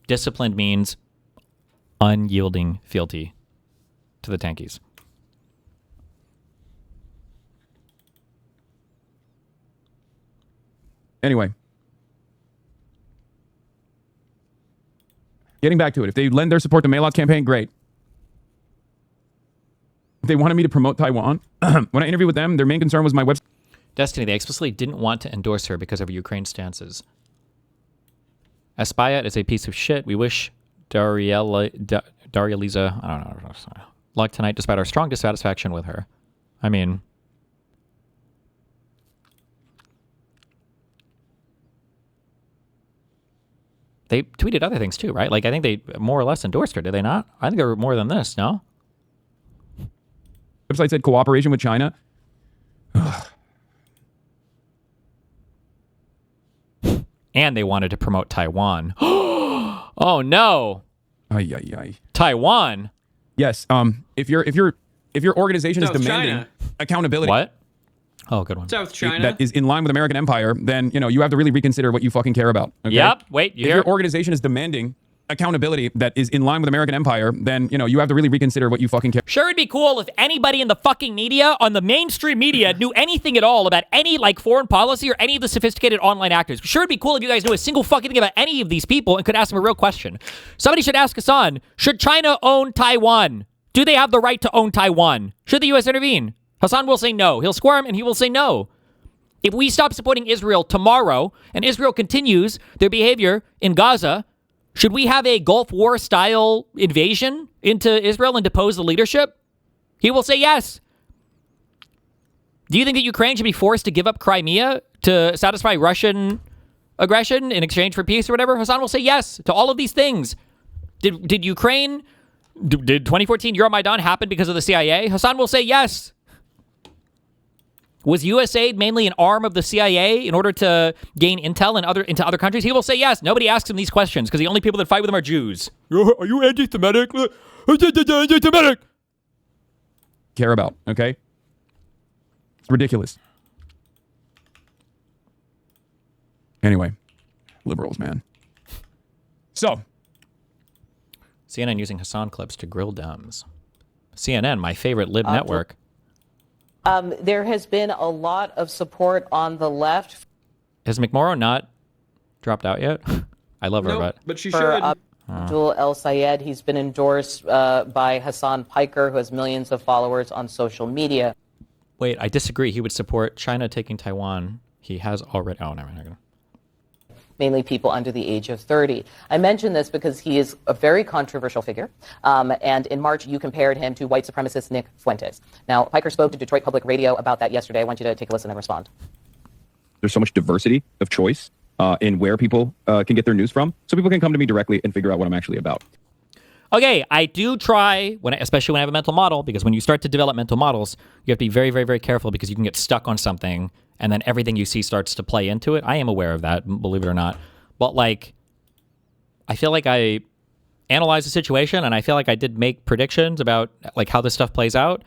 Speaker 2: Disciplined means unyielding fealty to the tankies.
Speaker 7: Anyway. Getting back to it. If they lend their support to Maylot's campaign, great. If they wanted me to promote Taiwan, when I interviewed with them, their main concern was my website.
Speaker 2: Destiny, they explicitly didn't want to endorse her because of Ukraine's stances. Aspayat is a piece of shit. We wish Darializa, I don't know, luck tonight despite our strong dissatisfaction with her. I mean... They tweeted other things too, right? Like, I think they more or less endorsed her, did they not? I think there were more than this, no?
Speaker 7: Website said cooperation with China.
Speaker 2: And they wanted to promote Taiwan. Oh no!
Speaker 7: Ay, ay, ay.
Speaker 2: Taiwan.
Speaker 7: Yes. If your organization is demanding accountability,
Speaker 2: what? Oh, good one.
Speaker 1: South China.
Speaker 7: That is in line with American empire, then you have to really reconsider what you fucking care about. Okay?
Speaker 2: Yep. Wait.
Speaker 7: If your organization is demanding accountability that is in line with American empire, then you have to really reconsider what you fucking care.
Speaker 2: Sure, it'd be cool if anybody in the fucking media, on the mainstream media, knew anything at all about any like foreign policy or any of the sophisticated online actors. Sure, it'd be cool if you guys knew a single fucking thing about any of these people and could ask them a real question. Somebody should ask Hassan, should China own Taiwan? Do they have the right to own Taiwan? Should the U.S. intervene? Hassan will say no. He'll squirm and he will say no. If we stop supporting Israel tomorrow and Israel continues their behavior in Gaza, should we have a Gulf War style invasion into Israel and depose the leadership? He will say yes. Do you think that Ukraine should be forced to give up Crimea to satisfy Russian aggression in exchange for peace or whatever? Hassan will say yes to all of these things. Did Ukraine, did 2014 Euromaidan happen because of the CIA? Hassan will say yes. Was USAID mainly an arm of the CIA in order to gain intel into other countries? He will say yes. Nobody asks him these questions because the only people that fight with him are Jews. Are you anti-Semitic? Anti-Semitic.
Speaker 7: Care about, okay? It's ridiculous. Anyway, liberals, man. So.
Speaker 2: CNN using Hassan clips to grill Dems. CNN, my favorite lib network.
Speaker 9: There has been a lot of support on the left.
Speaker 2: Has McMorrow not dropped out yet? I love her,
Speaker 1: but she
Speaker 9: for
Speaker 1: should.
Speaker 9: Abdul El Sayed, he's been endorsed by Hassan Piker, who has millions of followers on social media.
Speaker 2: Wait, I disagree. He would support China taking Taiwan. He has already. Oh, never mind.
Speaker 9: Mainly people under the age of 30. I mention this because he is a very controversial figure. And in March, you compared him to white supremacist Nick Fuentes. Now, Piker spoke to Detroit Public Radio about that yesterday. I want you to take a listen and respond.
Speaker 13: There's so much diversity of choice in where people can get their news from. So people can come to me directly and figure out what I'm actually about.
Speaker 2: Okay, I do try, especially when I have a mental model, because when you start to develop mental models, you have to be very, very, very careful because you can get stuck on something and then everything you see starts to play into it. I am aware of that, believe it or not. But, like, I feel like I analyzed the situation and I feel like I did make predictions about, like, how this stuff plays out.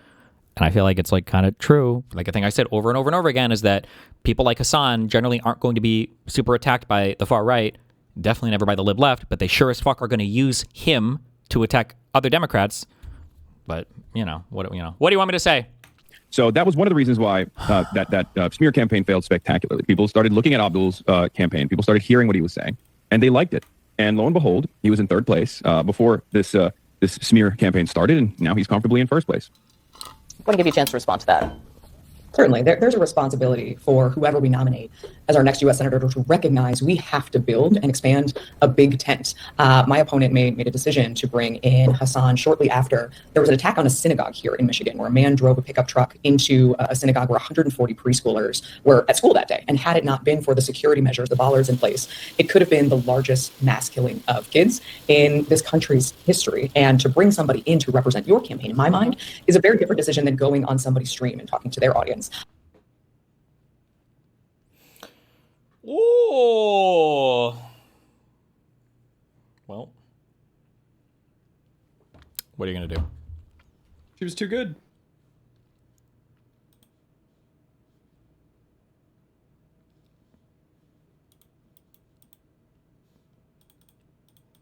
Speaker 2: And I feel like it's, like, kind of true. Like, a thing I said over and over and over again is that people like Hassan generally aren't going to be super attacked by the far right, definitely never by the lib left, but they sure as fuck are going to use him to attack other Democrats. But, what do you want me to say?
Speaker 13: So that was one of the reasons why that smear campaign failed spectacularly. People started looking at Abdul's campaign. People started hearing what he was saying, and they liked it. And lo and behold, he was in third place before this this smear campaign started, and now he's comfortably in first place.
Speaker 9: I want to give you a chance to respond to that.
Speaker 8: Certainly, there's a responsibility for whoever we nominate as our next U.S. Senator to recognize we have to build and expand a big tent. My opponent made a decision to bring in Hassan shortly after there was an attack on a synagogue here in Michigan, where a man drove a pickup truck into a synagogue where 140 preschoolers were at school that day. And had it not been for the security measures, the bollards in place, it could have been the largest mass killing of kids in this country's history. And to bring somebody in to represent your campaign, in my mind, is a very different decision than going on somebody's stream and talking to their audience.
Speaker 2: Ooh. Well, what are you going to do?
Speaker 1: She was too good.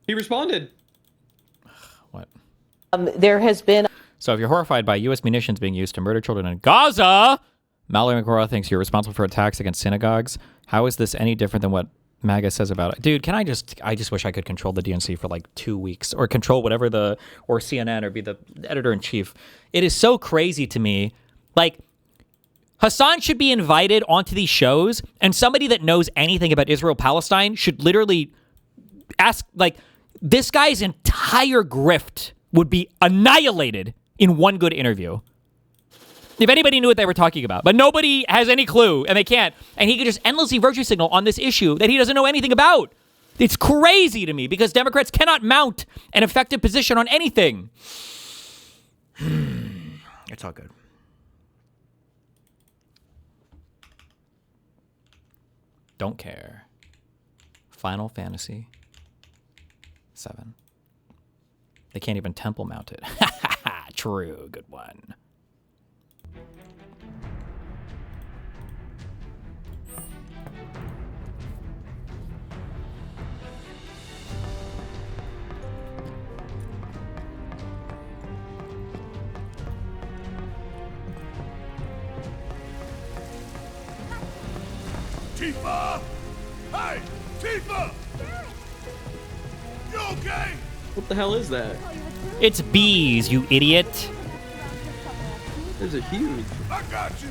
Speaker 1: He responded.
Speaker 2: What?
Speaker 9: There has been...
Speaker 2: So if you're horrified by U.S. munitions being used to murder children in Gaza, Mallory McGraw thinks you're responsible for attacks against synagogues. How is this any different than what MAGA says about it? Dude, I just wish I could control the DNC for like 2 weeks, or control whatever or CNN, or be the editor-in-chief. It is so crazy to me. Like, Hassan should be invited onto these shows, and somebody that knows anything about Israel-Palestine should literally ask, like, this guy's entire grift would be annihilated in one good interview. If anybody knew what they were talking about. But nobody has any clue, and they can't. And he could just endlessly virtue signal on this issue that he doesn't know anything about. It's crazy to me, because Democrats cannot mount an effective position on anything. It's all good. Don't care. Final Fantasy VII. They can't even temple mount it. True, good one.
Speaker 10: Tifa! Hey! Tifa! You okay?
Speaker 1: What the hell is that?
Speaker 2: It's bees, you idiot.
Speaker 1: There's a huge.
Speaker 10: I got you.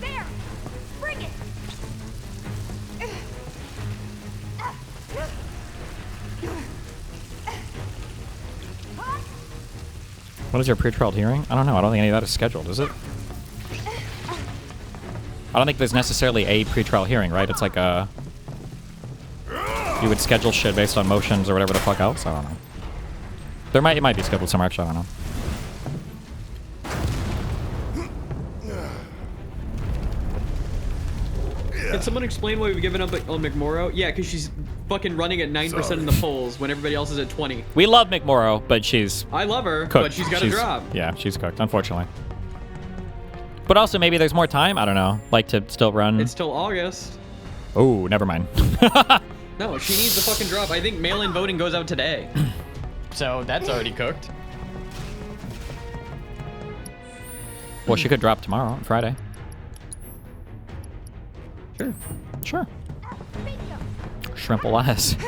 Speaker 19: There! Bring it!
Speaker 2: What is your pre-trial hearing? I don't know. I don't think any of that is scheduled, is it? I don't think there's necessarily a pre-trial hearing, right? It's like a... You would schedule shit based on motions or whatever the fuck else? I don't know. It might be scheduled somewhere, actually, I don't know.
Speaker 1: Can someone explain why we've given up on McMorrow? Yeah, because she's fucking running at 9% in the polls when everybody else is at 20.
Speaker 2: We love McMorrow, but she's...
Speaker 1: I love her,
Speaker 2: cooked.
Speaker 1: but she's got a drop.
Speaker 2: Yeah, she's cooked, unfortunately. But also, maybe there's more time, I don't know, like to still run...
Speaker 1: It's till August.
Speaker 2: Oh, never mind.
Speaker 1: No, she needs the fucking drop. I think mail-in voting goes out today. So that's already cooked.
Speaker 2: Well, she could drop tomorrow, on Friday.
Speaker 1: Sure.
Speaker 2: Sure. Shrimp alas. Do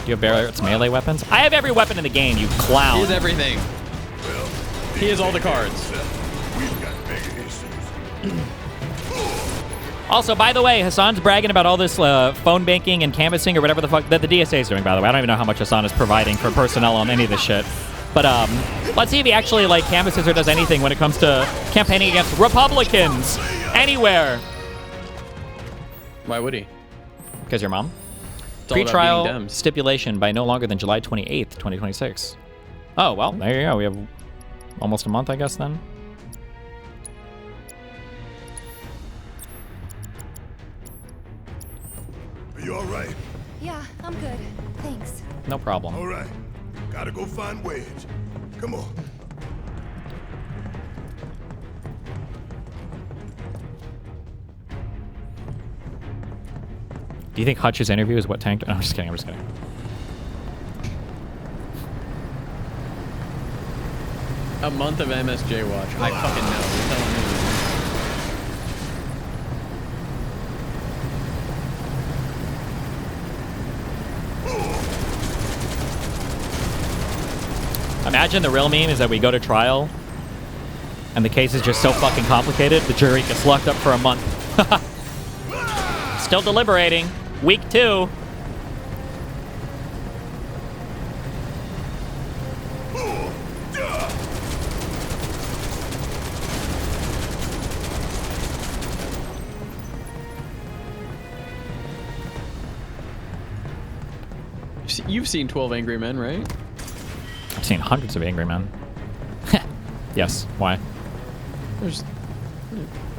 Speaker 2: you have Barrett's melee weapons? I have every weapon in the game, you clown.
Speaker 1: He has everything. He has all the cards.
Speaker 2: Also, by the way, Hassan's bragging about all this phone banking and canvassing or whatever the fuck that the DSA is doing, by the way. I don't even know how much Hassan is providing for personnel on any of this shit. But let's see if he actually like canvasses or does anything when it comes to campaigning against Republicans anywhere.
Speaker 1: Why would he?
Speaker 2: Because your mom.
Speaker 1: It's all about
Speaker 2: Pre-trial
Speaker 1: beating dems.
Speaker 2: stipulation by no longer than July 28th, 2026. Oh, well, there you go. We have almost a month, I guess, then.
Speaker 10: Are you all right?
Speaker 5: Yeah, I'm good. Thanks.
Speaker 2: No problem.
Speaker 10: All right. Gotta go find Wedge. Come on.
Speaker 2: Do you think Hutch's interview is what tanked? No, I'm just kidding. I'm just kidding.
Speaker 1: A month of MSJ watch. I fucking know. You're telling me.
Speaker 2: Imagine the real meme is that we go to trial, and the case is just so fucking complicated, the jury gets locked up for a month. Still deliberating. Week 2.
Speaker 1: You've seen 12 Angry Men, right?
Speaker 2: I've seen hundreds of Angry Men. Yes. Why?
Speaker 1: There's...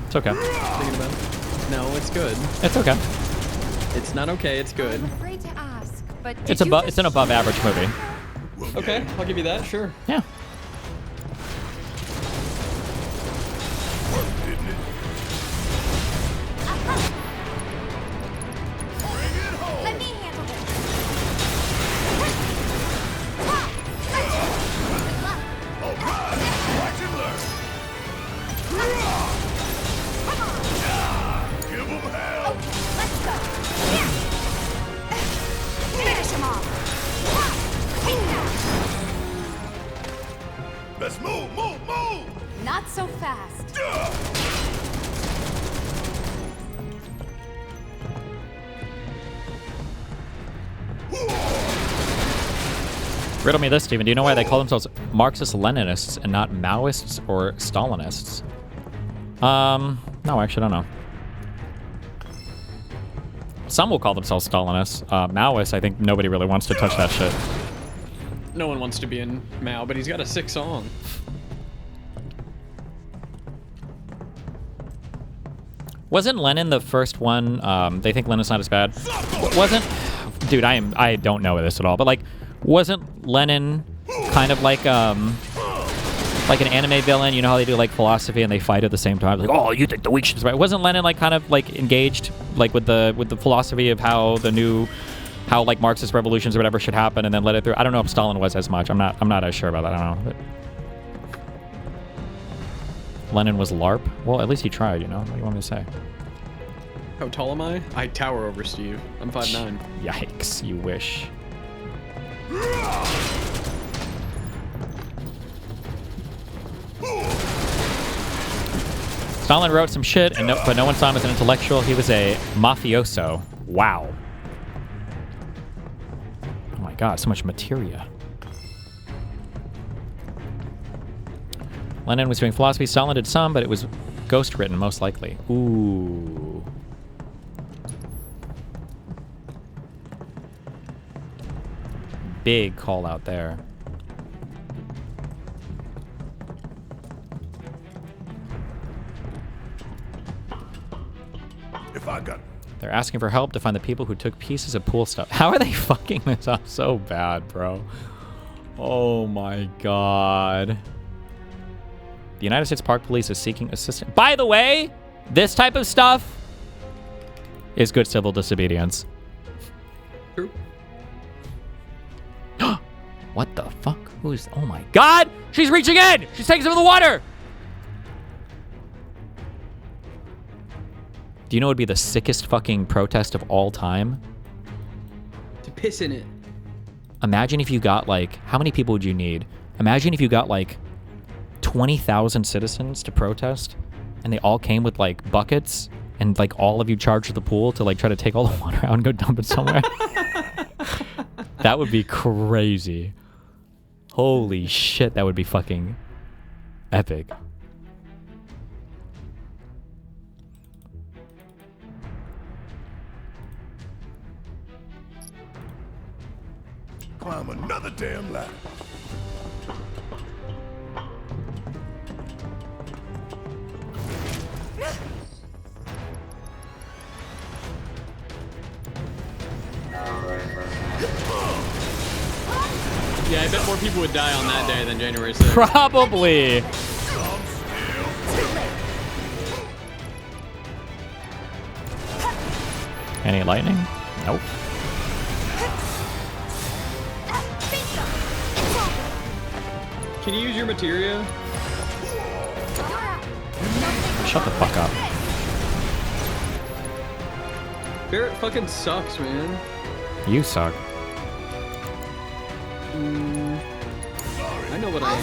Speaker 2: It's okay.
Speaker 1: Thinking about it. No, it's good.
Speaker 2: It's okay.
Speaker 1: It's not okay. It's good.
Speaker 5: I'm afraid to ask, but
Speaker 2: It's above. It's an above average movie.
Speaker 1: Okay, I'll give you that. Sure.
Speaker 2: Yeah.
Speaker 5: let me handle this.
Speaker 10: Give him hell!
Speaker 5: Let's go. Finish him off.
Speaker 10: Let's move, move, move!
Speaker 5: Not so fast.
Speaker 2: Riddle me this, Steven. Do you know why they call themselves Marxist-Leninists and not Maoists or Stalinists? No, I actually don't know. Some will call themselves Stalinists. Maoists, I think nobody really wants to touch that shit.
Speaker 1: No one wants to be in Mao, but he's got a sick song.
Speaker 2: Wasn't Lenin the first one? They think Lenin's not as bad. Wasn't... Dude, I don't know this at all, but like, wasn't Lenin kind of like an anime villain? You know how they do like philosophy and they fight at the same time? Like, oh, you think the weak shit is right. Wasn't Lenin like kind of like engaged like with the philosophy of how like Marxist revolutions or whatever should happen and then let it through? I don't know if Stalin was as much. I'm not as sure about that. I don't know. But Lenin was LARP? Well, at least he tried, you know? What do you want me to say?
Speaker 1: How tall am I? I tower over Steve. I'm 5'9".
Speaker 2: Yikes, you wish. Stalin wrote some shit, but no one saw him as an intellectual. He was a mafioso. Wow. Oh my god, so much materia. Lenin was doing philosophy. Stalin did some, but it was ghost written, most likely. Ooh. Big call out there.
Speaker 10: If I got...
Speaker 2: They're asking for help to find the people who took pieces of pool stuff. How are they fucking this up so bad, bro? Oh my god. The United States Park Police is seeking assistance. By the way, this type of stuff is good civil disobedience.
Speaker 1: True.
Speaker 2: What the fuck? Who's... Oh my god! She's reaching in! She's taking some of the water! Do you know what would be the sickest fucking protest of all time?
Speaker 1: To piss in it.
Speaker 2: Imagine if you got like... How many people would you need? Imagine if you got like 20,000 citizens to protest and they all came with like buckets and like all of you charged the pool to like try to take all the water out and go dump it somewhere. That would be crazy. Holy shit, that would be fucking epic.
Speaker 10: Climb another damn ladder.
Speaker 1: Yeah, I bet more people would die on that day than January 6th.
Speaker 2: Probably. Any lightning? Nope.
Speaker 1: Can you use your materia?
Speaker 2: Shut the fuck up.
Speaker 1: Barrett fucking sucks, man.
Speaker 2: You suck.
Speaker 1: I know what I am.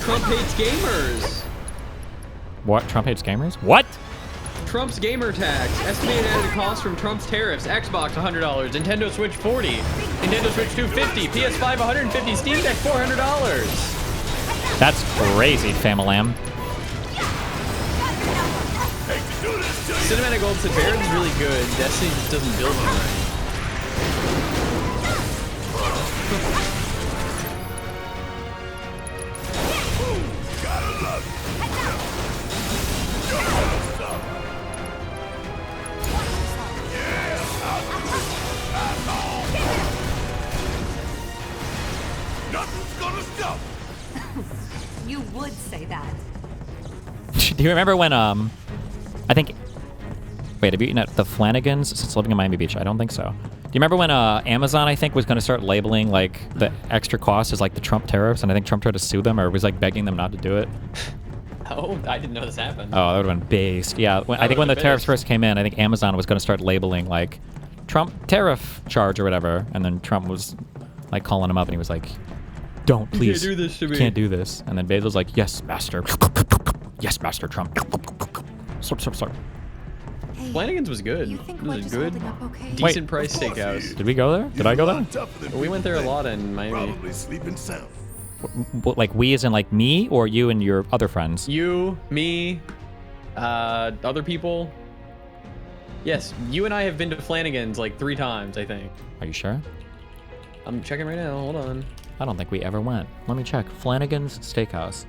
Speaker 1: Trump hates gamers.
Speaker 2: What? Trump hates gamers? What?
Speaker 1: Trump's gamer tax. Estimated added cost from Trump's tariffs. Xbox $100. Nintendo Switch $40. Nintendo Switch 250. PS5 $150. Steam Deck $400.
Speaker 2: That's crazy, Famalam.
Speaker 1: Cinematic Gold said Baron's really good. Destiny just doesn't build them right.
Speaker 5: You would say that.
Speaker 2: Do you remember when, I think... Wait, have you eaten at the Flanagan's since living in Miami Beach? I don't think so. Do you remember when Amazon, I think, was going to start labeling, like, the extra cost as, like, the Trump tariffs? And I think Trump tried to sue them or was, like, begging them not to do it.
Speaker 1: Oh, I didn't know this happened.
Speaker 2: Oh, that would have been based. Yeah, I think when the tariffs first came in, I think Amazon was going to start labeling, like, Trump tariff charge or whatever. And then Trump was, like, calling him up and he was like, don't, please.
Speaker 1: You can't do this to me.
Speaker 2: Can't do this. And then Bezos was like, yes, master. Yes, Master Trump. Slurp.
Speaker 1: Hey, Flanagan's was good. It was a good, decent price steakhouse.
Speaker 2: Did we go there? Did I go there?
Speaker 1: We went there a lot in Miami.
Speaker 10: Probably sleeping sound.
Speaker 2: Like we as in like me or you and your other friends?
Speaker 1: You, me, other people. Yes, you and I have been to Flanagan's like 3 times, I think.
Speaker 2: Are you sure?
Speaker 1: I'm checking right now. Hold on.
Speaker 2: I don't think we ever went. Let me check. Flanagan's Steakhouse.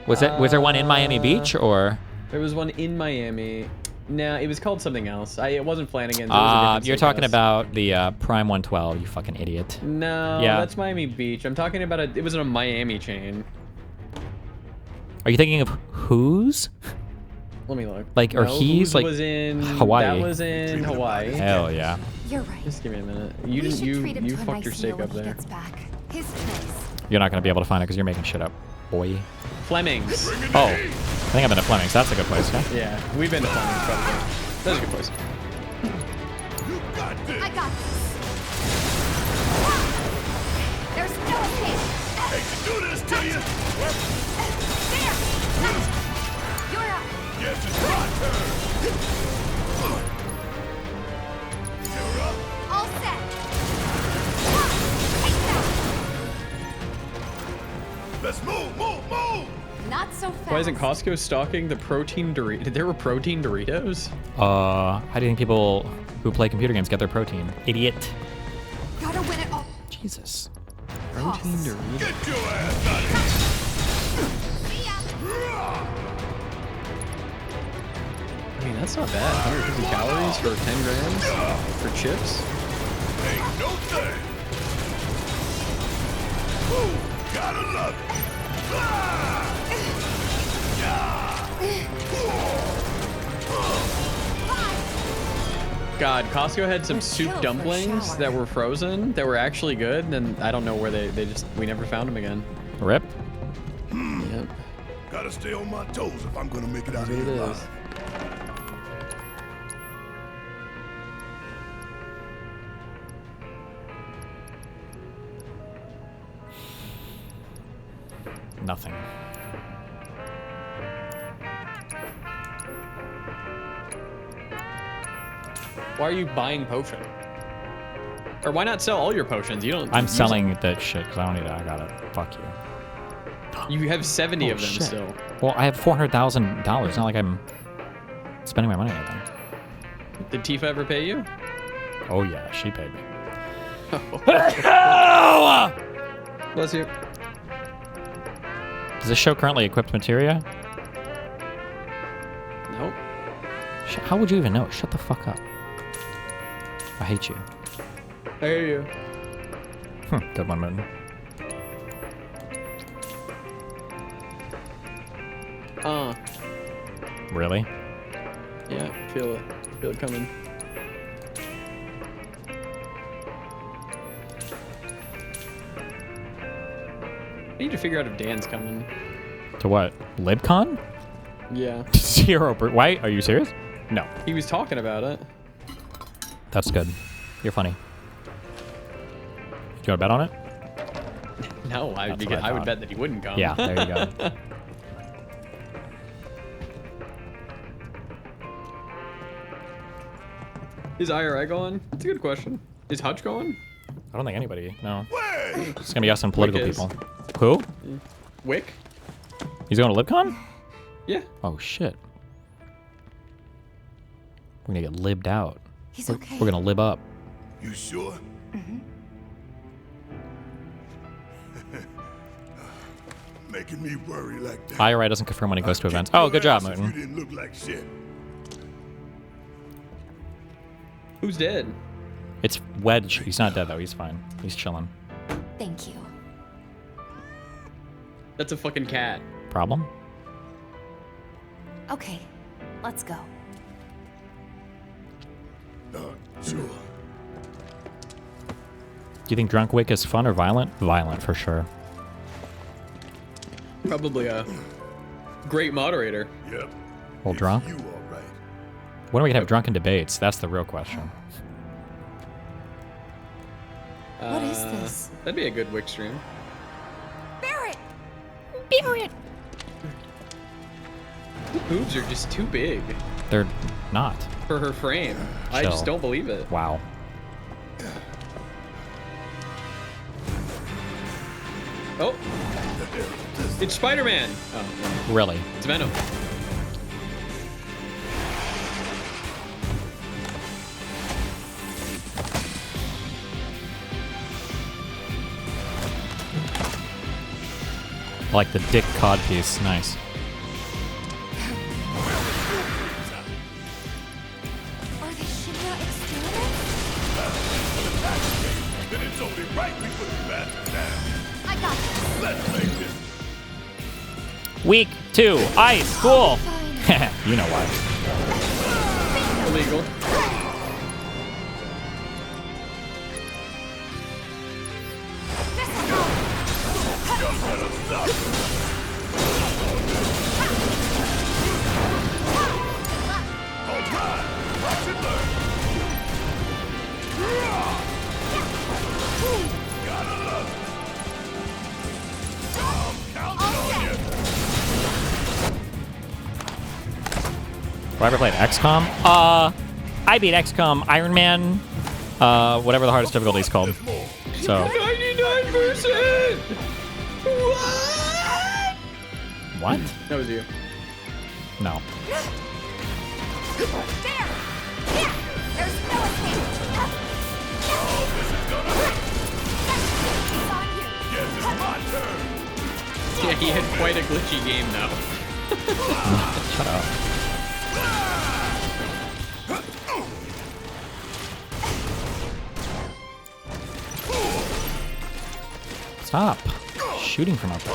Speaker 2: Was there one in Miami Beach or?
Speaker 1: There was one in Miami. Nah, it was called something else. It wasn't Flanagan's. It was a different
Speaker 2: you're talking
Speaker 1: steakhouse.
Speaker 2: about the Prime 112. You fucking idiot.
Speaker 1: No,
Speaker 2: Yeah.
Speaker 1: that's Miami Beach. I'm talking about it was in a Miami chain.
Speaker 2: Are you thinking of whose?
Speaker 1: Let me look.
Speaker 2: Like, or he's
Speaker 1: Whose
Speaker 2: like
Speaker 1: was in
Speaker 2: Hawaii.
Speaker 1: That was in Hawaii.
Speaker 2: Hell yeah.
Speaker 5: You're right.
Speaker 1: Just give me a minute.
Speaker 5: We should treat him
Speaker 1: You
Speaker 5: to a
Speaker 1: fucked your
Speaker 5: nice
Speaker 1: steak
Speaker 5: meal
Speaker 1: up
Speaker 5: when he
Speaker 1: there.
Speaker 5: gets back. His place.
Speaker 2: You're not gonna be able to find it because you're making shit up, boy.
Speaker 1: Fleming's.
Speaker 2: Oh, I think I've been to Fleming's. That's a good place, yeah?
Speaker 1: Yeah, we've been to Fleming's probably. That's a good place.
Speaker 5: I got this. There's no escape.
Speaker 10: Hate to do this to you.
Speaker 5: There. You're up.
Speaker 10: Yes, it's my turn. You're up.
Speaker 5: All set.
Speaker 10: Let's move.
Speaker 5: Not so fast.
Speaker 1: Why isn't Costco stocking the protein Doritos? There were protein Doritos?
Speaker 2: How do you think people who play computer games get their protein? Idiot.
Speaker 5: Gotta win it all.
Speaker 2: Jesus.
Speaker 1: Protein Doritos.
Speaker 10: Get your ass out of
Speaker 1: I mean, that's not bad. 150 calories for 10 grams for chips.
Speaker 10: here. Ain't no thing. Ooh, gotta love it.
Speaker 1: God, Costco had some soup dumplings that were frozen that were actually good, and I don't know where we never found them again.
Speaker 2: Rip.
Speaker 1: Yep.
Speaker 10: Gotta stay on my toes if I'm gonna make it out of
Speaker 1: That's what
Speaker 10: here
Speaker 1: it
Speaker 10: alive.
Speaker 1: is.
Speaker 2: Nothing.
Speaker 1: Why are you buying potion? Or why not sell all your potions? You don't.
Speaker 2: I'm
Speaker 1: use
Speaker 2: selling that shit because I don't need it. I got it. Fuck you.
Speaker 1: them. You have 70 of them
Speaker 2: shit.
Speaker 1: still.
Speaker 2: Well, I have $400,000. It's not like I'm spending my money on them.
Speaker 1: Did Tifa ever pay you?
Speaker 2: Oh yeah, she paid me.
Speaker 1: Bless you.
Speaker 2: Does this show currently equipped materia?
Speaker 1: Nope.
Speaker 2: How would you even know? Shut the fuck up. I hate you.
Speaker 1: I hear you.
Speaker 2: Good one, Moot.
Speaker 1: Really?
Speaker 2: Yeah,
Speaker 1: Feel it coming. I need to figure out if Dan's coming.
Speaker 2: To what? LibCon?
Speaker 1: Yeah.
Speaker 2: 0. Why? Are you serious? No.
Speaker 1: He was talking about it.
Speaker 2: That's good. You're funny. Do you want to bet on it?
Speaker 1: No, I would bet that he wouldn't come.
Speaker 2: Yeah, there you go.
Speaker 1: Is IRA going? That's a good question. Is Hutch going?
Speaker 2: I don't think anybody. No. It's gonna be us and political people. Who?
Speaker 1: Wick?
Speaker 2: He's going to LibCon?
Speaker 1: Yeah.
Speaker 2: Oh shit. We're gonna get libbed out.
Speaker 5: He's okay.
Speaker 2: We're gonna lib up.
Speaker 10: You sure?
Speaker 5: Mm-hmm.
Speaker 10: Making me worry like that.
Speaker 2: IRI doesn't confirm when he goes to events. Oh, good job,
Speaker 10: You
Speaker 2: Mootin.
Speaker 10: didn't look like shit.
Speaker 1: Who's dead?
Speaker 2: It's Wedge. He's not dead though. He's fine. He's chilling.
Speaker 5: Thank you.
Speaker 1: That's a fucking cat.
Speaker 2: Problem?
Speaker 5: Okay, let's go.
Speaker 10: Sure.
Speaker 2: Do you think Drunk Wick is fun or violent? Violent for sure.
Speaker 1: Probably a great moderator.
Speaker 10: Yep.
Speaker 2: Well, drunk?
Speaker 10: You all right?
Speaker 2: When are we gonna have drunken debates? That's the real question.
Speaker 5: What is this?
Speaker 1: That'd be a good Wick stream.
Speaker 5: Barrett! Barrett!
Speaker 1: Boobs are just too big
Speaker 2: They're not.
Speaker 1: for her frame. I
Speaker 2: Chill.
Speaker 1: just don't believe it.
Speaker 2: Wow.
Speaker 1: Oh. It's Spider-Man. Oh, no.
Speaker 2: Really?
Speaker 1: It's Venom.
Speaker 2: I like the dick cod piece. Nice.
Speaker 5: Are they Shinra experiments?
Speaker 10: Then it's only right we put the bastards down.
Speaker 5: I got this.
Speaker 10: Let's make this.
Speaker 2: Week 2. Ice. Cool. You know why.
Speaker 1: Illegal.
Speaker 2: Have I ever played XCOM? I beat XCOM Iron Man, whatever the hardest difficulty is called. So.
Speaker 1: 99%!
Speaker 2: What?
Speaker 1: That was you.
Speaker 2: No.
Speaker 5: There! Here! There's no escape!
Speaker 10: Yes, it's my turn.
Speaker 1: Yeah, he had quite a glitchy game though.
Speaker 2: Shut up. Stop shooting from up there.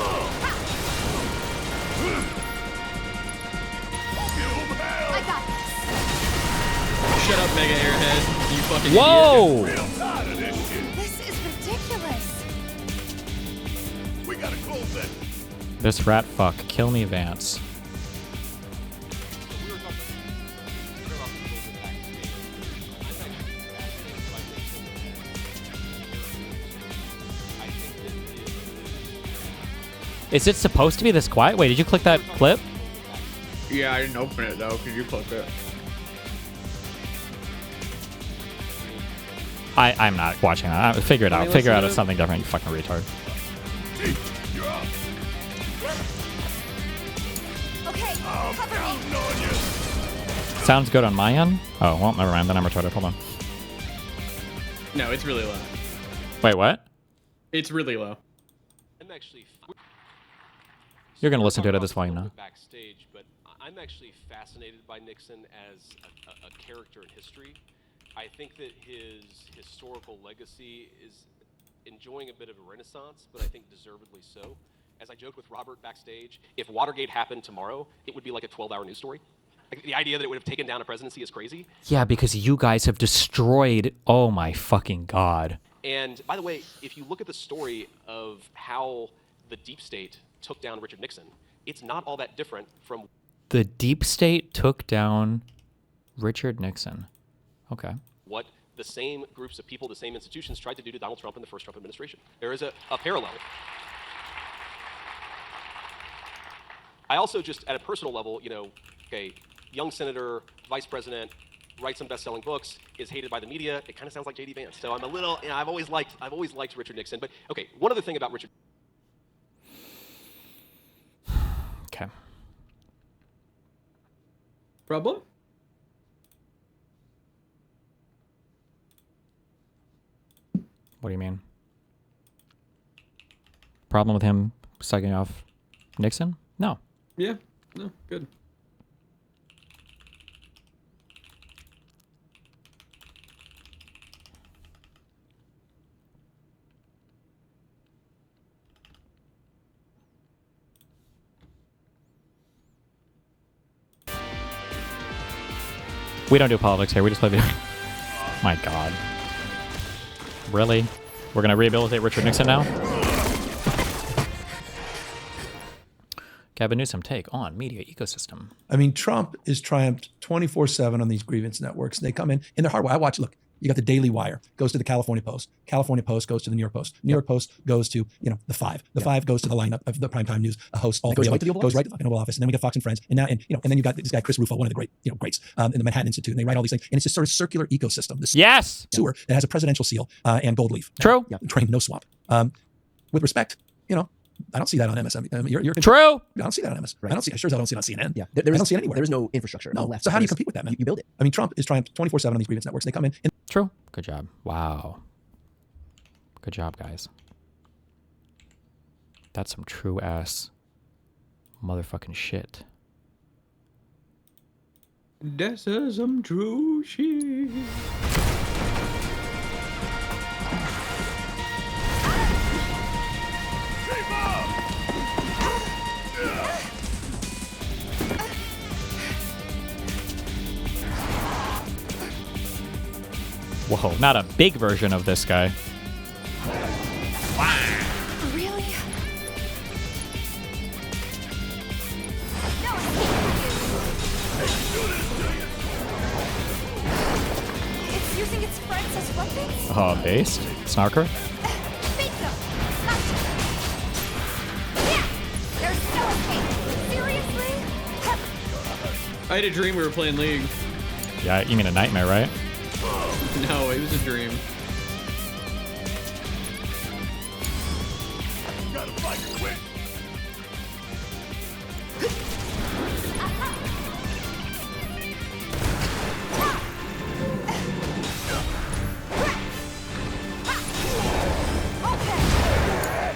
Speaker 5: I got this.
Speaker 1: Shut up, Mega Airhead. You fucking
Speaker 2: Whoa!
Speaker 1: idiot.
Speaker 5: This is ridiculous.
Speaker 10: We gotta close that.
Speaker 2: This rat fuck. Kill me, Vance. Is it supposed to be this quiet? Wait, did you click that clip?
Speaker 1: Yeah, I didn't open it though, because you clicked it.
Speaker 2: I'm not watching that. Figure it out. Figure out it's something different, you fucking retard.
Speaker 5: Okay, cover me.
Speaker 2: Sounds good on my end? Oh, well, never mind. Then I'm retarded. Hold on.
Speaker 1: No, it's really low.
Speaker 2: Wait, what?
Speaker 1: It's really low.
Speaker 11: I'm actually.
Speaker 2: You're going to listen to it at this volume now.
Speaker 11: Backstage, but I'm actually fascinated by Nixon as a character in history. I think that his historical legacy is enjoying a bit of a renaissance, but I think deservedly so. As I joked with Robert backstage, if Watergate happened tomorrow, it would be like a 12-hour news story. Like, the idea that it would have taken down a presidency is crazy.
Speaker 2: Yeah, because you guys have destroyed... Oh my fucking god.
Speaker 11: And by the way, if you look at the story of how the deep state took down Richard Nixon, it's not all that different from...
Speaker 2: The deep state took down Richard Nixon. Okay.
Speaker 11: what the same groups of people, the same institutions tried to do to Donald Trump in the first Trump administration. There is a parallel. I also just, at a personal level, you know, okay, young senator, vice president, writes some best-selling books, is hated by the media. It kind of sounds like J.D. Vance. So I'm a little, you know, I've always liked Richard Nixon. But okay, one other thing about Richard.
Speaker 2: Okay.
Speaker 1: Problem?
Speaker 2: What do you mean? Problem with him sucking off Nixon? No.
Speaker 1: Yeah. No. Good.
Speaker 2: We don't do politics here. We just play video. My God. Really? We're going to rehabilitate Richard Nixon now? Gavin Newsom, take on media ecosystem.
Speaker 12: I mean, Trump is triumphed 24/7 on these grievance networks. They come in their hard way. I watch, look, you got the Daily Wire, goes to the California Post. California Post goes to the New York Post. New York Post goes to, you know, the Five. The Five goes to the lineup of the primetime news hosts. All three goes right to the Oval Office. And then we got Fox and Friends. And now, and then you got this guy, Chris Rufo, one of the great, greats in the Manhattan Institute. And they write all these things. And it's this sort of circular ecosystem. This sewer that has a presidential seal and gold leaf.
Speaker 2: True.
Speaker 12: Train, no swamp. With respect, I don't see that on MSM. I mean, you're
Speaker 2: True.
Speaker 12: I don't see that on MS. Right. I don't see it on CNN.
Speaker 14: Yeah.
Speaker 12: I don't see it anywhere.
Speaker 14: There is no infrastructure.
Speaker 12: No.
Speaker 14: left.
Speaker 12: So how do you compete with that, man?
Speaker 14: You build it.
Speaker 12: I mean, Trump is triumphed 24/7 on these grievance networks. They come in.
Speaker 2: True. Good job. Wow. Good job, guys. That's some true ass motherfucking shit.
Speaker 1: This is some true shit.
Speaker 2: Whoa, not a big version of this guy.
Speaker 5: Really? It's using its friends as weapons?
Speaker 2: Oh, based? Snarker?
Speaker 5: There's no escape. Seriously?
Speaker 1: I had a dream we were playing League.
Speaker 2: Yeah, you mean a nightmare, right?
Speaker 1: No, it was a dream.
Speaker 10: Gotta fight to win.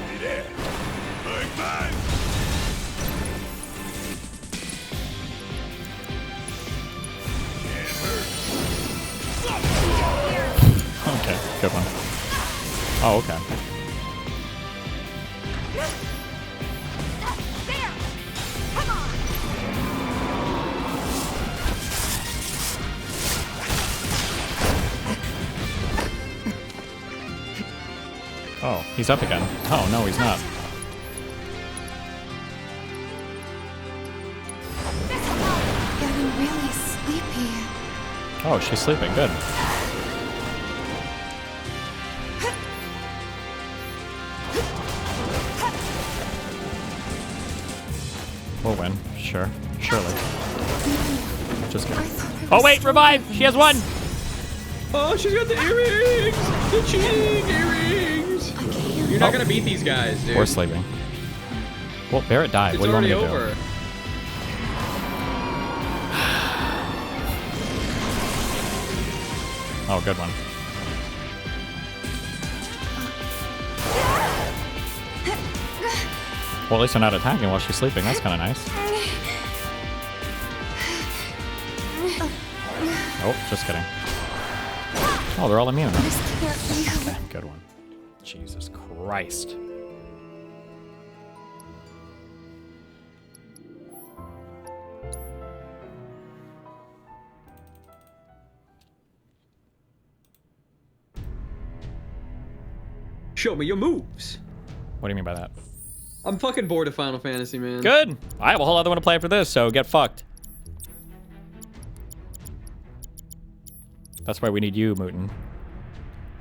Speaker 10: Be there. Bang, bang.
Speaker 2: Okay, good one. Oh, okay. Oh, he's up again. Oh, no, he's not.
Speaker 5: Getting really sleepy.
Speaker 2: Oh, she's sleeping. Good. We'll win. Sure. Surely. Just kidding. Oh, wait! Revive! She has one!
Speaker 1: Oh, she's got the earrings! The cheating earrings! You're not gonna beat these guys, dude.
Speaker 2: We're sleeping. Well, Barrett died.
Speaker 1: It's
Speaker 2: What do you want me
Speaker 1: already
Speaker 2: to
Speaker 1: over.
Speaker 2: do? Oh, good one. Well, at least they're not attacking while she's sleeping. That's kind of nice. Oh, just kidding. Oh, they're all immune. Okay, good one. Jesus Christ.
Speaker 1: Show me your moves.
Speaker 2: What do you mean by that?
Speaker 1: I'm fucking bored of Final Fantasy, man.
Speaker 2: Good. I have a whole other one to play after this, so get fucked. That's why we need you, Mootin.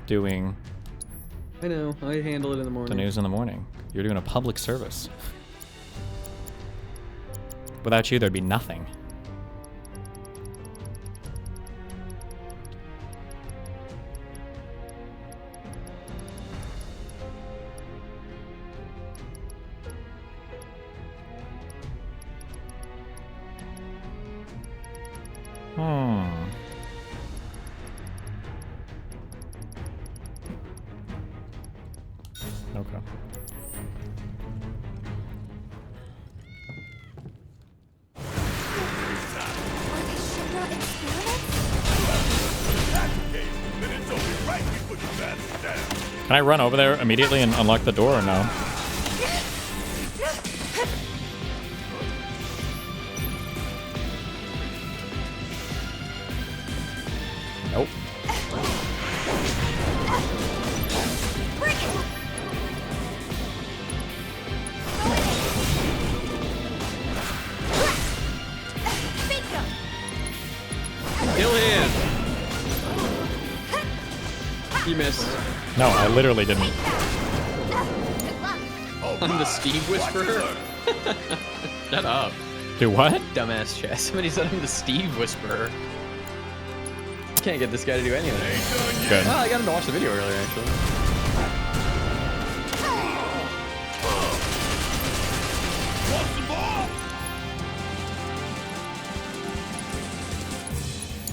Speaker 2: Doing
Speaker 1: I know. I handle it in the morning.
Speaker 2: the news in the morning. You're doing a public service. Without you, there'd be nothing. Okay. Can I run over there immediately and unlock the door or no? Nope.
Speaker 1: Kill him. You missed.
Speaker 2: No, I literally didn't.
Speaker 1: I'm the Steve Whisperer. Shut up.
Speaker 2: Do what?
Speaker 1: Dumbass chat. Somebody said I'm the Steve Whisperer. Can't get this guy to do anything.
Speaker 2: Good.
Speaker 1: Oh, I got him to watch the video earlier, actually.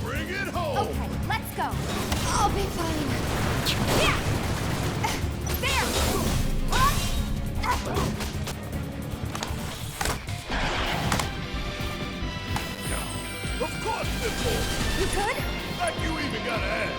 Speaker 10: Bring it home.
Speaker 5: Okay, let's go. I'll be fine. Yeah. There.
Speaker 10: Of course, Simple.
Speaker 5: You good?
Speaker 10: Like you even got an ass.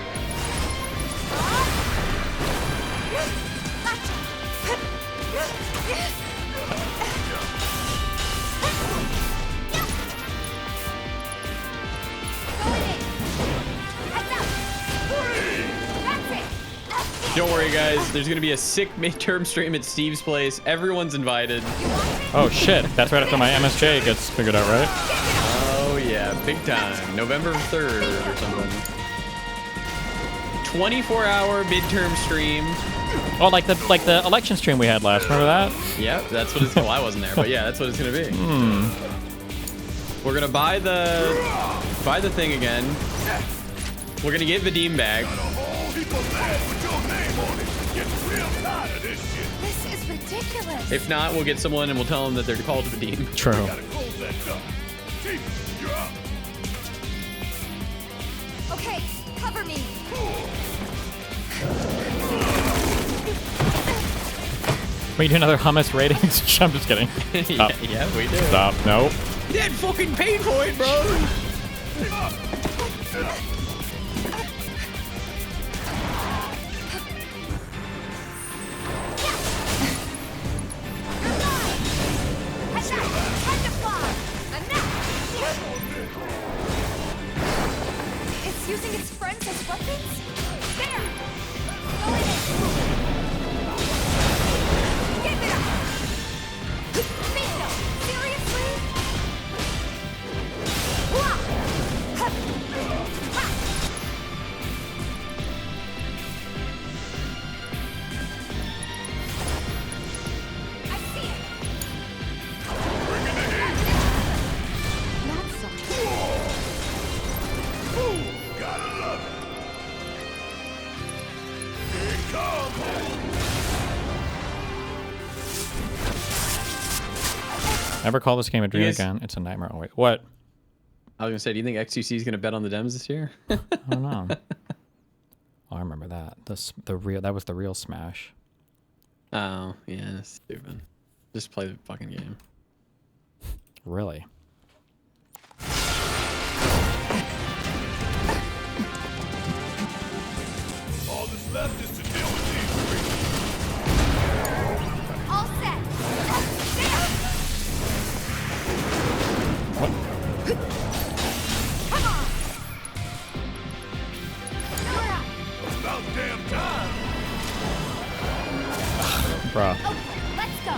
Speaker 1: Don't worry, guys. There's gonna be a sick midterm stream at Steve's place. Everyone's invited.
Speaker 2: Oh shit, that's right after my MSJ gets figured out, right?
Speaker 1: Oh yeah, big time. November 3rd or something. 24-hour midterm stream.
Speaker 2: Oh, like the election stream we had last. Remember that?
Speaker 1: Yep, that's what it's. Well, I wasn't there, but yeah, that's what it's gonna be. We're gonna buy the thing again. We're gonna get Vadim back.
Speaker 5: This is ridiculous.
Speaker 1: If not, we'll get someone and we'll tell them that they're called Vadim.
Speaker 2: True.
Speaker 5: Okay, cover me.
Speaker 2: We do another hummus ratings? I'm just kidding. Stop.
Speaker 1: Yeah, we do.
Speaker 2: Stop. No.
Speaker 1: That fucking pain point, bro.
Speaker 5: It's using its friends as weapons? There! Give it up! Bingo! Seriously? I see it! Not so.
Speaker 10: Gotta love it. Here it comes.
Speaker 2: Never call this game a dream
Speaker 1: You guys-
Speaker 2: again. It's a nightmare. Oh, wait. What?
Speaker 1: I was gonna say, do you think XQC is gonna bet on the Dems this year?
Speaker 2: I don't know. Oh, I remember that. That was the real smash.
Speaker 1: Oh, yeah, that's stupid. Just play the fucking game.
Speaker 2: Really?
Speaker 10: All that's left is to deal with these three.
Speaker 5: All set! There!
Speaker 2: What?
Speaker 5: Come on!
Speaker 10: About damn time.
Speaker 2: Bruh.
Speaker 5: Okay, let's go!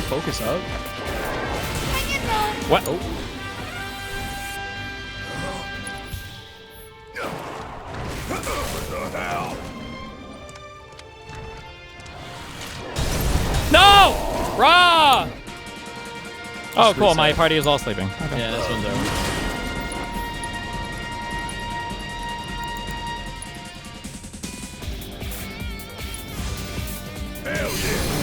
Speaker 1: focus up.
Speaker 2: What?
Speaker 1: Oh.
Speaker 2: No! Raw! Oh, cool.
Speaker 1: reset.
Speaker 2: My party is all sleeping. Okay.
Speaker 1: Yeah, this one's over.
Speaker 10: Hell yeah!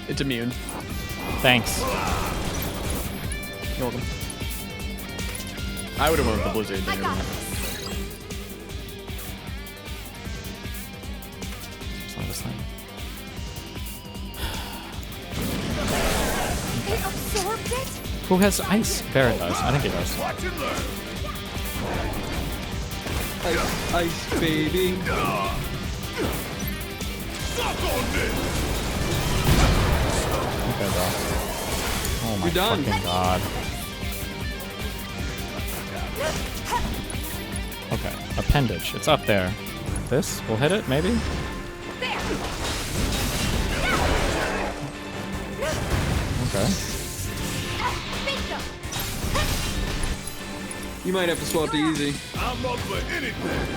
Speaker 1: It's immune.
Speaker 2: Thanks.
Speaker 1: You're welcome. I would have went with the blizzard there.
Speaker 5: It absorbed it?
Speaker 2: Who has ice? Barrett does. I think he does.
Speaker 10: Watch and learn.
Speaker 1: Ice, baby.
Speaker 10: Suck on this.
Speaker 2: Okay, bro. Oh my
Speaker 1: You're done.
Speaker 2: fucking god. Okay, appendage. It's up there. This? We'll hit it, maybe? Okay.
Speaker 1: You might have to swap to easy.
Speaker 10: I'm up for anything.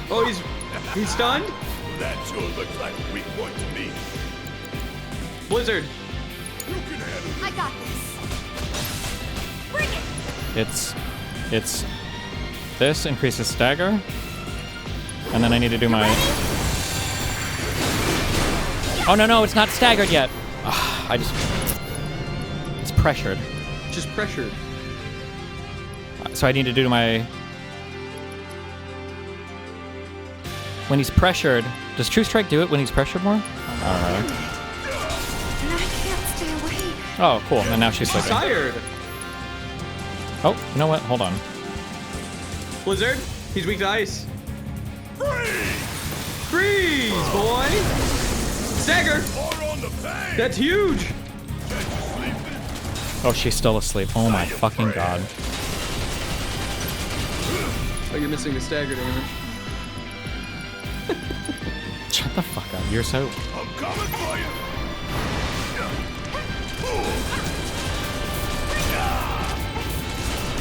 Speaker 1: Oh, he's stunned?
Speaker 10: That sure looks like a weak point to me.
Speaker 1: Blizzard.
Speaker 10: You can handle it.
Speaker 5: I got this. Bring it.
Speaker 2: It's this increases stagger. And then I need to do my... Oh, no, it's not staggered yet. It's pressured.
Speaker 1: Just pressured.
Speaker 2: So I need to do my... When he's pressured, does True Strike do it when he's pressured more? Alright.
Speaker 5: And I can't stay awake.
Speaker 2: Oh, cool. And now she's sleeping.
Speaker 1: Tired.
Speaker 2: Oh, you know what? Hold on.
Speaker 1: Blizzard. He's weak to ice. Freeze, boy. Stagger. That's huge.
Speaker 2: Oh, she's still asleep. Oh my fucking god.
Speaker 1: Oh, you're missing the stagger damage.
Speaker 2: Shut the fuck up. You're so...
Speaker 10: I'm coming for you.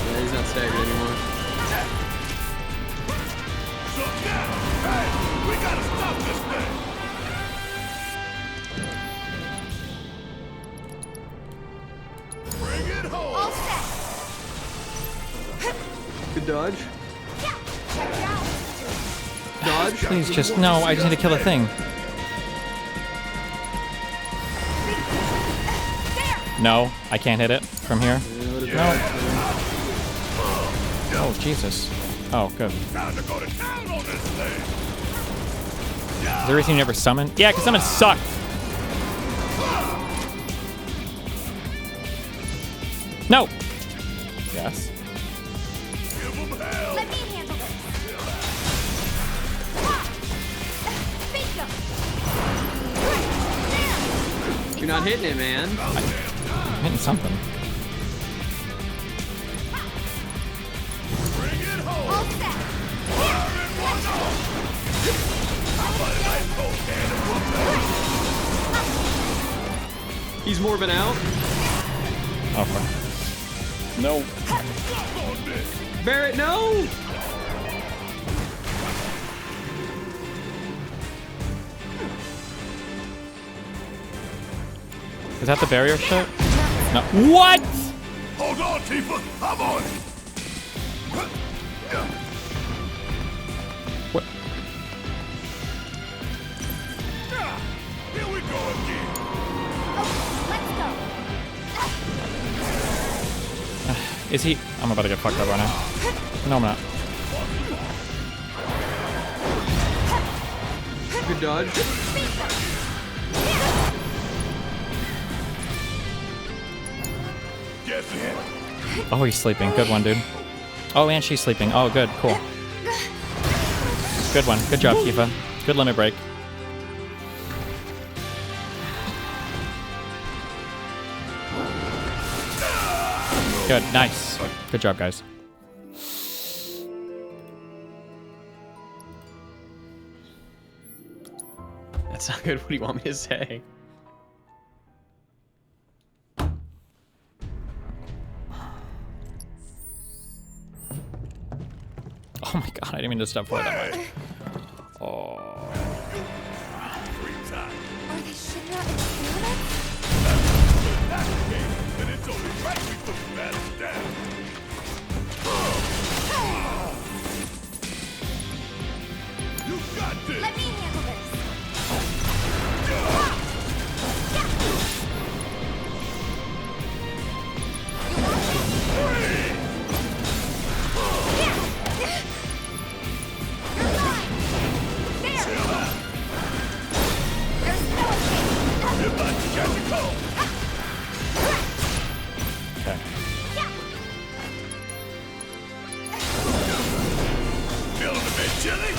Speaker 1: Yeah, he's not staggered anymore.
Speaker 10: Hey, we gotta stop this thing. Bring it home.
Speaker 5: All set.
Speaker 1: Good dodge.
Speaker 5: Yeah, check it out.
Speaker 1: Dodge.
Speaker 2: Please just... No, I just need to kill a thing. No, I can't hit it from here. No. Oh, Jesus. Oh, good.
Speaker 10: Time to go to town on this thing.
Speaker 2: Is there a reason you never summon? Yeah, because summons suck. No. Yes.
Speaker 5: Let me handle this.
Speaker 1: You're not hitting it, man.
Speaker 2: I'm hitting something.
Speaker 10: Bring it home.
Speaker 5: All set.
Speaker 1: He's Morbin out.
Speaker 2: Oh, fuck. No.
Speaker 1: Barrett, no.
Speaker 2: Is that the barrier shit? No. What?
Speaker 10: Hold on, Tifa. I'm on it.
Speaker 2: What?
Speaker 10: Here we go again.
Speaker 5: Let's go.
Speaker 2: Is he? I'm about to get fucked up right now. No, I'm not.
Speaker 1: Good dodge.
Speaker 2: Oh, he's sleeping. Good one, dude. Oh, and she's sleeping. Oh, good. Cool. Good one. Good job, Tifa. Good limit break. Good. Nice. Good job, guys.
Speaker 1: That's not good. What do you want me to say?
Speaker 2: Oh my god, I didn't mean to step forward that way. Oh.
Speaker 5: Are they Shinra experiments?
Speaker 10: That's the game, and it's only right we put the battles down. You got this.
Speaker 5: Let me handle this.
Speaker 2: Okay.
Speaker 10: Feeling a bit chilly?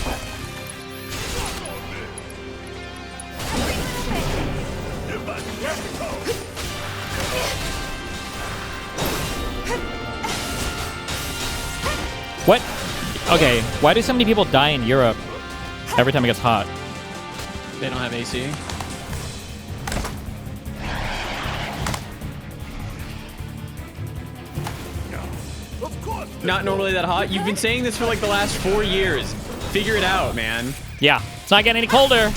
Speaker 10: You're about to catch the cold.
Speaker 2: What? Okay, why do so many people die in Europe every time it gets hot?
Speaker 1: They don't have AC. Not normally that hot. You've been saying this for like the last 4 years. Figure it out, man.
Speaker 2: Yeah, it's not getting any colder.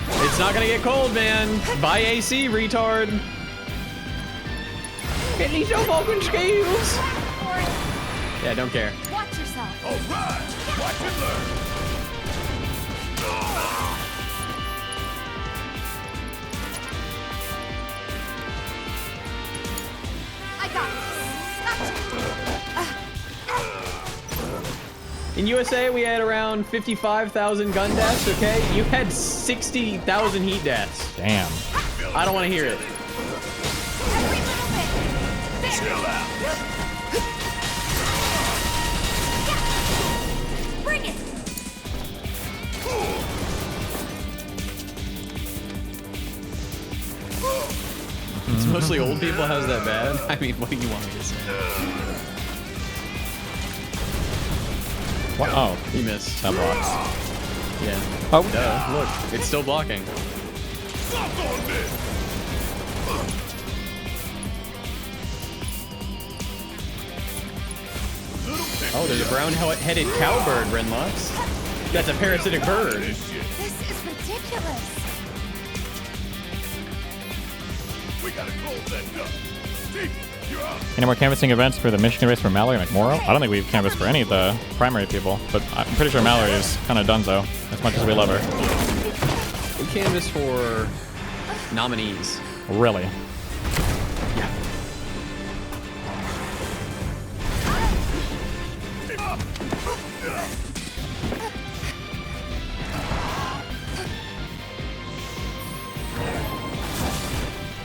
Speaker 1: It's not gonna get cold, man. Buy AC, retard. Get these fucking scales. Yeah, don't care.
Speaker 5: Watch yourself.
Speaker 10: All right, watch and learn.
Speaker 5: I got
Speaker 1: In USA, we had around 55,000 gun deaths, okay? You had 60,000 heat deaths.
Speaker 2: Damn.
Speaker 1: I don't want to hear it.
Speaker 10: Chill out.
Speaker 5: Bring it.
Speaker 1: It's mostly old people. How's that bad? I mean, what do you want me to say?
Speaker 2: What? Oh,
Speaker 1: you missed.
Speaker 2: That blocks.
Speaker 1: Yeah.
Speaker 2: Oh.
Speaker 1: Duh. Look, it's still blocking. Oh, there's a brown-headed cowbird, Renlux. That's a parasitic bird.
Speaker 5: This is ridiculous.
Speaker 10: We gotta close that door. Steve, you're up.
Speaker 2: Any more canvassing events for the Michigan race for Mallory and McMorrow? I don't think we've canvassed for any of the primary people, but I'm pretty sure Mallory is kind of donezo, as much as we love her.
Speaker 1: We canvassed for nominees.
Speaker 2: Really?
Speaker 1: Yeah.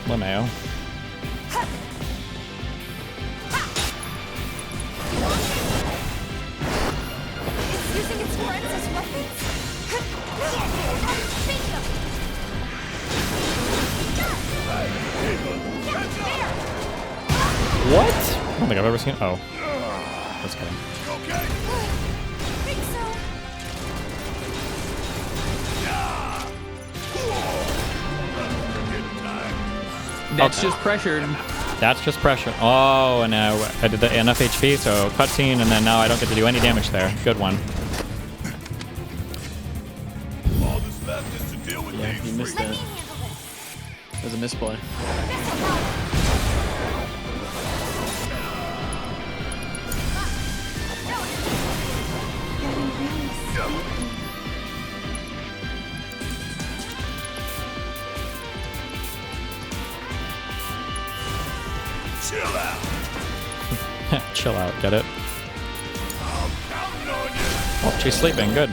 Speaker 2: LeMayo.
Speaker 5: It's using its forensic weapons.
Speaker 2: What? I don't think I've ever seen. Oh. Just kidding.
Speaker 5: Think so.
Speaker 1: That's just pressured.
Speaker 2: That's just pressure. Oh, and now I did the enough HP, so cutscene, and then now I don't get to do any damage there. Good one.
Speaker 10: All that's left is to deal with
Speaker 1: Yeah,
Speaker 10: these
Speaker 1: you missed
Speaker 10: freaks.
Speaker 1: that. That was a misplay.
Speaker 10: Chill out.
Speaker 2: Chill out, get it?
Speaker 10: I'm counting on you.
Speaker 2: Oh, she's sleeping. Good.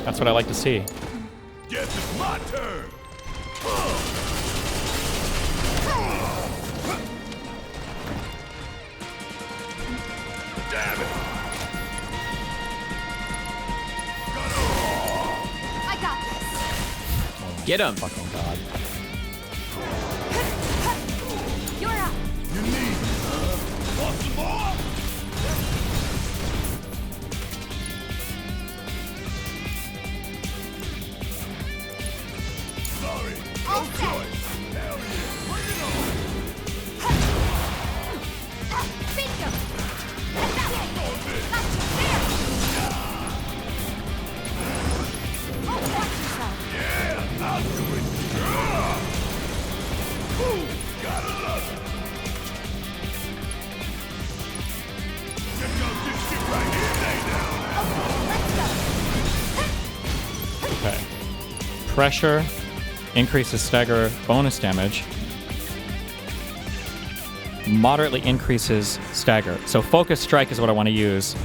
Speaker 2: That's what I like to see.
Speaker 10: Guess it's my turn. Damn it.
Speaker 5: I got this.
Speaker 1: Get him.
Speaker 2: Fucking god.
Speaker 5: You're up.
Speaker 10: You need
Speaker 2: Pressure increases stagger bonus damage. Moderately increases stagger. So focus strike is what I want to use.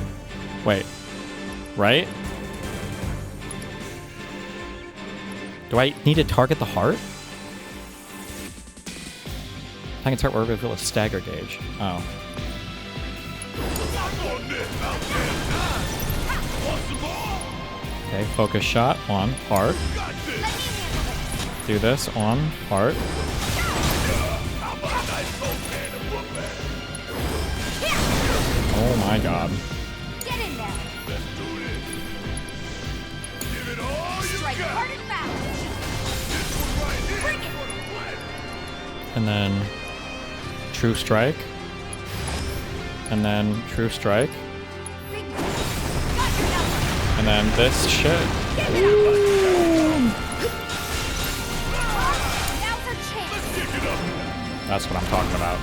Speaker 2: Wait. Right? Do I need to target the heart? I can target wherever I feel a stagger gauge. Oh. Okay, focus shot on heart. Do this on heart. Oh my god.
Speaker 6: Get in there. Let's do this. Give it all you got. Hard and fast. This one right here. Bring it.
Speaker 2: And then true strike. And then true strike. And then this shit. That's what I'm talking about.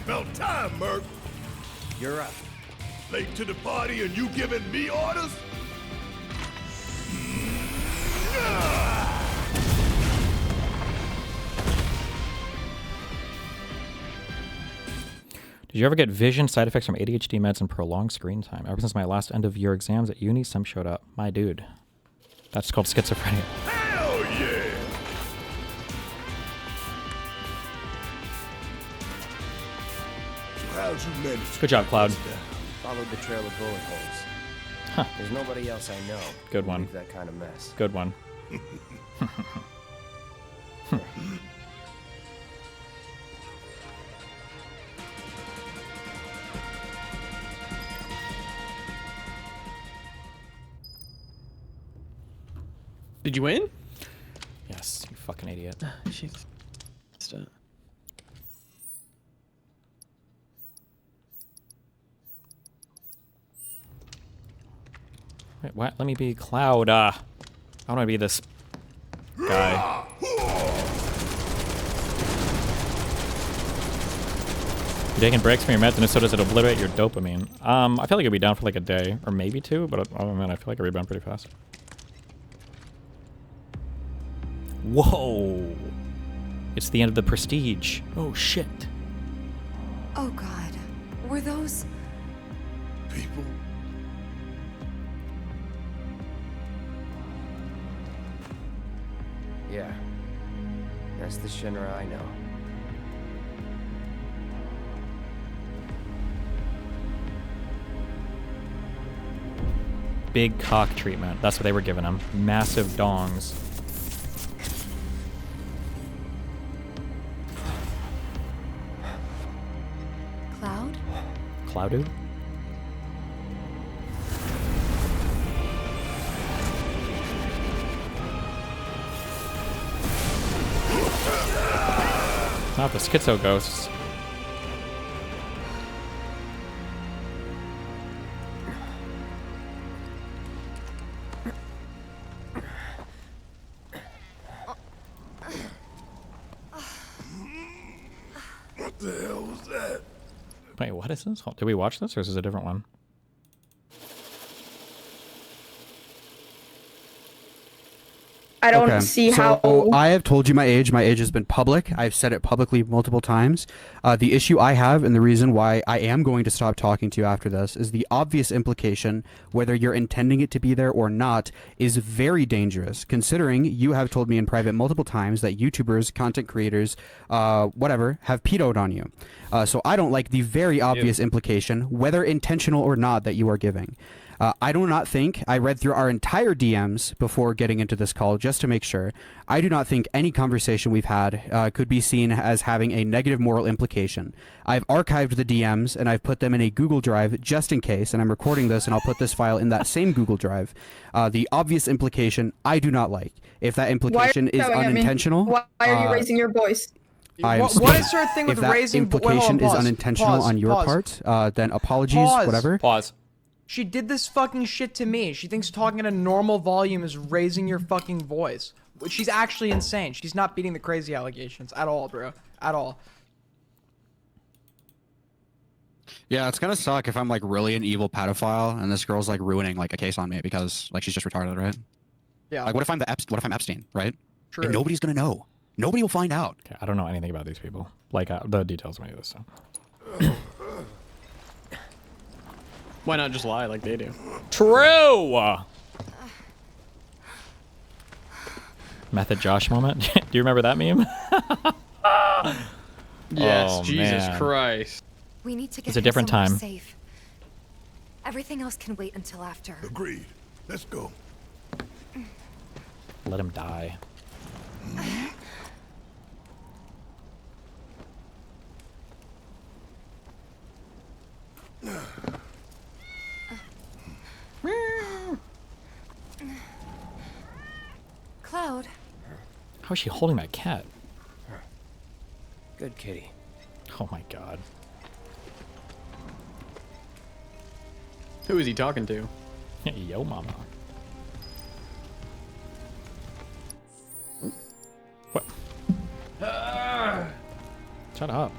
Speaker 10: About time, Merc.
Speaker 3: You're up.
Speaker 10: Late to the party and you giving me orders?
Speaker 2: Did you ever get vision side effects from ADHD meds and prolonged screen time? Ever since my last end of year exams at uni, some showed up. My dude. That's called schizophrenia.
Speaker 10: Hell yeah! How'd you manage?
Speaker 2: Good job, Cloud.
Speaker 3: Followed the trail of bullet holes.
Speaker 2: Huh.
Speaker 3: There's nobody else I know.
Speaker 2: Good
Speaker 3: who
Speaker 2: one.
Speaker 3: leave that kind of mess.
Speaker 2: Good one.
Speaker 1: Did you win?
Speaker 2: Yes, you fucking idiot.
Speaker 1: Jeez.
Speaker 2: Wait, what? Let me be Cloud. I want to be this guy. You're taking breaks from your meds, and if so, does it obliterate your dopamine? I feel like it'd be down for like a day, or maybe two, but other than that, I feel like it'd rebound pretty fast. Whoa! It's the end of the prestige. Oh shit.
Speaker 5: Oh god. Were those...
Speaker 10: People?
Speaker 3: Yeah. That's the Shinra I know.
Speaker 2: Big cock treatment. That's what they were giving him. Massive dongs.
Speaker 5: Cloud?
Speaker 2: Clouded? Not the schizo ghosts.
Speaker 10: What the hell was that?
Speaker 2: Wait, what is this? Did we watch this, or is this a different one?
Speaker 14: I don't see how.
Speaker 20: I have told you my age. My age has been public. I've said it publicly multiple times. The issue I have, and the reason why I am going to stop talking to you after this, is the obvious implication, whether you're intending it to be there or not, is very dangerous, considering you have told me in private multiple times that YouTubers, content creators, whatever, have pedoed on you. So I don't like the very obvious implication, whether intentional or not, that you are giving. I do not think, I read through our entire DMs before getting into this call just to make sure. I do not think any conversation we've had could be seen as having a negative moral implication. I've archived the DMs and I've put them in a Google Drive just in case, and I'm recording this and I'll put this file in that same Google Drive. The obvious implication I do not like. If that implication is unintentional...
Speaker 14: Why are you raising your voice?
Speaker 21: What is your thing with
Speaker 20: if that
Speaker 21: raising...
Speaker 20: implication is unintentional on your part, then apologies, whatever.
Speaker 2: Pause.
Speaker 21: She did this fucking shit to me. She thinks talking at a normal volume is raising your fucking voice. She's actually insane. She's not beating the crazy allegations at all, bro. At all.
Speaker 20: Yeah, it's gonna suck if I'm like really an evil pedophile and this girl's like ruining like a case on me because like she's just retarded, right?
Speaker 21: Yeah.
Speaker 20: Like what if I'm Epstein, right?
Speaker 21: True.
Speaker 20: And nobody's gonna know. Nobody will find out.
Speaker 2: Okay, I don't know anything about these people. Like the details of any of this stuff.
Speaker 1: Why not just lie like they do?
Speaker 2: True. Method Josh moment. Do you remember that meme?
Speaker 1: Yes,
Speaker 2: Oh,
Speaker 1: Jesus
Speaker 2: man.
Speaker 1: Christ.
Speaker 5: We need to get
Speaker 2: It's a
Speaker 5: him
Speaker 2: different
Speaker 5: somewhere
Speaker 2: time.
Speaker 5: safe. Everything else can wait until after.
Speaker 10: Agreed. Let's go.
Speaker 2: Let him die.
Speaker 5: Cloud.
Speaker 2: How is she holding that cat?
Speaker 3: Good kitty.
Speaker 2: Oh my god.
Speaker 1: Who is he talking to?
Speaker 2: Yo, mama. What? Shut up.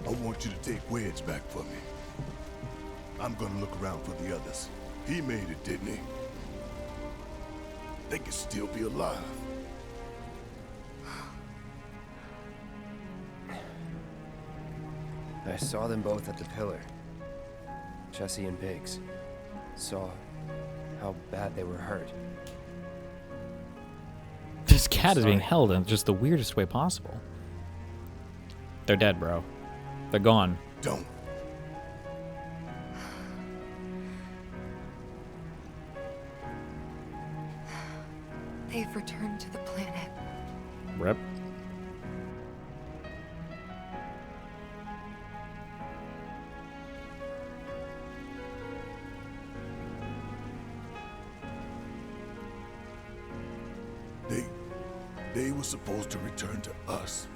Speaker 10: I want you to take Wedge back for me. I'm gonna look around for the others. He made it, didn't he? They could still be alive.
Speaker 3: I saw them both at the pillar. Jesse and Biggs. Saw how bad they were hurt.
Speaker 2: This cat is being held in just the weirdest way possible. They're dead, bro. They're gone.
Speaker 10: Don't.
Speaker 5: They've returned to the planet.
Speaker 2: Rip.
Speaker 10: They were supposed to return to us.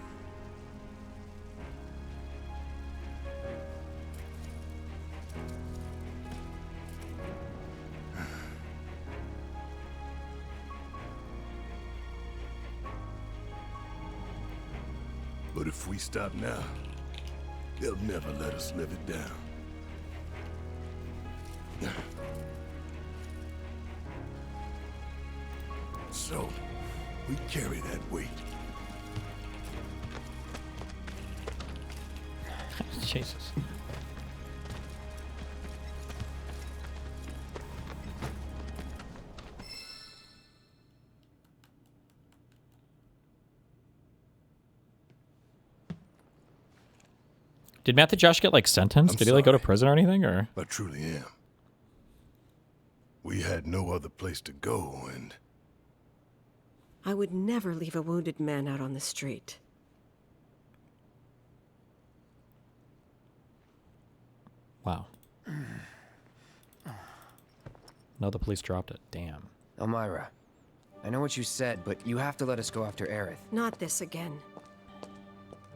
Speaker 10: But if we stop now, they'll never let us live it down. So, we carry that weight.
Speaker 2: Jesus. Did Matt the Josh get like sentenced? Did he like go to prison or anything, or?
Speaker 10: I truly am. We had no other place to go, and
Speaker 15: I would never leave a wounded man out on the street.
Speaker 2: Wow. No, the police dropped it. Damn.
Speaker 3: Elmira, I know what you said, but you have to let us go after Aerith.
Speaker 15: Not this again.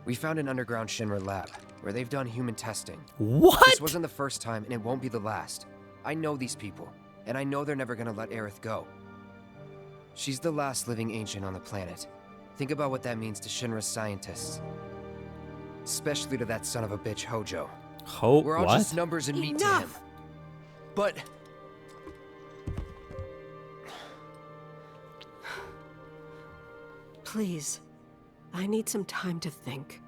Speaker 3: We found an underground Shinra lab where they've done human testing.
Speaker 2: What?
Speaker 3: This wasn't the first time, and it won't be the last. I know these people, and I know they're never gonna let Aerith go. She's the last living ancient on the planet. Think about what that means to Shinra's scientists. Especially to that son of a bitch, Hojo. We're all just numbers and meat to him. But...
Speaker 15: Please, I need some time to think.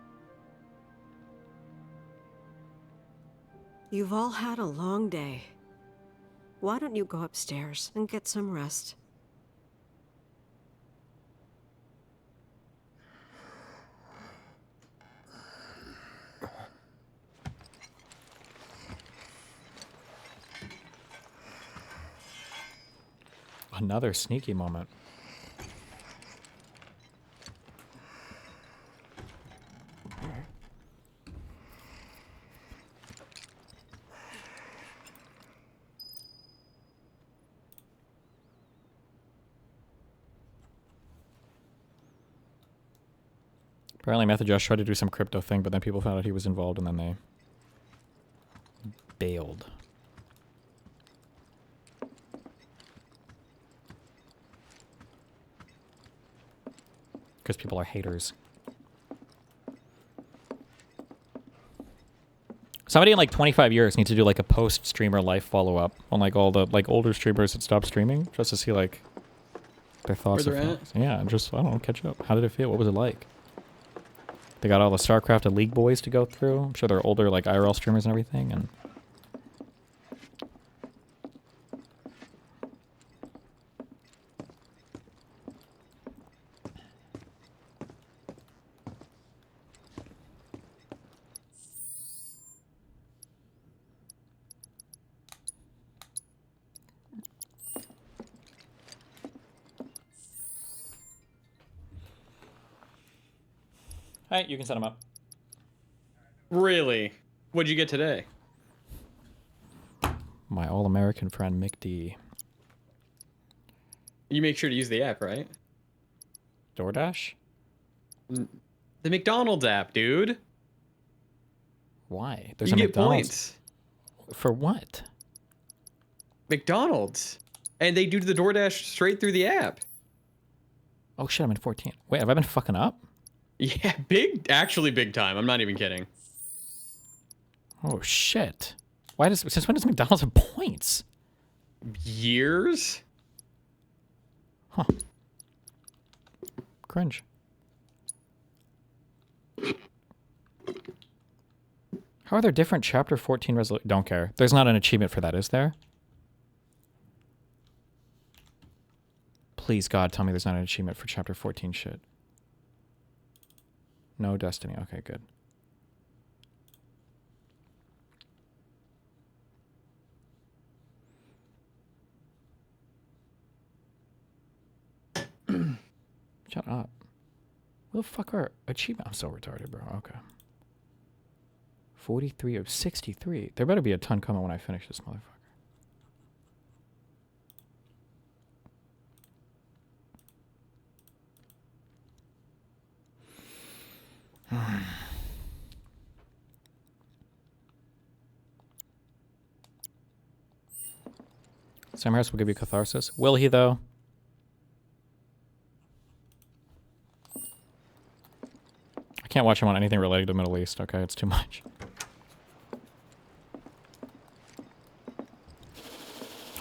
Speaker 15: You've all had a long day. Why don't you go upstairs and get some rest?
Speaker 2: Another sneaky moment. Apparently Method Josh tried to do some crypto thing, but then people found out he was involved and then they bailed. Because people are haters. Somebody in like 25 years needs to do like a post-streamer life follow-up on like all the like older streamers that stopped streaming, just to see like their thoughts.
Speaker 1: Where they're at?
Speaker 2: Yeah, just, I don't know, catch up. How did it feel? What was it like? They got all the StarCraft and League boys to go through. I'm sure they're older like IRL streamers and everything, and all right, you can set them up.
Speaker 1: Really? What'd you get today?
Speaker 2: My all-American friend Mick D.
Speaker 1: You make sure to use the app, right?
Speaker 2: DoorDash?
Speaker 1: The McDonald's app, dude.
Speaker 2: Why? There's
Speaker 1: you
Speaker 2: a
Speaker 1: get
Speaker 2: McDonald's.
Speaker 1: points.
Speaker 2: For what?
Speaker 1: McDonald's. And they do the DoorDash straight through the app.
Speaker 2: Oh shit, I'm in 14. Wait, have I been fucking up?
Speaker 1: Yeah, actually big time. I'm not even kidding.
Speaker 2: Oh shit. Since when does McDonald's have points?
Speaker 1: Years?
Speaker 2: Huh. Cringe. How are there different chapter 14 resolutions? Don't care. There's not an achievement for that, is there? Please, God, tell me there's not an achievement for chapter 14 shit. No Destiny. Okay, good. Shut up. What the fuck are achievement? I'm so retarded, bro. Okay. 43 of 63. There better be a ton coming when I finish this motherfucker. Sam Harris will give you catharsis. Will he, though? I can't watch him on anything related to the Middle East, okay? It's too much.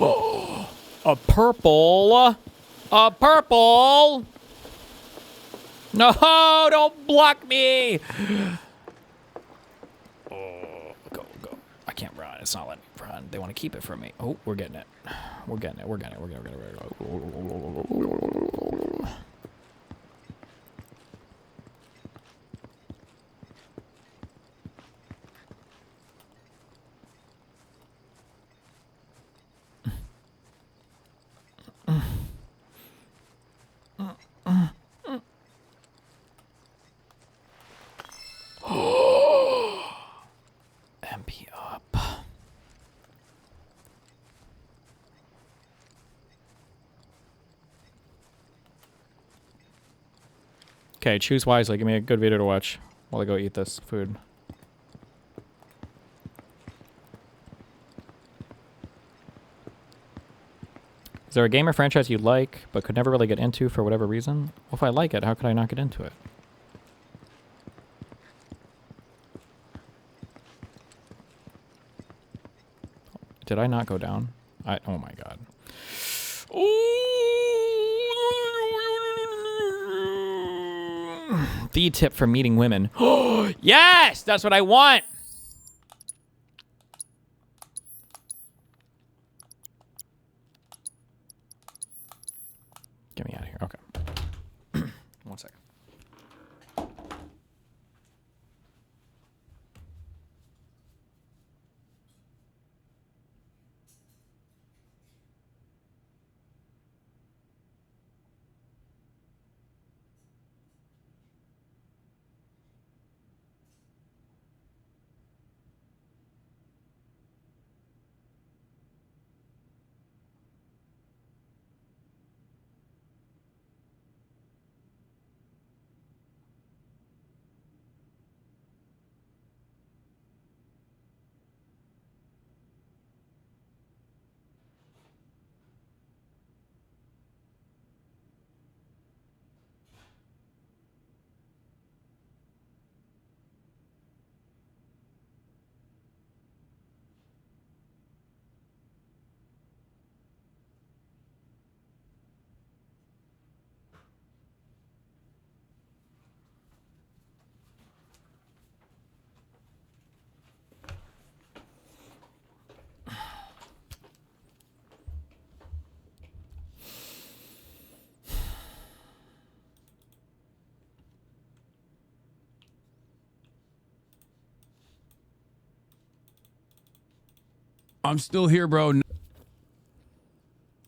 Speaker 2: Oh, a purple! A purple! No, don't block me! Oh, go. I can't run. It's not letting me run. They want to keep it from me. Oh, we're getting it. We're getting it. MP up. Okay, choose wisely. Give me a good video to watch while I go eat this food. Is there a game or franchise you like, but could never really get into for whatever reason? Well, if I like it, how could I not get into it? Did I not go down? Oh my god. The tip for meeting women. Yes! That's what I want! Get me out of here. Okay. 1 second.
Speaker 7: I'm still here, bro.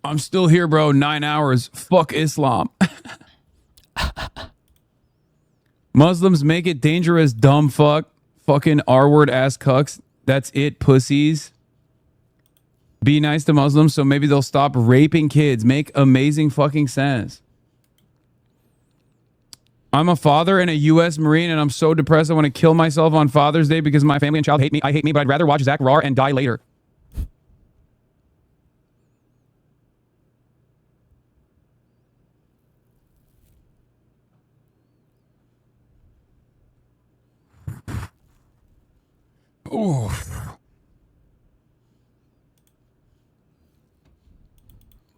Speaker 7: I'm still here, bro. 9 hours. Fuck Islam. Muslims make it dangerous, dumb fuck. Fucking R-word ass cucks. That's it, pussies. Be nice to Muslims so maybe they'll stop raping kids. Make amazing fucking sense. I'm a father and a U.S. Marine, and I'm so depressed I want to kill myself on Father's Day because my family and child hate me. I hate me, but I'd rather watch Zach Rar and die later. Ooh.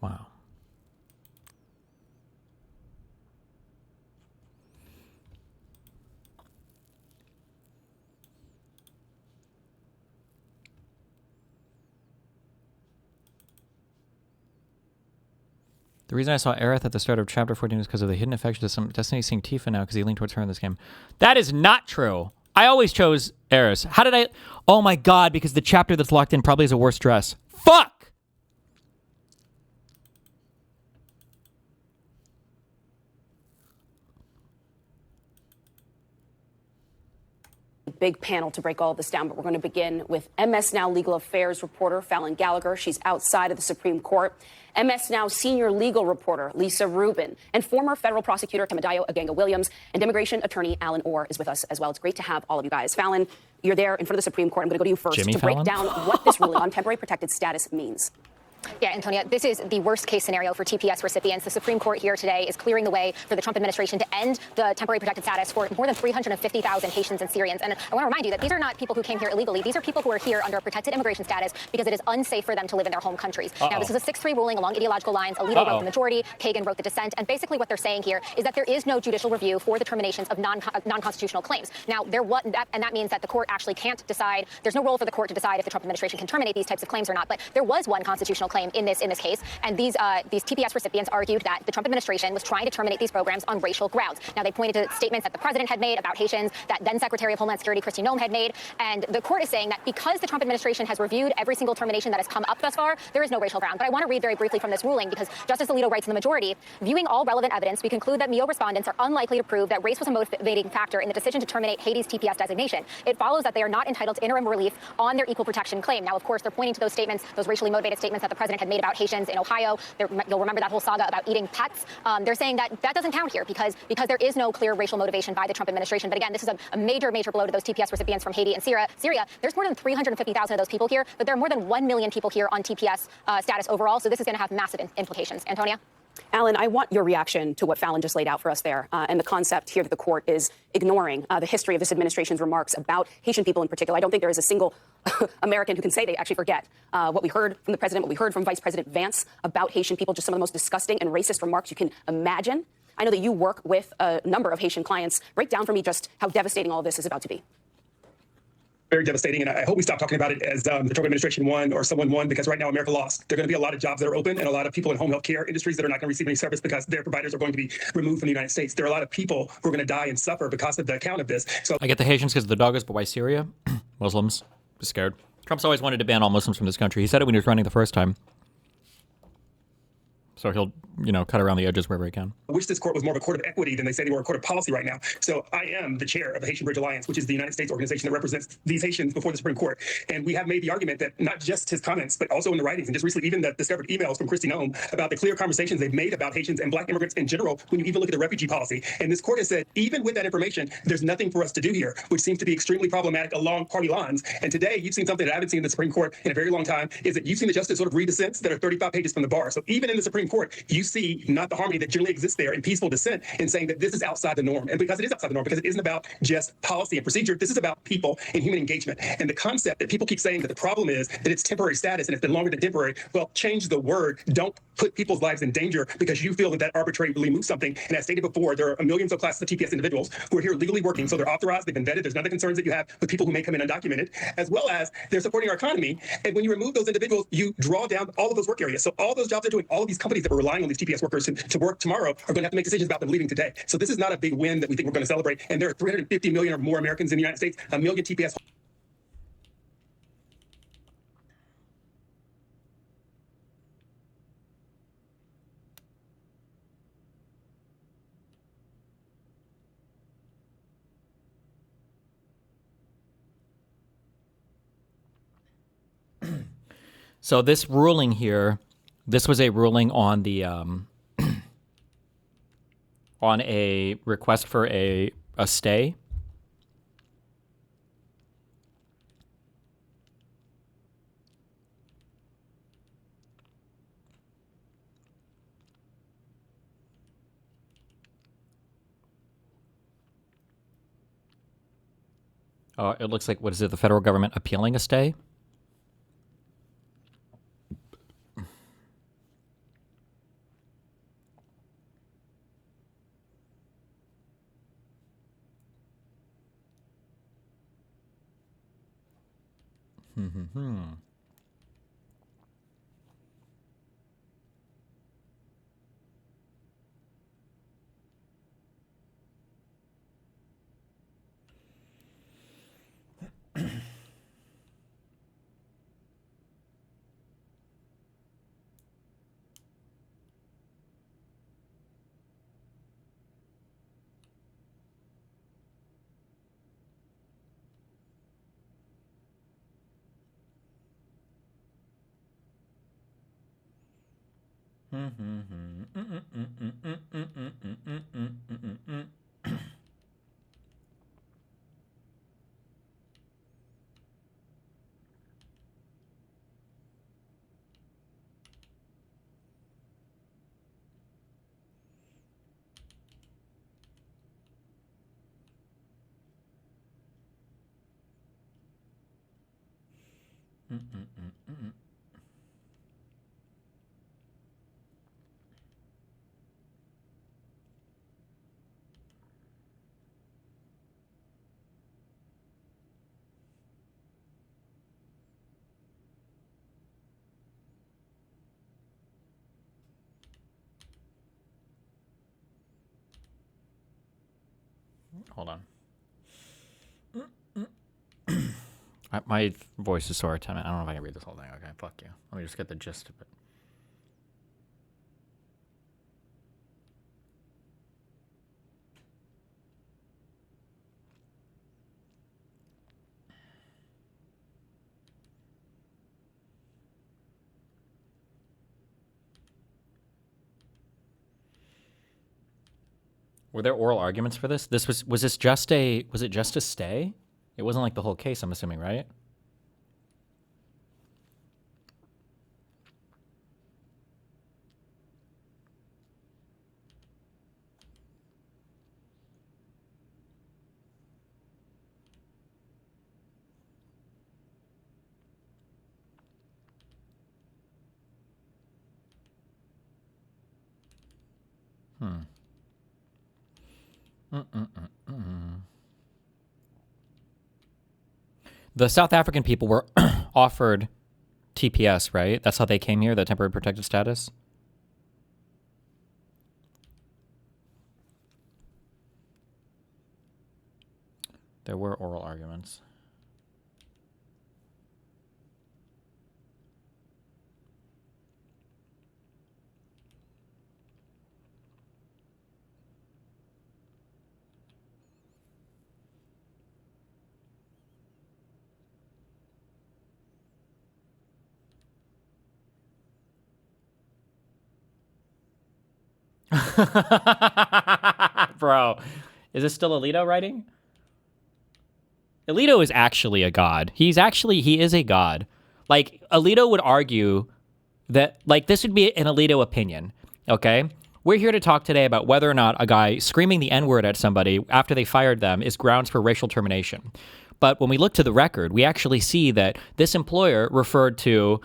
Speaker 2: Wow. The reason I saw Aerith at the start of Chapter 14 was because of the hidden affection to some Destiny seeing Tifa now because he leaned towards her in this game. That is not true. I always chose Aerith. How did I... Oh my god, because the chapter that's locked in probably has a worse dress. Fuck!
Speaker 4: Big panel to break all of this down, but we're going to begin with MS Now legal affairs reporter Fallon Gallagher. She's outside of the Supreme Court. MS Now senior legal reporter Lisa Rubin and former federal prosecutor Temadayo Aganga Williams and immigration attorney Alan Orr is with us as well. It's great to have all of you guys. Fallon, you're there in front of the Supreme Court. I'm going to go to you first
Speaker 2: Jimmy
Speaker 4: to
Speaker 2: Fallon?
Speaker 4: break down what this ruling on temporary protected status means.
Speaker 18: Yeah, Antonia, this is the worst case scenario for TPS recipients. The Supreme Court here today is clearing the way for the Trump administration to end the temporary protected status for more than 350,000 Haitians and Syrians. And I want to remind you that these are not people who came here illegally. These are people who are here under a protected immigration status because it is unsafe for them to live in their home countries. Now, this is a 6-3 ruling along ideological lines. Alito wrote the majority, Kagan wrote the dissent. And basically what they're saying here is that there is no judicial review for the terminations of non-constitutional claims. Now, that means that the court actually can't decide. There's no role for the court to decide if the Trump administration can terminate these types of claims or not. But there was one constitutional claim in this case. And these TPS recipients argued that the Trump administration was trying to terminate these programs on racial grounds. Now, they pointed to statements that the president had made about Haitians, that then Secretary of Homeland Security Kristi Noem had made. And the court is saying that because the Trump administration has reviewed every single termination that has come up thus far, there is no racial ground. But I want to read very briefly from this ruling because Justice Alito writes in the majority, viewing all relevant evidence, we conclude that MEO respondents are unlikely to prove that race was a motivating factor in the decision to terminate Haiti's TPS designation. It follows that they are not entitled to interim relief on their equal protection claim. Now, of course, they're pointing to those statements, those racially motivated statements that the president had made about Haitians in Ohio. You'll remember that whole saga about eating pets. They're saying that that doesn't count here because there is no clear racial motivation by the Trump administration. But again, this is a major blow to those TPS recipients from Haiti and Syria. There's more than 350,000 of those people here, but there are more than 1 million people here on TPS status overall. So this is going to have massive implications. Antonia?
Speaker 4: Alan, I want your reaction to what Fallon just laid out for us there. And the concept here that the court is ignoring the history of this administration's remarks about Haitian people in particular. I don't think there is a single American who can say they actually forget what we heard from the president, what we heard from Vice President Vance about Haitian people, just some of the most disgusting and racist remarks you can imagine. I know that you work with a number of Haitian clients. Break down for me just how devastating all of this is about to be.
Speaker 8: Very devastating, and I hope we stop talking about it as the Trump administration won or someone won, because right now America lost. There are going to be a lot of jobs that are open and a lot of people in home health care industries that are not going to receive any service because their providers are going to be removed from the United States. There are a lot of people who are going to die and suffer because of the account of this. So
Speaker 2: I get the Haitians because of the doggos, but why Syria? Muslims. Just scared. Trump's always wanted to ban all Muslims from this country. He said it when he was running the first time. So he'll, cut around the edges wherever he can.
Speaker 8: I wish this court was more of a court of equity than they say they were a court of policy right now. So I am the chair of the Haitian Bridge Alliance, which is the United States organization that represents these Haitians before the Supreme Court. And we have made the argument that not just his comments, but also in the writings and just recently even the discovered emails from Kristi Noem about the clear conversations they've made about Haitians and black immigrants in general when you even look at the refugee policy. And this court has said, even with that information, there's nothing for us to do here, which seems to be extremely problematic along party lines. And today you've seen something that I haven't seen in the Supreme Court in a very long time, is that you've seen the justice sort of read dissents that are 35 pages from the bar. So even in the Supreme Court, you see not the harmony that generally exists there in peaceful dissent in saying that this is outside the norm. And because it is outside the norm, because it isn't about just policy and procedure, this is about people and human engagement. And the concept that people keep saying that the problem is that it's temporary status and it's been longer than temporary, well, change the word. Don't put people's lives in danger because you feel that that arbitrarily moves something. And as stated before, there are millions of classes of TPS individuals who are here legally working. So they're authorized, they've been vetted. There's none of the concerns that you have with people who may come in undocumented, as well as they're supporting our economy. And when you remove those individuals, you draw down all of those work areas. So all those jobs they're doing, all of these companies that were relying on these TPS workers to work tomorrow are going to have to make decisions about them leaving today. So this is not a big win that we think we're going to celebrate. And there are 350 million or more Americans in the United States, 1 million TPS.
Speaker 2: So this ruling here, this was a ruling on the on a request for a stay. It looks like, what is it, the federal government appealing a stay? Hold on. My voice is sore. I don't know if I can read this whole thing. Okay, fuck you. Let me just get the gist of it. Were there oral arguments for this? Was it just a stay? It wasn't like the whole case, I'm assuming, right? The South African people were offered TPS, right? That's how they came here, the temporary protected status? There were oral arguments. Bro, is this still Alito writing? Alito is actually a god. He is a god. Like, Alito would argue that, like, this would be an Alito opinion, okay? We're here to talk today about whether or not a guy screaming the N-word at somebody after they fired them is grounds for racial termination. But when we look to the record, we actually see that this employer referred to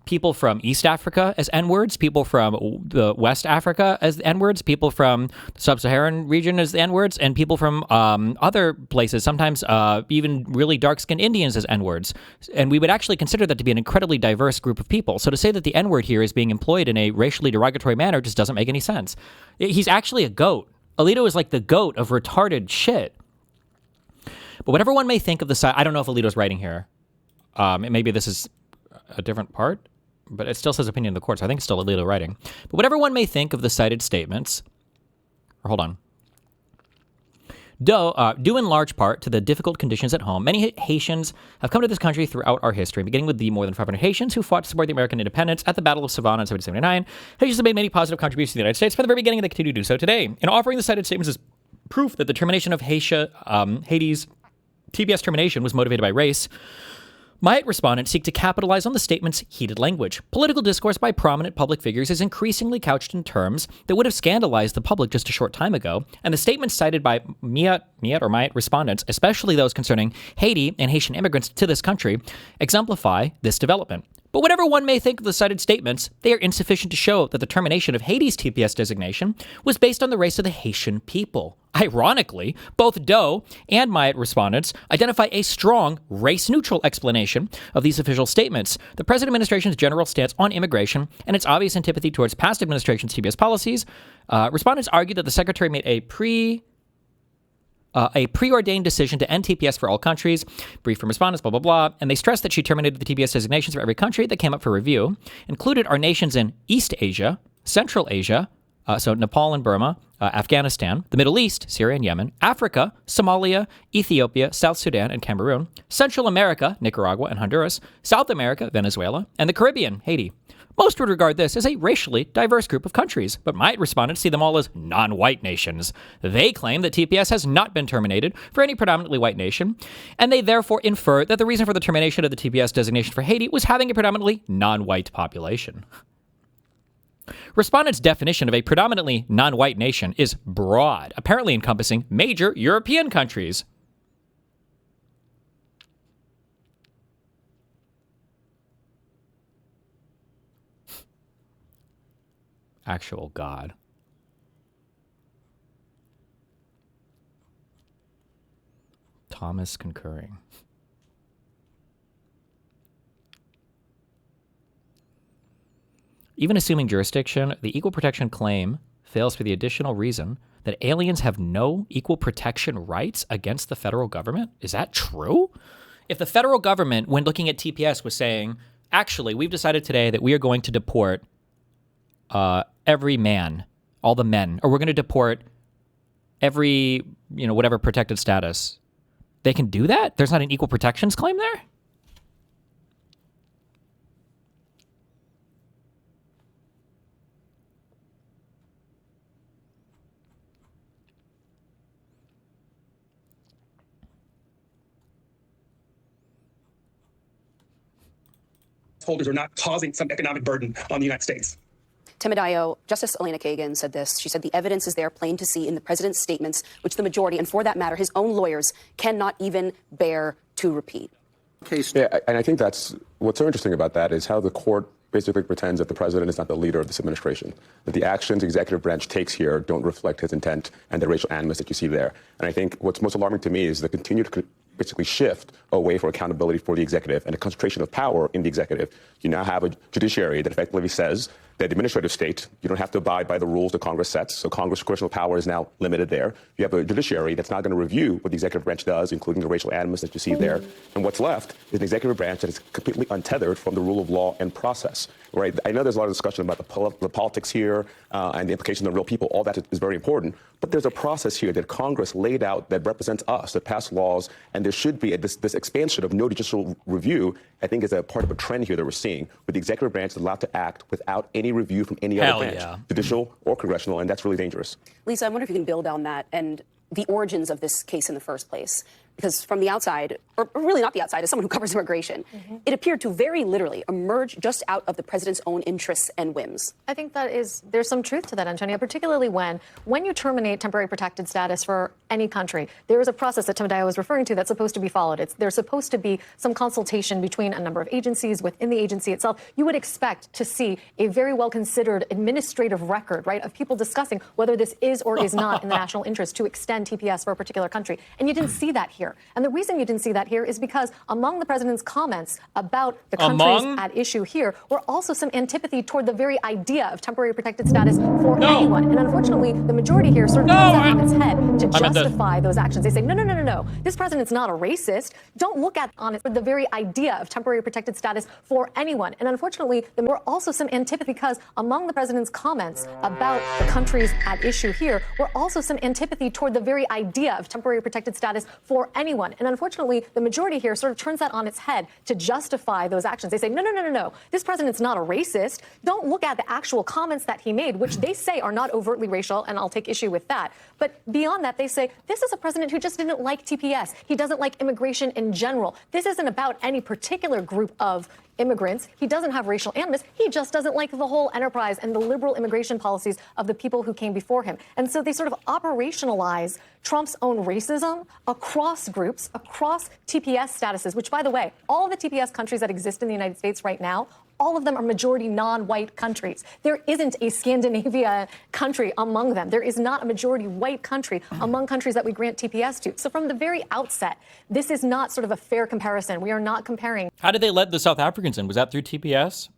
Speaker 2: people from East Africa as N-words, people from the West Africa as N-words, people from the Sub-Saharan region as N-words, and people from other places, sometimes even really dark-skinned Indians as N-words. And we would actually consider that to be an incredibly diverse group of people. So to say that the N-word here is being employed in a racially derogatory manner just doesn't make any sense. He's actually a goat. Alito is like the goat of retarded shit. But whatever one may think of the side, I don't know if Alito's writing here. Maybe this is a different part, but it still says opinion of the court, so I think it's still Alito writing. But whatever one may think of the cited statements, or hold on. Due in large part to the difficult conditions at home, many Haitians have come to this country throughout our history, beginning with the more than 500 Haitians who fought to support the American independence at the Battle of Savannah in 1779. Haitians have made many positive contributions to the United States from the very beginning, and they continue to do so today. In offering the cited statements as proof that the termination of Haiti's TPS termination was motivated by race, my respondents seek to capitalize on the statement's heated language. Political discourse by prominent public figures is increasingly couched in terms that would have scandalized the public just a short time ago, and the statements cited by my respondents, especially those concerning Haiti and Haitian immigrants to this country, exemplify this development. But whatever one may think of the cited statements, they are insufficient to show that the termination of Haiti's TPS designation was based on the race of the Haitian people. Ironically, both Doe and my respondents identify a strong race-neutral explanation of these official statements. The present administration's general stance on immigration and its obvious antipathy towards past administration's TPS policies. Respondents argue that the secretary made a preordained decision to end TPS for all countries. Brief from respondents, blah, blah, blah. And they stressed that she terminated the TPS designations for every country that came up for review, included our nations in East Asia, Central Asia, so Nepal and Burma, Afghanistan, the Middle East, Syria and Yemen, Africa, Somalia, Ethiopia, South Sudan and Cameroon, Central America, Nicaragua and Honduras, South America, Venezuela, and the Caribbean, Haiti. Most would regard this as a racially diverse group of countries, but my respondents see them all as non-white nations. They claim that TPS has not been terminated for any predominantly white nation, and they therefore infer that the reason for the termination of the TPS designation for Haiti was having a predominantly non-white population. Respondents' definition of a predominantly non-white nation is broad, apparently encompassing major European countries. Actual God. Thomas concurring. Even assuming jurisdiction, the equal protection claim fails for the additional reason that aliens have no equal protection rights against the federal government. Is that true? If the federal government, when looking at TPS, was saying, actually, we've decided today that we are going to deport every man, all the men, or we're going to deport every, whatever protected status, they can do that? There's not an equal protections claim there?
Speaker 16: Holders are not causing some economic burden on the United States.
Speaker 4: Timidayo, Justice Elena Kagan said this. She said the evidence is there plain to see in the president's statements, which the majority, and for that matter, his own lawyers, cannot even bear to repeat.
Speaker 17: Yeah, and I think that's what's so interesting about that is how the court basically pretends that the president is not the leader of this administration, that the actions the executive branch takes here don't reflect his intent and the racial animus that you see there. And I think what's most alarming to me is the continued basically shift away from accountability for the executive and a concentration of power in the executive. You now have a judiciary that effectively says that the administrative state, you don't have to abide by the rules that Congress sets. So Congress' congressional power is now limited there. You have a judiciary that's not going to review what the executive branch does, including the racial animus that you see there. And what's left is an executive branch that is completely untethered from the rule of law and process. Right? I know there's a lot of discussion about the politics here and the implications on real people. All that is very important. But there's a process here that Congress laid out that represents us, that passed laws, and there should be this expansion of no judicial review, I think, is a part of a trend here that we're seeing, with the executive branch allowed to act without any review from any other branch, judicial or congressional, and that's really dangerous.
Speaker 4: Lisa, I wonder if you can build on that and the origins of this case in the first place. Because from the outside, or really not the outside, as someone who covers immigration, it appeared to very literally emerge just out of the president's own interests and whims.
Speaker 22: I think there's some truth to that, Antonia, particularly when you terminate temporary protected status for any country, there is a process that Timidayo was referring to that's supposed to be followed. There's supposed to be some consultation between a number of agencies within the agency itself. You would expect to see a very well-considered administrative record, right, of people discussing whether this is or is not in the national interest to extend TPS for a particular country. And you didn't see that here. here. And the reason you didn't see that here is because among the president's comments about the countries at issue here were also some antipathy toward the very idea of temporary protected status for anyone. And unfortunately, the majority here sort of turns that on its head to justify those actions. They say, no. This president's not a racist. Don't look at on it for the very idea of temporary protected status for anyone. And unfortunately, there were also some antipathy because among the president's comments about the countries at issue here were also some antipathy toward the very idea of temporary protected status for anyone. And unfortunately, the majority here sort of turns that on its head to justify those actions. They say, no. This president's not a racist. Don't look at the actual comments that he made, which they say are not overtly racial, and I'll take issue with that. But beyond that, they say, this is a president who just didn't like TPS. He doesn't like immigration in general. This isn't about any particular group of immigrants. He doesn't have racial animus. He just doesn't like the whole enterprise and the liberal immigration policies of the people who came before him. And so they sort of operationalize Trump's own racism across groups, across TPS statuses, which, by the way, all the TPS countries that exist in the United States right now, all of them are majority non-white countries. There isn't a Scandinavia country among them. There is not a majority white country among countries that we grant TPS to. So from the very outset, this is not sort of a fair comparison. We are not comparing.
Speaker 2: How did they let the South Africans in? Was that through TPS?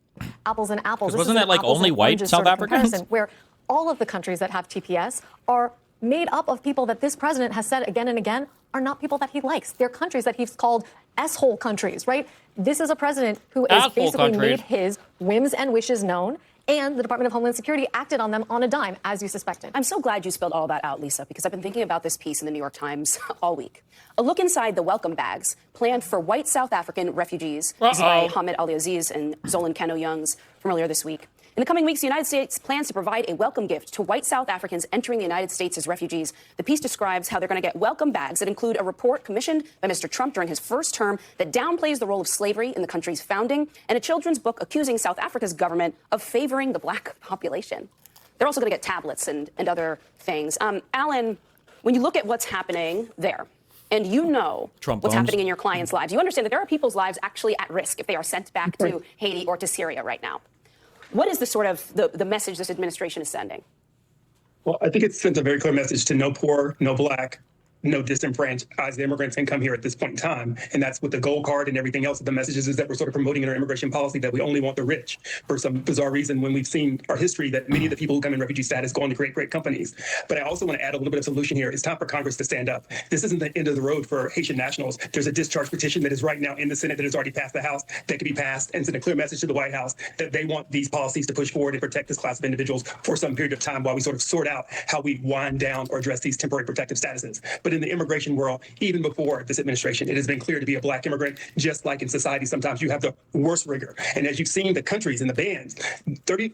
Speaker 22: Apples and apples.
Speaker 2: Wasn't that like only white South Africans?
Speaker 22: Where all of the countries that have TPS are made up of people that this president has said again and again are not people that he likes. They're countries that he's called S-hole countries, right? This is a president who has basically made his whims and wishes known, and the Department of Homeland Security acted on them on a dime, as you suspected.
Speaker 4: I'm so glad you spelled all that out, Lisa, because I've been thinking about this piece in the New York Times all week. A look inside the welcome bags planned for white South African refugees. This is by Hamid Ali-Aziz and Zolan Kano-Youngs from earlier this week. In the coming weeks, the United States plans to provide a welcome gift to white South Africans entering the United States as refugees. The piece describes how they're going to get welcome bags that include a report commissioned by Mr. Trump during his first term that downplays the role of slavery in the country's founding, and a children's book accusing South Africa's government of favoring the black population. They're also going to get tablets and other things. Alan, when you look at what's happening there, and you know what's happening in your clients' lives, you understand that there are people's lives actually at risk if they are sent back to Haiti or to Syria right now. What is the sort of the message this administration is sending?
Speaker 16: Well, I think it sends a very clear message to no poor, no black, no disenfranchised immigrants can come here at this point in time. And that's with the gold card and everything else. The messages is that we're sort of promoting in our immigration policy that we only want the rich for some bizarre reason when we've seen our history that many of the people who come in refugee status go on to create great companies. But I also want to add a little bit of solution here. It's time for Congress to stand up. This isn't the end of the road for Haitian nationals. There's a discharge petition that is right now in the Senate that has already passed the House that could be passed and send a clear message to the White House that they want these policies to push forward and protect this class of individuals for some period of time while we sort of sort out how we wind down or address these temporary protective statuses. But in the immigration world, even before this administration, it has been clear to be a black immigrant, just like in society, sometimes you have the worst rigor. And as you've seen the countries and the bans,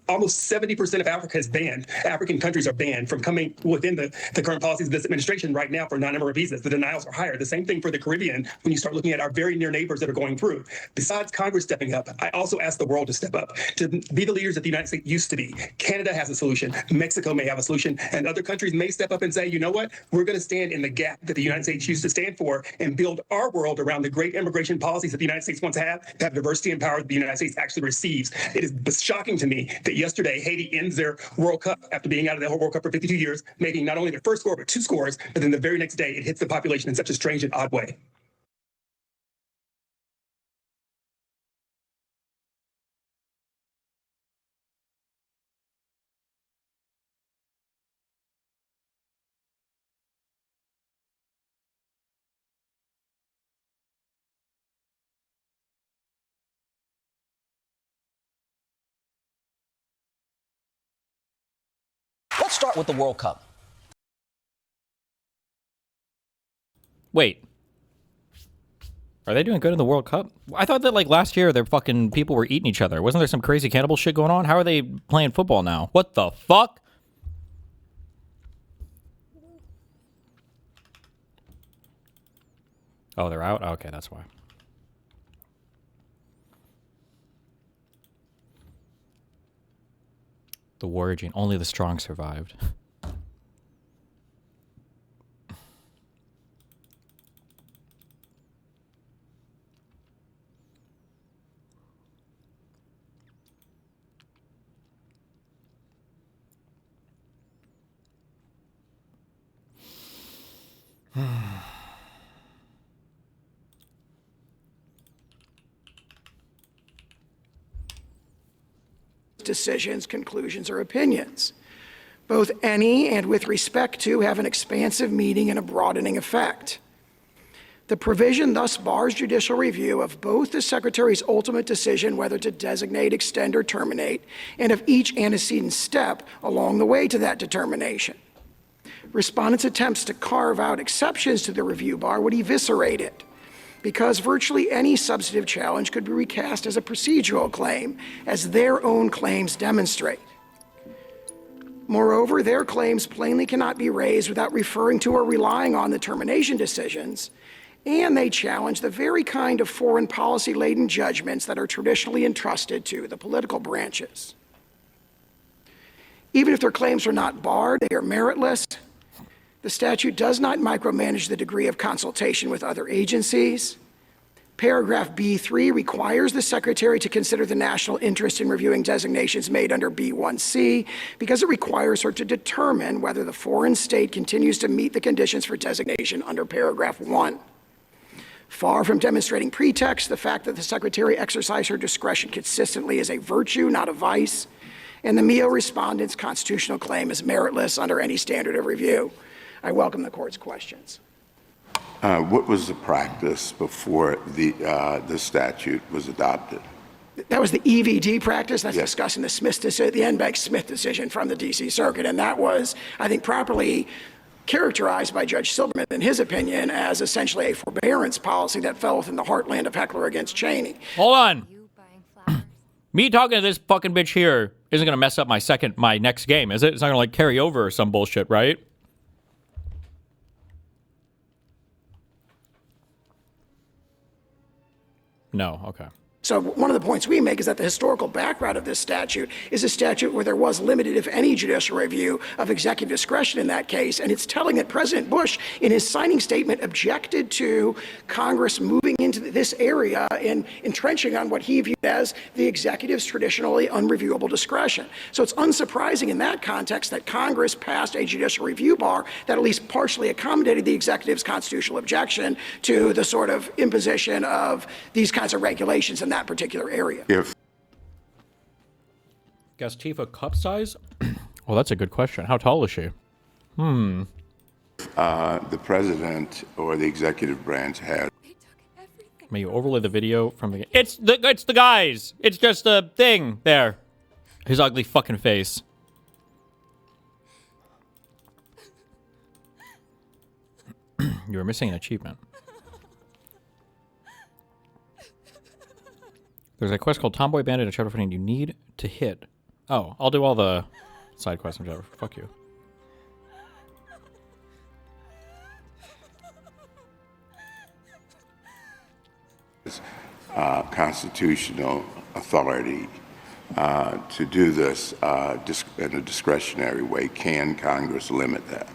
Speaker 16: almost 70% of Africa is banned. African countries are banned from coming within the current policies of this administration right now for non-immigrant visas. The denials are higher. The same thing for the Caribbean when you start looking at our very near neighbors that are going through. Besides Congress stepping up, I also ask the world to step up, to be the leaders that the United States used to be. Canada has a solution. Mexico may have a solution. And other countries may step up and say, you know what? We're going to stand in the gap that the United States used to stand for and build our world around the great immigration policies that the United States wants to have diversity and power that the United States actually receives. It is shocking to me that yesterday Haiti ends their World Cup after being out of the whole World Cup for 52 years, making not only their first score, but 2 scores, but then the very next day it hits the population in such a strange and odd way.
Speaker 9: Let's start with the World Cup.
Speaker 2: Wait. Are they doing good in the World Cup? I thought that like last year their fucking people were eating each other. Wasn't there some crazy cannibal shit going on? How are they playing football now? What the fuck? Oh, they're out? Okay, that's why. The warrior gene. Only the strong survived.
Speaker 9: decisions, conclusions, or opinions. Both any and with respect to have an expansive meaning and a broadening effect. The provision thus bars judicial review of both the Secretary's ultimate decision whether to designate, extend, or terminate, and of each antecedent step along the way to that determination. Respondents' attempts to carve out exceptions to the review bar would eviscerate it, because virtually any substantive challenge could be recast as a procedural claim, as their own claims demonstrate. Moreover, their claims plainly cannot be raised without referring to or relying on the termination decisions, and they challenge the very kind of foreign policy-laden judgments that are traditionally entrusted to the political branches. Even if their claims are not barred, they are meritless. The statute does not micromanage the degree of consultation with other agencies. Paragraph B3 requires the Secretary to consider the national interest in reviewing designations made under B1C because it requires her to determine whether the foreign state continues to meet the conditions for designation under paragraph 1. Far from demonstrating pretext, the fact that the Secretary exercised her discretion consistently is a virtue, not a vice, and the MEO respondent's constitutional claim is meritless under any standard of review. I welcome the court's questions.
Speaker 13: What was the practice before the statute was adopted?
Speaker 9: That was the EVD practice that's discussed in the Smith decision, the Enbank-Smith decision from the D.C. Circuit, and that was, I think, properly characterized by Judge Silberman, in his opinion, as essentially a forbearance policy that fell within the heartland of Heckler against Cheney.
Speaker 2: Hold on. Me talking to this fucking bitch here isn't gonna mess up my next game, is it? It's not gonna like carry over or some bullshit, right? No, okay.
Speaker 9: So one of the points we make is that the historical background of this statute is a statute where there was limited, if any, judicial review of executive discretion in that case. And it's telling that President Bush, in his signing statement, objected to Congress moving into this area and entrenching on what he viewed as the executive's traditionally unreviewable discretion. So it's unsurprising in that context that Congress passed a judicial review bar that at least partially accommodated the executive's constitutional objection to the sort of imposition of these kinds of regulations in that particular area.
Speaker 2: Guess Tifa cup size? Well, that's a good question. How tall is she?
Speaker 13: The president or the executive branch had.
Speaker 2: May you overlay the video from the... It's the guys! It's just the thing there. His ugly fucking face. You were missing an achievement. There's a quest called Tomboy Bandit in Chapter 15 you need to hit. Oh, I'll do all the side quests and whatever. Fuck you.
Speaker 13: Constitutional authority to do this in a discretionary way. Can Congress limit that?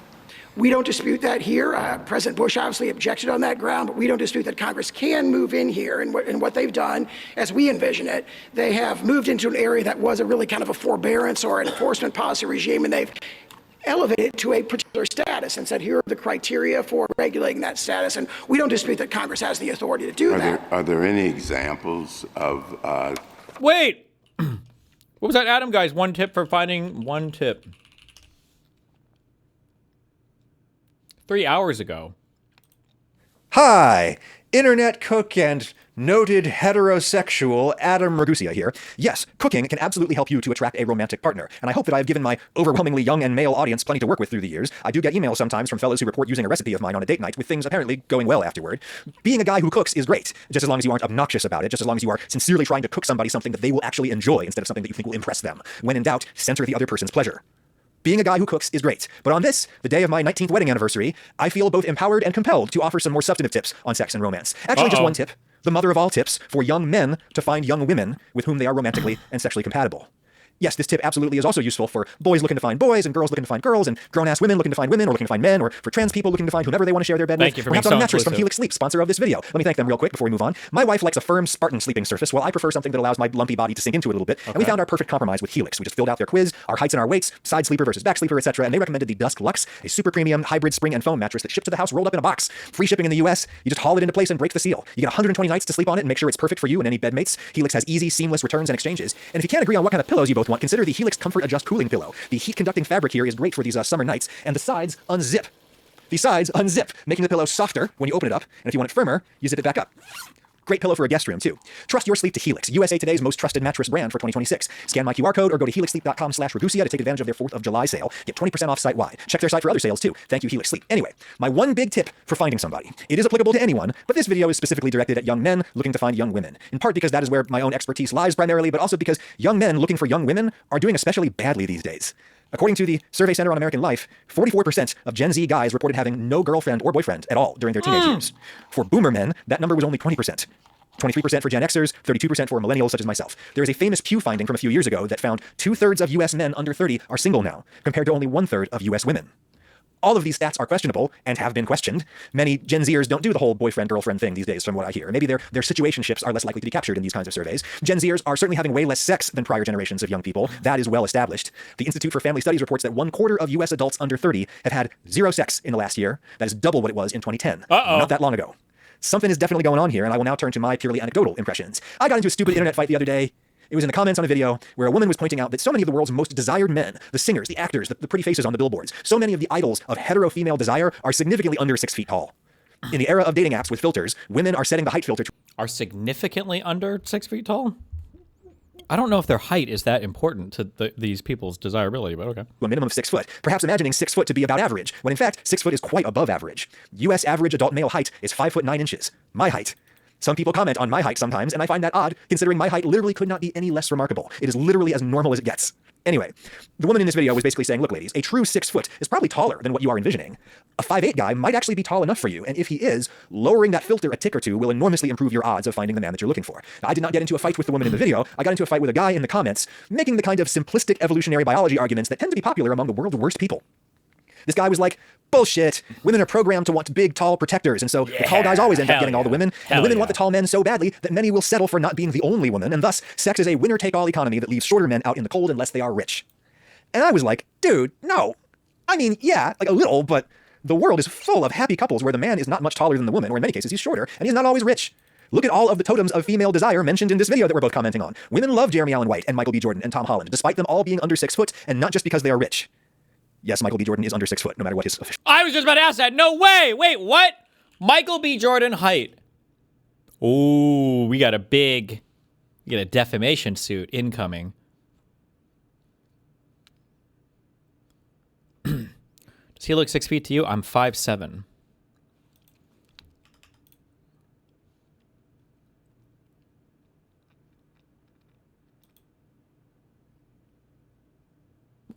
Speaker 9: We don't dispute that here. President Bush obviously objected on that ground, but we don't dispute that Congress can move in here. And what they've done, as we envision it, they have moved into an area that was a really kind of a forbearance or an enforcement policy regime, and they've elevated to a particular status and said, here are the criteria for regulating that status. And we don't dispute that Congress has the authority to do that.
Speaker 13: Are there any examples of...
Speaker 2: Wait! What was that, Adam, guys? One tip for finding one tip. 3 hours ago.
Speaker 23: Hi, internet cook and noted heterosexual Adam Ragusia here. Yes, cooking can absolutely help you to attract a romantic partner, and I hope that I have given my overwhelmingly young and male audience plenty to work with through the years. I do get emails sometimes from fellows who report using a recipe of mine on a date night with things apparently going well afterward. Being a guy who cooks is great, just as long as you aren't obnoxious about it, just as long as you are sincerely trying to cook somebody something that they will actually enjoy instead of something that you think will impress them. When in doubt, center the other person's pleasure. Being a guy who cooks is great, but on this, the day of my 19th wedding anniversary, I feel both empowered and compelled to offer some more substantive tips on sex and romance. Actually, just one tip, the mother of all tips for young men to find young women with whom they are romantically and sexually compatible. Yes, this tip absolutely is also useful for boys looking to find boys and girls looking to find girls and grown-ass women looking to find women or looking to find men or for trans people looking to find whomever they want to share their bed with. Perhaps on a mattress from Helix Sleep, sponsor of this video. Let me thank them real quick before we move on. My wife likes a firm Spartan sleeping surface while I prefer something that allows my lumpy body to sink into it a little bit. And we found our perfect compromise with Helix. We just filled out their quiz, our heights and our weights, side sleeper versus back sleeper, etc. And they recommended the Dusk Luxe, a super premium hybrid spring and foam mattress that shipped to the house rolled up in a box. Free shipping in the US. You just haul it into place and break the seal. You get 120 nights to sleep on it and make sure it's perfect for you and any bedmates. Helix has easy, seamless returns and exchanges. And if you can't agree on what kind of pillows you both want, consider the Helix Comfort Adjust Cooling Pillow. The heat-conducting fabric here is great for these summer nights, and the sides unzip. The sides unzip, making the pillow softer when you open it up, and if you want it firmer, you zip it back up. Great pillow for a guest room, too. Trust your sleep to Helix, USA Today's most trusted mattress brand for 2026. Scan my QR code or go to helixsleep.com/Ragusia to take advantage of their 4th of July sale. Get 20% off site-wide. Check their site for other sales, too. Thank you, Helix Sleep. Anyway, my one big tip for finding somebody. It is applicable to anyone, but this video is specifically directed at young men looking to find young women. In part because that is where my own expertise lies primarily, but also because young men looking for young women are doing especially badly these days. According to the Survey Center on American Life, 44% of Gen Z guys reported having no girlfriend or boyfriend at all during their teenage years. For boomer men, that number was only 20%. 23% for Gen Xers, 32% for millennials such as myself. There is a famous Pew finding from a few years ago that found 2/3 of US men under 30 are single now, compared to only 1/3 of US women. All of these stats are questionable and have been questioned. Many Gen Zers don't do the whole boyfriend-girlfriend thing these days from what I hear. Maybe their situationships are less likely to be captured in these kinds of surveys. Gen Zers are certainly having way less sex than prior generations of young people. That is well established. The Institute for Family Studies reports that 1/4 of US adults under 30 have had 0 sex in the last year. That is double what it was in 2010. Not that long ago. Something is definitely going on here, and I will now turn to my purely anecdotal impressions. I got into a stupid internet fight the other day. It was in the comments on a video where a woman was pointing out that so many of the world's most desired men, the singers, the actors, the pretty faces on the billboards, so many of the idols of hetero-female desire are significantly under 6 feet tall. In the era of dating apps with filters, women are setting the height filter.
Speaker 2: Are significantly under 6 feet tall? I don't know if their height is that important to these people's desirability, but okay.
Speaker 23: A minimum of 6 foot, perhaps imagining 6 foot to be about average, when in fact, 6 foot is quite above average. US average adult male height is 5 foot 9 inches. My height. Some people comment on my height sometimes, and I find that odd, considering my height literally could not be any less remarkable. It is literally as normal as it gets. Anyway, the woman in this video was basically saying, look, ladies, a true 6 foot is probably taller than what you are envisioning. A 5'8" guy might actually be tall enough for you, and if he is, lowering that filter a tick or two will enormously improve your odds of finding the man that you're looking for. Now, I did not get into a fight with the woman in the video. I got into a fight with a guy in the comments, making the kind of simplistic evolutionary biology arguments that tend to be popular among the world's worst people. This guy was like, bullshit. Women are programmed to want big, tall protectors, and so the tall guys always end up getting all the women, and the women want the tall men so badly that many will settle for not being the only woman, and thus, sex is a winner-take-all economy that leaves shorter men out in the cold unless they are rich. And I was like, dude, no. I mean, yeah, like a little, but the world is full of happy couples where the man is not much taller than the woman, or in many cases, he's shorter, and he's not always rich. Look at all of the totems of female desire mentioned in this video that we're both commenting on. Women love Jeremy Allen White and Michael B. Jordan and Tom Holland, despite them all being under 6 foot, and not just because they are rich. Yes, Michael B. Jordan is under 6 foot, no matter what his official.
Speaker 2: I was just about to ask that. No way. Wait, what? Michael B. Jordan height. Ooh, we got a defamation suit incoming. Does he look 6 feet to you? I'm 5'7".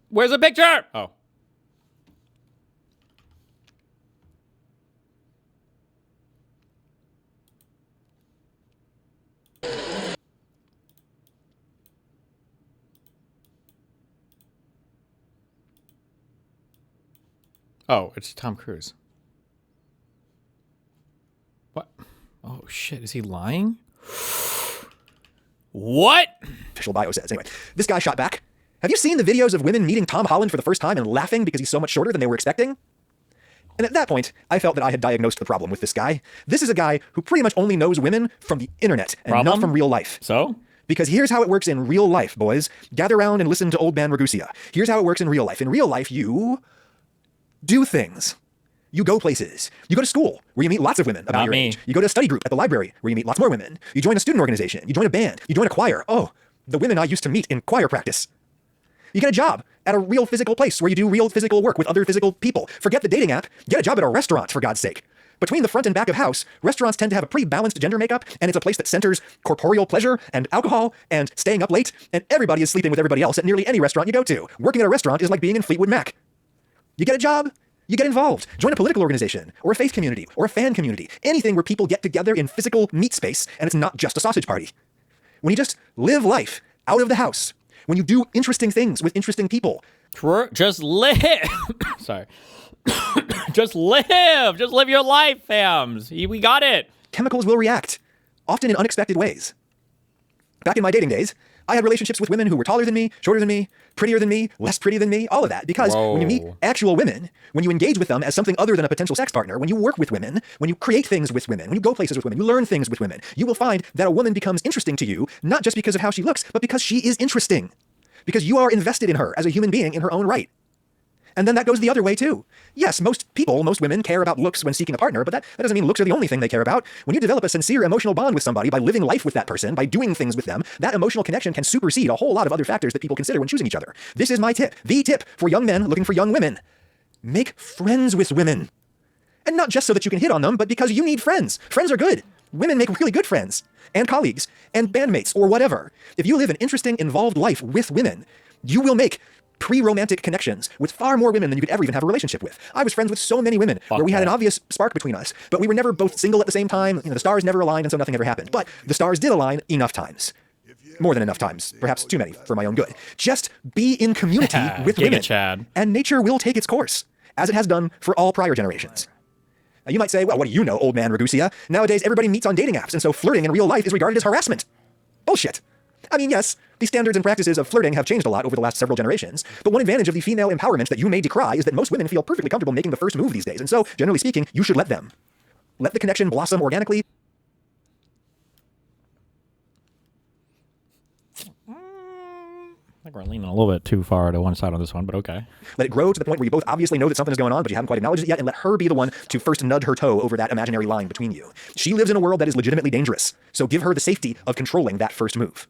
Speaker 2: Where's the picture? Oh. Oh, it's Tom Cruise. What? Oh, shit. Is he lying? What?
Speaker 23: Official bio says. Anyway, this guy shot back. Have you seen the videos of women meeting Tom Holland for the first time and laughing because he's so much shorter than they were expecting? And at that point, I felt that I had diagnosed the problem with this guy. This is a guy who pretty much only knows women from the internet and not from real life.
Speaker 2: So?
Speaker 23: Because here's how it works in real life, boys. Gather around and listen to Old Man Ragusia. Here's how it works in real life. In real life, you do things. You go places. You go to school where you meet lots of women about your age. You go to a study group at the library where you meet lots more women. You join a student organization. You join a band. You join a choir. Oh, the women I used to meet in choir practice. You get a job at a real physical place where you do real physical work with other physical people. Forget the dating app. Get a job at a restaurant, for God's sake. Between the front and back of house, restaurants tend to have a pretty balanced gender makeup, and it's a place that centers corporeal pleasure and alcohol and staying up late, and everybody is sleeping with everybody else at nearly any restaurant you go to. Working at a restaurant is like being in Fleetwood Mac. You get a job, you get involved. Join a political organization, or a faith community, or a fan community. Anything where people get together in physical meat space, and it's not just a sausage party. When you just live life out of the house, when you do interesting things with interesting people.
Speaker 2: Just live. Sorry. Just live. Just live your life, fams. We got it.
Speaker 23: Chemicals will react, often in unexpected ways. Back in my dating days, I had relationships with women who were taller than me, shorter than me, prettier than me, less pretty than me, all of that. Because when you meet actual women, when you engage with them as something other than a potential sex partner, when you work with women, when you create things with women, when you go places with women, you learn things with women, you will find that a woman becomes interesting to you, not just because of how she looks, but because she is interesting. because you are invested in her as a human being in her own right. And then that goes the other way too. Yes, most women care about looks when seeking a partner, but that doesn't mean looks are the only thing they care about. When you develop a sincere emotional bond with somebody by living life with that person, by doing things with them, that emotional connection can supersede a whole lot of other factors that people consider when choosing each other. This is my tip, the tip for young men looking for young women. Make friends with women. And not just so that you can hit on them, but because you need friends. Friends are good. Women make really good friends, and colleagues, and bandmates, or whatever. If you live an interesting, involved life with women, you will make pre-romantic connections with far more women than you could ever even have a relationship with. I was friends with so many women where we had an obvious spark between us, but we were never both single at the same time. The stars never aligned, and so nothing ever happened. But the stars did align enough times. More than enough times, perhaps too many for my own good. Just be in community with women, and nature will take its course, as it has done for all prior generations. Now, you might say, well, what do you know, old man Ragusia? Nowadays, everybody meets on dating apps, and so flirting in real life is regarded as harassment. Bullshit. I mean, yes, the standards and practices of flirting have changed a lot over the last several generations, but one advantage of the female empowerment that you may decry is that most women feel perfectly comfortable making the first move these days, and so, generally speaking, you should let them. Let the connection blossom organically.
Speaker 2: I think we're leaning a little bit too far to one side on this one, but okay.
Speaker 23: Let it grow to the point where you both obviously know that something is going on, but you haven't quite acknowledged it yet, and let her be the one to first nudge her toe over that imaginary line between you. She lives in a world that is legitimately dangerous, so give her the safety of controlling that first move.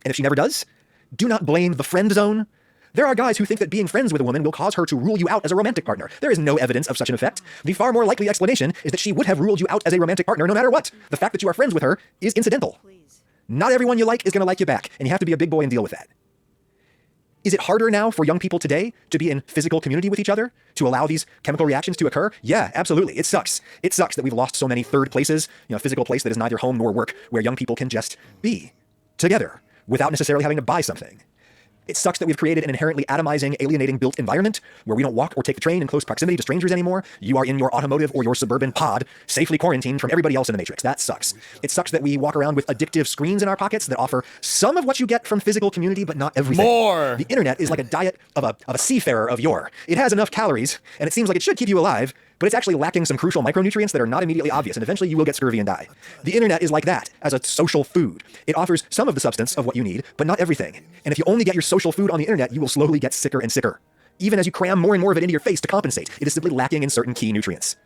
Speaker 23: And if she never does, do not blame the friend zone. There are guys who think that being friends with a woman will cause her to rule you out as a romantic partner. There is no evidence of such an effect. The far more likely explanation is that she would have ruled you out as a romantic partner no matter what. The fact that you are friends with her is incidental. Not everyone you like is going to like you back, and you have to be a big boy and deal with that. Is it harder now for young people today to be in physical community with each other, to allow these chemical reactions to occur? Yeah, absolutely. It sucks. It sucks that we've lost so many third places, a physical place that is neither home nor work, where young people can just be together without necessarily having to buy something. It sucks that we've created an inherently atomizing, alienating built environment where we don't walk or take the train in close proximity to strangers anymore. You are in your automotive or your suburban pod, safely quarantined from everybody else in the Matrix. That sucks. It sucks that we walk around with addictive screens in our pockets that offer some of what you get from physical community, but not everything.
Speaker 2: More!
Speaker 23: The internet is like a diet of a seafarer of yore. It has enough calories, and it seems like it should keep you alive, but it's actually lacking some crucial micronutrients that are not immediately obvious, and eventually you will get scurvy and die. The internet is like that, as a social food. It offers some of the substance of what you need, but not everything. And if you only get your social food on the internet, you will slowly get sicker and sicker. Even as you cram more and more of it into your face to compensate, it is simply lacking in certain key nutrients.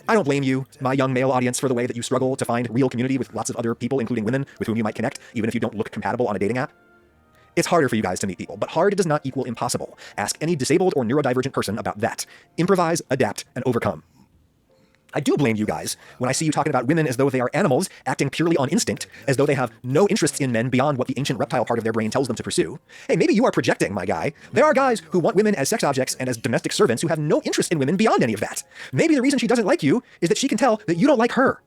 Speaker 23: I don't blame you, my young male audience, for the way that you struggle to find real community with lots of other people, including women, with whom you might connect, even if you don't look compatible on a dating app. It's harder for you guys to meet people, but hard does not equal impossible. Ask any disabled or neurodivergent person about that. Improvise, adapt, and overcome. I do blame you guys when I see you talking about women as though they are animals, acting purely on instinct, as though they have no interests in men beyond what the ancient reptile part of their brain tells them to pursue. Hey, maybe you are projecting, my guy. There are guys who want women as sex objects and as domestic servants who have no interest in women beyond any of that. Maybe the reason she doesn't like you is that she can tell that you don't like her.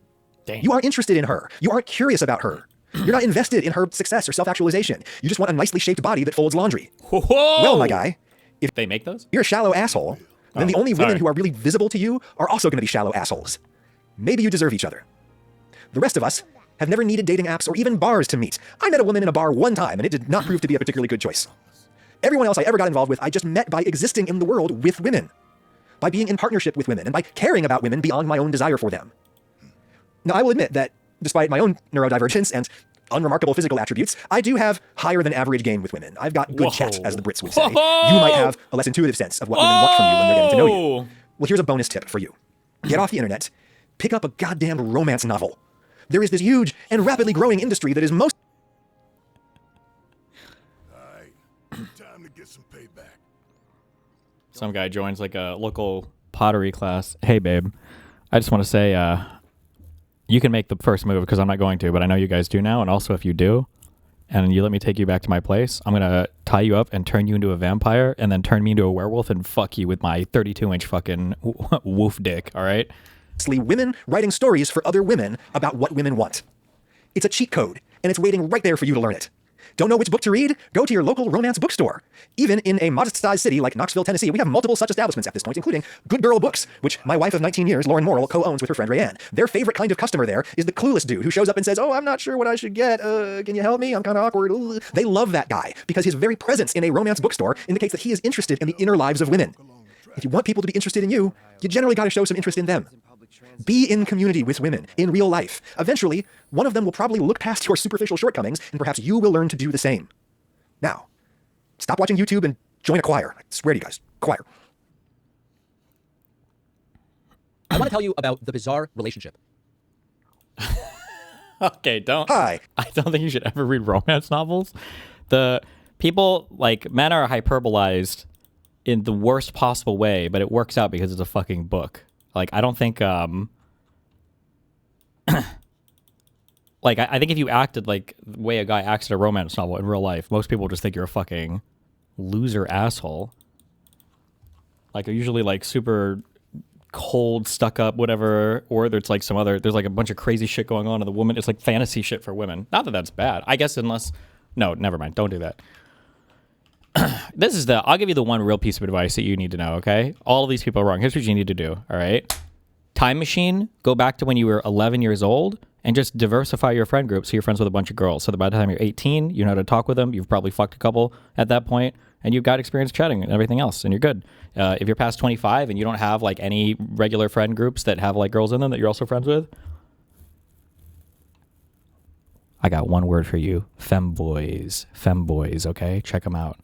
Speaker 2: Dang.
Speaker 23: You aren't interested in her. You aren't curious about her. You're not invested in her success or self-actualization. You just want a nicely shaped body that folds laundry.
Speaker 2: Whoa!
Speaker 23: Well, my guy, if
Speaker 2: they make those,
Speaker 23: you're a shallow asshole, then the only women who are really visible to you are also going to be shallow assholes. Maybe you deserve each other. The rest of us have never needed dating apps or even bars to meet. I met a woman in a bar one time, and it did not prove to be a particularly good choice. Everyone else I ever got involved with, I just met by existing in the world with women, by being in partnership with women, and by caring about women beyond my own desire for them. Now, I will admit that despite my own neurodivergence and unremarkable physical attributes, I do have higher than average game with women. I've got good chat, as the Brits would say. You might have a less intuitive sense of what women want from you when they're getting to know you. Well, here's a bonus tip for you. Get off the internet, pick up a goddamn romance novel. There is this huge and rapidly growing industry that is most...
Speaker 10: Alright, time to get some payback.
Speaker 2: Some guy joins like a local pottery class. Hey, babe, I just want to say, you can make the first move because I'm not going to, but I know you guys do now. And also, if you do, and you let me take you back to my place, I'm going to tie you up and turn you into a vampire and then turn me into a werewolf and fuck you with my 32-inch fucking woof dick, all right?
Speaker 23: Women writing stories for other women about what women want. It's a cheat code, and it's waiting right there for you to learn it. Don't know which book to read? Go to your local romance bookstore. Even in a modest-sized city like Knoxville, Tennessee, we have multiple such establishments at this point, including Good Girl Books, which my wife of 19 years, Lauren Morrill, co-owns with her friend Rayanne. Their favorite kind of customer there is the clueless dude who shows up and says, oh, I'm not sure what I should get. Can you help me? I'm kind of awkward. Ugh. They love that guy because his very presence in a romance bookstore indicates that he is interested in the inner lives of women. If you want people to be interested in you, you generally got to show some interest in them. Be in community with women in real life. Eventually, one of them will probably look past your superficial shortcomings, and perhaps you will learn to do the same. Now, stop watching YouTube and join a choir. I swear to you guys, choir.
Speaker 11: I want to tell you about the bizarre relationship.
Speaker 2: Okay, don't.
Speaker 23: Hi.
Speaker 2: I don't think you should ever read romance novels. The people, like, men are hyperbolized in the worst possible way, but it works out because it's a fucking book. Like, I don't think, like, I think if you acted like the way a guy acts in a romance novel in real life, most people just think you're a fucking loser asshole. Like, they're usually, like, super cold, stuck up, whatever, or there's like some other, there's like a bunch of crazy shit going on, and the woman, it's like fantasy shit for women. Not that that's bad, I guess, unless, no, never mind, don't do that. This is I'll give you the one real piece of advice that you need to know, okay? All of these people are wrong. Here's what you need to do, all right? Time machine, go back to when you were 11 years old, and just diversify your friend group so you're friends with a bunch of girls. So that by the time you're 18, you know how to talk with them, you've probably fucked a couple at that point, and you've got experience chatting and everything else, and you're good. If you're past 25 and you don't have like any regular friend groups that have like girls in them that you're also friends with, I got one word for you: femboys. Femboys, okay? Check them out.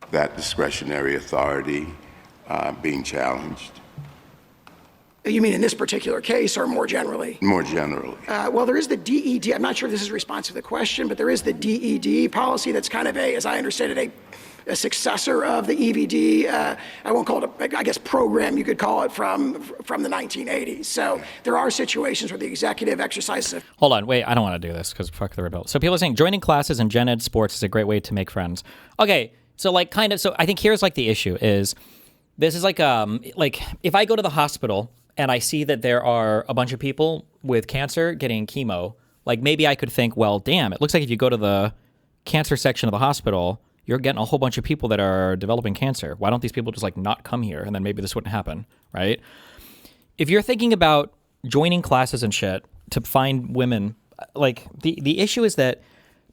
Speaker 13: That discretionary authority being challenged.
Speaker 9: You mean in this particular case or more generally?
Speaker 13: More generally.
Speaker 9: Well, there is the DED. I'm not sure if this is responsive to the question, but there is the DED policy that's kind of as I understand it, a successor of the EVD. I won't call it I guess program, you could call it, from the 1980s. So there are situations where the executive exercises.
Speaker 2: Hold on, wait, I don't want to do this because fuck the rebel. So people are saying joining classes in gen ed sports is a great way to make friends. Okay, so like kind of, so I think here's like the issue is, this is like if I go to the hospital and I see that there are a bunch of people with cancer getting chemo, like maybe I could think, well, damn, it looks like if you go to the cancer section of the hospital, you're getting a whole bunch of people that are developing cancer. Why don't these people just like not come here? And then maybe this wouldn't happen, right? If you're thinking about joining classes and shit to find women, like the issue is that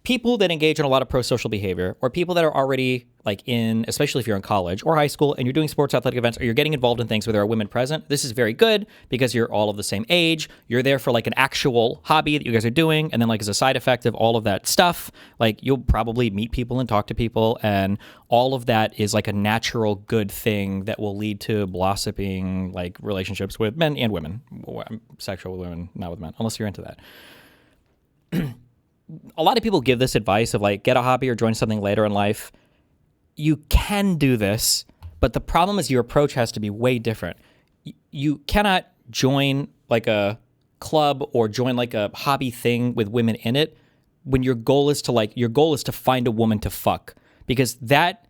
Speaker 2: people that engage in a lot of pro-social behavior, or people that are already like in, especially if you're in college or high school and you're doing sports athletic events, or you're getting involved in things where there are women present, this is very good because you're all of the same age. You're there for like an actual hobby that you guys are doing. And then like as a side effect of all of that stuff, like you'll probably meet people and talk to people. And all of that is like a natural good thing that will lead to blossoming like relationships with men and women. Sexual with women, not with men, unless you're into that. A lot of people give this advice of like, get a hobby or join something later in life. You can do this, but the problem is your approach has to be way different. You cannot join like a club or join like a hobby thing with women in it when your goal is to find a woman to fuck, because that,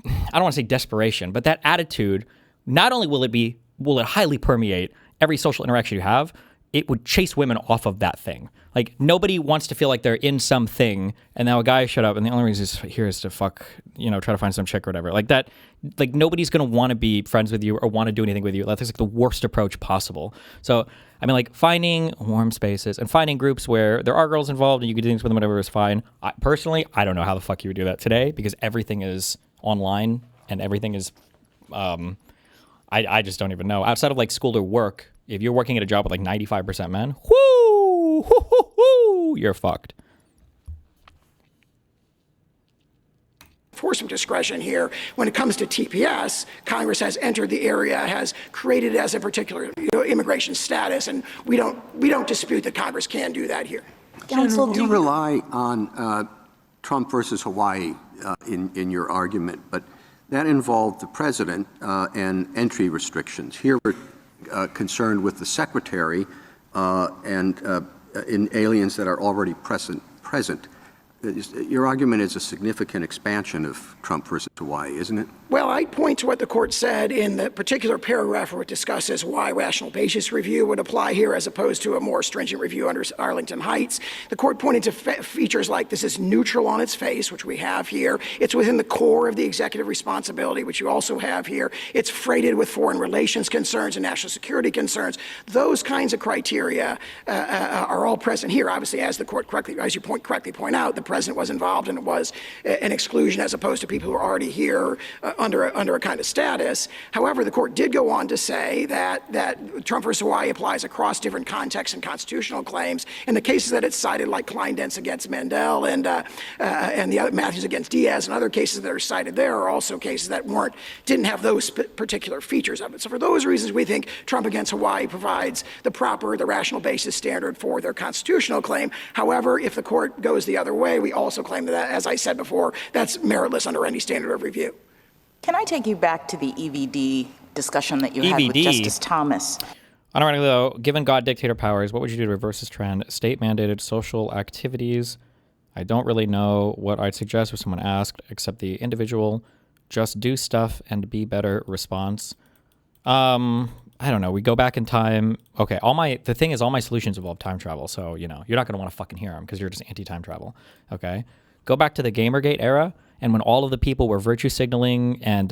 Speaker 2: I don't want to say desperation, but that attitude, not only will it highly permeate every social interaction you have, it would chase women off of that thing. Like, nobody wants to feel like they're in something, and now a guy showed up, and the only reason he's here is to fuck, try to find some chick or whatever. Like that, like nobody's going to want to be friends with you or want to do anything with you. That's like the worst approach possible. So, I mean, like finding warm spaces and finding groups where there are girls involved and you can do things with them, whatever is fine. Personally, I don't know how the fuck you would do that today because everything is online and everything is, I just don't even know. Outside of like school or work, if you're working at a job with like 95% men, you're fucked.
Speaker 9: For some discretion here, when it comes to TPS, Congress has entered the area, has created it as a particular immigration status, and we don't dispute that Congress can do that here.
Speaker 12: General, you rely on Trump versus Hawaii in your argument, but that involved the president and entry restrictions. Here we're concerned with the secretary and in aliens that are already present. Your argument is a significant expansion of Trump versus Hawaii, isn't it?
Speaker 9: Well, I point to what the court said in the particular paragraph where it discusses why rational basis review would apply here as opposed to a more stringent review under Arlington Heights. The court pointed to features like this is neutral on its face, which we have here. It's within the core of the executive responsibility, which you also have here. It's freighted with foreign relations concerns and national security concerns. Those kinds of criteria are all present here. Obviously, as the court correctly, as you correctly point out, the president was involved and it was an exclusion as opposed to people who are already here under a kind of status. However, the court did go on to say that Trump versus Hawaii applies across different contexts and constitutional claims. And the cases that it's cited, like Kleindentz against Mandel and the other Matthews against Diaz and other cases that are cited there, are also cases that didn't have those particular features of it. So for those reasons, we think Trump against Hawaii provides the rational basis standard for their constitutional claim. However, if the court goes the other way, we also claim that, as I said before, that's meritless under any standard of review.
Speaker 6: Can I take you back to the EVD discussion that you had with Justice Thomas?
Speaker 2: Unironically, though, given God dictator powers, what would you do to reverse this trend? State-mandated social activities. I don't really know what I'd suggest if someone asked, except the individual just do stuff and be better response. I don't know. We go back in time. Okay, the thing is, all my solutions involve time travel. So, you're not going to want to fucking hear them because you're just anti-time travel. Okay? Go back to the Gamergate era, and when all of the people were virtue signaling and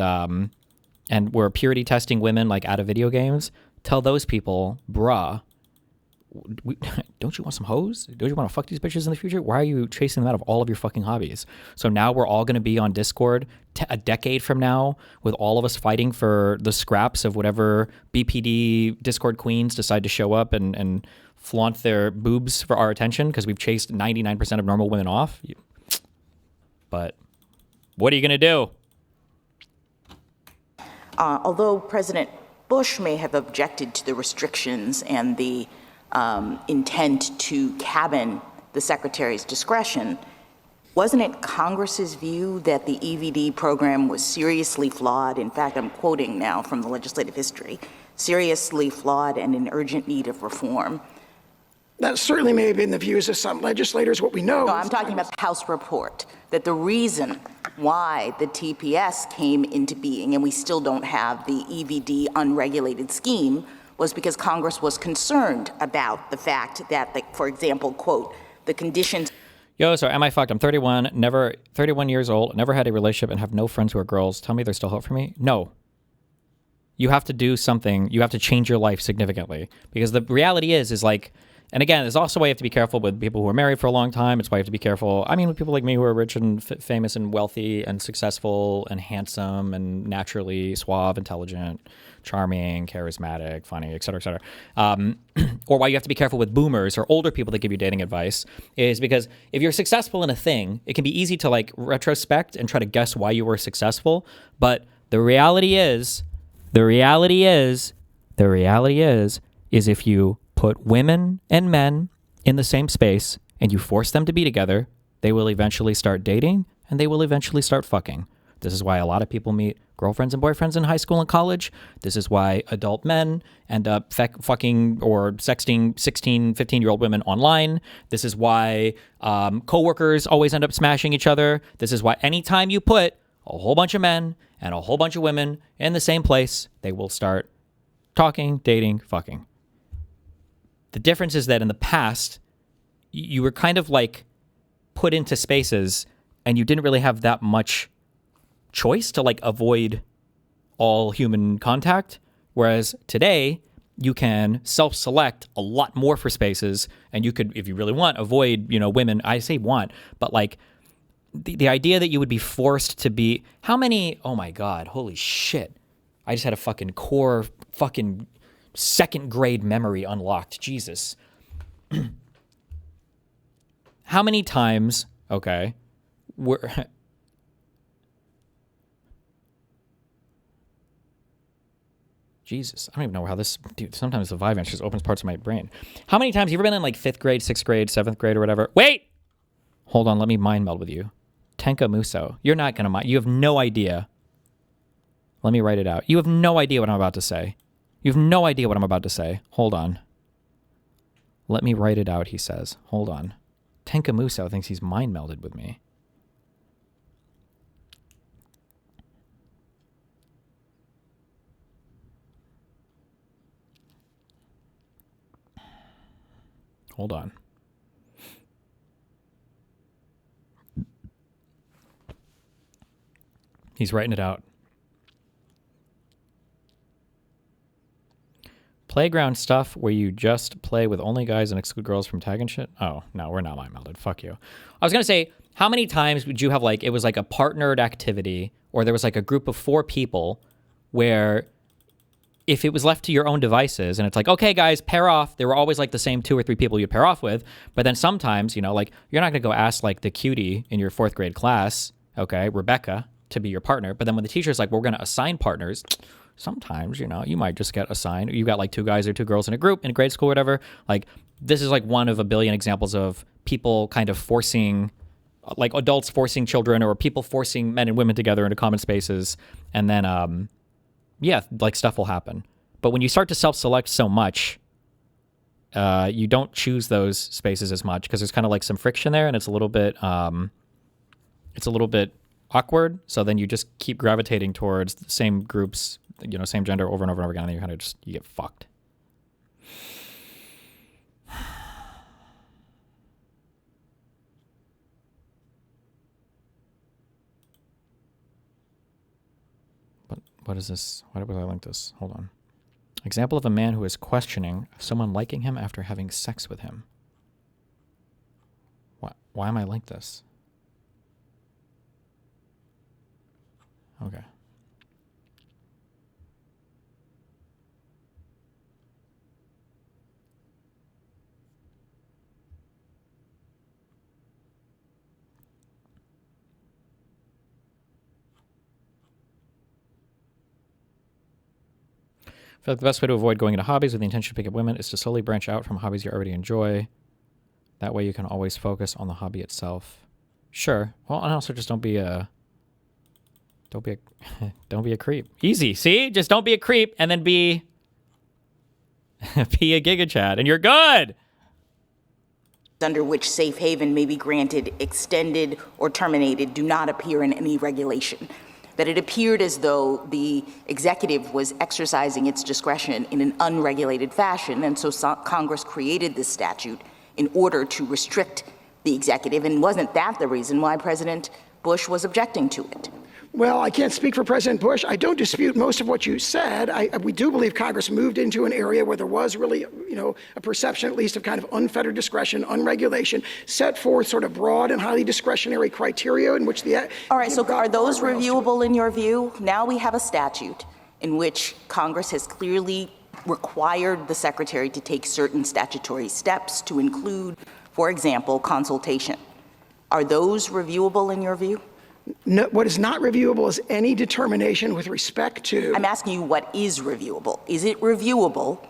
Speaker 2: were purity testing women like out of video games, tell those people, bruh, don't you want some hoes? Don't you want to fuck these bitches in the future? Why are you chasing them out of all of your fucking hobbies? So now we're all going to be on Discord a decade from now with all of us fighting for the scraps of whatever BPD Discord queens decide to show up and flaunt their boobs for our attention because we've chased 99% of normal women off. But what are you going to do?
Speaker 6: Although President Bush may have objected to the restrictions and the intent to cabin the secretary's discretion, wasn't it Congress's view that the EVD program was seriously flawed? In fact, I'm quoting now from the legislative history, seriously flawed and in urgent need of reform.
Speaker 9: That certainly may have been the views of some legislators. What we know.
Speaker 6: No, I'm talking about the House report, that the reason why the TPS came into being, and we still don't have the EVD unregulated scheme, was because Congress was concerned about the fact that, for example, quote, the conditions.
Speaker 2: Yo, so am I fucked? I'm 31 years old, never had a relationship, and have no friends who are girls. Tell me there's still hope for me? No. You have to do something. You have to change your life significantly. Because the reality is like, and again, there's also why you have to be careful with people who are married for a long time. It's why you have to be careful, with people like me who are rich and famous and wealthy and successful and handsome and naturally suave, intelligent, charming, charismatic, funny, et cetera, or why you have to be careful with boomers or older people that give you dating advice is because if you're successful in a thing, it can be easy to like retrospect and try to guess why you were successful. But the reality is if you put women and men in the same space and you force them to be together, they will eventually start dating and they will eventually start fucking. This is why a lot of people meet girlfriends and boyfriends in high school and college. This is why adult men end up fucking or sexting 16, 15-year-old women online. This is why coworkers always end up smashing each other. This is why anytime you put a whole bunch of men and a whole bunch of women in the same place, they will start talking, dating, fucking. The difference is that in the past, you were kind of like put into spaces and you didn't really have that much choice to like avoid all human contact. Whereas today, you can self-select a lot more for spaces and you could, if you really want, avoid, women. I say want, but like the idea that you would be forced to be, how many, oh my God, holy shit. I just had a fucking core fucking second grade memory unlocked. Jesus. How many times, okay, Jesus, I don't even know how this, dude, sometimes the Vive just opens parts of my brain. How many times, you ever been in like 5th grade, 6th grade, 7th grade or whatever? Wait! Hold on, let me mind meld with you. Tenka Muso. You're not going to mind. You have no idea. Let me write it out. You have no idea what I'm about to say. You have no idea what I'm about to say. Hold on. Let me write it out, he says. Hold on. Tenka Muso thinks he's mind melded with me. Hold on. He's writing it out. Playground stuff where you just play with only guys and exclude girls from tag and shit? Oh, no, we're not mind melded. Fuck you. I was going to say, how many times would you have like, it was like a partnered activity or there was like a group of 4 people where if it was left to your own devices and it's like, okay, guys, pair off. There were always like the same 2 or 3 people you'd pair off with. But then sometimes, you know, like you're not going to go ask like the cutie in your 4th grade class, okay, Rebecca, to be your partner. But then when the teacher's like, we're going to assign partners, sometimes, you know, you might just get assigned. You got like 2 guys or 2 girls in a group in grade school, or whatever. Like this is like one of a billion examples of people kind of forcing, like adults forcing children or people forcing men and women together into common spaces. And then, yeah, like stuff will happen. But when you start to self-select so much, you don't choose those spaces as much because there's kind of like some friction there and it's a little bit awkward. So then you just keep gravitating towards the same groups, you know, same gender over and over and over again. And then you kind of just, you get fucked. What is this? Why would I link this? Hold on. Example of a man who is questioning someone liking him after having sex with him. Why am I like this? Okay. I feel like the best way to avoid going into hobbies with the intention to pick up women is to slowly branch out from hobbies you already enjoy. That way you can always focus on the hobby itself. Sure. Well, and also just don't be a creep. Easy. See? Just don't be a creep and then be be a Giga Chad and you're good.
Speaker 6: Under which safe haven may be granted, extended, or terminated do not appear in any regulation. That it appeared as though the executive was exercising its discretion in an unregulated fashion, and so Congress created this statute in order to restrict the executive, and wasn't that the reason why President Bush was objecting to it?
Speaker 9: Well, I can't speak for President Bush. I don't dispute most of what you said. We do believe Congress moved into an area where there was really, you know, a perception at least of kind of unfettered discretion, unregulation, set forth sort of broad and highly discretionary criteria in which the...
Speaker 6: All right, so are those reviewable in your view? Now we have a statute in which Congress has clearly required the Secretary to take certain statutory steps to include, for example, consultation. Are those reviewable in your view?
Speaker 9: No, what is not reviewable is any determination with respect to...
Speaker 6: I'm asking you what is reviewable. Is it reviewable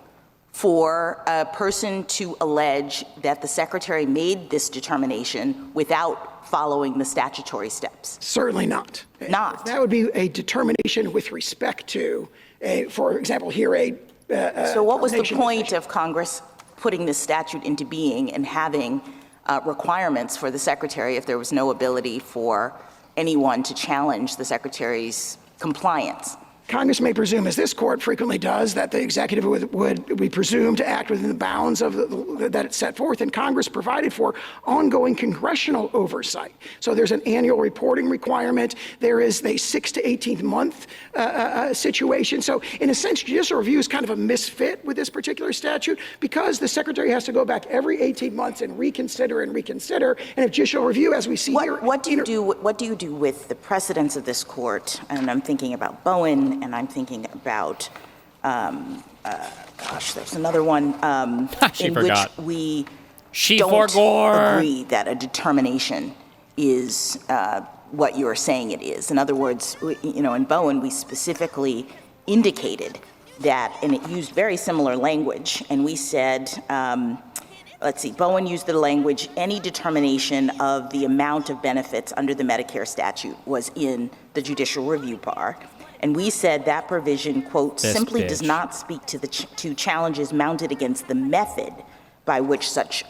Speaker 6: for a person to allege that the Secretary made this determination without following the statutory steps?
Speaker 9: Certainly not.
Speaker 6: Not?
Speaker 9: That would be a determination with respect to, for example, here
Speaker 6: so what was the point of Congress putting this statute into being and having requirements for the Secretary if there was no ability for anyone to challenge the Secretary's compliance?
Speaker 9: Congress may presume, as this court frequently does, that the executive would be presumed to act within the bounds of that it's set forth, and Congress provided for ongoing congressional oversight. So there's an annual reporting requirement. There is a 6 to 18 month situation. So in a sense, judicial review is kind of a misfit with this particular statute because the Secretary has to go back every 18 months and reconsider. And if judicial review, as we see here...
Speaker 6: What do you do with the precedents of this court? And I'm thinking about Bowen, and I'm thinking about, there's another one in which we don't agree that a determination is what you're saying it is. In other words, in Bowen, we specifically indicated that, and it used very similar language, and we said, Bowen used the language, any determination of the amount of benefits under the Medicare statute was in the judicial review bar. And we said that provision, quote, simply does not speak to challenges mounted against the method by which such...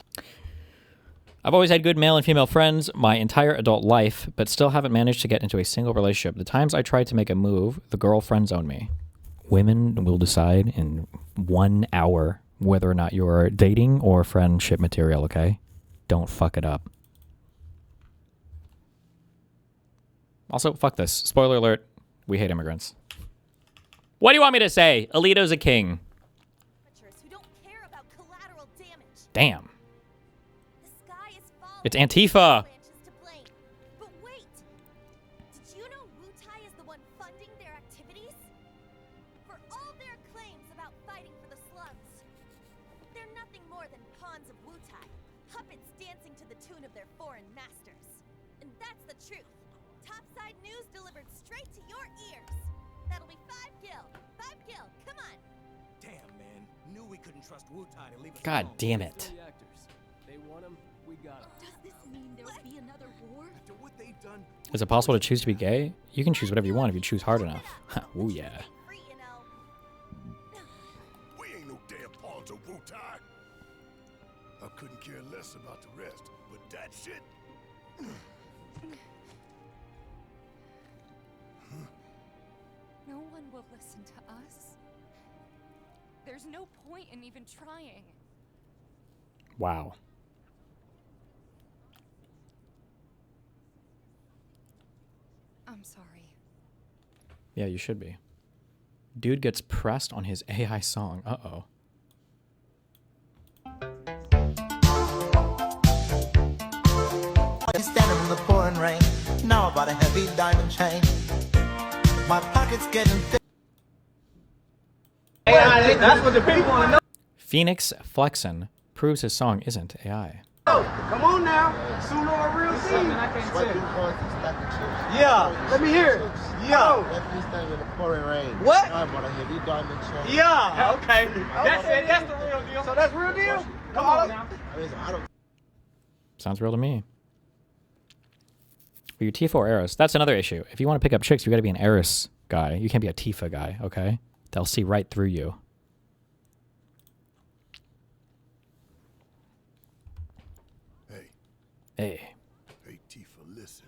Speaker 2: I've always had good male and female friends my entire adult life, but still haven't managed to get into a single relationship. The times I tried to make a move, the girl friend zoned me. Women will decide in 1 hour whether or not you're dating or friendship material, okay? Don't fuck it up. Also, fuck this. Spoiler alert. We hate immigrants. What do you want me to say? Alito's a king. Damn. It's Antifa.
Speaker 14: But wait! Did you know Wutai is the one funding their activities? For all their claims about fighting for the slums, they're nothing more than pawns of Wutai, puppets dancing to the tune of their foreign masters. And that's the truth. Topside news delivered straight to your ears. That'll be 5 gil. 5 gil, come on.
Speaker 19: Damn, man. Knew we couldn't trust Wutai to leave us
Speaker 2: God
Speaker 19: alone.
Speaker 2: damn it.
Speaker 19: They want him, we got him.
Speaker 14: Does this mean there'll be another war?
Speaker 19: After what they've done,
Speaker 2: Is it possible to choose to be gay? You can choose whatever you want if you choose hard enough. Ooh, yeah.
Speaker 10: We ain't no damn pawns of Wutai. I couldn't care less about the rest, but that shit.
Speaker 5: No one will listen to us. There's no point in even trying.
Speaker 2: Wow.
Speaker 5: I'm sorry.
Speaker 2: Yeah, you should be. Dude gets pressed on his AI song. Uh-oh.
Speaker 21: Standing in the pouring rain. Now I bought a heavy diamond chain. My pocket's getting thick.
Speaker 24: AI, that's what the people want to know.
Speaker 2: Phoenix Flexen proves his song isn't AI.
Speaker 24: Come on now. Sooner or real thing. Yeah, let me hear it. Yeah. What? Yeah, okay. That's it. That's the real deal. So that's real deal? Come on now.
Speaker 2: Sounds real to me. Are you Tifa or Eris? That's another issue. If you want to pick up chicks, you got to be an Eris guy. You can't be a Tifa guy, okay? They'll see right through you. Hey.
Speaker 10: Hey, Tifa, listen.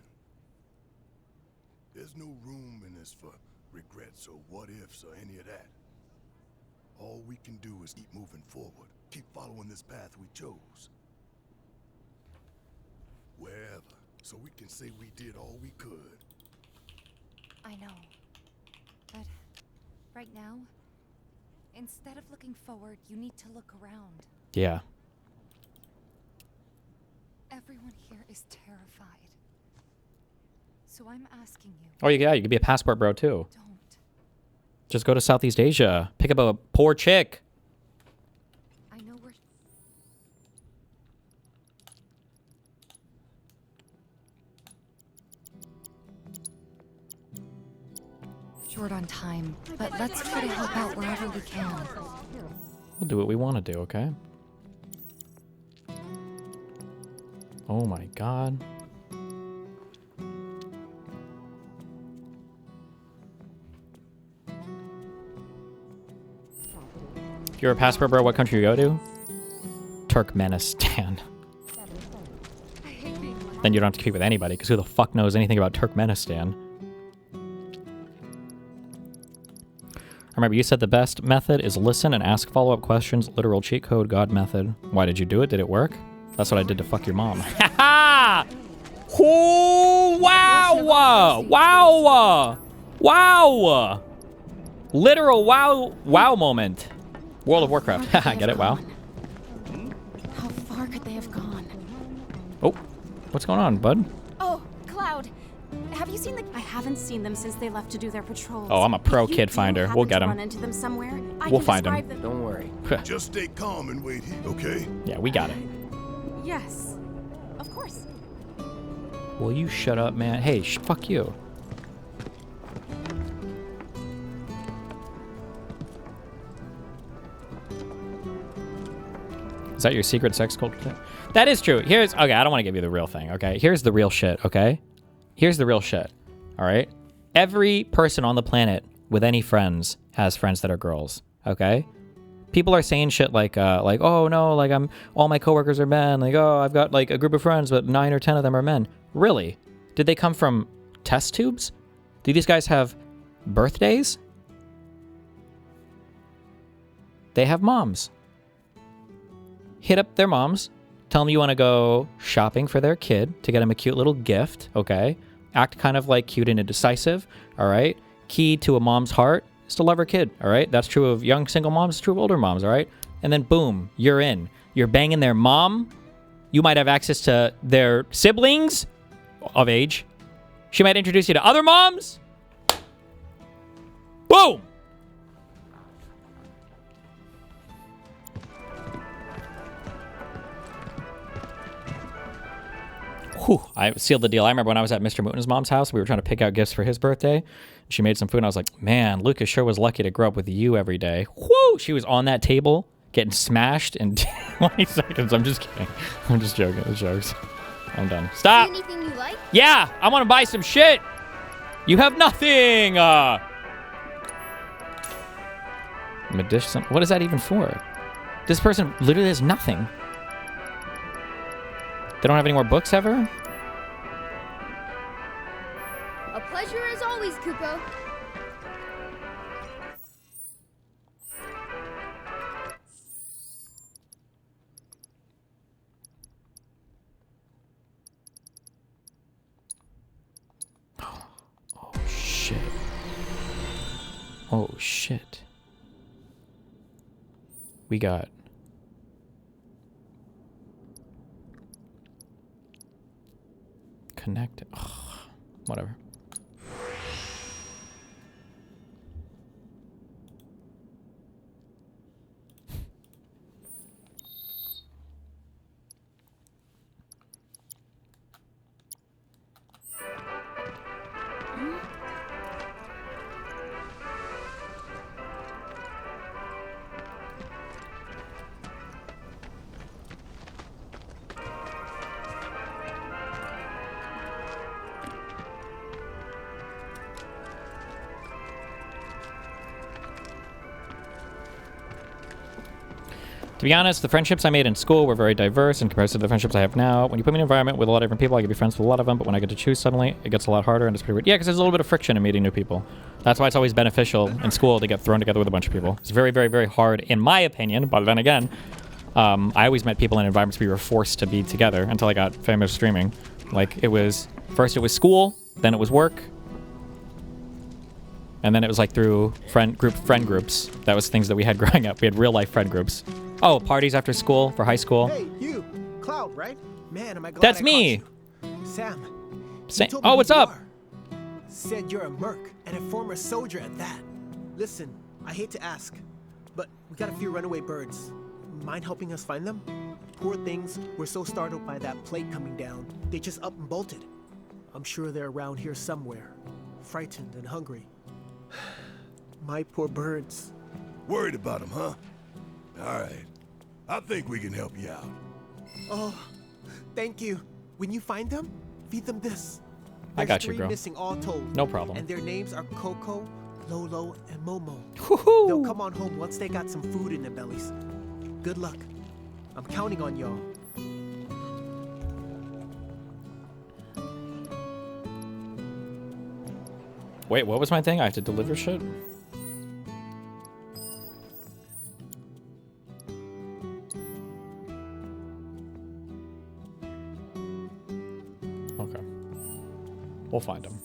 Speaker 10: There's no room in this for regrets or what ifs or any of that. All we can do is keep moving forward. Keep following this path we chose. Wherever. So we can say we did all we could.
Speaker 5: I know. But right now, instead of looking forward, you need to look around.
Speaker 2: Yeah.
Speaker 5: Everyone here is terrified. So I'm asking you.
Speaker 2: Oh, yeah, you could be a passport bro, too.
Speaker 5: Don't.
Speaker 2: Just go to Southeast Asia. Pick up a poor chick.
Speaker 5: I know we're... short on time, but let's try to help out wherever we can.
Speaker 2: We'll do what we want to do, okay? Oh my god. If you're a passport bro, what country you go to? Turkmenistan. Then you don't have to compete with anybody, because who the fuck knows anything about Turkmenistan? Remember, you said the best method is listen and ask follow-up questions, literal cheat code, God method. Why did you do it? Did it work? That's what I did to fuck your mom. Ha ha! Wow! Wow! Wow! Literal wow moment. World of Warcraft. Haha, get it? Wow.
Speaker 14: How far could they have gone?
Speaker 2: Oh, what's going on, bud?
Speaker 14: Oh, Cloud. Have you seen the... I haven't seen them since they left to do their patrols.
Speaker 2: Oh, I'm a pro
Speaker 14: If you
Speaker 2: kid
Speaker 14: do
Speaker 2: finder.
Speaker 14: happen
Speaker 2: We'll
Speaker 14: to
Speaker 2: get him.
Speaker 14: Run into them somewhere,
Speaker 2: We'll find him.
Speaker 14: Don't worry.
Speaker 10: Just stay calm and wait here, okay?
Speaker 2: Yeah, we got it.
Speaker 14: Yes. Of course.
Speaker 2: Will you shut up, man? Hey, fuck you. Is that your secret sex culture thing? That is true. Here's, okay, I don't want to give you the real thing, okay? Here's the real shit, okay? Here's the real shit, all right? Every person on the planet with any friends has friends that are girls, okay? People are saying shit like, oh no, like all my coworkers are men. Like, oh, I've got like a group of friends, but 9 or 10 of them are men. Really? Did they come from test tubes? Do these guys have birthdays? They have moms. Hit up their moms. Tell them you want to go shopping for their kid to get them a cute little gift, okay? Act kind of like cute and indecisive, all right? Key to a mom's heart is to love her kid, all right? That's true of young single moms, it's true of older moms, all right? And then boom, you're in. You're banging their mom. You might have access to their siblings of age. She might introduce you to other moms. Boom! Whew, I sealed the deal. I remember when I was at Mr. Mooton's mom's house, we were trying to pick out gifts for his birthday. She made some food, and I was like, man, Lucas sure was lucky to grow up with you every day. Whoo! She was on that table, getting smashed in 20 seconds. I'm just kidding. I'm just joking. It's jokes. I'm done. Stop!
Speaker 14: Anything you like?
Speaker 2: Yeah! I want to buy some shit! You have nothing! Medicinal. What is that even for? This person literally has nothing. They don't have any more books ever?
Speaker 14: A pleasure as always, Kuko.
Speaker 2: Oh, shit. Oh, shit. We got... Connected. Ugh, whatever. To be honest, the friendships I made in school were very diverse in comparison to the friendships I have now. When you put me in an environment with a lot of different people, I can be friends with a lot of them, but when I get to choose suddenly, it gets a lot harder and it's pretty weird. Yeah, because there's a little bit of friction in meeting new people. That's why it's always beneficial in school to get thrown together with a bunch of people. It's very, very, very hard, in my opinion, but then again, I always met people in environments we were forced to be together until I got famous streaming. Like, it was, first it was school, then it was work, and then it was like through friend groups. That was things that we had growing up. We had real life friend groups. Oh, parties after school for high school.
Speaker 19: Hey, you, Cloud, right? Man, am I glad
Speaker 2: That's
Speaker 19: I
Speaker 2: me.
Speaker 19: caught you. Sam.
Speaker 2: Oh, what's up?
Speaker 19: Said you're a merc and a former soldier at that. Listen, I hate to ask, but we got a few runaway birds. Mind helping us find them? Poor things were so startled by that plate coming down, they just up and bolted. I'm sure they're around here somewhere, frightened and hungry. My poor birds.
Speaker 10: Worried about them, huh? All right. I think we can help you out.
Speaker 19: Oh, thank you. When you find them, feed them this.
Speaker 2: I got you,
Speaker 19: There's 3
Speaker 2: girl.
Speaker 19: missing all told.
Speaker 2: No problem.
Speaker 19: And their names are Coco, Lolo, and Momo.
Speaker 2: Woohoo!
Speaker 19: They'll come on home once they got some food in their bellies. Good luck. I'm counting on y'all.
Speaker 2: Wait, what was my thing? I have to deliver shit? Okay. We'll find him.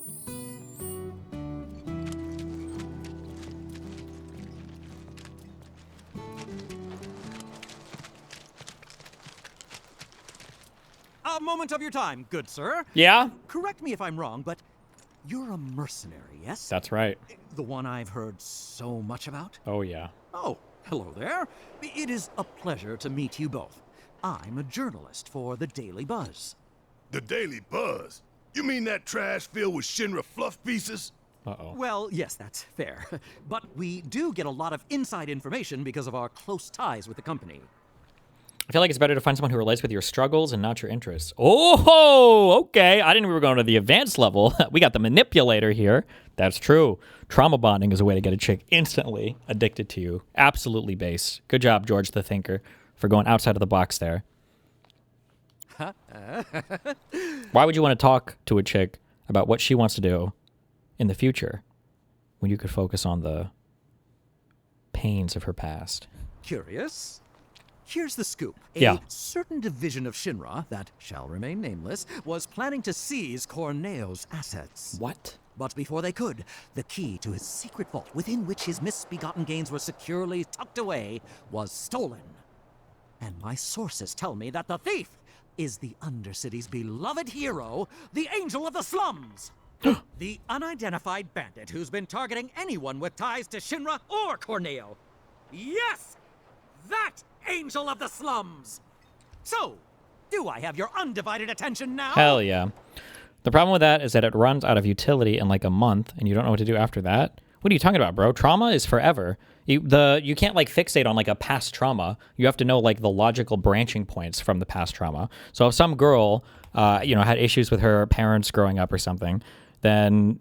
Speaker 11: A moment of your time, good sir.
Speaker 2: Yeah?
Speaker 11: Correct me if I'm wrong, but you're a mercenary, yes?
Speaker 2: That's right.
Speaker 11: The one I've heard so much about?
Speaker 2: Oh, yeah.
Speaker 11: Oh, hello there. It is a pleasure to meet you both. I'm a journalist for the Daily Buzz.
Speaker 10: The Daily Buzz? You mean that trash filled with Shinra fluff pieces?
Speaker 2: Uh-oh.
Speaker 11: Well, yes, that's fair. But we do get a lot of inside information because of our close ties with the company.
Speaker 2: I feel like it's better to find someone who relates with your struggles and not your interests. Oh, okay. I didn't know we were going to the advanced level. We got the manipulator here. That's true. Trauma bonding is a way to get a chick instantly addicted to you. Absolutely base. Good job, George the Thinker, for going outside of the box there. Why would you want to talk to a chick about what she wants to do in the future when you could focus on the pains of her past?
Speaker 11: Curious? Here's the scoop.
Speaker 2: Yeah.
Speaker 11: A certain division of Shinra, that shall remain nameless, was planning to seize Corneo's assets.
Speaker 2: What?
Speaker 11: But before they could, the key to his secret vault, within which his misbegotten gains were securely tucked away, was stolen. And my sources tell me that the thief is the Undercity's beloved hero, the Angel of the Slums. The unidentified bandit who's been targeting anyone with ties to Shinra or Corneo. Yes! That Angel of the Slums! So, do I have your undivided attention now?
Speaker 2: Hell yeah. The problem with that is that it runs out of utility in like a month, and you don't know what to do after that. What are you talking about, bro? Trauma is forever. You can't like fixate on like a past trauma. You have to know like the logical branching points from the past trauma. So if some girl, had issues with her parents growing up or something, then,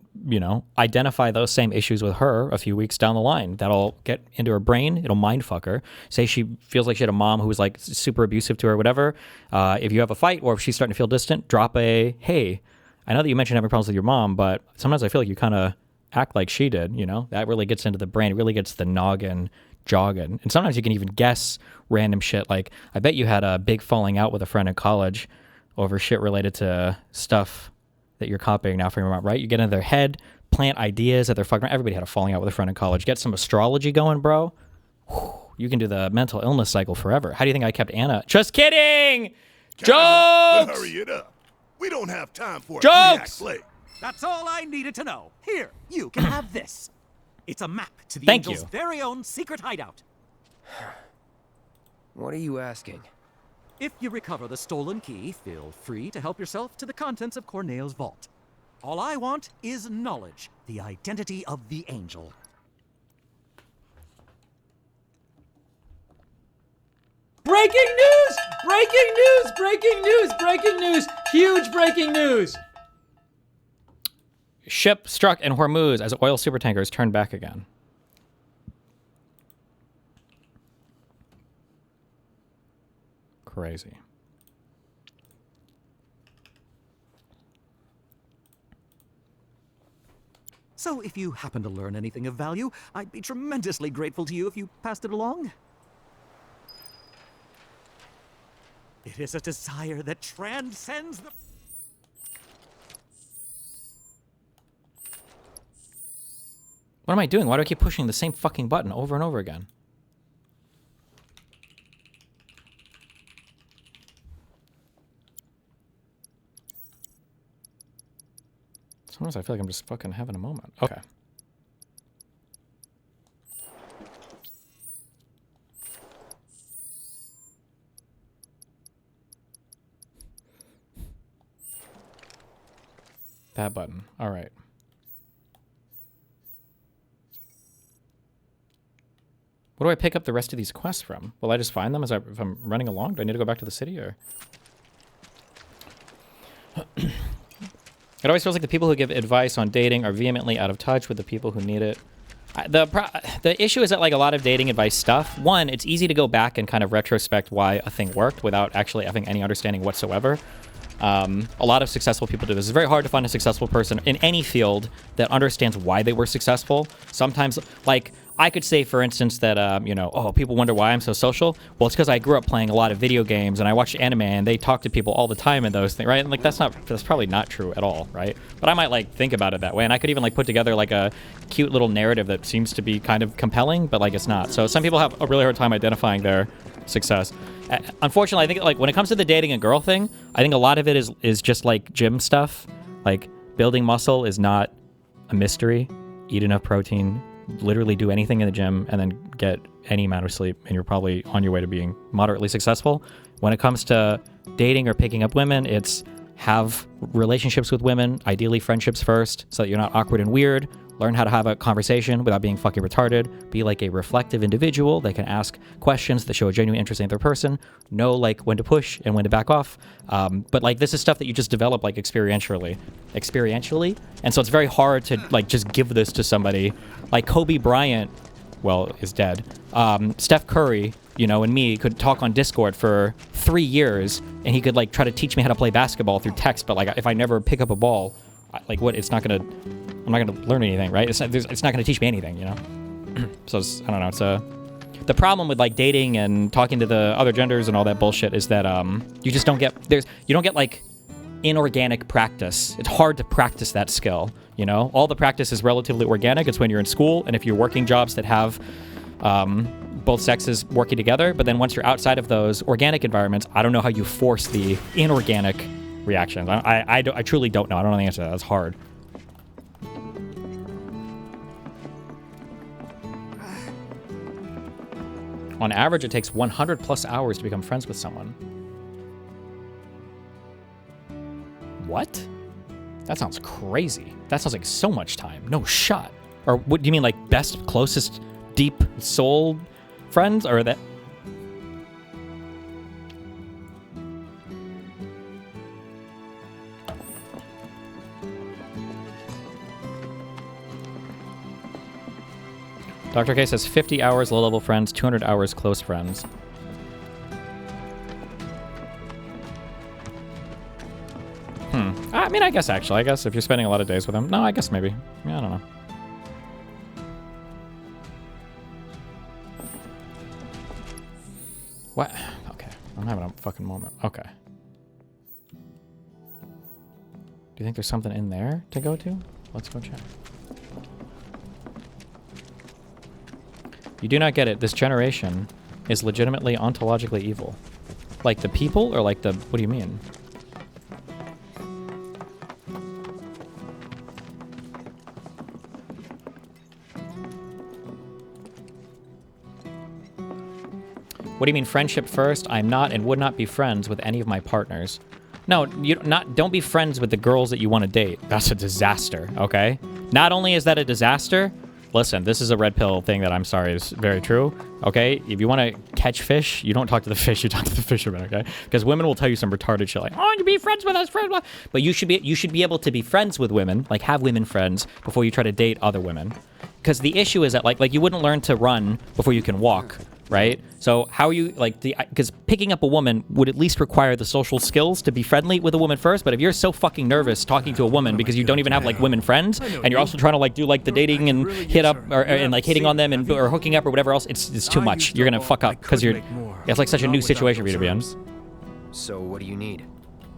Speaker 2: identify those same issues with her a few weeks down the line. That'll get into her brain. It'll mindfuck her. Say she feels like she had a mom who was like super abusive to her or whatever. If you have a fight or if she's starting to feel distant, drop a, hey, I know that you mentioned having problems with your mom, but sometimes I feel like you kind of act like she did, That really gets into the brain. It really gets the noggin jogging. And sometimes you can even guess random shit. Like, I bet you had a big falling out with a friend in college over shit related to stuff that you're copying now from your mom, right? You get into their head, plant ideas that they're fucking around. Everybody had a falling out with a friend in college. Get some astrology going, bro. Whew, you can do the mental illness cycle forever. How do you think I kept Anna? Just kidding! Jokes!
Speaker 10: Hurry it up. We don't have time for
Speaker 2: jokes.
Speaker 10: A
Speaker 11: That's all I needed to know. Here, you can have this. It's a map to the
Speaker 2: Thank
Speaker 11: Angel's
Speaker 2: you.
Speaker 11: very own secret hideout.
Speaker 1: What are you asking?
Speaker 11: If you recover the stolen key, feel free to help yourself to the contents of Corneo's vault. All I want is knowledge, the identity of the Angel.
Speaker 2: Breaking news! Breaking news! Breaking news! Breaking news! Huge breaking news! Ship struck in Hormuz as oil supertankers turned back again. Crazy.
Speaker 11: So if you happen to learn anything of value, I'd be tremendously grateful to you if you passed it along. It is a desire that transcends the...
Speaker 2: What am I doing? Why do I keep pushing the same fucking button over and over again? Sometimes I feel like I'm just fucking having a moment. Okay. That button. All right. Where do I pick up the rest of these quests from? Will I just find them if I'm running along? Do I need to go back to the city or? It always feels like the people who give advice on dating are vehemently out of touch with the people who need it. The issue is that like a lot of dating advice stuff, one, it's easy to go back and kind of retrospect why a thing worked without actually having any understanding whatsoever. A lot of successful people do this. It's very hard to find a successful person in any field that understands why they were successful. Sometimes, like, I could say, for instance, that, oh, people wonder why I'm so social. Well, it's because I grew up playing a lot of video games and I watched anime and they talk to people all the time and those things, right? And, like, that's probably not true at all, right? But I might, like, think about it that way. And I could even, like, put together, like, a cute little narrative that seems to be kind of compelling, but, like, it's not. So some people have a really hard time identifying their success. Unfortunately, I think, like, when it comes to the dating a girl thing, I think a lot of it is just, like, gym stuff. Like, building muscle is not a mystery. Eat enough protein, literally do anything in the gym, and then get any amount of sleep, and you're probably on your way to being moderately successful. When it comes to dating or picking up women, it's have relationships with women, ideally friendships first, so that you're not awkward and weird. Learn how to have a conversation without being fucking retarded. Be like a reflective individual that can ask questions that show a genuine interest in the other person. Know like when to push and when to back off. But like this is stuff that you just develop like experientially. And so it's very hard to like just give this to somebody. Like Kobe Bryant, well, is dead. Steph Curry, and me could talk on Discord for 3 years, and he could like try to teach me how to play basketball through text. But like if I never pick up a ball, like what? I'm not gonna learn anything, right? It's not gonna teach me anything, So I don't know. The problem with like dating and talking to the other genders and all that bullshit is that you just don't get like inorganic practice. It's hard to practice that skill. All the practice is relatively organic. It's when you're in school and if you're working jobs that have both sexes working together, but then once you're outside of those organic environments, I don't know how you force the inorganic reactions. I truly don't know. I don't know the answer to that. That's hard. On average, it takes 100 plus hours to become friends with someone. What? That sounds crazy. That sounds like so much time. No shot. Or what do you mean, like best, closest, deep soul friends? Or that? Dr. K says 50 hours low-level friends, 200 hours close friends. I mean, I guess if you're spending a lot of days with them. No, I guess maybe. Yeah, I don't know. What? Okay. I'm having a fucking moment. Okay. Do you think there's something in there to go to? Let's go check. You do not get it. This generation is legitimately ontologically evil. Like the people or like the... What do you mean? What do you mean friendship first? I'm not and would not be friends with any of my partners. No, don't be friends with the girls that you want to date. That's a disaster, okay? Not only is that a disaster, listen, this is a red pill thing that I'm sorry is very true, okay? If you want to catch fish, you don't talk to the fish, you talk to the fisherman, okay? Because women will tell you some retarded shit like, oh, you be friends with us, friends. But you should be able to be friends with women, like have women friends before you try to date other women. Because the issue is that like you wouldn't learn to run before you can walk, right? So how are you because picking up a woman would at least require the social skills to be friendly with a woman first. But if you're so fucking nervous talking to a woman because you don't even have like women friends and you're also trying to like do like the dating and hit up and like hitting on them and or hooking up or whatever else, it's too much. You're gonna fuck up because it's like such a new situation for you to be in.
Speaker 1: So what do you need?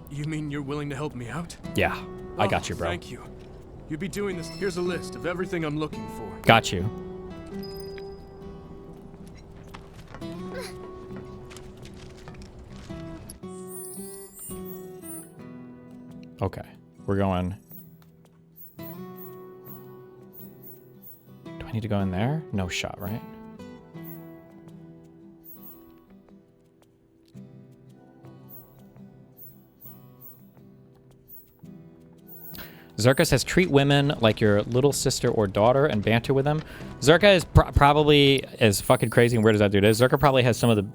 Speaker 3: You mean you're willing to help me out?
Speaker 2: Yeah, I got you, bro.
Speaker 3: Thank you. You'd be doing this. Here's a list of everything I'm looking for.
Speaker 2: Got you. Okay, we're going. Do I need to go in there? No shot, right? Zerka says, treat women like your little sister or daughter and banter with them. Zerka is probably as fucking crazy and weird as that dude is. Zerka probably has some of the...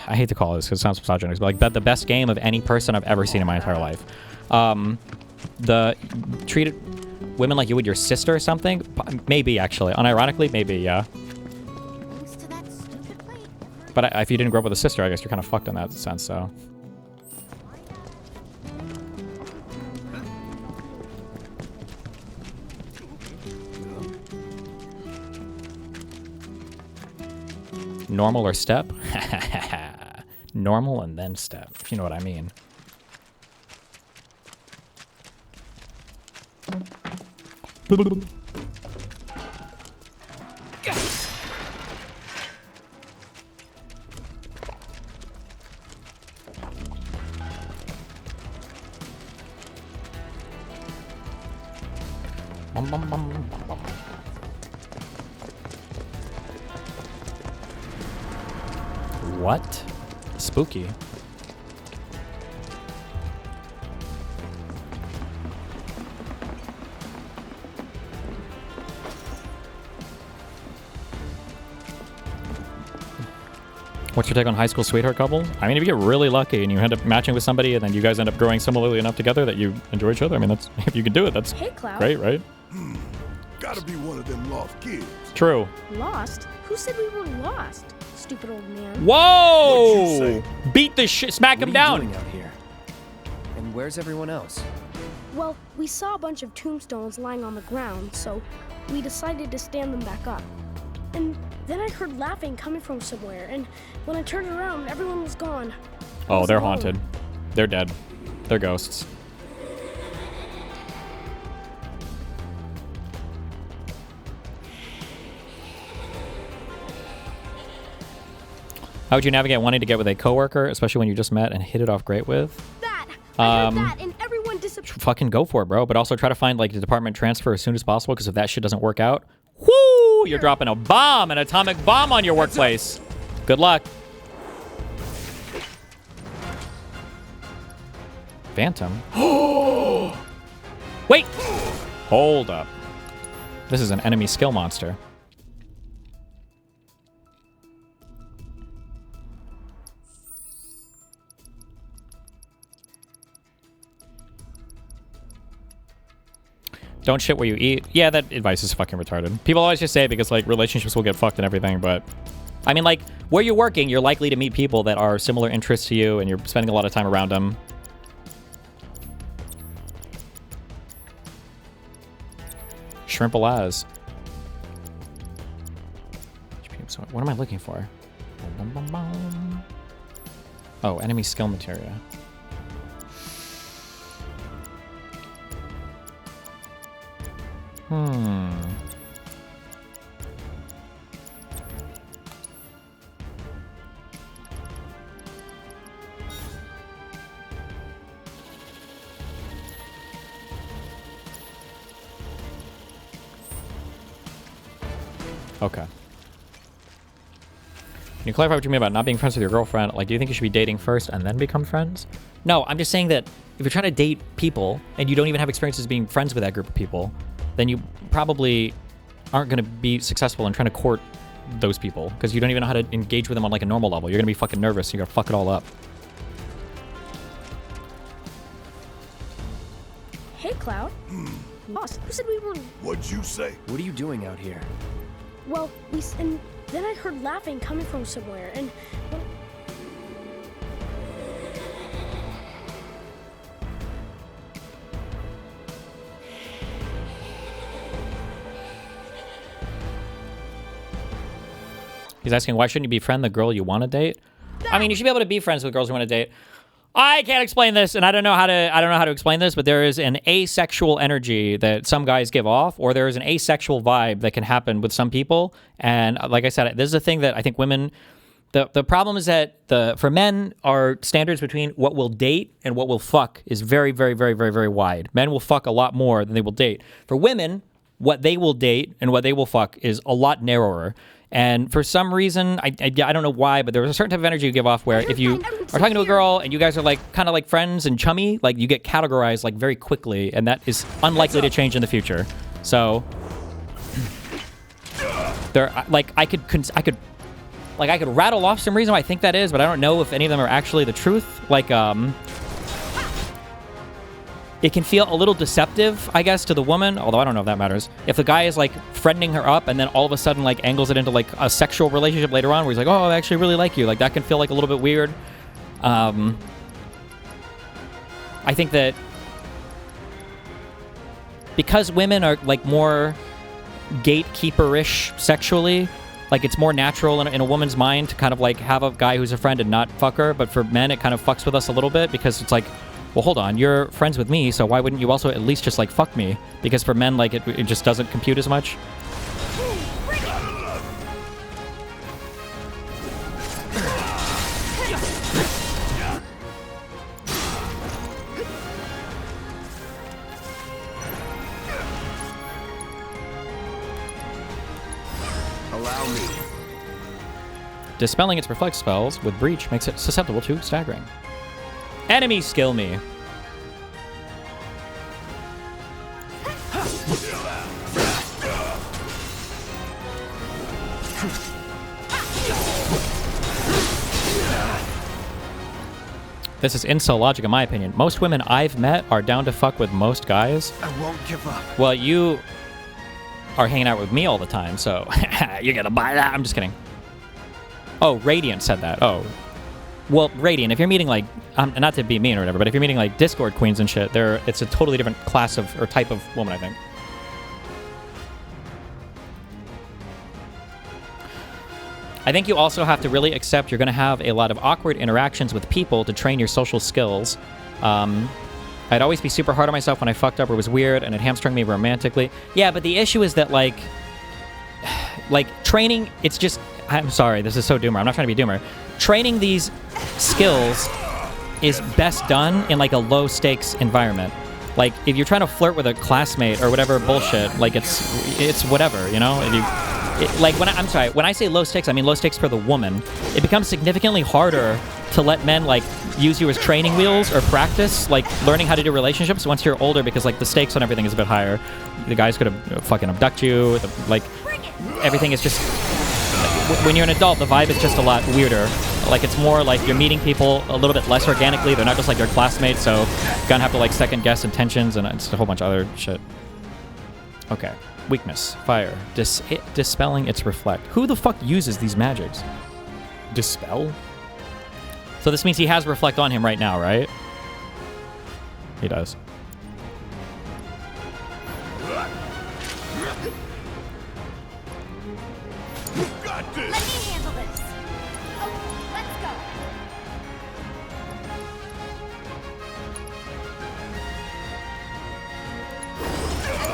Speaker 2: I hate to call this because it sounds misogynist, but like the best game of any person I've ever seen in my entire life. Treat women like you would your sister or something? Maybe, actually. Unironically, maybe, yeah. But if you didn't grow up with a sister, I guess you're kind of fucked in that sense, so... Normal or step? Normal and then step, if you know what I mean. What? Spooky. What's your take on high school sweetheart couple? I mean, if you get really lucky and you end up matching with somebody and then you guys end up growing similarly enough together that you enjoy each other, I mean, that's if you can do it, that's great, right?
Speaker 10: Gotta be one of them lost kids.
Speaker 2: True.
Speaker 15: Lost? Who said we were lost? Stupid old man.
Speaker 2: Whoa! Beat the shit, smack him down.
Speaker 1: What are you doing out here? And where's everyone else?
Speaker 15: Well, we saw a bunch of tombstones lying on the ground, so we decided to stand them back up. And then I heard laughing coming from somewhere, and when I turned around, everyone was gone.
Speaker 2: Oh, they're haunted. They're dead. They're ghosts. How would you navigate wanting to get with a coworker, especially when you just met and hit it off great with?
Speaker 15: That! I heard that, and everyone disappeared.
Speaker 2: Fucking go for it, bro. But also try to find like the department transfer as soon as possible, because if that shit doesn't work out, whoo, you're dropping a bomb, an atomic bomb on your workplace. Good luck. Phantom. Wait! Hold up. This is an enemy skill monster. Don't shit where you eat. Yeah, that advice is fucking retarded. People always just say it because, like, relationships will get fucked and everything, but... I mean, like, where you're working, you're likely to meet people that are similar interests to you, and you're spending a lot of time around them. Shrimp-a-laz. So what am I looking for? Oh, enemy skill materia. Okay. Can you clarify what you mean about not being friends with your girlfriend? Like, do you think you should be dating first and then become friends? No, I'm just saying that if you're trying to date people and you don't even have experiences being friends with that group of people, then you probably aren't going to be successful in trying to court those people because you don't even know how to engage with them on like a normal level. You're going to be fucking nervous. You're going to fuck it all up.
Speaker 15: Hey, Cloud. Boss, who said we were...
Speaker 10: What'd you say?
Speaker 1: What are you doing out here?
Speaker 15: Well, and then I heard laughing coming from somewhere, and...
Speaker 2: He's asking, why shouldn't you befriend the girl you want to date? I mean, you should be able to be friends with girls you want to date. I can't explain this, and I don't know how to explain this, but there is an asexual energy that some guys give off, or there is an asexual vibe that can happen with some people. And like I said, this is a thing that I think women... The problem is that for men, our standards between what we'll date and what we'll fuck is very, very, very, very, very wide. Men will fuck a lot more than they will date. For women, what they will date and what they will fuck is a lot narrower. And for some reason, I don't know why, but there's a certain type of energy you give off where if you are talking to a girl and you guys are like kind of like friends and chummy, like you get categorized like very quickly, and that is unlikely to change in the future. So there, like I could rattle off some reason why I think that is, but I don't know if any of them are actually the truth. Like it can feel a little deceptive, I guess, to the woman, although I don't know if that matters. If the guy is like friending her up and then all of a sudden like angles it into like a sexual relationship later on where he's like, oh, I actually really like you. Like that can feel like a little bit weird. I think that because women are like more gatekeeper-ish sexually, like it's more natural in a woman's mind to kind of like have a guy who's a friend and not fuck her. But for men, it kind of fucks with us a little bit because it's like, well, hold on, you're friends with me, so why wouldn't you also at least just, like, fuck me? Because for men, like, it just doesn't compute as much.
Speaker 1: Allow me.
Speaker 2: Dispelling its reflect spells with Breach makes it susceptible to staggering. Enemy skill me. This is incel logic in my opinion. Most women I've met are down to fuck with most guys.
Speaker 24: I won't give up.
Speaker 2: Well, you are hanging out with me all the time, so you're gonna buy that. I'm just kidding. Oh, Radiant said that. Oh. Well, Radiant, if you're meeting like, not to be mean or whatever, but if you're meeting like Discord queens and shit, it's a totally different class of, or type of woman, I think. I think you also have to really accept you're going to have a lot of awkward interactions with people to train your social skills. I'd always be super hard on myself when I fucked up or was weird, and it hamstrung me romantically. Yeah, but the issue is that like training, it's just, I'm sorry, this is so doomer. I'm not trying to be doomer. training these skills is best done in like a low stakes environment. Like if you're trying to flirt with a classmate or whatever bullshit, like it's whatever, you know? Like when I say low stakes, I mean low stakes for the woman. It becomes significantly harder to let men like use you as training wheels or practice like learning how to do relationships once you're older, because like the stakes on everything is a bit higher. The guys could fucking abduct you, like everything is just, when you're an adult, the vibe is just a lot weirder. Like it's more like you're meeting people a little bit less organically. They're not just like your classmates, so you're gonna have to like second guess intentions, and it's a whole bunch of other shit. Okay. Weakness. Fire. Dispelling its reflect. Who the fuck uses these magics? Dispel? So this means he has reflect on him right now, right? He does.
Speaker 14: Let me handle this. Oh, let's go.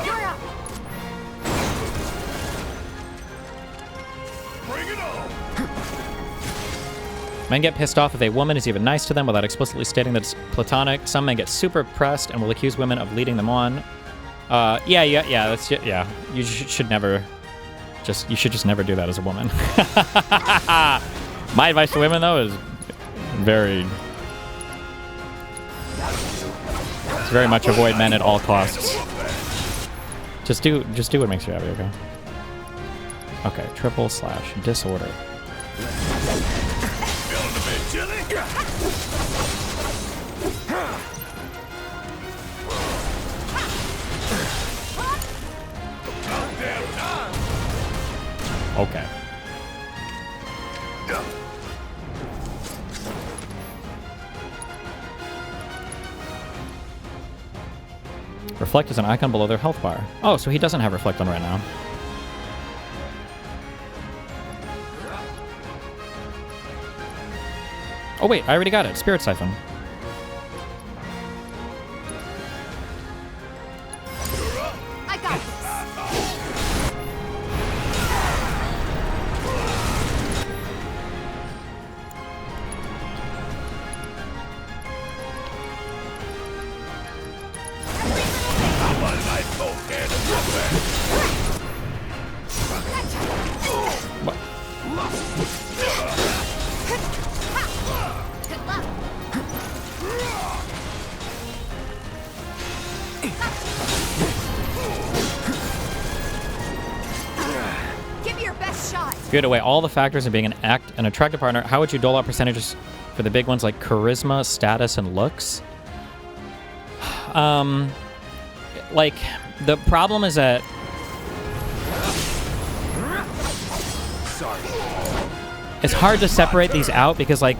Speaker 14: You're up.
Speaker 10: Bring it on.
Speaker 2: Men get pissed off if a woman is even nice to them without explicitly stating that it's platonic. Some men get super pressed and will accuse women of leading them on. Yeah. You should never. You should just never do that as a woman. My advice to women, though, is very much avoid men at all costs. Just do what makes you happy, okay? Okay, / disorder. Okay. Reflect is an icon below their health bar. Oh, so he doesn't have reflect on right now. Oh wait, I already got it. Spirit Siphon.
Speaker 14: I got this. Give me your best shot.
Speaker 2: If you had to weigh all the factors in being an attractive partner, how would you dole out percentages for the big ones like charisma, status, and looks? Like, the problem is that it's hard to separate these out because, like,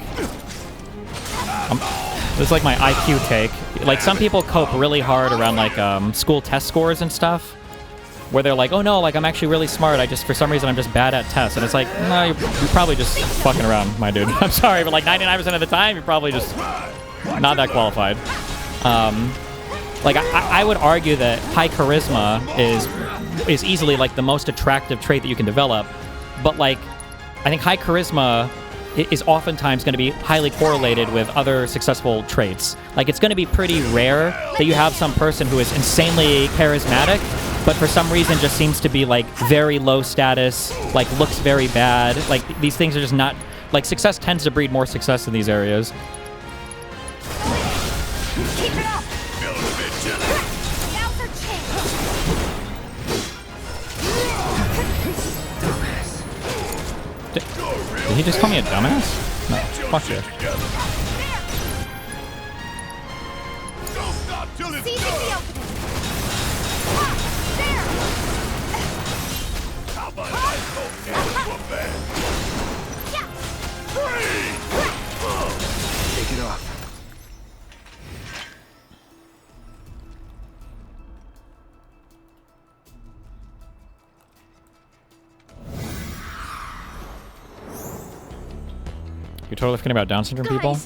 Speaker 2: this is like my IQ take. Like, some people cope really hard around, like, school test scores and stuff, where they're like, oh no, like, I'm actually really smart. For some reason, I'm just bad at tests. And it's like, no, you're probably just fucking around, my dude. I'm sorry, but like 99% of the time, you're probably just not that qualified. Like, I would argue that high charisma is easily, like, the most attractive trait that you can develop. But, like, I think high charisma is oftentimes going to be highly correlated with other successful traits. Like, it's going to be pretty rare that you have some person who is insanely charismatic, but for some reason just seems to be, like, very low status, like, looks very bad. Like, these things are just not... Like, success tends to breed more success in these areas.
Speaker 14: Keep it up. Now's our chance.
Speaker 2: Did he just call me a dumbass? No, fuck you.
Speaker 14: Seizing the opening. There.
Speaker 10: How about I go into a bed?
Speaker 14: Yeah.
Speaker 1: Take it off.
Speaker 2: You're totally forgetting about Down syndrome people?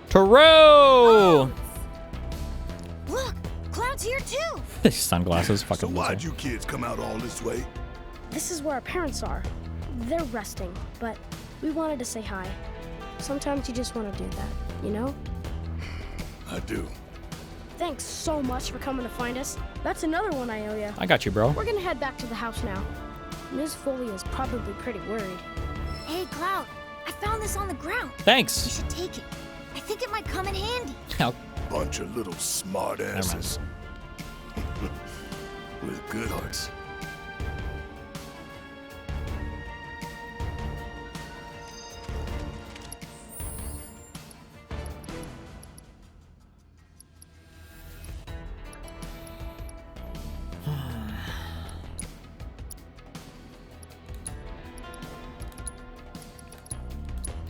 Speaker 2: Taro!
Speaker 14: Look, Cloud's here too.
Speaker 2: These sunglasses, fucking
Speaker 10: So why'd
Speaker 2: loser.
Speaker 10: you kids come out all this way?
Speaker 15: This is where our parents are. They're resting, but we wanted to say hi. sometimes you just want to do that, you know?
Speaker 10: I do.
Speaker 15: Thanks so much for coming to find us. That's another one I owe you.
Speaker 2: I got you, bro.
Speaker 15: We're gonna head back to the house now. Ms. Foley is probably pretty worried.
Speaker 14: Hey, Cloud, I found this on the ground.
Speaker 2: Thanks.
Speaker 14: You should take it. I think it might come in handy.
Speaker 10: Bunch of little smartasses. With good hearts.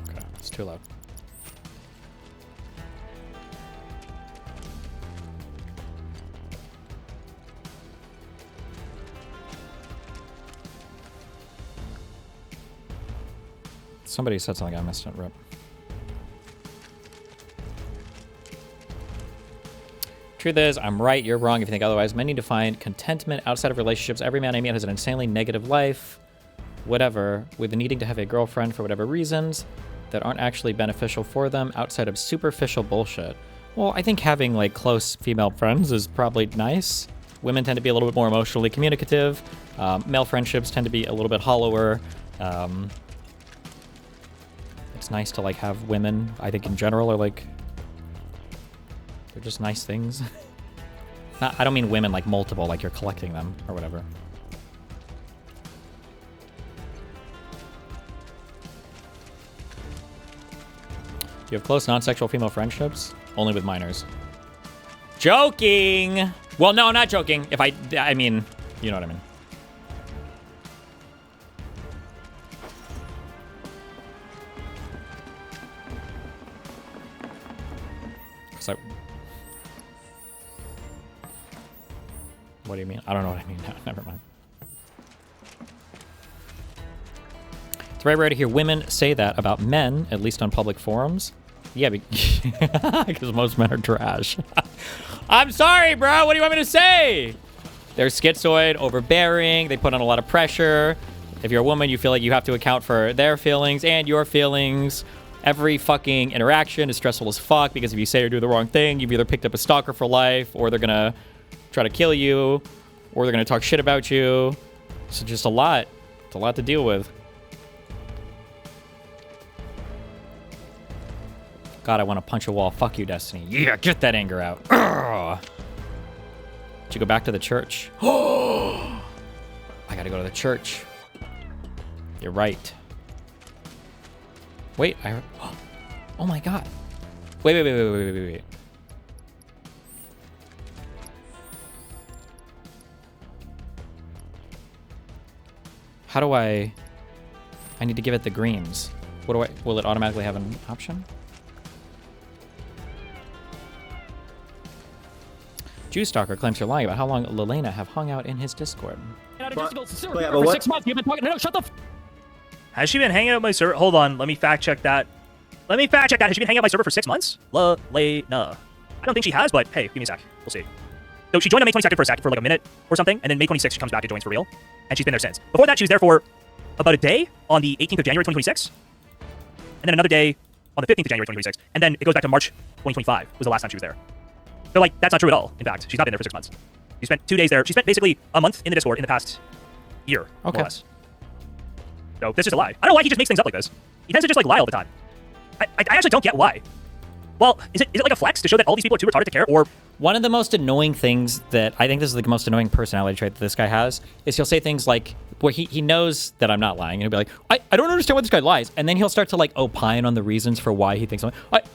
Speaker 2: Okay, it's too loud. Somebody said something, I missed it, rip. Truth is, I'm right, you're wrong if you think otherwise. Men need to find contentment outside of relationships. Every man I meet has an insanely negative life, whatever, with needing to have a girlfriend for whatever reasons that aren't actually beneficial for them outside of superficial bullshit. Well, I think having, like, close female friends is probably nice. Women tend to be a little bit more emotionally communicative. Male friendships tend to be a little bit hollower. It's nice to, like, have women, I think, in general, are, like, they're just nice things. I don't mean women, like, multiple, like you're collecting them or whatever. You have close non-sexual female friendships? Only with minors. Joking! Well, no, not joking. If I mean, you know what I mean. So, what do you mean? I don't know what I mean. No, never mind. It's very rare to hear women say that about men, at least on public forums. Yeah, because most men are trash. I'm sorry, bro. What do you want me to say? They're schizoid, overbearing. They put on a lot of pressure. If you're a woman, you feel like you have to account for their feelings and your feelings. Every fucking interaction is stressful as fuck because if you say or do the wrong thing, you've either picked up a stalker for life, or they're gonna try to kill you, or they're gonna talk shit about you. So just a lot. It's a lot to deal with. God, I want to punch a wall. Fuck you, Destiny. Yeah, get that anger out. Urgh. Did you go back to the church? I gotta go to the church. You're right. Wait, I heard... Oh my god. Wait. How do I need to give it the greens. What do I... Will it automatically have an option? Jewstalker claims you're lying about how long Lelena have hung out in his Discord.
Speaker 7: For 6 months, you've been talking... No, shut the... Has she been hanging out my server? Hold on, let me fact check that. Has she been hanging out my server for 6 months? Lelena. I don't think she has, but hey, give me a sec. We'll see. So she joined on May 22nd for like a minute or something, and then May 26th she comes back and joins for real. And she's been there since. Before that, she was there for about a day on the 18th of January 2026. And then another day on the 15th of January 2026. And then it goes back to March 2025 was the last time she was there. So like, that's not true at all, in fact. She's not been there for 6 months. She spent 2 days there. She spent basically a month in the Discord in the past year, more or less. So this is a lie. I don't know why he just makes things up like this. He tends to just like lie all the time. I actually don't get why. Well, is it like a flex to show that all these people are too retarded to care, or...
Speaker 2: One of the most annoying things that, I think this is the most annoying personality trait that this guy has, is he'll say things like, where he knows that I'm not lying, and he'll be like, I don't understand why this guy lies, and then he'll start to like opine on the reasons for why he thinks I'm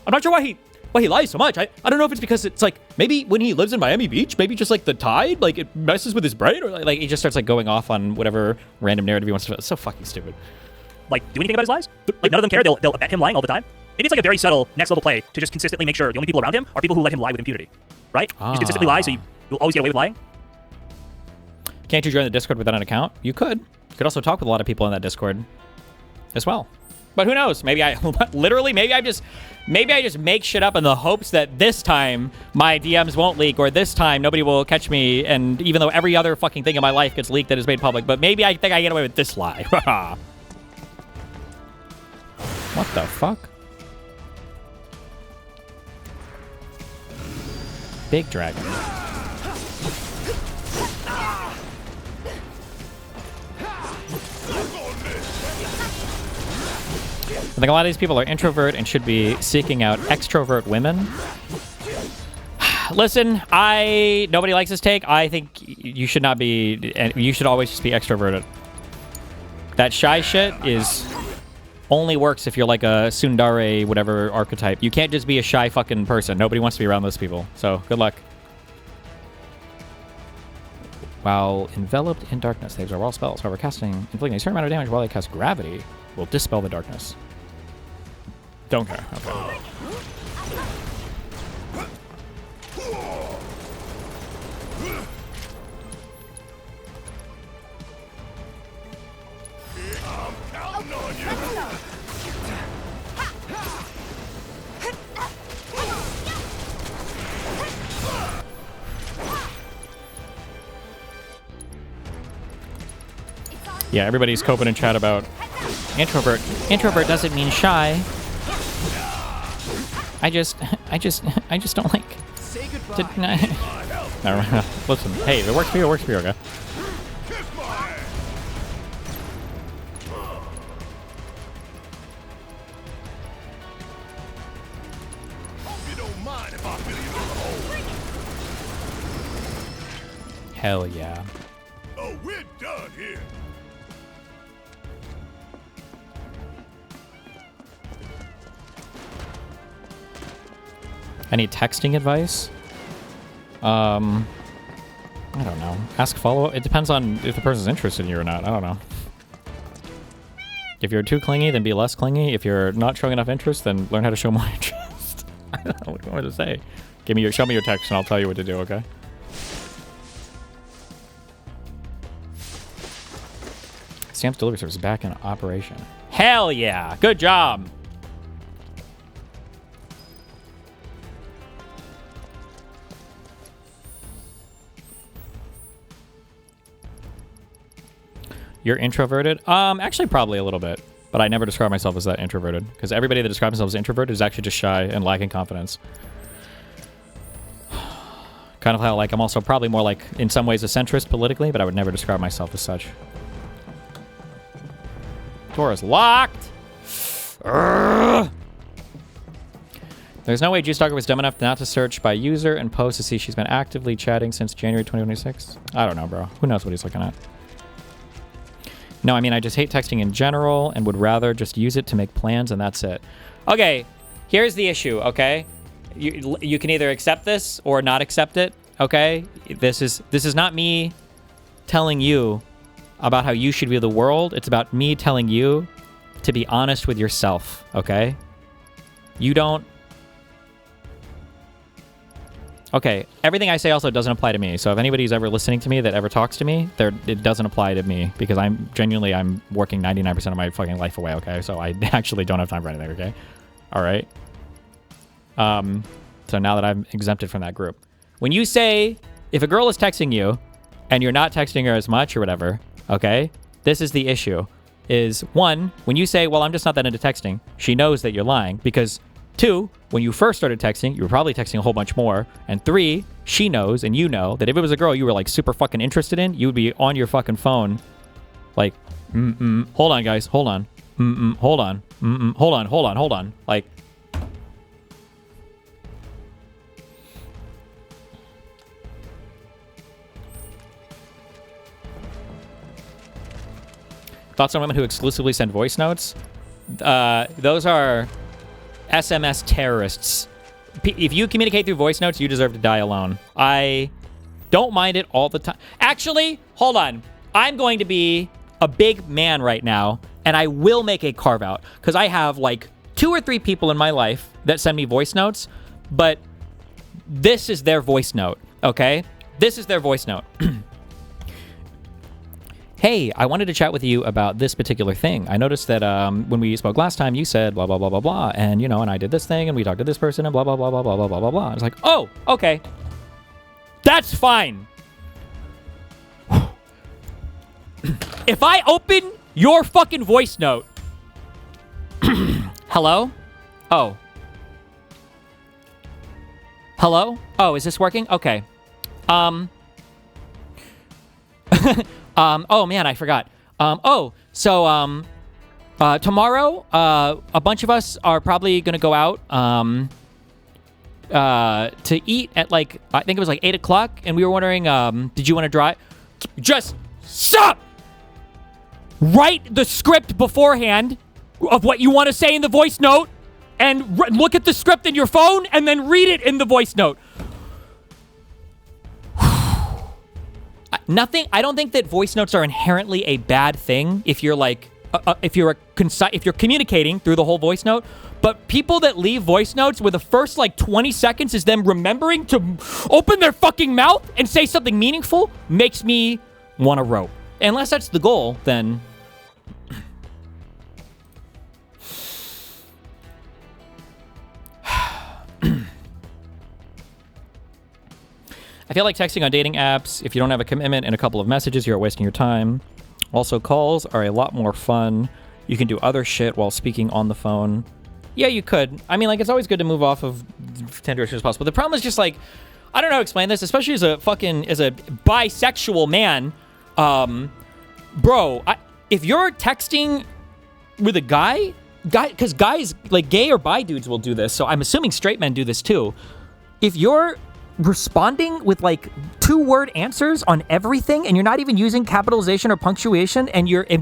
Speaker 2: not sure why he lies so much. I don't know if it's because it's like, maybe when he lives in Miami Beach, maybe just like the tide, like it messes with his brain, or like he just starts like going off on whatever random narrative he wants to. It's so fucking stupid.
Speaker 7: Like, do anything about his lies? Like, none of them care. They'll bet him lying all the time. Maybe it's like a very subtle next level play to just consistently make sure the only people around him are people who let him lie with impunity. Right? You just consistently lie, so you'll always get away with lying.
Speaker 2: Can't you join the Discord without an account? You could. You could also talk with a lot of people in that Discord as well. But who knows? Maybe I just make shit up in the hopes that this time my DMs won't leak, or this time nobody will catch me, and even though every other fucking thing in my life gets leaked that is made public, but maybe I think I get away with this lie. What the fuck? Big dragon. I think a lot of these people are introvert and should be seeking out extrovert women. Listen, nobody likes this take. I think you should not be, you should always just be extroverted. That shy shit only works if you're like a tsundere whatever archetype. You can't just be a shy fucking person. Nobody wants to be around those people. So, good luck. While enveloped in darkness, they absorb all spells. However, casting inflicting a certain amount of damage while they cast gravity will dispel the darkness. Don't care. Okay. Yeah, everybody's coping in chat about introvert. Introvert doesn't mean shy. I just don't like to deny. Never mind. Listen, hey, if it works for you, it works for you, okay? Hell yeah.
Speaker 10: Oh, we're done here.
Speaker 2: Any texting advice? I don't know. Ask follow-up. It depends on if the person's interested in you or not. I don't know. If you're too clingy, then be less clingy. If you're not showing enough interest, then learn how to show more interest. I don't know what you want to say. Show me your text and I'll tell you what to do, okay? Stamps delivery service back in operation. Hell yeah! Good job! You're introverted? Actually probably a little bit. But I never describe myself as that introverted. Because everybody that describes themselves as introverted is actually just shy and lacking confidence. Kind of how, like, I'm also probably more like, in some ways, a centrist politically, but I would never describe myself as such. Door is locked! Urgh. There's no way Jizztickle was dumb enough not to search by user and post to see she's been actively chatting since January 2026. I don't know, bro. Who knows what he's looking at? No, I mean, I just hate texting in general and would rather just use it to make plans and that's it. Okay, here's the issue, okay? You can either accept this or not accept it, okay? This is not me telling you about how you should view the world. It's about me telling you to be honest with yourself, okay? You don't... Okay, everything I say also doesn't apply to me. So if anybody's ever listening to me that ever talks to me, it doesn't apply to me because I'm working 99% of my fucking life away, okay? So I actually don't have time for anything, okay? All right? So now that I'm exempted from that group. When you say, if a girl is texting you and you're not texting her as much or whatever, okay? This is the issue. Is one, when you say, well, I'm just not that into texting, she knows that you're lying because... Two, when you first started texting, you were probably texting a whole bunch more. And three, she knows and you know that if it was a girl you were like super fucking interested in, you would be on your fucking phone like, hold on, guys, hold on. Hold on. Hold on. Like, thoughts on women who exclusively send voice notes? Those are... SMS terrorists. If you communicate through voice notes, you deserve to die alone. I don't mind it all the time. Actually, hold on. I'm going to be a big man right now, and I will make a carve out because I have like 2 or 3 people in my life that send me voice notes, but this is their voice note, okay? This is their voice note. Hey, I wanted to chat with you about this particular thing. I noticed that when we spoke last time, you said blah, blah, blah, blah, blah. And, you know, and I did this thing and we talked to this person and blah, blah, blah, blah, blah, blah, blah, blah, blah. It's like, oh, okay. That's fine. If I open your fucking voice note. Hello? Oh. Hello? Oh, is this working? Okay. Oh man, I forgot. Tomorrow, a bunch of us are probably gonna go out to eat at like, I think it was like 8 o'clock, and we were wondering, did you want to drive? Just stop! Write the script beforehand of what you want to say in the voice note, and look at the script in your phone, and then read it in the voice note. Nothing. I don't think that voice notes are inherently a bad thing if you're like, if you're communicating through the whole voice note. But people that leave voice notes where the first like 20 seconds is them remembering to open their fucking mouth and say something meaningful makes me want to rope. Unless that's the goal, then. I feel like texting on dating apps, if you don't have a commitment and a couple of messages, you're wasting your time. Also, calls are a lot more fun. You can do other shit while speaking on the phone. Yeah, you could. I mean, like, it's always good to move off of Tinder as soon as possible. The problem is just, like, I don't know how to explain this, especially as a bisexual man. Bro, if you're texting with a guy, because guys, like, gay or bi dudes will do this, so I'm assuming straight men do this too. If you're responding with like 2-word answers on everything and you're not even using capitalization or punctuation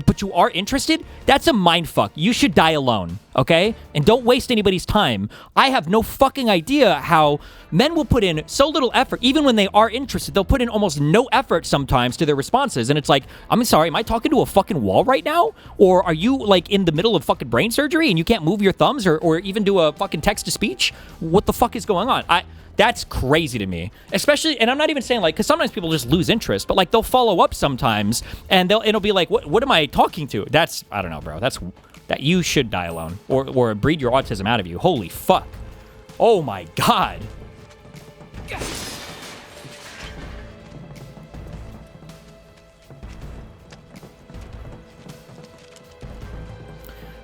Speaker 2: but you are interested, that's a mindfuck. You should die alone, okay? And don't waste anybody's time. I have no fucking idea how men will put in so little effort, even when they are interested. They'll put in almost no effort sometimes to their responses, and it's like, I'm sorry, am I talking to a fucking wall right now? Or are you like in the middle of fucking brain surgery and you can't move your thumbs or even do a fucking text-to-speech? What the fuck is going on? That's crazy to me. Especially, and I'm not even saying like, because sometimes people just lose interest, but like they'll follow up sometimes and it'll be like, what am I talking to? That's, I don't know, bro. That you should die alone or breed your autism out of you. Holy fuck. Oh my God.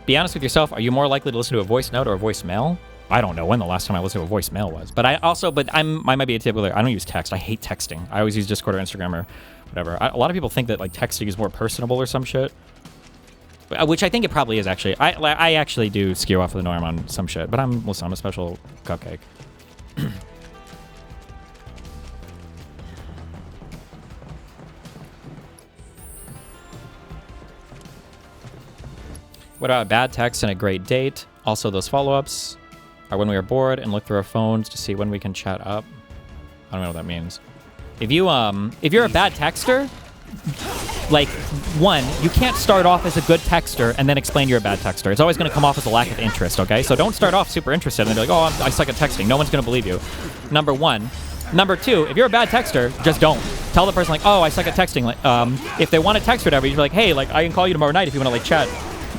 Speaker 2: Be honest with yourself. Are you more likely to listen to a voice note or a voicemail? I don't know when the last time I listened to a voicemail was, but I might be a typical. I don't use text. I hate texting. I always use Discord or Instagram or whatever. A lot of people think that like texting is more personable or some shit, which I think it probably is actually. I actually do skew off of the norm on some shit, but I'm a special cupcake. What about a bad text and a great date? Also, those follow-ups are when we are bored and look through our phones to see when we can chat up. I don't know what that means. If you're a bad texter, like, one, you can't start off as a good texter and then explain you're a bad texter. It's always going to come off as a lack of interest, okay? So don't start off super interested and be like, oh, I suck at texting. No one's going to believe you. Number one. Number two, if you're a bad texter, just don't. Tell the person, like, oh, I suck at texting. Like, if they want to text or whatever, you're like, hey, like, I can call you tomorrow night if you want to, like, chat.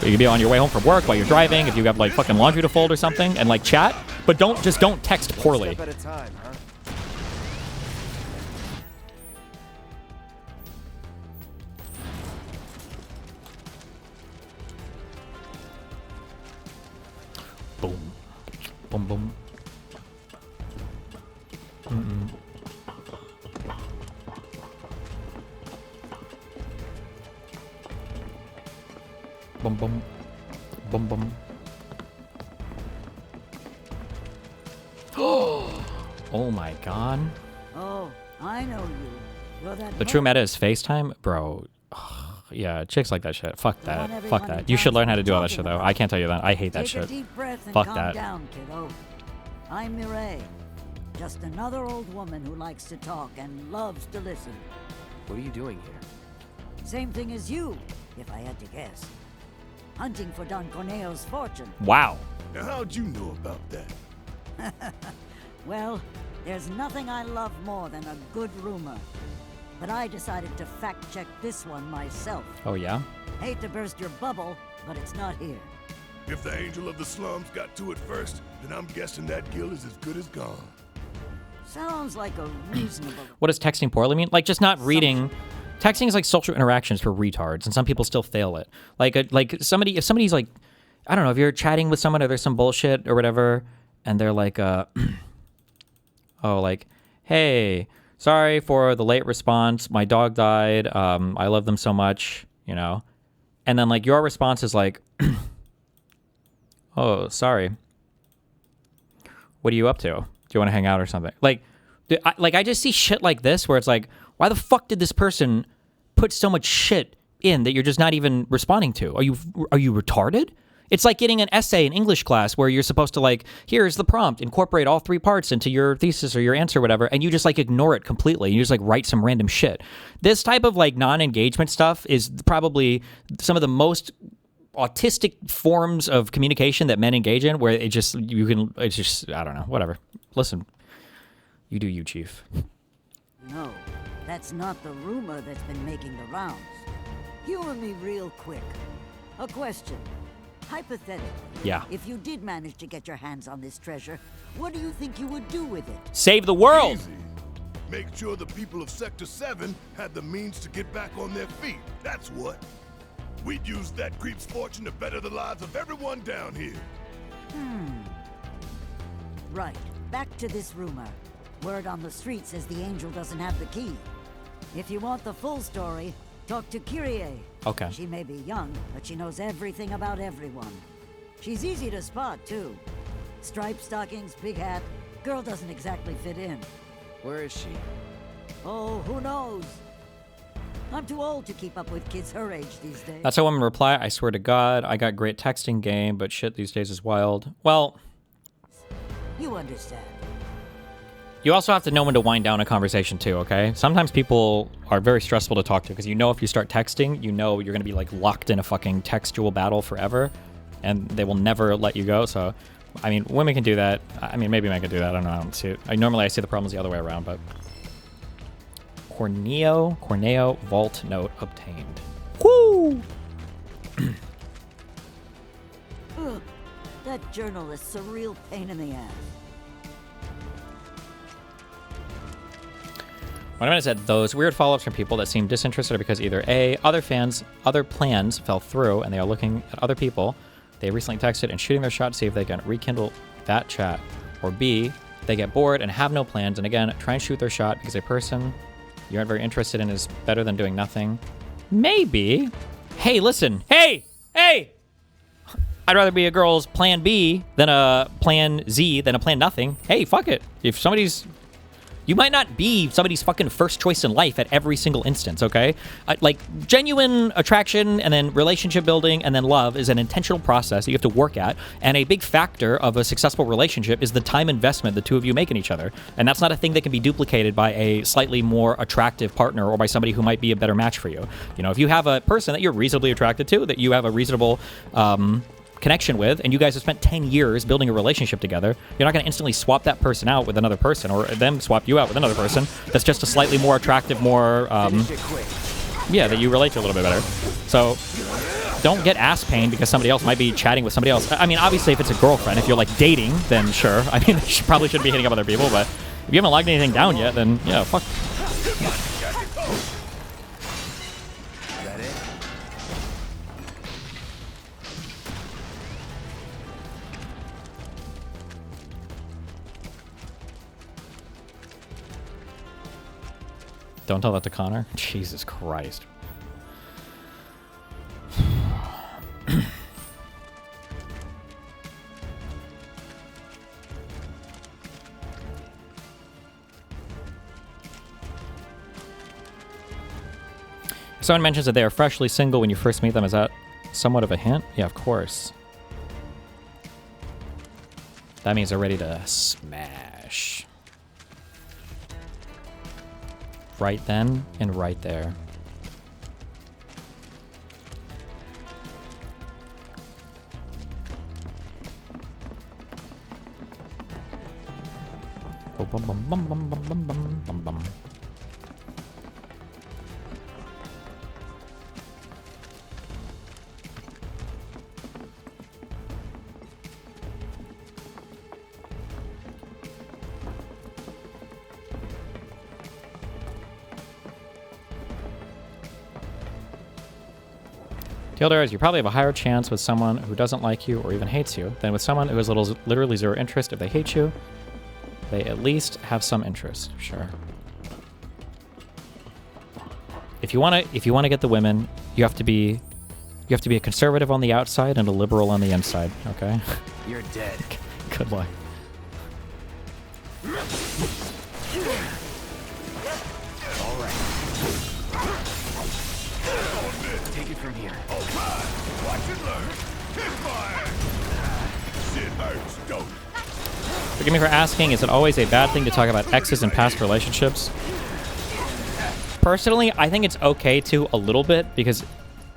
Speaker 2: You can be on your way home from work while you're driving, if you have like fucking laundry to fold or something, and like chat, but don't text poorly.
Speaker 24: Step at a time, huh?
Speaker 2: Boom. Boom boom. Mm-mm. Bum bum. Bum bum. Oh my God.
Speaker 8: Oh, I know you. You're that
Speaker 2: The true meta is FaceTime? Bro. Yeah, chicks like that shit. Fuck that. Fuck that. You should learn how to do all that shit though. I can't tell you that. I hate that shit.
Speaker 8: Take a deep breath and
Speaker 2: Fuck
Speaker 8: calm
Speaker 2: that.
Speaker 8: down, kiddo. I'm Mireille. Just another old woman who likes to talk and loves to listen.
Speaker 24: What are you doing here?
Speaker 8: Same thing as you, if I had to guess. Hunting for Don Corneo's fortune.
Speaker 2: Wow.
Speaker 10: Now, how'd you know about that?
Speaker 8: Well, there's nothing I love more than a good rumor. But I decided to fact-check this one myself.
Speaker 2: Oh, yeah?
Speaker 8: Hate to burst your bubble, but it's not here.
Speaker 10: If the angel of the slums got to it first, then I'm guessing that guild is as good as gone.
Speaker 8: Sounds like a reasonable...
Speaker 2: What does texting poorly mean? Like, just not reading... Texting is like social interactions for retards, and some people still fail it. If somebody's like, I don't know, if you're chatting with someone or there's some bullshit or whatever, and they're like, oh, like, hey, sorry for the late response. My dog died. I love them so much, you know. And then like your response is like, oh, sorry. What are you up to? Do you want to hang out or something? Like, I just see shit like this where it's like, why the fuck did this person put so much shit in that you're just not even responding to? Are you retarded? It's like getting an essay in English class where you're supposed to like, here's the prompt, incorporate all 3 parts into your thesis or your answer or whatever, and you just like ignore it completely. You just like write some random shit. This type of like non-engagement stuff is probably some of the most autistic forms of communication that men engage in, where it's just, I don't know, whatever. Listen, you do you, Chief.
Speaker 8: No, that's not the rumor that's been making the rounds. Humor me real quick. A question. Hypothetically,
Speaker 2: yeah.
Speaker 8: If you did manage to get your hands on this treasure, what do you think you would do with it?
Speaker 2: Save the world!
Speaker 10: Easy. Make sure the people of Sector 7 had the means to get back on their feet. That's what. We'd use that creep's fortune to better the lives of everyone down here.
Speaker 8: Right. Back to this rumor. Word on the street says the angel doesn't have the key. If you want the full story, talk to Kyrie.
Speaker 2: Okay.
Speaker 8: She may be young, but she knows everything about everyone. She's easy to spot, too. Striped stockings, big hat. Girl doesn't exactly fit in.
Speaker 1: Where is she?
Speaker 8: Oh, who knows? I'm too old to keep up with kids her age these days.
Speaker 2: That's how women reply, I swear to God, I got great texting game, but shit these days is wild. Well,
Speaker 8: you understand.
Speaker 2: You also have to know when to wind down a conversation too, okay? Sometimes people are very stressful to talk to because you know if you start texting, you know you're going to be like locked in a fucking textual battle forever and they will never let you go. So, I mean, women can do that. I mean, maybe men can do that. I don't know. I don't see it. Normally I see the problems the other way around, but Corneo vault note obtained. Woo!
Speaker 8: Ugh, that journalist's a real pain in the ass.
Speaker 2: When I said those weird follow-ups from people that seem disinterested are because either A, other plans fell through and they are looking at other people they recently texted and shooting their shot to see if they can rekindle that chat, or B, they get bored and have no plans and again try and shoot their shot because a person you aren't very interested in is better than doing nothing. Maybe. Hey, listen. Hey! I'd rather be a girl's plan B than a plan Z than a plan nothing. Hey, fuck it. If somebody's... You might not be somebody's fucking first choice in life at every single instance, okay? Like, genuine attraction and then relationship building and then love is an intentional process that you have to work at, and a big factor of a successful relationship is the time investment the two of you make in each other, and that's not a thing that can be duplicated by a slightly more attractive partner or by somebody who might be a better match for you. You know, if you have a person that you're reasonably attracted to, that you have a reasonable... connection with, and you guys have spent 10 years building a relationship together, you're not going to instantly swap that person out with another person, or them swap you out with another person that's just a slightly more attractive, more, yeah, that you relate to a little bit better. So, don't get ass pain because somebody else might be chatting with somebody else. I mean, obviously, if it's a girlfriend, if you're, like, dating, then sure. I mean, you probably shouldn't be hitting up other people, but if you haven't locked anything down yet, then, yeah, fuck. Don't tell that to Connor. Jesus Christ. Someone mentions that they are freshly single when you first meet them. Is that somewhat of a hint? Yeah, of course. That means they're ready to smash. Right then and right there. Bum, bum, bum, bum, bum, bum, bum, bum, bum. You probably have a higher chance with someone who doesn't like you or even hates you than with someone who has literally zero interest if they hate you. they at least have some interest. Sure. If you wanna get the women, you have to be a conservative on the outside and a liberal on the inside. Okay.
Speaker 24: You're dead.
Speaker 2: Good luck.
Speaker 24: All right. Take it from here.
Speaker 10: Watch and learn. Kick my ass. Shit hurts, don't it?
Speaker 2: Forgive me for asking, is it always a bad thing to talk about exes and past relationships? Personally, I think it's okay to a little bit because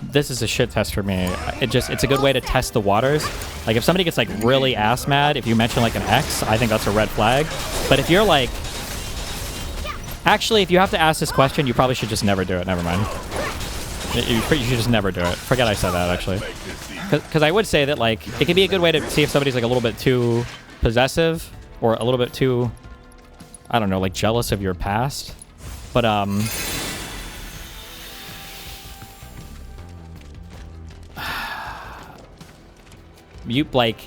Speaker 2: this is a shit test for me. It's a good way to test the waters. Like if somebody gets like really ass mad if you mention like an ex, I think that's a red flag. But if you're like, actually, if you have to ask this question, you probably should just never do it. Never mind. You should just never do it. Forget I said that actually. Because I would say that like it can be a good way to see if somebody's like a little bit too possessive or a little bit too, I don't know, like jealous of your past. But you like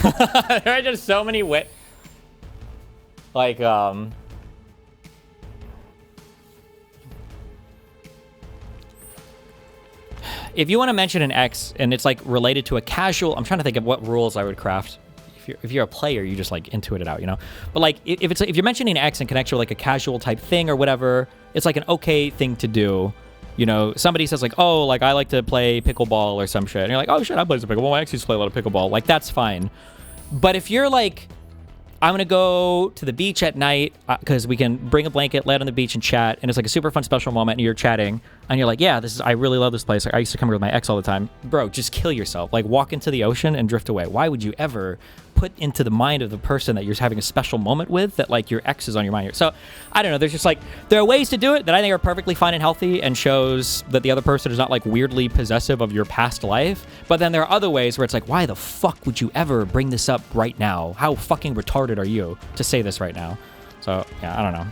Speaker 2: there are just so many ways. Like if you want to mention an ex and it's like related to a casual, I'm trying to think of what rules I would craft. If you're a player, you just like intuit it out, you know. But like if you're mentioning an ex in connection with like a casual type thing or whatever, it's like an okay thing to do. You know, somebody says like, oh, like I like to play pickleball or some shit, and you're like, oh shit, I play some pickleball. I actually used to play a lot of pickleball. Like that's fine. But if you're like, I'm gonna go to the beach at night because we can bring a blanket, lay out on the beach and chat, and it's like a super fun special moment, and you're chatting, and you're like, yeah, I really love this place. Like, I used to come here with my ex all the time. Bro, just kill yourself. Like walk into the ocean and drift away. Why would you ever put into the mind of the person that you're having a special moment with that like your ex is on your mind? So I don't know, there's just like there are ways to do it that I think are perfectly fine and healthy and shows that the other person is not like weirdly possessive of your past life. But then there are other ways where it's like, why the fuck would you ever bring this up right now? How fucking retarded are you to say this right now? So yeah, I don't know.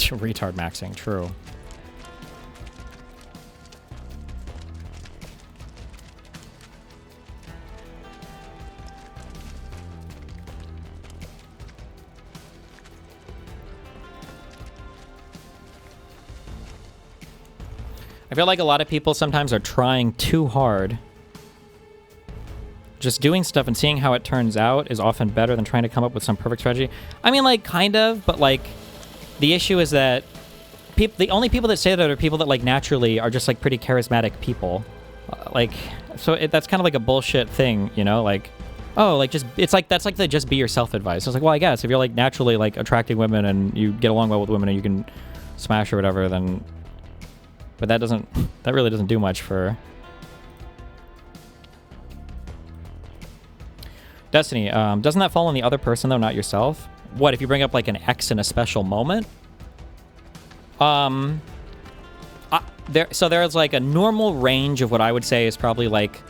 Speaker 2: Retard maxing, true. I feel like a lot of people sometimes are trying too hard. Just doing stuff and seeing how it turns out is often better than trying to come up with some perfect strategy. I mean, like, kind of, but like, the issue is that the only people that say that are people that like naturally are just like pretty charismatic people. Like, so that's kind of like a bullshit thing, you know? Like, oh, like just, it's like, that's like the just be yourself advice. It's like, well, I guess if you're like naturally like attracting women and you get along well with women and you can smash or whatever, then, but that really doesn't do much for Destiny. Doesn't that fall on the other person though, not yourself? What if you bring up like an ex in a special moment? There's like a normal range of what I would say is probably like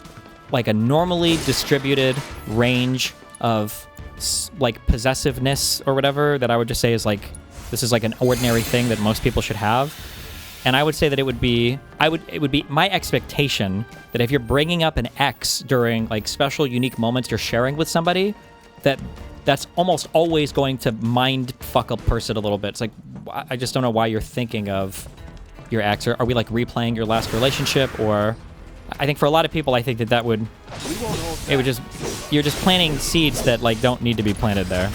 Speaker 2: a normally distributed range of like possessiveness or whatever that I would just say is like, this is like an ordinary thing that most people should have. And I would say that it would be my expectation that if you're bringing up an ex during like special unique moments you're sharing with somebody, that's almost always going to mind fuck a person a little bit. It's like, I just don't know why you're thinking of your ex. Or are we like replaying your last relationship? Or I think for a lot of people, I think that would, you're just planting seeds that like don't need to be planted there.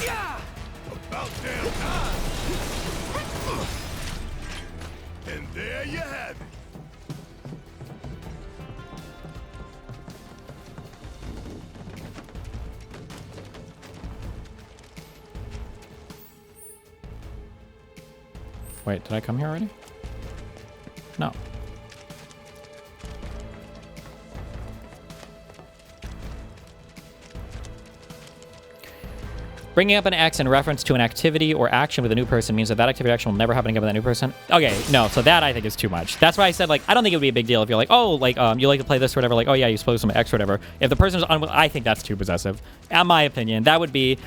Speaker 10: And there you have it.
Speaker 2: Wait, did I come here already? No. Bringing up an X in reference to an activity or action with a new person means that that activity or action will never happen again with that new person. Okay, no, so that I think is too much. That's why I said, like, I don't think it would be a big deal if you're like, oh, like, you like to play this or whatever, like, oh yeah, you suppose some X or whatever. If the person's I think that's too possessive. In my opinion, that would be,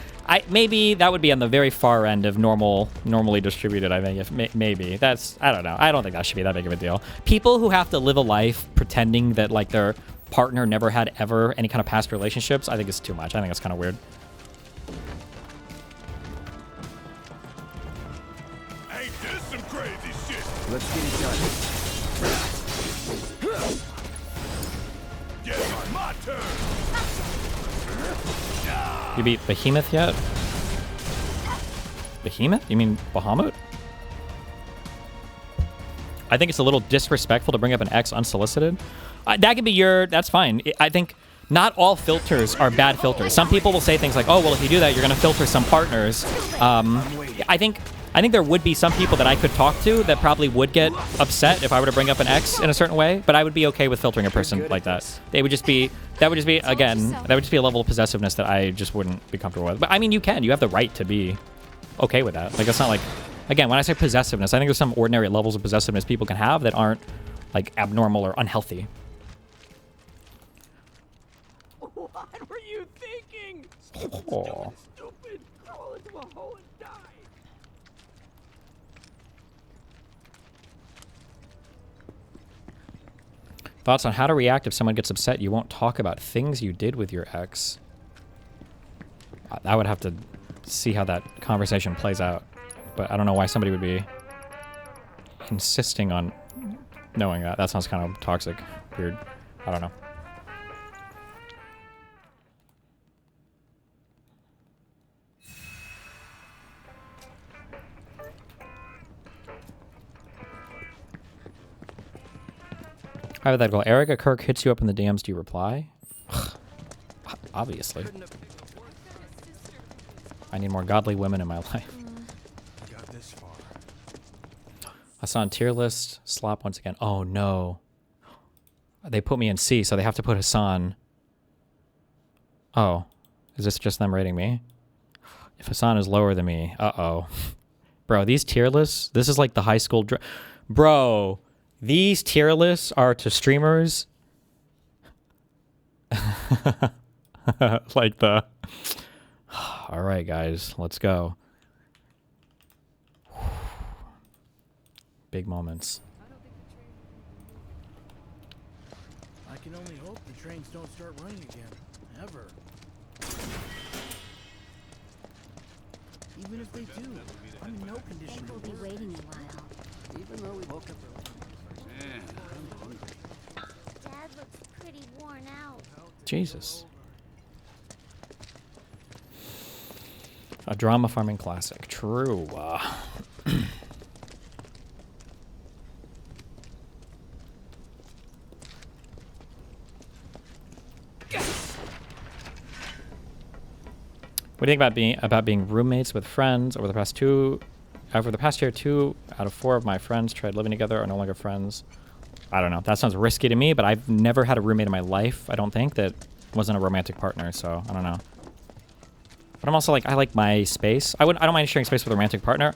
Speaker 2: maybe that would be on the very far end of normally distributed, I think, if maybe. That's, I don't know. I don't think that should be that big of a deal. People who have to live a life pretending that, like, their partner never had ever any kind of past relationships, I think it's too much. I think it's kind of weird.
Speaker 1: Let's get it done.
Speaker 10: Yeah, it's my turn.
Speaker 2: You beat Behemoth yet? Behemoth? You mean Bahamut? I think it's a little disrespectful to bring up an X unsolicited. That could be that's fine. I think not all filters are bad filters. Some people will say things like, oh, well, if you do that, you're going to filter some partners. I think there would be some people that I could talk to that probably would get upset if I were to bring up an X in a certain way, but I would be okay with filtering a person like that. That would just be a level of possessiveness that I just wouldn't be comfortable with. But I mean, you have the right to be okay with that. Like, it's not like, again, when I say possessiveness, I think there's some ordinary levels of possessiveness people can have that aren't like abnormal or unhealthy.
Speaker 24: What were you thinking?
Speaker 2: Oh.
Speaker 24: Stupid. Crawl into a hole and die.
Speaker 2: Thoughts on how to react if someone gets upset you won't talk about things you did with your ex? I would have to see how that conversation plays out. But I don't know why somebody would be insisting on knowing that. That sounds kind of toxic. Weird. I don't know. Hypothetical. Erica Kirk hits you up in the DMs. Do you reply? Obviously. I need more godly women in my life.
Speaker 3: Got this far.
Speaker 2: Hassan tier list. Slop once again. Oh no. They put me in C, so they have to put Hassan. Oh. Is this just them rating me? If Hassan is lower than me. Uh-oh. Bro, these tier lists, this is like the high school... Bro... These tier lists are to streamers like the... All right, guys, let's go. Big moments.
Speaker 24: I can only hope the trains don't start running again. Ever. Even if they do, I'm in no condition.
Speaker 14: We'll be waiting a while.
Speaker 24: Even though we woke up early.
Speaker 14: Dad looks pretty worn out.
Speaker 2: Jesus. A drama farming classic. True. What do you think about being roommates with friends? Over the past year, 2 out of 4 of my friends tried living together are no longer friends. I don't know. That sounds risky to me, but I've never had a roommate in my life, I don't think, that wasn't a romantic partner, so I don't know. But I'm also like, I like my space. I don't mind sharing space with a romantic partner.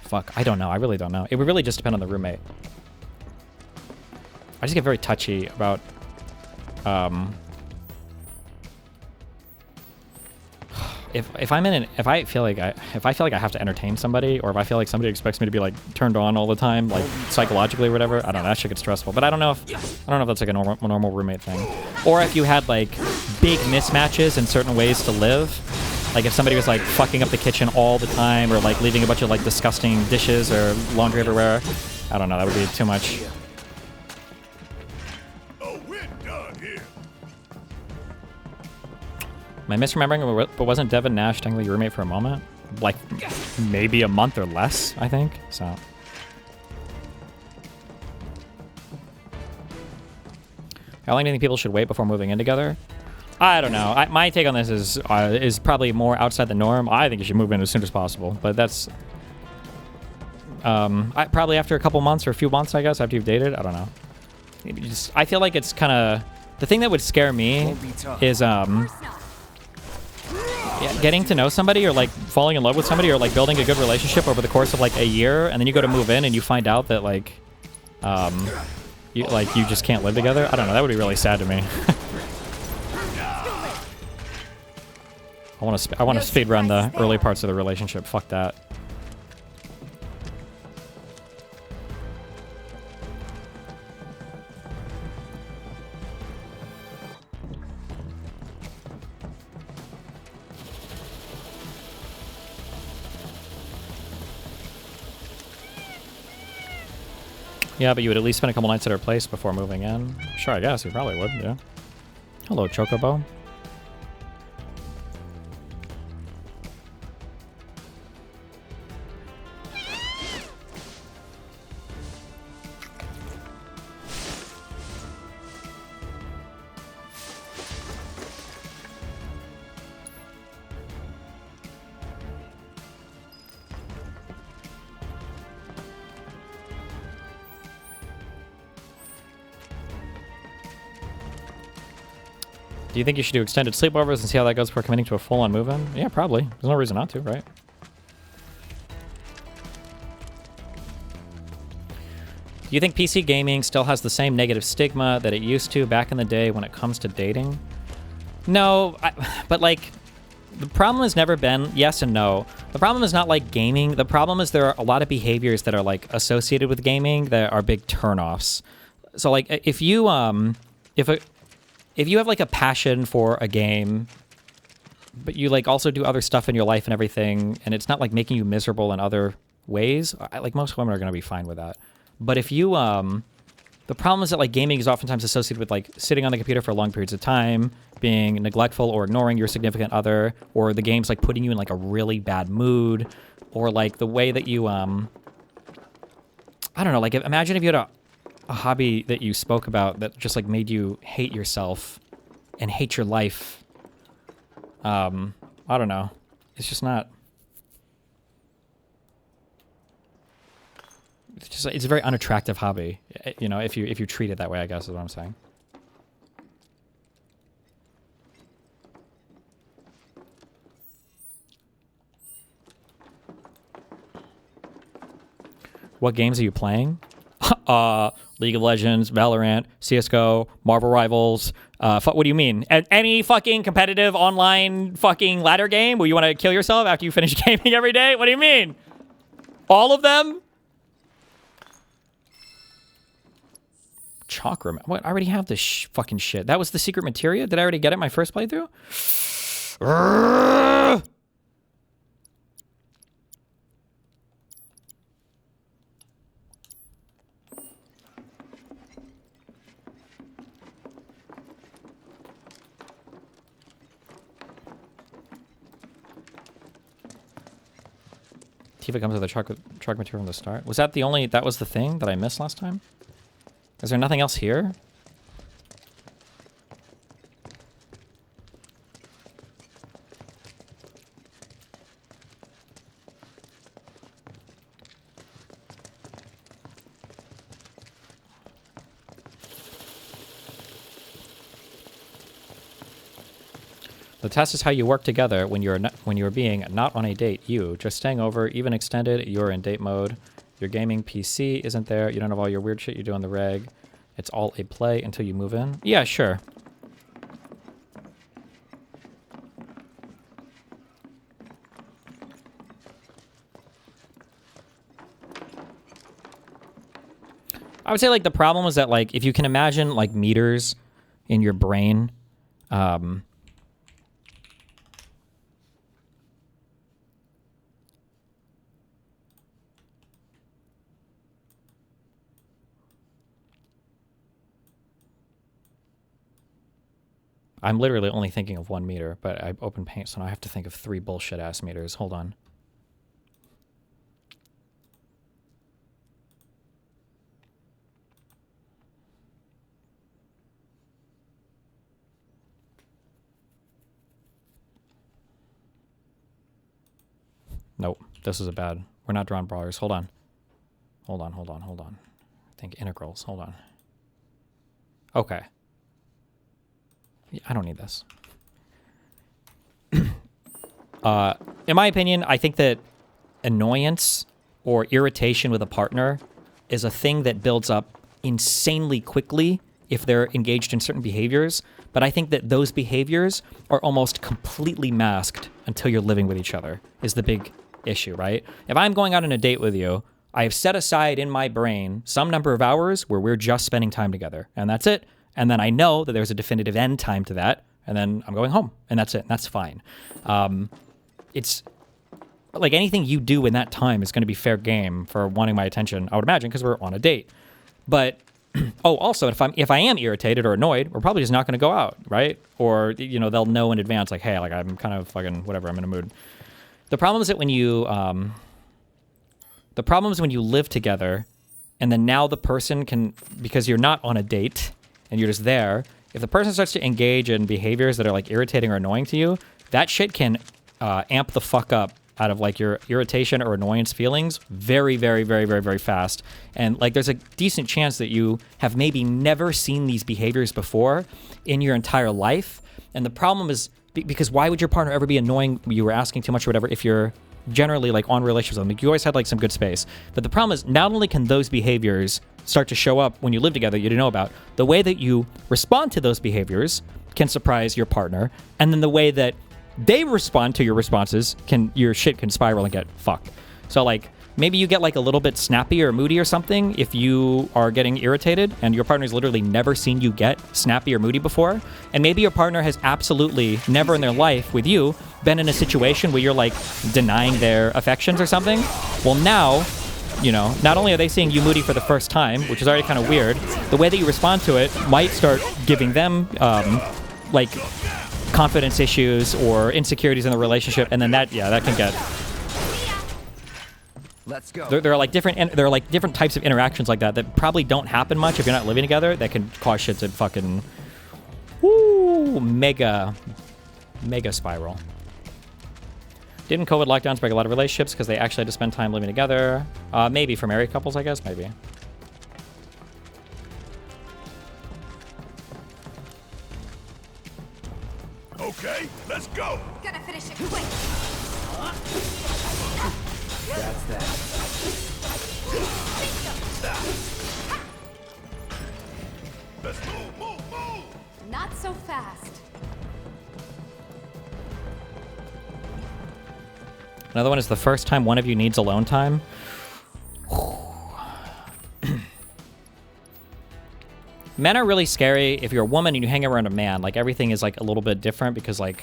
Speaker 2: Fuck, I don't know. I really don't know. It would really just depend on the roommate. I just get very touchy about if I feel like I have to entertain somebody, or if I feel like somebody expects me to be like turned on all the time, like psychologically or whatever, I don't know, that shit gets stressful. But I don't know if that's like a normal roommate thing, or if you had like big mismatches in certain ways to live. Like if somebody was like fucking up the kitchen all the time, or like leaving a bunch of like disgusting dishes or laundry everywhere. I don't know, that would be too much. Am I misremembering, but wasn't Devin Nash technically your roommate for a moment? Like, maybe a month or less, I think, so. How long do you think people should wait before moving in together? I don't know. My take on this is probably more outside the norm. I think you should move in as soon as possible, but that's... probably after a couple months or a few months, I guess, after you've dated. I don't know. I feel like it's kind of The thing that would scare me is getting to know somebody or like falling in love with somebody or like building a good relationship over the course of like a year, and then you go to move in and you find out that like you just can't live together. I don't know. That would be really sad to me. I want to speed run the early parts of the relationship. Fuck that. Yeah, but you would at least spend a couple nights at her place before moving in. Sure, I guess you probably would. Yeah. Hello, Chocobo. Do you think you should do extended sleepovers and see how that goes before committing to a full-on move-in? Yeah, probably. There's no reason not to, right? Do you think PC gaming still has the same negative stigma that it used to back in the day when it comes to dating? No, but like, the problem has never been yes and no. The problem is not like gaming. The problem is there are a lot of behaviors that are like associated with gaming that are big turnoffs. So like, if you have like a passion for a game, but you like also do other stuff in your life and everything, and it's not like making you miserable in other ways, like most women are going to be fine with that. But if you, the problem is that like gaming is oftentimes associated with like sitting on the computer for long periods of time, being neglectful or ignoring your significant other, or the game's like putting you in like a really bad mood, or like the way that you, I don't know, like imagine if you had a hobby that you spoke about that just like made you hate yourself and hate your life. I don't know. It's just not. It's a very unattractive hobby, you know, if you treat it that way, I guess is what I'm saying. What games are you playing? League of Legends, Valorant, CSGO, Marvel Rivals. What do you mean? Any fucking competitive online fucking ladder game where you want to kill yourself after you finish gaming every day? What do you mean? All of them? Chakra. What? I already have this fucking shit. That was the secret materia? Did I already get it my first playthrough? Tifa comes with a truck material from the start. Was that the only... That was the thing that I missed last time? Is there nothing else here? The test is how you work together when you're being not on a date. You just staying over, even extended. You're in date mode. Your gaming PC isn't there. You don't have all your weird shit you do on the reg. It's all a play until you move in. Yeah, sure. I would say like the problem is that like if you can imagine like meters in your brain, I'm literally only thinking of 1 meter, but I open paint, so now I have to think of 3 bullshit-ass meters. Hold on. Nope, this is a bad. We're not drawing brawlers. Hold on. Hold on. I think integrals. Hold on. Okay. I don't need this. In my opinion, I think that annoyance or irritation with a partner is a thing that builds up insanely quickly if they're engaged in certain behaviors. But I think that those behaviors are almost completely masked until you're living with each other is the big issue, right? If I'm going out on a date with you, I have set aside in my brain some number of hours where we're just spending time together, and that's it. And then I know that there's a definitive end time to that, and then I'm going home, and that's it, and that's fine. It's like anything you do in that time is going to be fair game for wanting my attention, I would imagine, because we're on a date. But oh, also, if I am irritated or annoyed, we're probably just not going to go out, right? Or, you know, they'll know in advance, like, hey, like, I'm kind of fucking whatever, I'm in a mood. The problem is that when you live together, and then now the person can, because you're not on a date and you're just there, if the person starts to engage in behaviors that are like irritating or annoying to you, that shit can amp the fuck up out of like your irritation or annoyance feelings very, very, very, very, very fast. And like there's a decent chance that you have maybe never seen these behaviors before in your entire life. And the problem is because why would your partner ever be annoying you or asking too much or whatever if you're generally like on relationships with them? Like, you always had like some good space. But the problem is not only can those behaviors start to show up when you live together you didn't know about, the way that you respond to those behaviors can surprise your partner, and then the way that they respond to your responses your shit can spiral and get fucked. So like maybe you get like a little bit snappy or moody or something if you are getting irritated and your partner's literally never seen you get snappy or moody before. And maybe your partner has absolutely never in their life with you been in a situation where you're like denying their affections or something. Well, now, you know, not only are they seeing you moody for the first time, which is already kind of weird, the way that you respond to it might start giving them like confidence issues or insecurities in the relationship, and then that can get.
Speaker 1: Let's go.
Speaker 2: There are like different types of interactions like that probably don't happen much if you're not living together. That can cause shit to fucking mega spiral. Didn't COVID lockdowns break a lot of relationships because they actually had to spend time living together? Maybe for married couples, I guess. Maybe.
Speaker 10: Okay, let's go.
Speaker 5: Gotta finish it quick.
Speaker 1: That's that.
Speaker 10: Let's move.
Speaker 5: Not so fast.
Speaker 2: Another one is the first time one of you needs alone time. Men are really scary if you're a woman and you hang around a man. Like everything is like a little bit different because like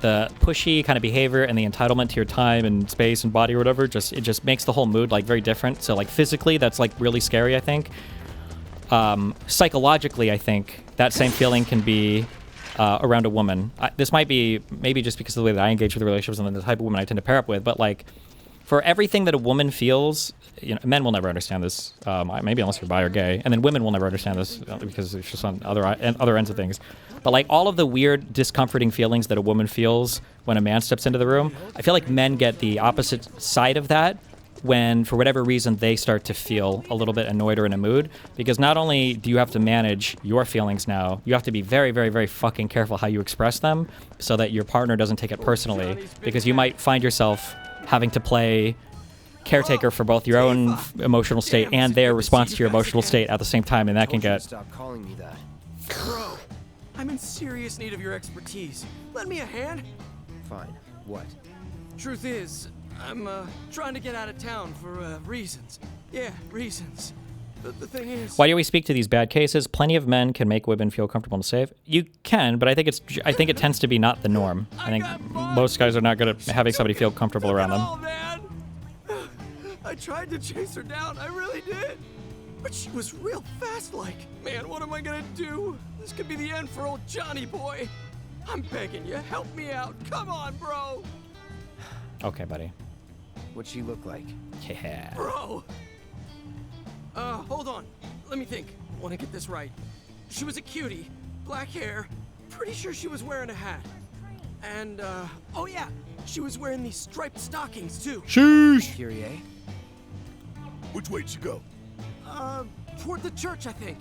Speaker 2: the pushy kind of behavior and the entitlement to your time and space and body or whatever, it just makes the whole mood like very different. So like physically, that's like really scary, I think. Psychologically, I think that same feeling can be around a woman. This might be maybe just because of the way that I engage with relationships and the type of woman I tend to pair up with, but like for everything that a woman feels, you know, men will never understand this, maybe unless you're bi or gay, and then women will never understand this because it's just on other ends of things. But like all of the weird, discomforting feelings that a woman feels when a man steps into the room, I feel like men get the opposite side of that when, for whatever reason, they start to feel a little bit annoyed or in a mood. Because not only do you have to manage your feelings now, you have to be very, very, very fucking careful how you express them so that your partner doesn't take it personally. Because you might find yourself having to play caretaker for both your own emotional state and their response to your emotional state at the same time, and that can get...
Speaker 1: Stop calling me that.
Speaker 17: Bro, I'm in serious need of your expertise. Lend me a hand.
Speaker 1: Fine. What?
Speaker 17: Truth is, I'm trying to get out of town for reasons. Yeah, reasons. The thing is...
Speaker 2: Why do we speak to these bad cases? Plenty of men can make women feel comfortable and safe. You can, but I think it tends to be not the norm. I think most guys are not good at having somebody feel comfortable around them.
Speaker 17: Oh, man. I tried to chase her down, I really did. But she was real fast-like. Man, what am I gonna do? This could be the end for old Johnny boy. I'm begging you, help me out. Come on, bro.
Speaker 2: Okay, buddy.
Speaker 1: What'd she look like?
Speaker 2: Yeah.
Speaker 17: Bro. Hold on. Let me think. I want to get this right. She was a cutie, black hair. Pretty sure she was wearing a hat. And, oh yeah, she was wearing these striped stockings too.
Speaker 2: Sheesh.
Speaker 1: Kyrie?
Speaker 10: Which way'd she go?
Speaker 17: Toward the church, I think.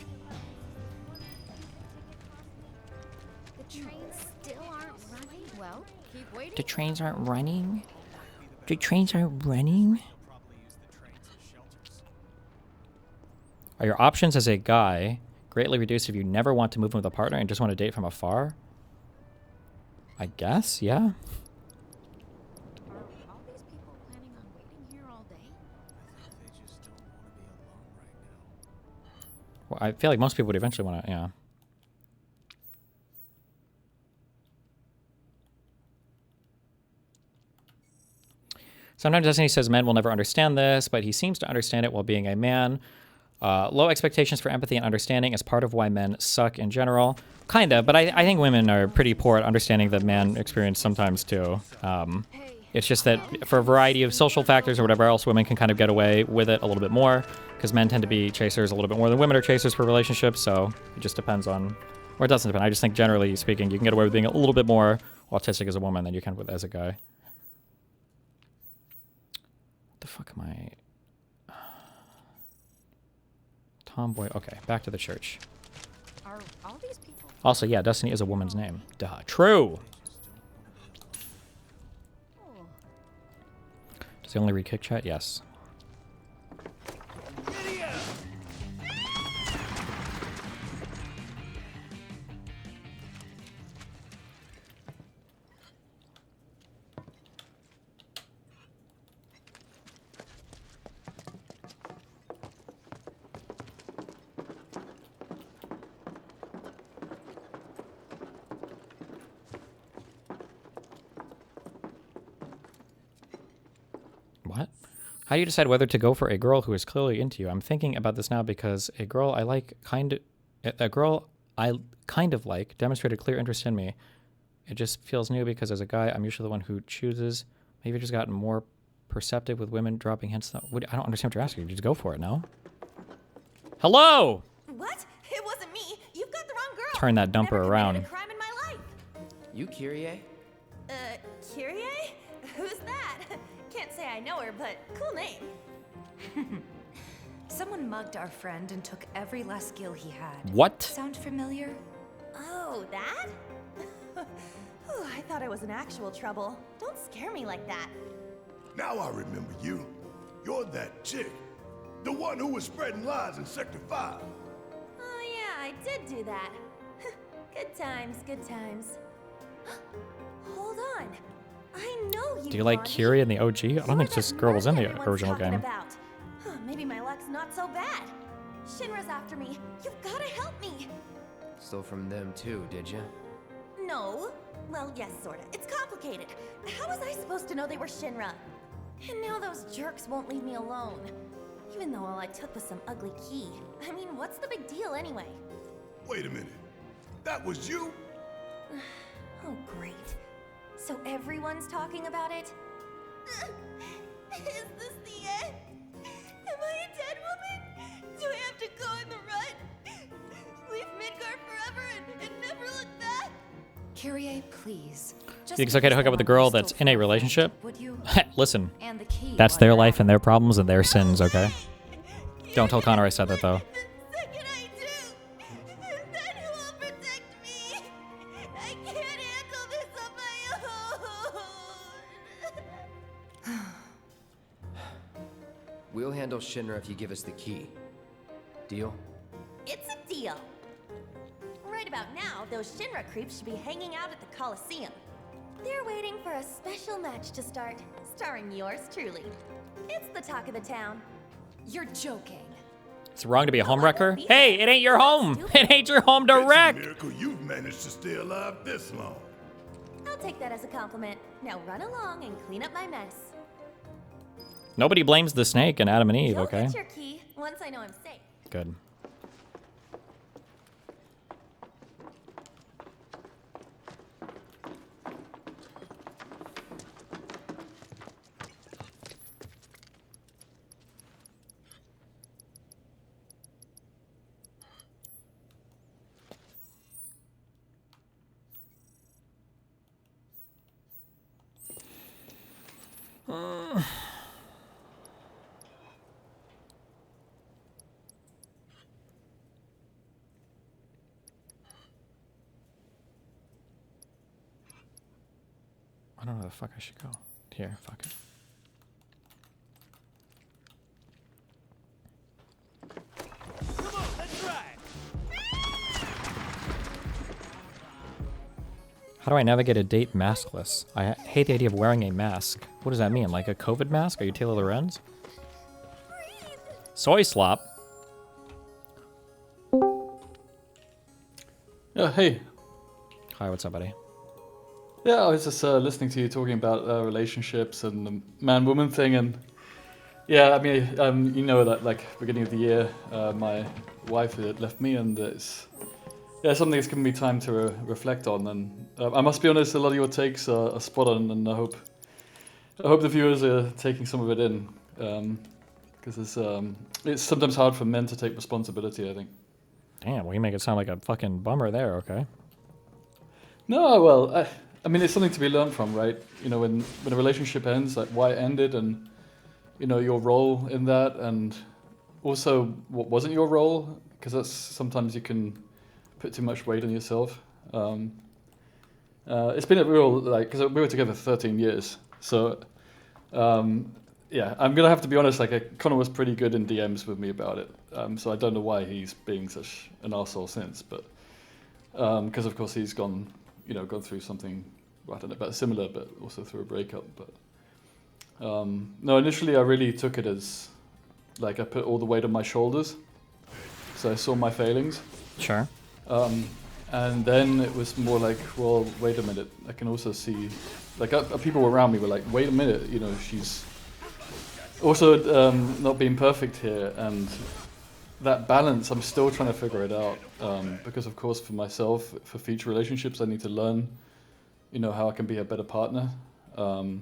Speaker 5: trains still aren't running? Well, keep waiting.
Speaker 2: The trains aren't running? The trains aren't running? Are your options as a guy greatly reduced if you never want to move in with a partner and just want to date from afar? I guess, yeah. Well, I feel like most people would eventually want to, yeah. Sometimes Destiny says men will never understand this, but he seems to understand it while being a man. Low expectations for empathy and understanding is part of why men suck in general. Kinda, but I think women are pretty poor at understanding the man experience sometimes too. It's just that for a variety of social factors or whatever else, women can kind of get away with it a little bit more because men tend to be chasers a little bit more than women are chasers for relationships. So it just depends on, or it doesn't depend. I just think generally speaking, you can get away with being a little bit more autistic as a woman than you can with as a guy. What the fuck am I? Tomboy. Okay, back to the church.
Speaker 5: Are all these people?
Speaker 2: Also, yeah, Destiny is a woman's name. Duh. True. Does he only read kick chat? Yes. What? How do you decide whether to go for a girl who is clearly into you? I'm thinking about this now because a girl I kind of like demonstrated clear interest in me. It just feels new because as a guy, I'm usually the one who chooses. Maybe I've just gotten more perceptive with women dropping hints. I don't understand what you're asking. Just go for it, no? Hello!
Speaker 14: What? It wasn't me. You've got the wrong girl.
Speaker 2: Turn that dumper around.
Speaker 14: A crime in my life.
Speaker 1: You Kyrie?
Speaker 14: Kyrie? Who's that? Can't say I know her, but cool name.
Speaker 5: Someone mugged our friend and took every last skill he had.
Speaker 2: What?
Speaker 5: Sound familiar?
Speaker 14: Oh, that? Oh, I thought I was in actual trouble. Don't scare me like that.
Speaker 10: Now I remember you. You're that chick. The one who was spreading lies in Sector 5.
Speaker 14: Oh yeah, I did do that. Good times, good times. Hold on. I know you.
Speaker 2: Do you like Kyrie in the OG? I don't think this girl was in the original game.
Speaker 14: Maybe my luck's not so bad. Shinra's after me. You've gotta help me.
Speaker 1: Stole from them too, did you?
Speaker 14: No. Well, yes, sorta. It's complicated. How was I supposed to know they were Shinra? And now those jerks won't leave me alone. Even though all I took was some ugly key. I mean, what's the big deal anyway?
Speaker 10: Wait a minute. That was you?
Speaker 14: Oh, great. So everyone's talking about it? Is this the end? Am I a dead woman? Do I have to go in the rut? Leave Midgard forever and never look back?
Speaker 5: Kyrie, please.
Speaker 2: You think it's okay to hook up with a girl that's in a relationship?
Speaker 5: Would you?
Speaker 2: Listen,
Speaker 5: And the key.
Speaker 2: that's their life and their problems and their sins, okay? Don't tell Connor I said that, though.
Speaker 1: We'll handle Shinra if you give us the key. Deal?
Speaker 14: It's a deal. Right about now, those Shinra creeps should be hanging out at the Coliseum. They're waiting for a special match to start, starring yours truly. It's the talk of the town.
Speaker 5: You're joking.
Speaker 2: It's wrong to be a home wrecker? Hey, it ain't your home! It ain't your home to wreck!
Speaker 10: It's a miracle you've managed to stay alive this long.
Speaker 14: I'll take that as a compliment. Now run along and clean up my mess.
Speaker 2: Nobody blames the snake and Adam and Eve,
Speaker 14: You'll
Speaker 2: okay?
Speaker 14: get your key once I know I'm safe.
Speaker 2: Good. don't know where the fuck I should go. Here, fuck it. How do I navigate a date maskless? I hate the idea of wearing a mask. What does that mean? Like a COVID mask? Are you Taylor Lorenz? Soy slop.
Speaker 4: Yeah, hey.
Speaker 2: Hi, what's up, buddy?
Speaker 4: Yeah, I was just listening to you talking about relationships and the man-woman thing, and yeah, I mean, you know that like beginning of the year, my wife had left me, and it's something that's given me time to reflect on. And I must be honest, a lot of your takes are spot on, and I hope the viewers are taking some of it in, because it's sometimes hard for men to take responsibility, I think.
Speaker 2: Damn, well, you make it sound like a fucking bummer there, okay?
Speaker 4: No, well, I mean, it's something to be learned from, right? You know, when a relationship ends, like why it ended, and you know your role in that, and also what wasn't your role, because that's sometimes you can put too much weight on yourself. It's been a real, like, because we were together for 13 years, so yeah, I'm gonna have to be honest. Like, Connor was pretty good in DMs with me about it, so I don't know why he's being such an arsehole since, but because of course he's gone through something, well, I don't know about similar, but also through a breakup. But no, initially I really took it as like I put all the weight on my shoulders, so I saw my failings.
Speaker 2: Sure.
Speaker 4: And then it was more like, well, wait a minute, I can also see, like people around me were like, wait a minute, you know, she's also not being perfect here, and that balance, I'm still trying to figure it out, because of course for myself, for future relationships, I need to learn, you know, how I can be a better partner, and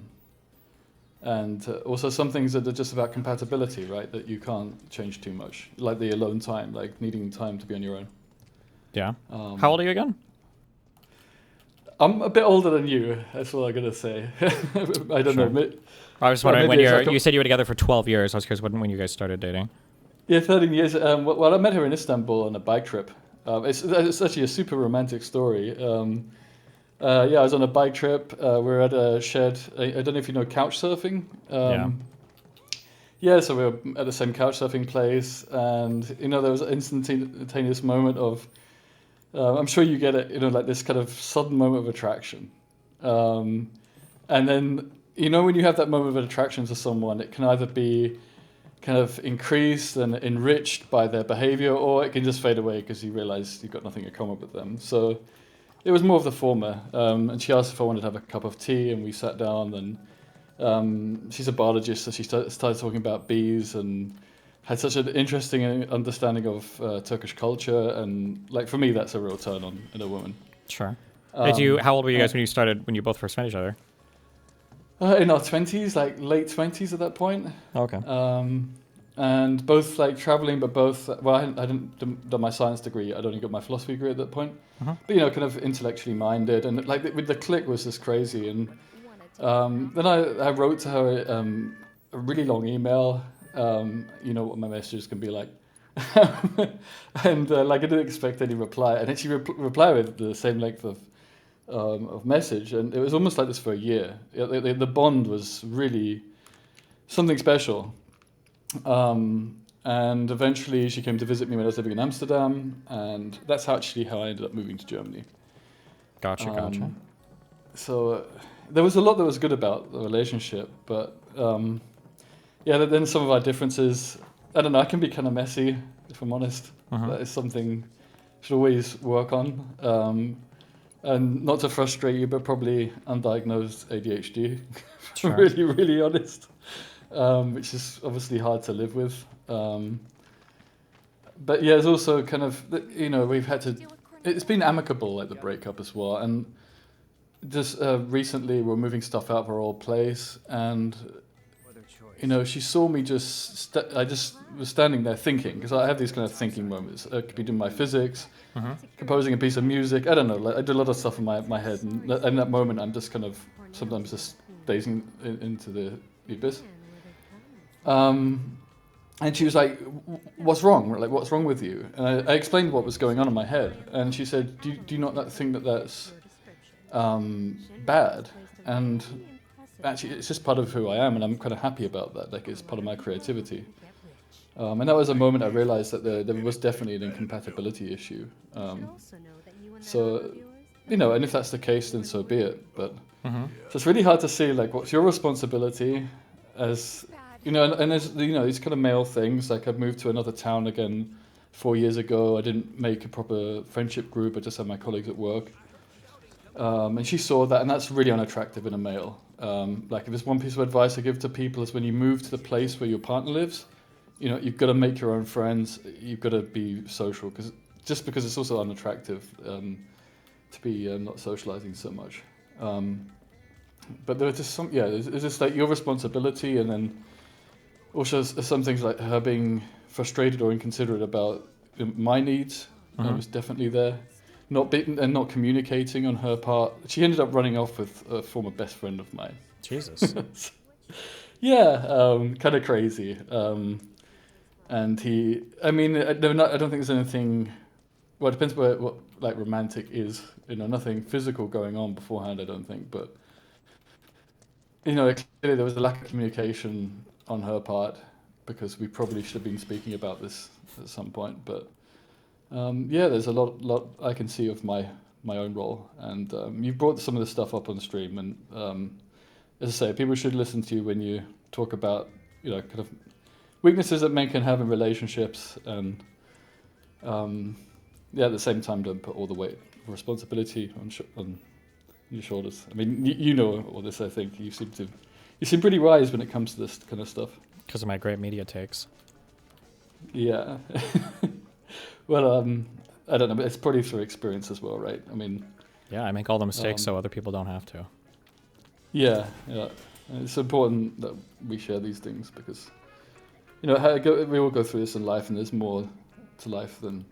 Speaker 4: also some things that are just about compatibility, right, that you can't change too much, like the alone time, like needing time to be on your own.
Speaker 2: Yeah. How old are you again?
Speaker 4: I'm a bit older than you, that's all I'm going to say. I don't know.
Speaker 2: I was wondering, when you said you were together for 12 years, I was curious when you guys started dating.
Speaker 4: Yeah, 13 years. Well, I met her in Istanbul on a bike trip. It's actually a super romantic story. Yeah, I was on a bike trip. We were at a shared, I don't know if you know couch surfing.
Speaker 2: Yeah.
Speaker 4: Yeah, so we were at the same couch surfing place, and you know there was an instantaneous moment of, I'm sure you get it, you know, like this kind of sudden moment of attraction. And then, you know, when you have that moment of attraction to someone, it can either be kind of increased and enriched by their behavior, or it can just fade away because you realize you've got nothing in common with them. So it was more of the former. And she asked if I wanted to have a cup of tea, and we sat down, and she's a biologist, so she started talking about bees and had such an interesting understanding of Turkish culture, and like for me, that's a real turn on in a woman.
Speaker 2: Sure. How old were you guys when you both first met each other?
Speaker 4: In our 20s, like late 20s at that point.
Speaker 2: Okay.
Speaker 4: And both like traveling, but both, well, I hadn't done my science degree. I'd only got my philosophy degree at that point.
Speaker 2: Uh-huh.
Speaker 4: But, you know, kind of intellectually minded. And like with the click was just crazy. And then I wrote to her a really long email. You know what my messages can be like. And like I didn't expect any reply. And then she replied with the same length of message, and it was almost like this for a year. The bond was really something special. And eventually she came to visit me when I was living in Amsterdam, and that's actually how I ended up moving to Germany.
Speaker 2: Gotcha.
Speaker 4: So there was a lot that was good about the relationship, but yeah, then some of our differences, I don't know, I can be kind of messy, if I'm honest.
Speaker 2: Uh-huh.
Speaker 4: That is something I should always work on. And not to frustrate you, but probably undiagnosed ADHD,
Speaker 2: Sure.
Speaker 4: Really, really honest, which is obviously hard to live with. But yeah, it's also kind of, you know, it's been amicable, like the breakup as well. And just recently we're moving stuff out of our old place, and you know, she saw me I just was standing there thinking, because I have these kind of thinking moments. I could be doing my physics, composing a piece of music. I don't know, like I do a lot of stuff in my head, and in that moment I'm just kind of sometimes just dazing into the abyss. And she was like, what's wrong? Like, what's wrong with you? And I explained what was going on in my head, and she said, do you not think that that's bad? and actually it's just part of who I am, and I'm kind of happy about that. Like, it's part of my creativity. And that was a moment I realized that there was definitely an incompatibility issue. So, you know, and if that's the case, then so be it. But so it's really hard to see, like, what's your responsibility as, you know, and there's, you know, these kind of male things. Like, I've moved to another town again 4 years ago. I didn't make a proper friendship group. I just had my colleagues at work. And she saw that, and that's really unattractive in a male. Like, if there's one piece of advice I give to people is when you move to the place where your partner lives, you know, you've got to make your own friends. You've got to be social, because it's also unattractive to be not socializing so much. But there are just some, it's just like your responsibility, and then also some things like her being frustrated or inconsiderate about my needs. Was definitely there. Not communicating on her part. She ended up running off with a former best friend of mine.
Speaker 2: Jesus.
Speaker 4: Yeah, kind of crazy. And I don't think there's anything. Well, it depends what like romantic is. You know, nothing physical going on beforehand, I don't think. But you know, clearly there was a lack of communication on her part, because we probably should have been speaking about this at some point. But there's a lot I can see of my own role, and you've brought some of the stuff up on the stream, and as I say, people should listen to you when you talk about, you know, kind of weaknesses that men can have in relationships, and at the same time, don't put all the weight of responsibility on your shoulders. I mean, you know all this. I think you seem pretty wise when it comes to this kind of stuff.
Speaker 2: Because of my great media takes.
Speaker 4: Yeah. Well, I don't know, but it's probably through experience as well, right? I mean...
Speaker 2: Yeah, I make all the mistakes so other people don't have to.
Speaker 4: Yeah. It's important that we share these things, because, you know, we all go through this in life, and there's more to life than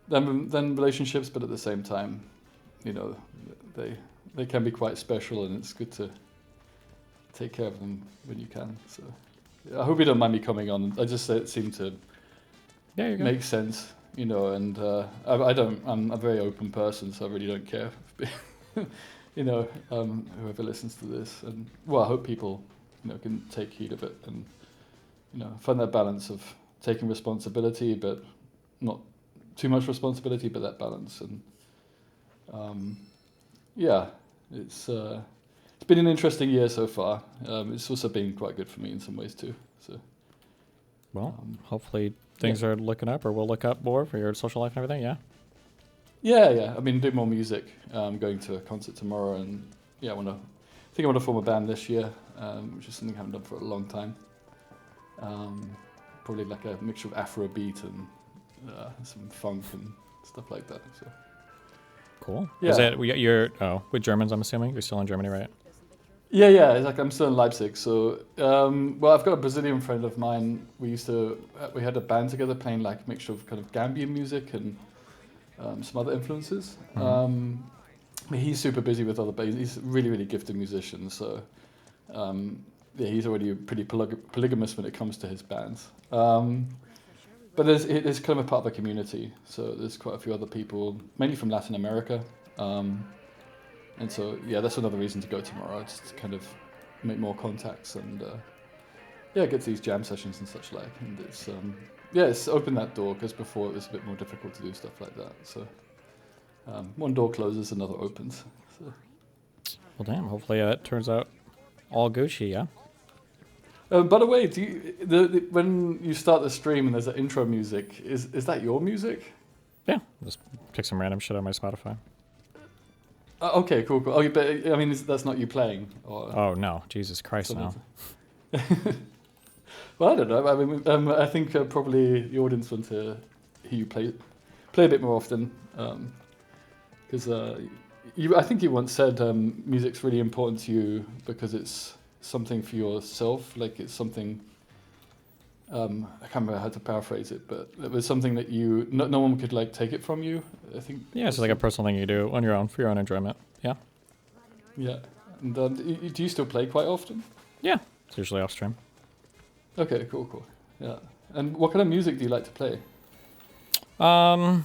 Speaker 4: relationships, but at the same time, you know, they can be quite special, and it's good to take care of them when you can. So I hope you don't mind me coming on. I just it seemed to make sense, you know, and I'm a very open person, so I really don't care, you know, whoever listens to this. And, well, I hope people, you know, can take heed of it, and, you know, find that balance of taking responsibility, but not too much responsibility, but that balance. And, it's been an interesting year so far. It's also been quite good for me in some ways too. So,
Speaker 2: well, hopefully things are looking up, or will look up more for your social life and everything. Yeah.
Speaker 4: Yeah. I mean, do more music. Going to a concert tomorrow, and I want to form a band this year, which is something I haven't done for a long time. Probably like a mixture of Afrobeat and some funk and stuff like that. So.
Speaker 2: Cool.
Speaker 4: Yeah.
Speaker 2: Is that you're with Germans? I'm assuming you're still in Germany, right?
Speaker 4: Yeah. It's like I'm still in Leipzig. So, well, I've got a Brazilian friend of mine. We had a band together playing like a mixture of kind of Gambian music and some other influences. He's super busy with other bands. He's a really, really gifted musician. So, he's already pretty polygamous when it comes to his bands. But it's kind of a part of a community. So there's quite a few other people, mainly from Latin America. And so, that's another reason to go tomorrow, just to kind of make more contacts and, get to these jam sessions and such like. And it's opened that door, because before it was a bit more difficult to do stuff like that. So one door closes, another opens. So.
Speaker 2: Well, damn, hopefully it turns out all Gucci, yeah?
Speaker 4: By the way, when you start the stream and there's an intro music, is that your music?
Speaker 2: Yeah, just pick some random shit on my Spotify.
Speaker 4: Okay, cool. Oh, but I mean, that's not you playing? Or
Speaker 2: oh no, Jesus Christ, no.
Speaker 4: Well, I don't know. I mean, I think probably the audience want to hear you play a bit more often, because I think you once said music's really important to you because it's something for yourself, like it's something, I can't remember how to paraphrase it, but it was something that no one could like take it from you, I think.
Speaker 2: Yeah, it's like a personal thing you do on your own, for your own enjoyment, yeah.
Speaker 4: Yeah, and do you still play quite often?
Speaker 2: Yeah, it's usually off stream.
Speaker 4: Okay, cool, yeah. And what kind of music do you like to play?
Speaker 2: I don't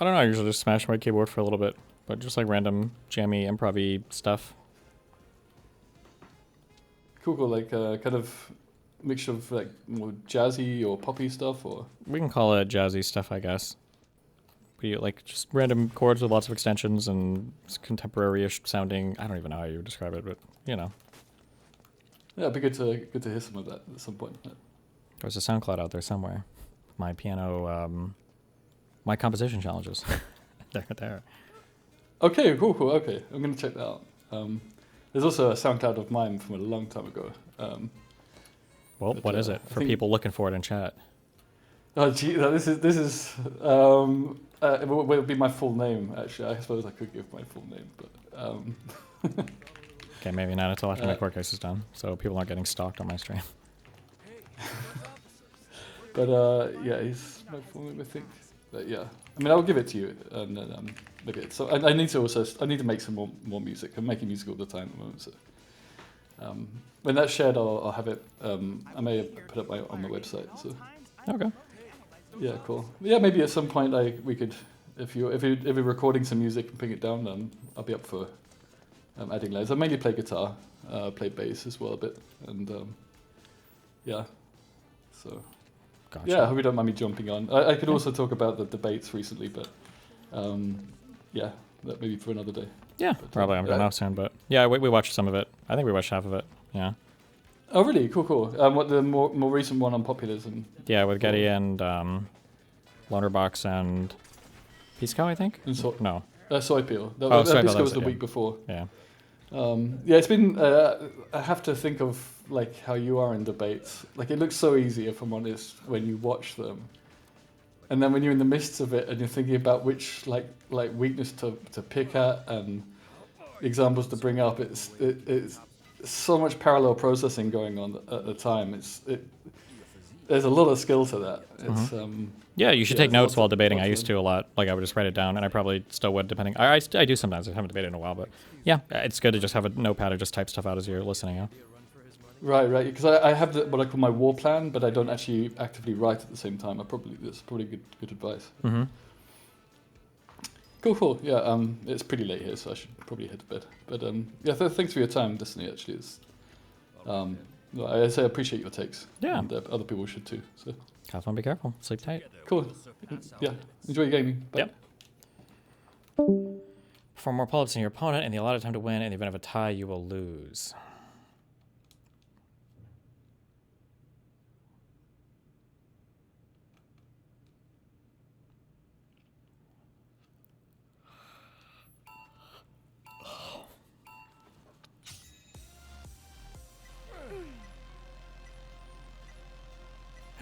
Speaker 2: know, I usually just smash my keyboard for a little bit, but just like random jammy improv-y stuff.
Speaker 4: Cool. Like kind of mixture of like more jazzy or poppy stuff, or
Speaker 2: We can call it jazzy stuff, I guess. We like just random chords with lots of extensions and contemporary-ish sounding. I don't even know how you would describe it, but you know.
Speaker 4: Yeah, it'd be good to hear some of that at some point. Yeah.
Speaker 2: There's a SoundCloud out there somewhere. My piano, my composition challenges. They're there.
Speaker 4: Okay, cool. Okay, I'm gonna check that out. There's also a SoundCloud of mine from a long time ago.
Speaker 2: Well, what is it for people looking for it in chat?
Speaker 4: Oh, gee, this is it will be my full name. Actually, I suppose I could give my full name, but
Speaker 2: Okay, maybe not until after my court case is done, so people aren't getting stalked on my stream.
Speaker 4: But yeah, he's my full name, I think. But yeah, I mean, I'll give it to you, and then maybe it's. So I need to make some more music. I'm making music all the time at the moment. So when that's shared, I'll have it. I may put it on my website. So
Speaker 2: okay.
Speaker 4: Yeah, cool. Yeah, maybe at some point we could, if you're recording some music and putting it down, then I'll be up for adding layers. I mainly play guitar, play bass as well a bit, and yeah. So
Speaker 2: gotcha.
Speaker 4: yeah, I hope you don't mind me jumping on. I could also talk about the debates recently, but yeah, that maybe for another day.
Speaker 2: Yeah,
Speaker 4: but,
Speaker 2: probably I'm going off soon, but yeah, we watched some of it. I think we watched half of it. Yeah.
Speaker 4: Oh really? Cool. What the more recent one on populism?
Speaker 2: Yeah, with Getty and Lonerbox and Pisco, I think.
Speaker 4: And
Speaker 2: no.
Speaker 4: Soy Peel.
Speaker 2: Soy Peel,
Speaker 4: Pisco was the
Speaker 2: yeah.
Speaker 4: week before.
Speaker 2: Yeah.
Speaker 4: Yeah, it's been. I have to think of like how you are in debates. Like it looks so easy, if I'm honest, when you watch them, and then when you're in the midst of it and you're thinking about which like weakness to pick at and examples to bring up, it's so much parallel processing going on at the time. There's a lot of skill to that. It's
Speaker 2: yeah, you should take notes while debating. I used to a lot. Like I would just write it down, and I probably still would, depending. I do sometimes. I haven't debated in a while, but yeah, it's good to just have a notepad or just type stuff out as you're listening. Yeah.
Speaker 4: Right. Because I have what I call my war plan, but I don't actually actively write at the same time. That's probably good advice.
Speaker 2: Mm-hmm.
Speaker 4: Cool. Yeah. It's pretty late here, so I should probably head to bed. But yeah, thanks for your time, Destiny. Actually, it's I say I appreciate your takes.
Speaker 2: Yeah.
Speaker 4: And other people should too. So.
Speaker 2: Have fun. Be careful. Sleep tight.
Speaker 4: Cool. Yeah. Enjoy your gaming. Bye.
Speaker 2: Yep. Perform more pull-ups than your opponent, and the allotted time to win. In the event of a tie, you will lose.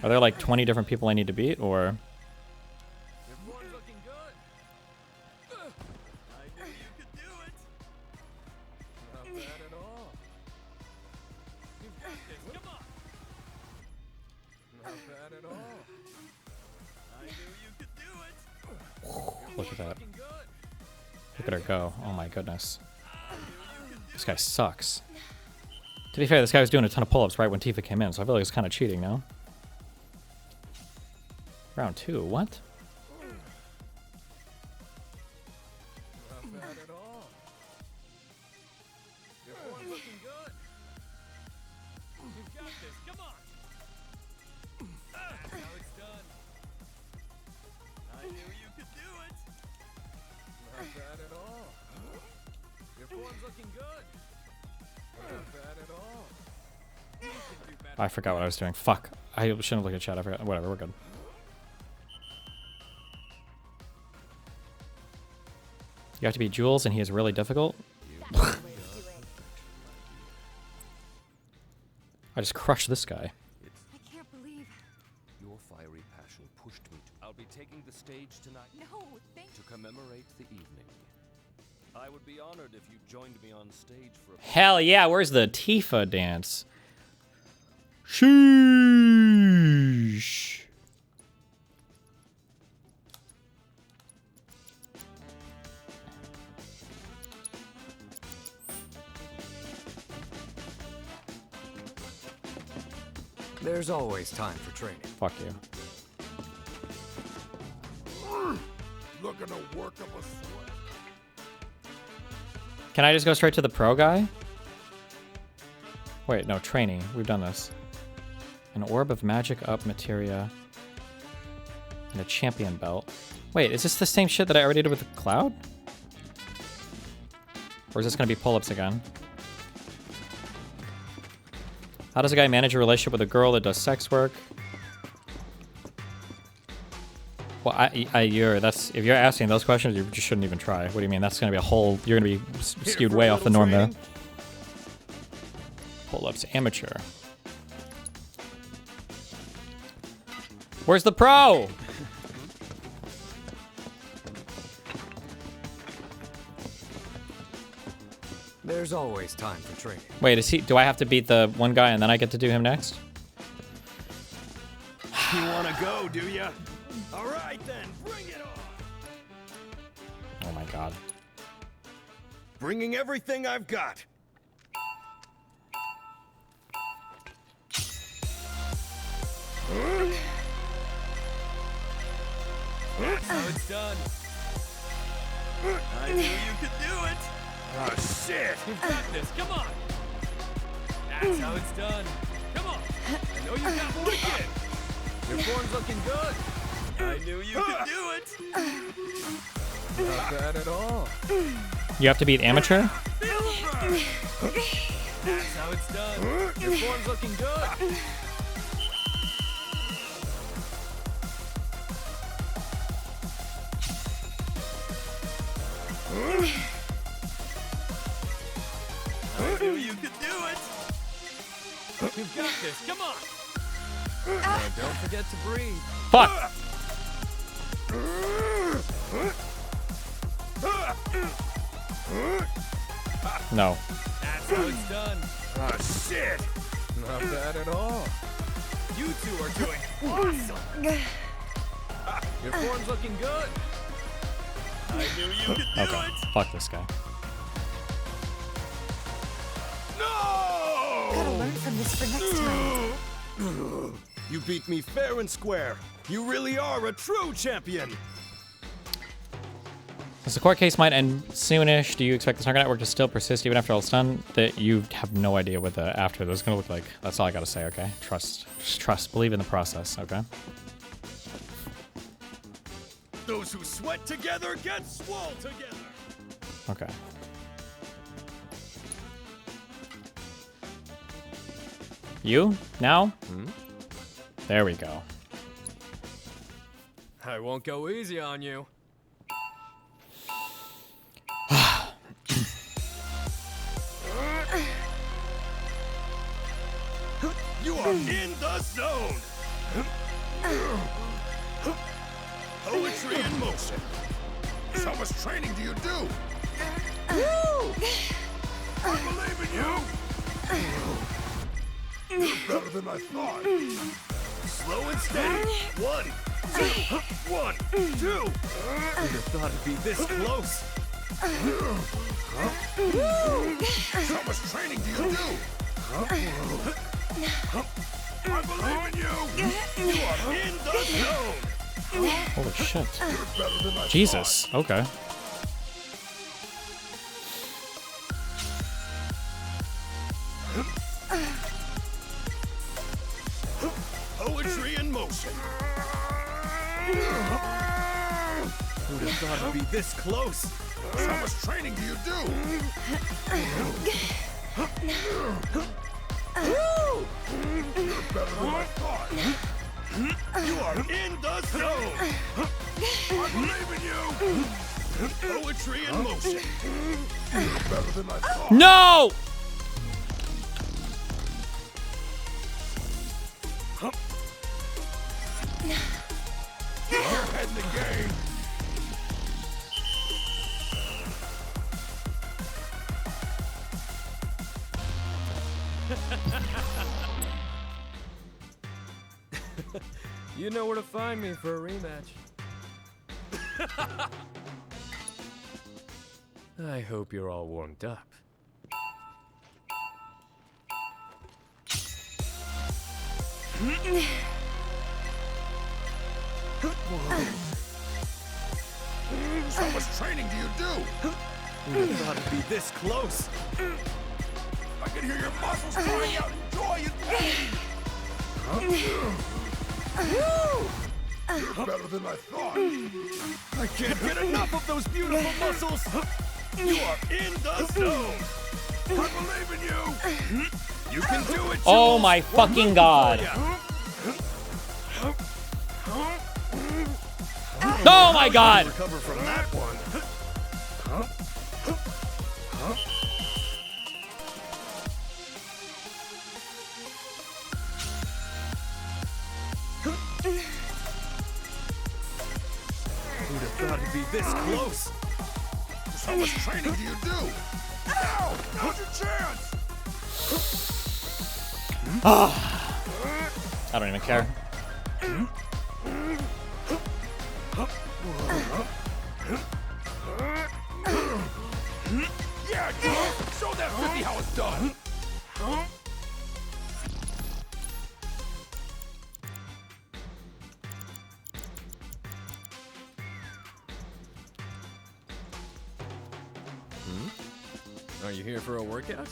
Speaker 2: Are there like 20 different people I need to beat, or? Look at that. Look at her go. Oh my goodness. This guy sucks. To be fair, this guy was doing a ton of pull-ups right when Tifa came in, so I feel like it's kind of cheating now. Round 2, what? I forgot what I was doing. Fuck. I shouldn't have looked at chat. I forgot. Whatever, we're good. You have to beat Jules, and he is really difficult. I just crushed this guy.
Speaker 5: I can't believe
Speaker 1: your fiery passion pushed me to. I'll be taking the stage tonight.
Speaker 5: No, thank you.
Speaker 1: To commemorate the evening. I would be honored if you joined me on stage for a
Speaker 2: Hell yeah, where's the Tifa dance? Sheesh.
Speaker 16: There's always time for training.
Speaker 2: Fuck you.
Speaker 10: Looking to work up a sweat.
Speaker 2: Can I just go straight to the pro guy? Wait, no, training. We've done this. An orb of magic up materia. And a champion belt. Wait, is this the same shit that I already did with the cloud? Or is this going to be pull-ups again? How does a guy manage a relationship with a girl that does sex work? Well, if you're asking those questions, you just shouldn't even try. What do you mean? That's going to be a whole... You're going to be skewed way off the norm there. Pull-ups, amateur. Where's the pro?
Speaker 16: There's always time for training.
Speaker 2: Wait, do I have to beat the one guy and then I get to do him next?
Speaker 10: You want to go, do ya? All right, then, bring it on.
Speaker 2: Oh my god.
Speaker 10: Bringing everything I've got.
Speaker 1: That's how it's done. I knew you could do it.
Speaker 10: Oh, shit.
Speaker 1: You've got this. Come on. That's how it's done. Come on. I know you got more to give. Your form's looking good. I knew you could do it.
Speaker 16: Not bad at all.
Speaker 2: You have to beat amateur?
Speaker 1: That's how it's done. Your form's looking good. I knew you could do it. You've got this. Come on. Don't forget to breathe.
Speaker 2: Fuck. No.
Speaker 1: That's how it's done.
Speaker 10: Oh, shit.
Speaker 16: Not bad at all.
Speaker 1: You two are doing awesome. Your form's looking good. I knew you could do
Speaker 2: Okay.
Speaker 1: it.
Speaker 2: Fuck this guy.
Speaker 5: Gotta learn from this for next time.
Speaker 10: You beat me fair and square. You really are a true champion.
Speaker 2: As the court case might end soonish, do you expect the snarker network to still persist even after all it's done? That you have no idea what the after is going to look like. That's all I got to say, okay? Trust. Just trust. Believe in the process, okay?
Speaker 10: Those who sweat together get swole together.
Speaker 2: Okay. You? Now? There we go.
Speaker 1: I won't go easy on you.
Speaker 10: You are in the zone. Poetry in motion. How much training do you do? I believe in you. You're better than I thought. Slow and steady. 1, 2, 1, 2.
Speaker 1: Who'd have thought it'd be this close?
Speaker 10: How much training do you do? I believe in you. You are in the zone.
Speaker 2: Holy shit.
Speaker 10: You're better than I
Speaker 2: Jesus. Okay.
Speaker 10: Poetry in motion.
Speaker 1: Who'd have thought it'd be this close?
Speaker 10: How much training do you do? You're better than I thought. You are in the zone. I believe in you. Poetry in motion. You're better than I thought.
Speaker 2: No!
Speaker 10: You're ahead in the game.
Speaker 1: You know where to find me for a rematch. I hope you're all warmed up.
Speaker 10: How much training do you do?
Speaker 1: Who'd have thought it'd be this close?
Speaker 10: I can hear your muscles crying out in joy and pain. You're better than I thought.
Speaker 1: I can't get enough of those beautiful muscles.
Speaker 10: You are in the zone. I believe in you. You can do it.
Speaker 2: Oh my fucking god. Oh my god.
Speaker 10: Recover from that one.
Speaker 1: Who'd have thought it'd be this close?
Speaker 10: Just how much training do you do? Now! Now's your chance!
Speaker 2: I don't even care.
Speaker 10: Yeah, girl! Show that 50 how it's done!
Speaker 1: Are you here for a workout?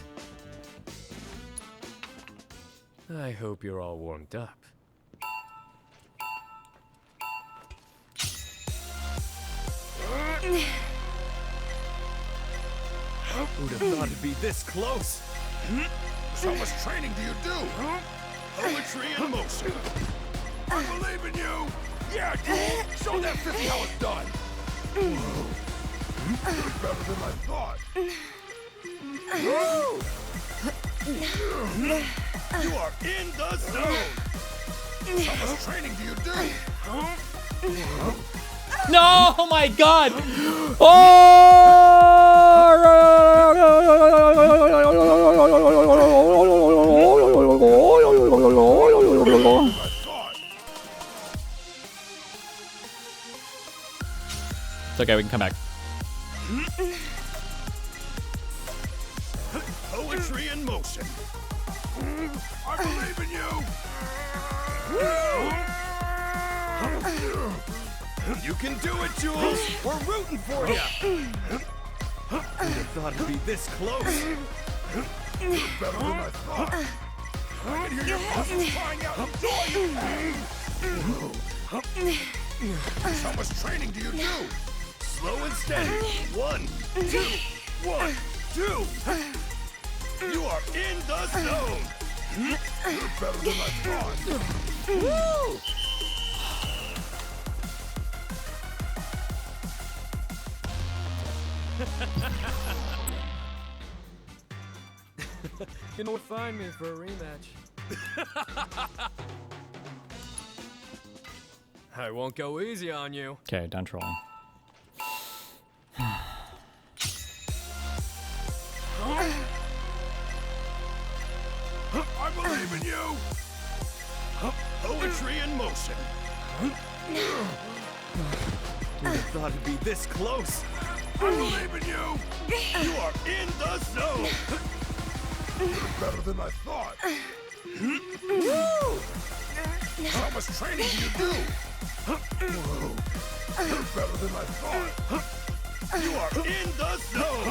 Speaker 1: I hope you're all warmed up. Who'd have thought it'd be this close?
Speaker 10: Just how much training do you do? Poetry in motion. I believe in you! Yeah, girl! Show that 50 how it's done! You're better than I thought. You are in the zone! How much training do you do?
Speaker 2: No, oh my god! It's okay, we can come back.
Speaker 10: Poetry in motion. I believe in you!
Speaker 1: You can do it, Jules! We're rooting for you! Who'd have thought it'd be this close?
Speaker 10: You're better than I thought. I can hear your muscles crying out in joy and pain. How much training do you do?
Speaker 1: Slow and steady. 1, 2, 1, 2.
Speaker 10: You are in the zone. You're better than I thought.
Speaker 1: You know what? Find me for a rematch. I won't go easy on you.
Speaker 2: Okay, done trolling.
Speaker 10: I believe in you. Poetry in motion.
Speaker 1: Who'd have thought it'd be this close?
Speaker 10: I believe in you. You are in the zone. You're better than I thought. How much training do you do? You're better than I thought. You are in the zone.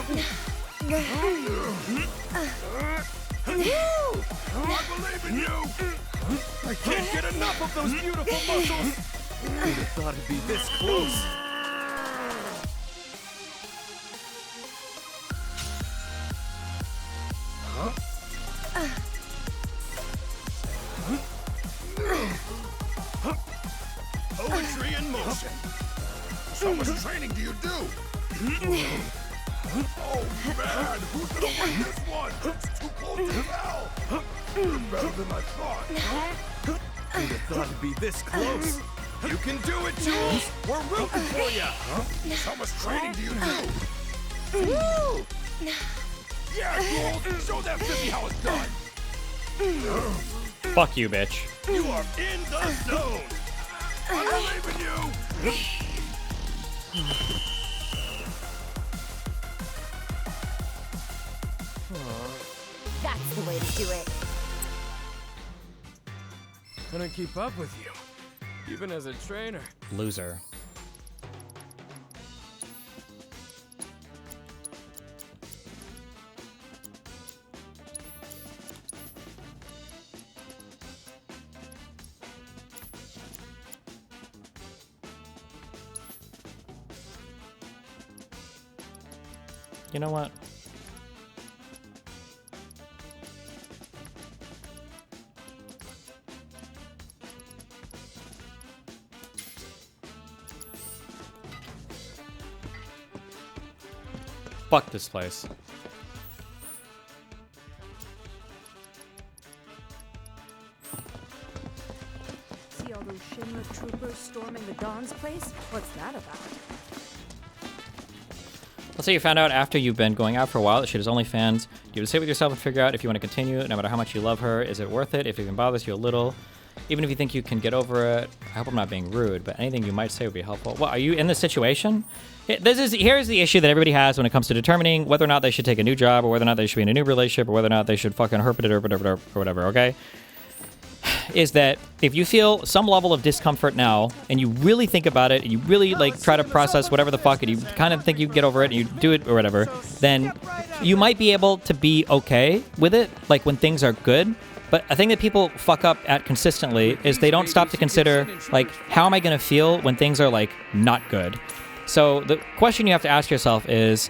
Speaker 10: I believe in you.
Speaker 1: I can't get enough of those beautiful muscles. Who'd have thought it'd be this close?
Speaker 10: Poetry in motion. How much training do you do? Oh man, who's gonna win this one? It's too close to tell. You're better than I thought.
Speaker 1: Who'd have thought it'd be this close? You can do it, Jules. We're rooting for you.
Speaker 10: How much training do you do? Yeah, Jules, show that 50 how it's done.
Speaker 2: Fuck you, bitch.
Speaker 10: You are in the zone. I believe in you.
Speaker 5: That's the way to do it.
Speaker 1: Couldn't keep up with you, even as a trainer.
Speaker 2: Loser. You know what? Fuck this place.
Speaker 18: See all those Shinra troopers storming the Dawn's place? What's that about?
Speaker 2: Let's say you found out after you've been going out for a while that she does OnlyFans. You would sit with yourself and figure out if you want to continue, no matter how much you love her. Is it worth it? If it even bothers you a little, even if you think you can get over it. I hope I'm not being rude, but anything you might say would be helpful. Well, are you in this situation? Here's the issue that everybody has when it comes to determining whether or not they should take a new job, or whether or not they should be in a new relationship, or whether or not they should fucking herpit it or whatever, okay? Is that if you feel some level of discomfort now, and you really think about it, and you really like try to process whatever the fuck, and you kind of think you can get over it, and you do it or whatever, then you might be able to be okay with it, like when things are good. But a thing that people fuck up at consistently is they don't stop to consider, like, how am I going to feel when things are, like, not good? So the question you have to ask yourself is,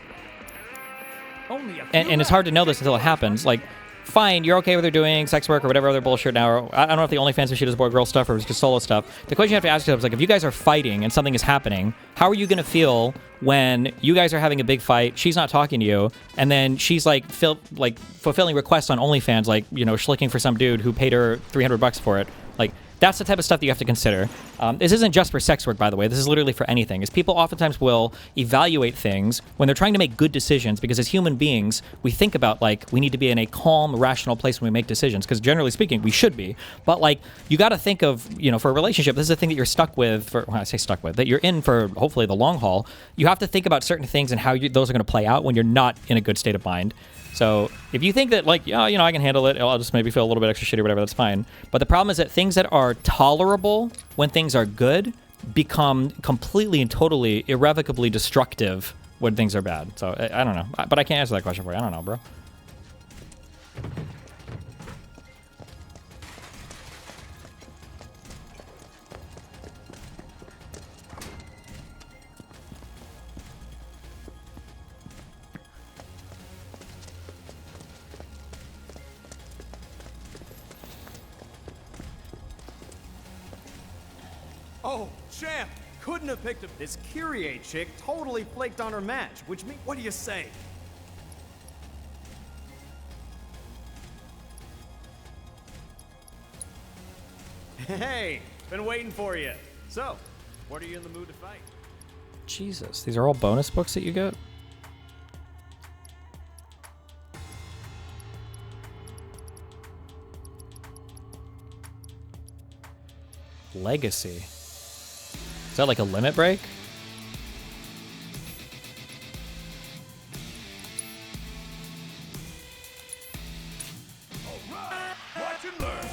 Speaker 2: and it's hard to know this until it happens, like, fine, you're okay with her doing sex work or whatever other bullshit now. I don't know if the OnlyFans if she does boy-girl stuff or just solo stuff. The question you have to ask yourself is, like, if you guys are fighting and something is happening, how are you going to feel when you guys are having a big fight, she's not talking to you, and then she's, like, fulfilling requests on OnlyFans, like, you know, schlicking for some dude who paid her $300 for it? Like, that's the type of stuff that you have to consider. This isn't just for sex work, by the way. This is literally for anything. Is people oftentimes will evaluate things when they're trying to make good decisions, because as human beings, we think about, like, we need to be in a calm, rational place when we make decisions, because generally speaking, we should be. But, like, you got to think of, you know, for a relationship, this is a thing that you're stuck with, when I say stuck with, that you're in for, hopefully, the long haul. You have to think about certain things and how those are going to play out when you're not in a good state of mind. So if you think that, like, yeah, you know, I can handle it, I'll just maybe feel a little bit extra shitty or whatever, that's fine. But the problem is that things that are tolerable when things are good become completely and totally irrevocably destructive when things are bad. So I don't know. But I can't answer that question for you. I don't know, bro.
Speaker 17: Oh, champ! Couldn't have picked up this Kyrie chick. Totally flaked on her match. Which means, what do you say? Hey, been waiting for you. So, what are you in the mood to fight?
Speaker 2: Jesus, these are all bonus books that you get? Legacy. Is that like a limit break?
Speaker 10: Watch and learn.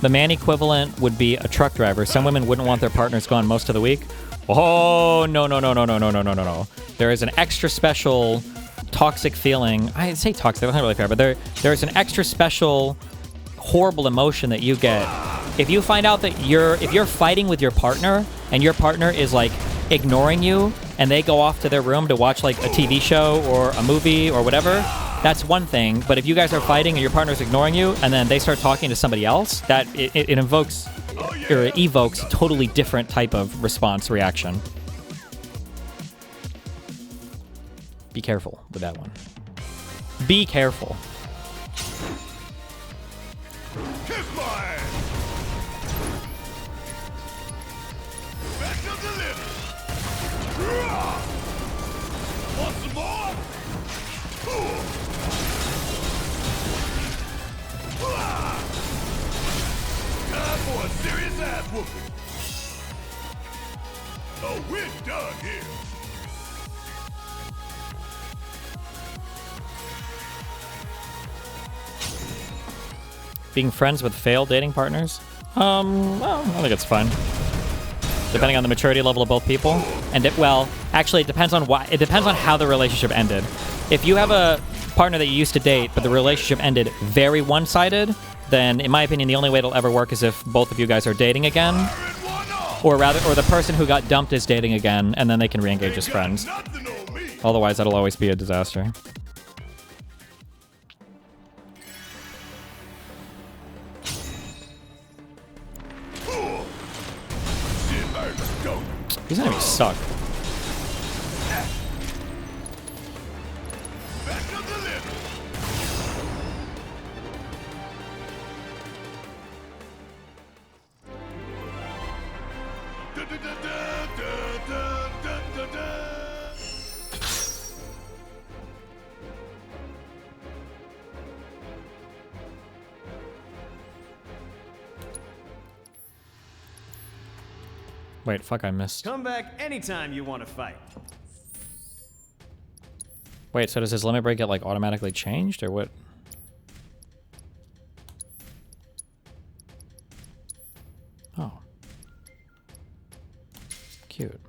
Speaker 2: The man equivalent would be a truck driver. Some women wouldn't want their partners gone most of the week. Oh, no. There is an extra special toxic feeling. I say toxic, that's not really fair, but there's an extra special horrible emotion that you get if you find out that if you're fighting with your partner and your partner is like ignoring you and they go off to their room to watch like a TV show or a movie or whatever. That's one thing. But if you guys are fighting and your partner's ignoring you and then they start talking to somebody else, that it invokes or it evokes a totally different type of response reaction. Be careful with that one. Be careful.
Speaker 10: Kiss my ass. Back to the limit. Want some more? Time for a serious ass whooping. Oh, we're done here.
Speaker 2: Being friends with failed dating partners? Well, I think it's fine. Depending on the maturity level of both people. And actually it depends on why. It depends on how the relationship ended. If you have a partner that you used to date, but the relationship ended very one-sided, then in my opinion, the only way it'll ever work is if both of you guys are dating again. Or the person who got dumped is dating again, and then they can re-engage as friends. Otherwise, that'll always be a disaster. These enemies suck. Wait, fuck, I missed.
Speaker 1: Come back anytime you want to fight.
Speaker 2: Wait, so does his limit break get like automatically changed or what? Oh. Cute.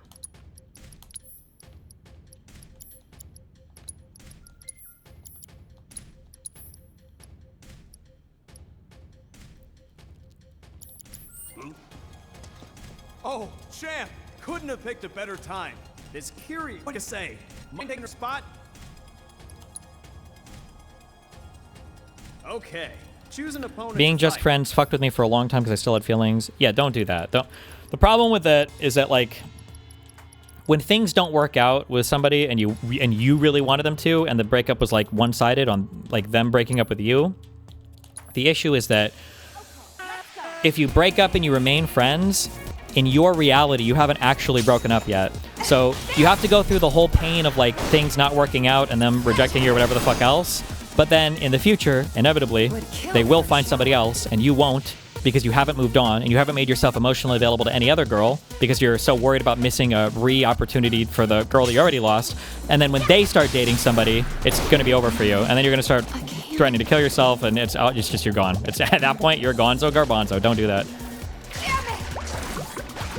Speaker 1: Oh, champ! Couldn't have picked a better time. This Kiri, what do you say? Mind taking her spot? Okay. Choose an opponent.
Speaker 2: Being just friends fucked with me for a long time because I still had feelings. Yeah, don't do that. Don't. The problem with that is that like when things don't work out with somebody and you really wanted them to, and the breakup was like one-sided on like them breaking up with you, the issue is that if you break up and you remain friends, in your reality, you haven't actually broken up yet. So you have to go through the whole pain of like things not working out and them rejecting you or whatever the fuck else. But then in the future, inevitably, they will find somebody else and you won't because you haven't moved on and you haven't made yourself emotionally available to any other girl because you're so worried about missing a re-opportunity for the girl that you already lost. And then when they start dating somebody, it's going to be over for you. And then you're going to start threatening to kill yourself and it's just you're gone. It's at that point, you're gonzo garbanzo. Don't do that.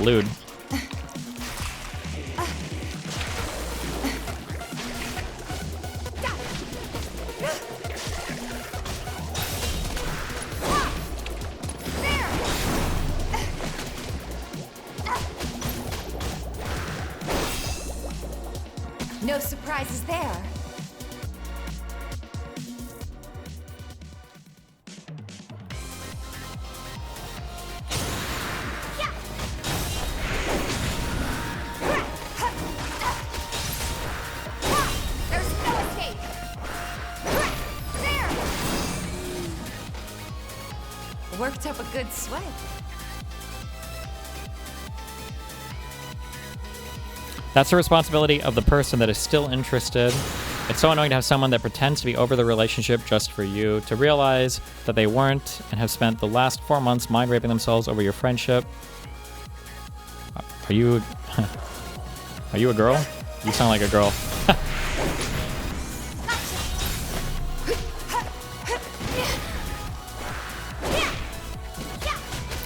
Speaker 2: Lewd.
Speaker 5: No surprises there. Worked up a good sweat.
Speaker 2: That's the responsibility of the person that is still interested. It's so annoying to have someone that pretends to be over the relationship just for you, to realize that they weren't and have spent the last 4 months mind raping themselves over your friendship. Are you a girl? You sound like a girl.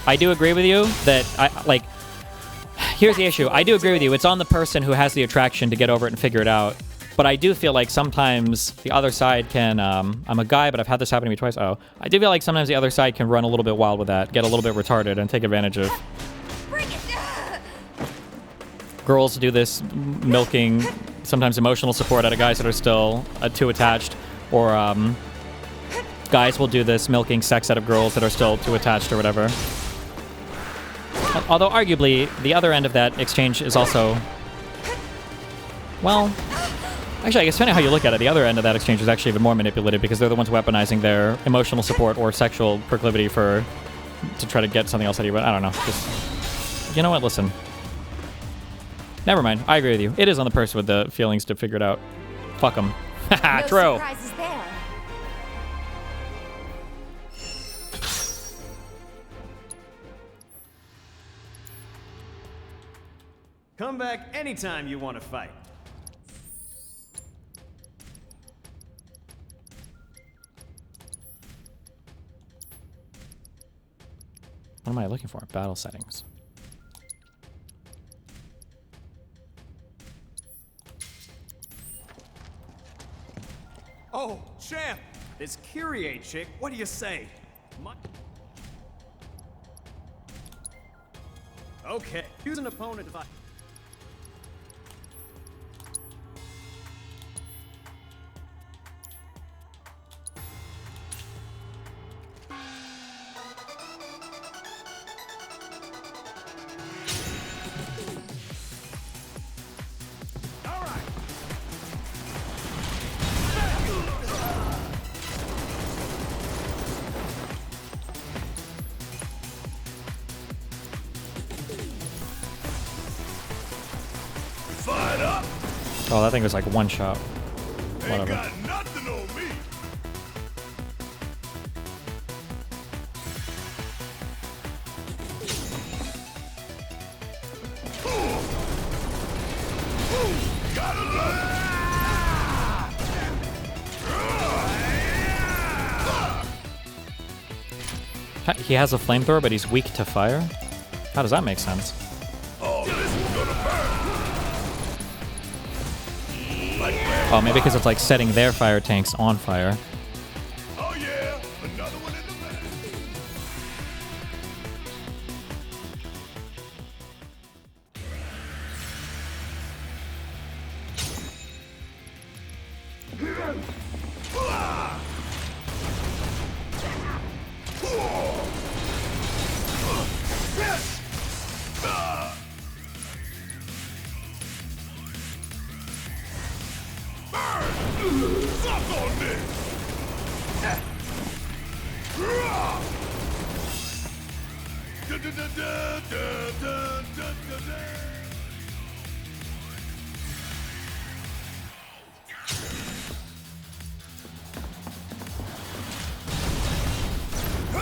Speaker 2: I do agree with you that here's the issue. I do agree with you. It's on the person who has the attraction to get over it and figure it out. But I do feel like sometimes the other side can, I'm a guy, but I've had this happen to me twice. Oh, I do feel like sometimes the other side can run a little bit wild with that, get a little bit retarded and take advantage of. Girls do this milking, sometimes emotional support out of guys that are still too attached, or guys will do this milking sex out of girls that are still too attached or whatever. Although arguably, the other end of that exchange is also, well, actually, I guess depending on how you look at it, the other end of that exchange is actually even more manipulative because they're the ones weaponizing their emotional support or sexual proclivity to try to get something else out of you. But I don't know. Just, you know what? Listen. Never mind. I agree with you. It is on the person with the feelings to figure it out. Fuck them. Haha, true.
Speaker 5: Surprises there.
Speaker 1: Come back anytime you want to fight.
Speaker 2: What am I looking for? Battle settings.
Speaker 1: Oh, champ! This Kyrie chick, what do you say?
Speaker 17: Okay, choose an opponent to fight.
Speaker 2: Oh, that thing was like one shot. Whatever.
Speaker 10: Nothing on me.
Speaker 2: He has a flamethrower, but he's weak to fire? How does that make sense? Oh, maybe because it's like setting their fire tanks on fire.
Speaker 10: Oh yeah, another one in the bag.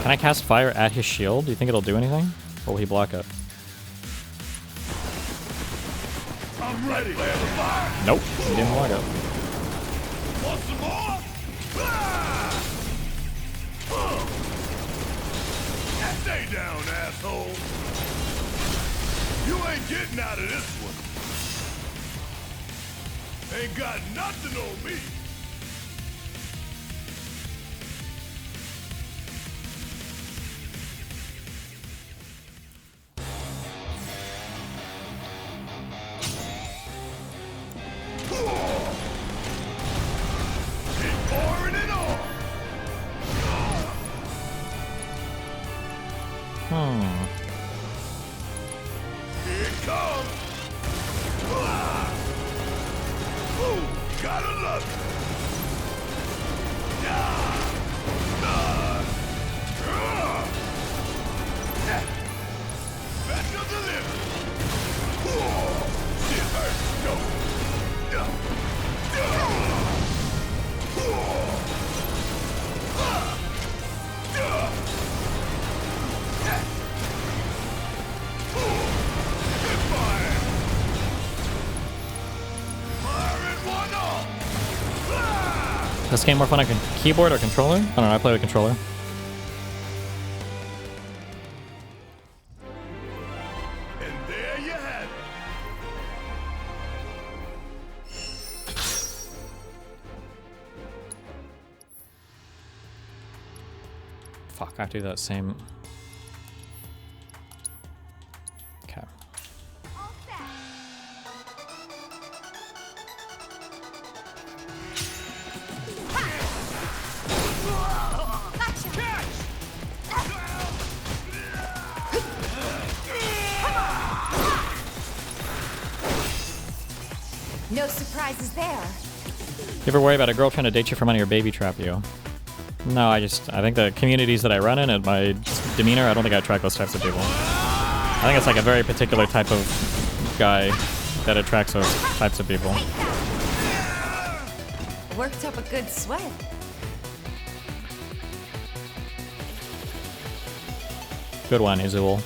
Speaker 2: Can I cast fire at his shield? Do you think it'll do anything? Or will he block it?
Speaker 10: I'm ready.
Speaker 2: Nope, he didn't block it.
Speaker 10: Want some more? Stay down, asshole. You ain't getting out of this one. Ain't got nothing on me. Here it comes. Ooh, gotta love it. Special delivery. Shit hurts. Go.
Speaker 2: This game more fun on keyboard or controller? I don't know, I play with controller.
Speaker 10: And there you have it.
Speaker 2: Fuck, I have to do that same. Okay.
Speaker 5: No surprises there.
Speaker 2: You ever worry about a girl trying to date you for money or baby trap you? No, I think the communities that I run in and my demeanor, I don't think I attract those types of people. I think it's like a very particular type of guy that attracts those types of people.
Speaker 5: Worked up a good sweat.
Speaker 2: Good one, Izul.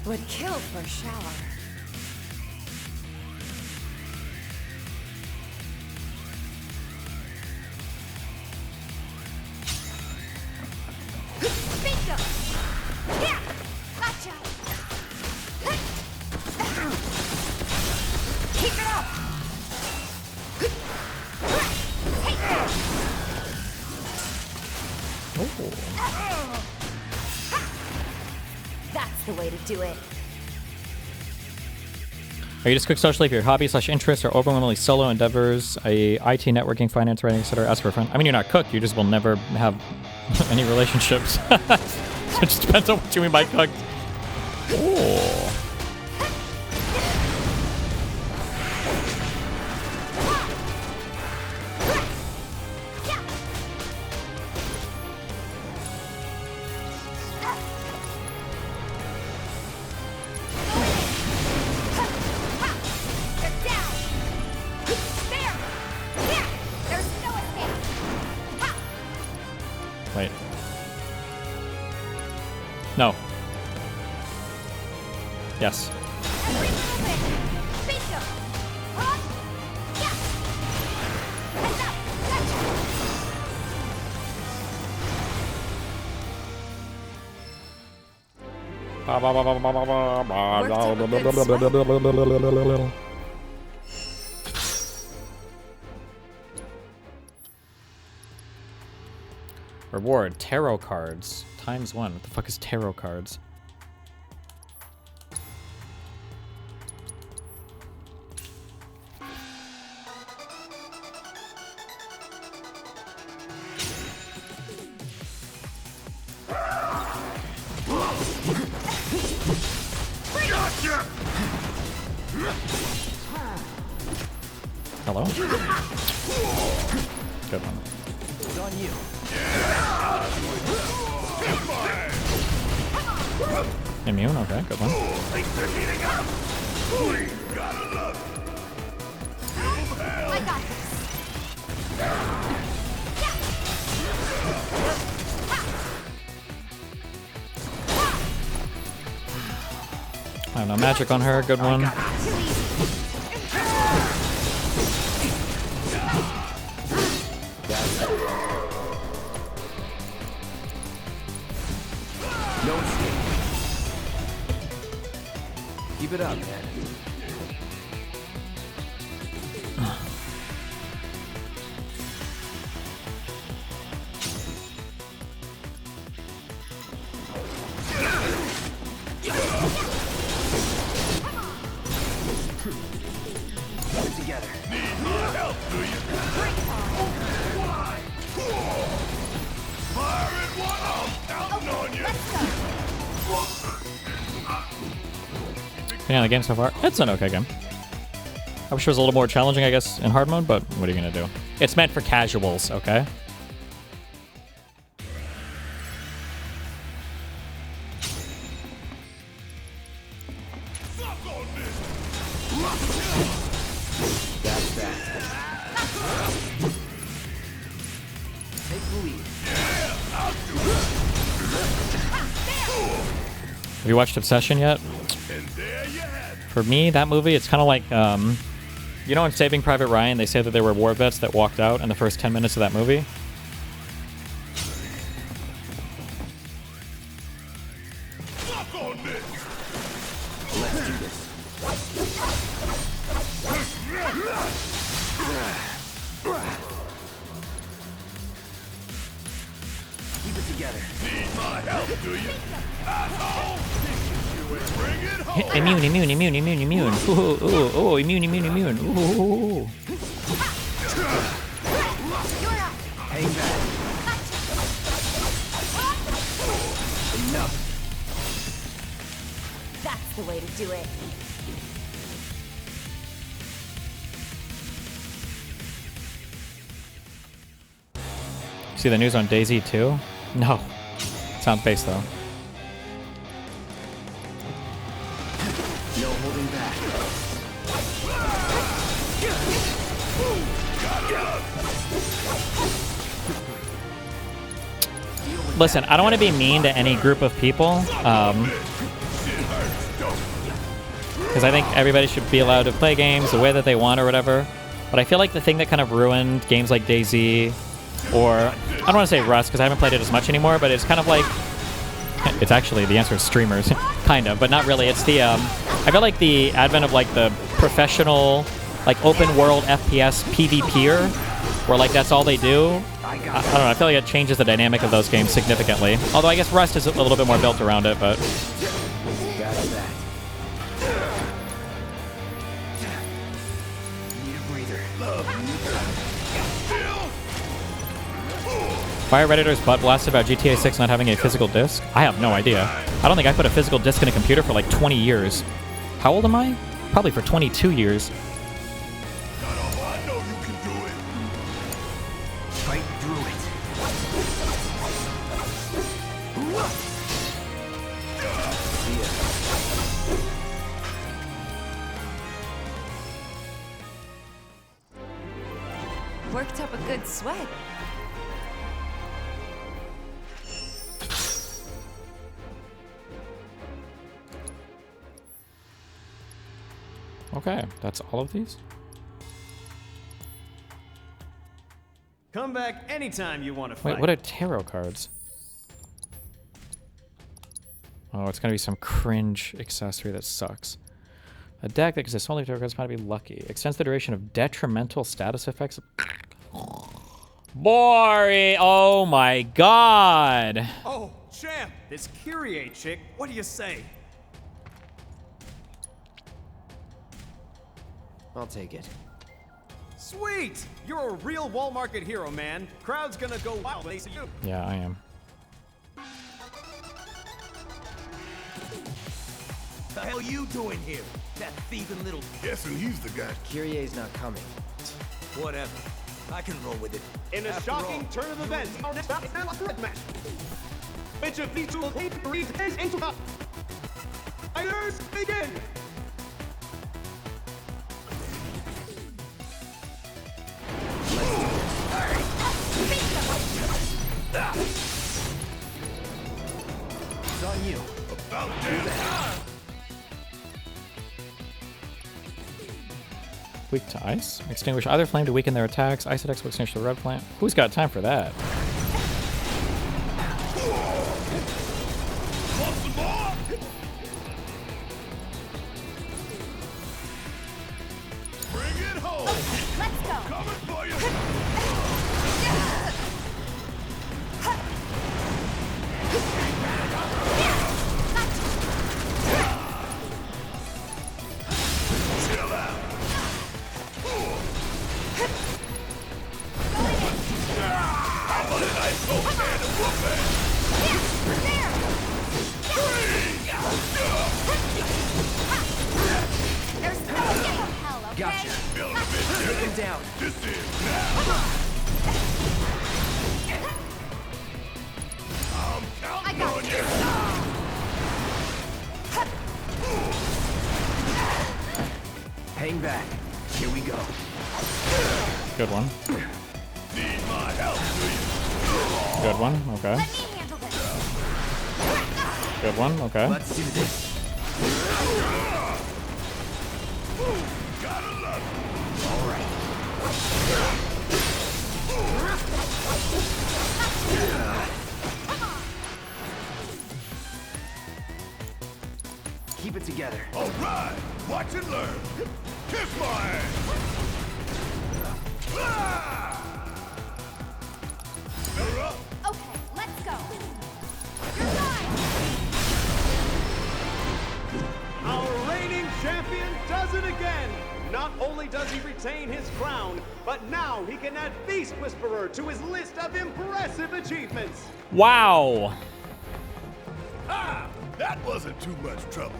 Speaker 5: Would kill for shower.
Speaker 14: the way to do it.
Speaker 2: Are you just cook socially for your hobby / interests or overwhelmingly solo endeavors, i.e. IT, networking, finance, writing, etc.? Ask for a friend. I mean, you're not cooked. You just will never have any relationships. So it just depends on what you mean by cooked. Oh. Wait. No. Yes. Reward, tarot cards. ×1. What the fuck is tarot cards? Hello? Good one.
Speaker 17: It's on you.
Speaker 2: Immune, okay, good one.
Speaker 14: I got this.
Speaker 2: I have no magic on her, good one.
Speaker 17: No escape. Keep it up, man. Get it together. Need my help, do you? Fire at one, I'm counting on you.
Speaker 2: Yeah, the game so far, it's an okay game. I wish it was a little more challenging, I guess, in hard mode, but what are you gonna do? It's meant for casuals, okay?
Speaker 17: That's that. Take the lead. Yeah, I'll do it.
Speaker 2: Have you watched Obsession yet? For me, that movie, it's kind of like, you know in Saving Private Ryan, they say that there were war vets that walked out in the first 10 minutes of that movie?
Speaker 17: Let's do this. Keep it together. Need my help, do you? Asshole! Bring it home.
Speaker 2: Immune, immune, immune, immune, immune. Ooh, ooh, ooh, immune, immune, immune. Ooh, ooh, ooh.
Speaker 17: Hang back. Enough.
Speaker 14: That's the way to do it.
Speaker 2: See the news on Daisy 2? No. Sound based though.
Speaker 17: No holding back.
Speaker 2: Listen, I don't want to be mean to any group of people, because I think everybody should be allowed to play games the way that they want or whatever. But I feel like the thing that kind of ruined games like DayZ, or I don't want to say Rust because I haven't played it as much anymore, but it's kind of like, it's actually, the answer is streamers, kind of, but not really. It's the, I feel like the advent of like the professional, like open world FPS PvPer, where like that's all they do. I don't know, I feel like it changes the dynamic of those games significantly. Although I guess Rust is a little bit more built around it, but Why are Redditors butt blasted about GTA 6 not having a physical disc? I have no idea. I don't think I put a physical disc in a computer for like 20 years. How old am I? Probably for 22 years.
Speaker 10: I know you can do it.
Speaker 11: Fight through it.
Speaker 5: Worked up a good sweat.
Speaker 2: Okay, that's all of these?
Speaker 13: Come back anytime you want to fight.
Speaker 2: Wait, what are tarot cards? Oh, it's gonna be some cringe accessory that sucks. A deck that consists only of tarot cards might be lucky. Extends the duration of detrimental status effects. Boring! Oh my god!
Speaker 13: Oh, champ! This Kyrie chick, what do you say?
Speaker 20: I'll take it.
Speaker 13: Sweet! You're a real wall market hero, man. Crowd's gonna go wild when they see you.
Speaker 2: Yeah, I am.
Speaker 20: The hell you doing here? That thieving little...
Speaker 10: Guessing he's the guy.
Speaker 20: Kyrie's not coming.
Speaker 11: Whatever. I can roll with it.
Speaker 13: In a shocking turn of events, our next match. Which of these will take the reason into the... Fighters, begin!
Speaker 20: It's on you.
Speaker 10: About damn.
Speaker 2: Weak to ice. Extinguish either flame to weaken their attacks. Ice attacks will extinguish the red plant. Who's got time for that?
Speaker 10: Want some more? Bring it home.
Speaker 14: Let's go.
Speaker 10: Coming for you. Chill out. How about a nice cold can of whooping?
Speaker 14: There's no hell, okay?
Speaker 20: Gotcha.
Speaker 10: Feeling a bit
Speaker 20: Take him
Speaker 10: jittery.
Speaker 20: down.
Speaker 10: This is now. I'm counting on you.
Speaker 20: Hang back. Here we go.
Speaker 2: Good one.
Speaker 10: Need my help, do you?
Speaker 2: Good one. Okay.
Speaker 14: Let me handle this.
Speaker 2: Good one. Okay.
Speaker 20: Let's do this.
Speaker 10: Gotta love it.
Speaker 20: All right. Keep it together.
Speaker 10: All right. Watch and learn. Kiss my ass. You're up.
Speaker 14: Okay, let's go. You're fine.
Speaker 13: Our reigning champion does it again! Not only does he retain his crown, but now he can add Beast Whisperer to his list of impressive achievements!
Speaker 2: Wow.
Speaker 10: Ah, that wasn't too much trouble.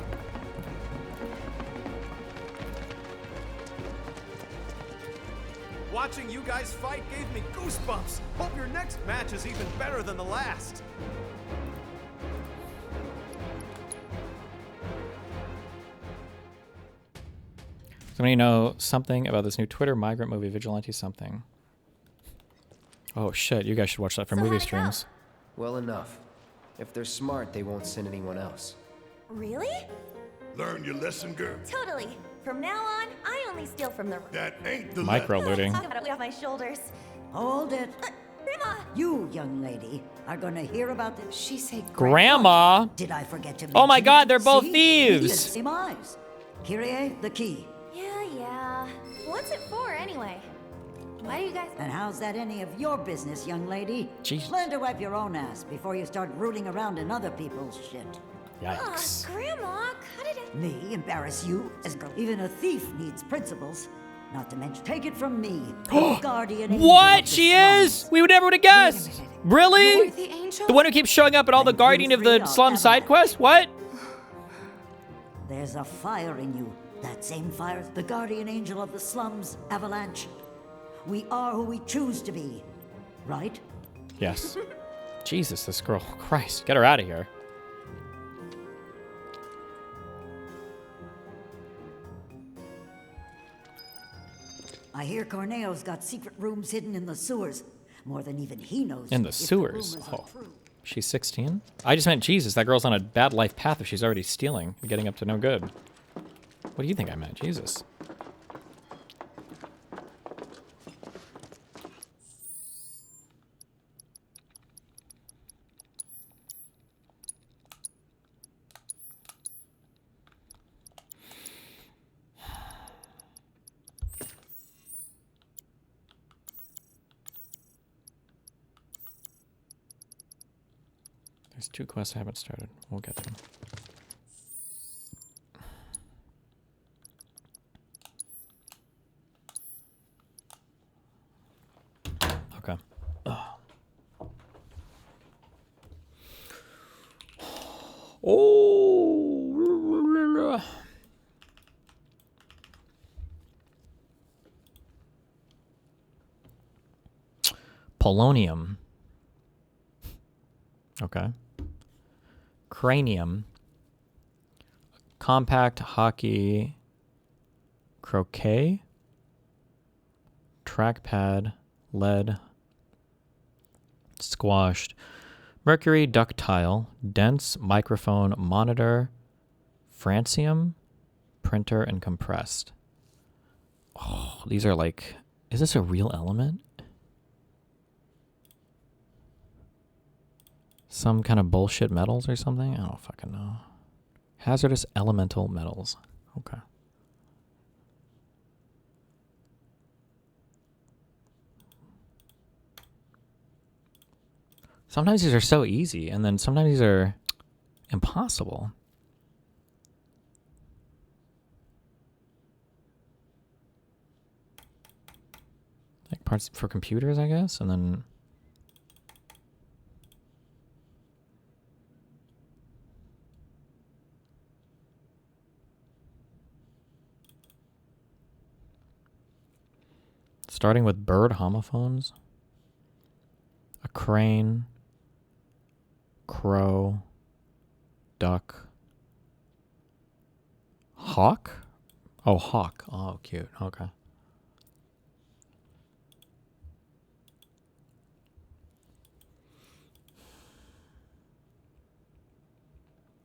Speaker 13: Watching you guys fight gave me goosebumps. Hope your next match is even better than the last.
Speaker 2: Somebody know something about this new Twitter migrant movie, Vigilante something? Oh shit, you guys should watch that for movie streams.
Speaker 20: Well enough. If they're smart, they won't send anyone else.
Speaker 14: Really?
Speaker 10: Learn your lesson, girl.
Speaker 14: Totally. From now on, I only steal from the...
Speaker 10: That ain't the
Speaker 2: Micro looting.
Speaker 14: Talk about it off my shoulders.
Speaker 8: Hold it.
Speaker 14: Grandma!
Speaker 8: You, young lady, are gonna hear about this.
Speaker 14: She said
Speaker 2: Grandma.
Speaker 8: Did I forget to
Speaker 2: Oh my
Speaker 8: mention
Speaker 2: god,
Speaker 8: it?
Speaker 2: they're both
Speaker 8: See?
Speaker 2: thieves.
Speaker 8: We did same eyes. Kyrie, the key.
Speaker 14: Yeah. What's it for, anyway? Why do you guys...
Speaker 8: And how's that any of your business, young lady?
Speaker 2: Jeez.
Speaker 8: Learn to wipe your own ass before you start rooting around in other people's shit.
Speaker 2: Yikes.
Speaker 14: Grandma, cut it out.
Speaker 8: Me embarrass you as girl. Even a thief needs principles. Not to mention, take it from me, the guardian angel
Speaker 2: What?
Speaker 8: of the
Speaker 2: She
Speaker 8: slums.
Speaker 2: is? We would never would have guessed. Really?
Speaker 5: You're the angel?
Speaker 2: The one who keeps showing up at all the Guardian of the Slum side quests? What?
Speaker 8: There's a fire in you. That same fire, the guardian angel of the slums, Avalanche. We are who we choose to be, right?
Speaker 2: Yes. Jesus, this girl. Christ, get her out of here.
Speaker 8: I hear Corneo's got secret rooms hidden in the sewers. More than even he knows.
Speaker 2: In the
Speaker 8: if
Speaker 2: sewers?
Speaker 8: rumors are
Speaker 2: Oh.
Speaker 8: true.
Speaker 2: She's 16? I just meant, Jesus, that girl's on a bad life path if she's already stealing and getting up to no good. What do you think I meant? Jesus. There's 2 quests I haven't started. We'll get to them. Okay. Oh. Polonium. Okay. Cranium. Compact hockey. Croquet. Trackpad. Lead. Squashed. Mercury ductile. Dense microphone monitor. Francium. Printer and compressed. Oh, these are like... Is this a real element? Some kind of bullshit metals or something? I don't fucking know. Hazardous elemental metals. Okay. Sometimes these are so easy, and then sometimes these are impossible. Like parts for computers, I guess, and then... Starting with bird homophones. A crane. Crow. Duck. Hawk? Oh, hawk. Oh, cute. Okay.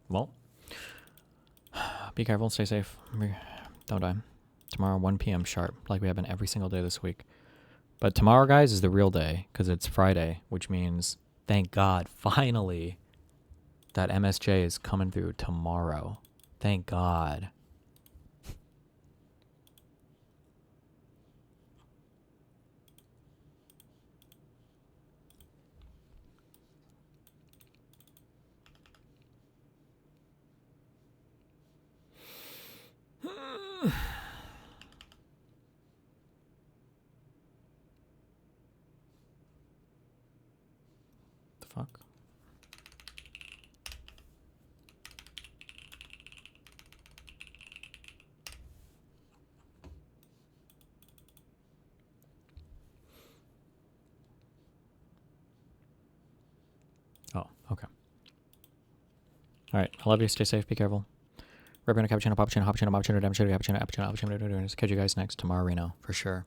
Speaker 2: Well. Be careful. Stay safe. Don't die. Tomorrow, 1 p.m. sharp, like we have been every single day this week. But tomorrow, guys, is the real day, because it's Friday, which means, thank God, finally, that MSJ is coming through tomorrow. Thank God. Fuck. Oh, okay. All right. I love you. Stay safe. Be careful. Repping a cappuccino, cappuccino, cappuccino, cappuccino, cappuccino, cappuccino, cappuccino. Catch you guys next tomorrow, Reno, for sure.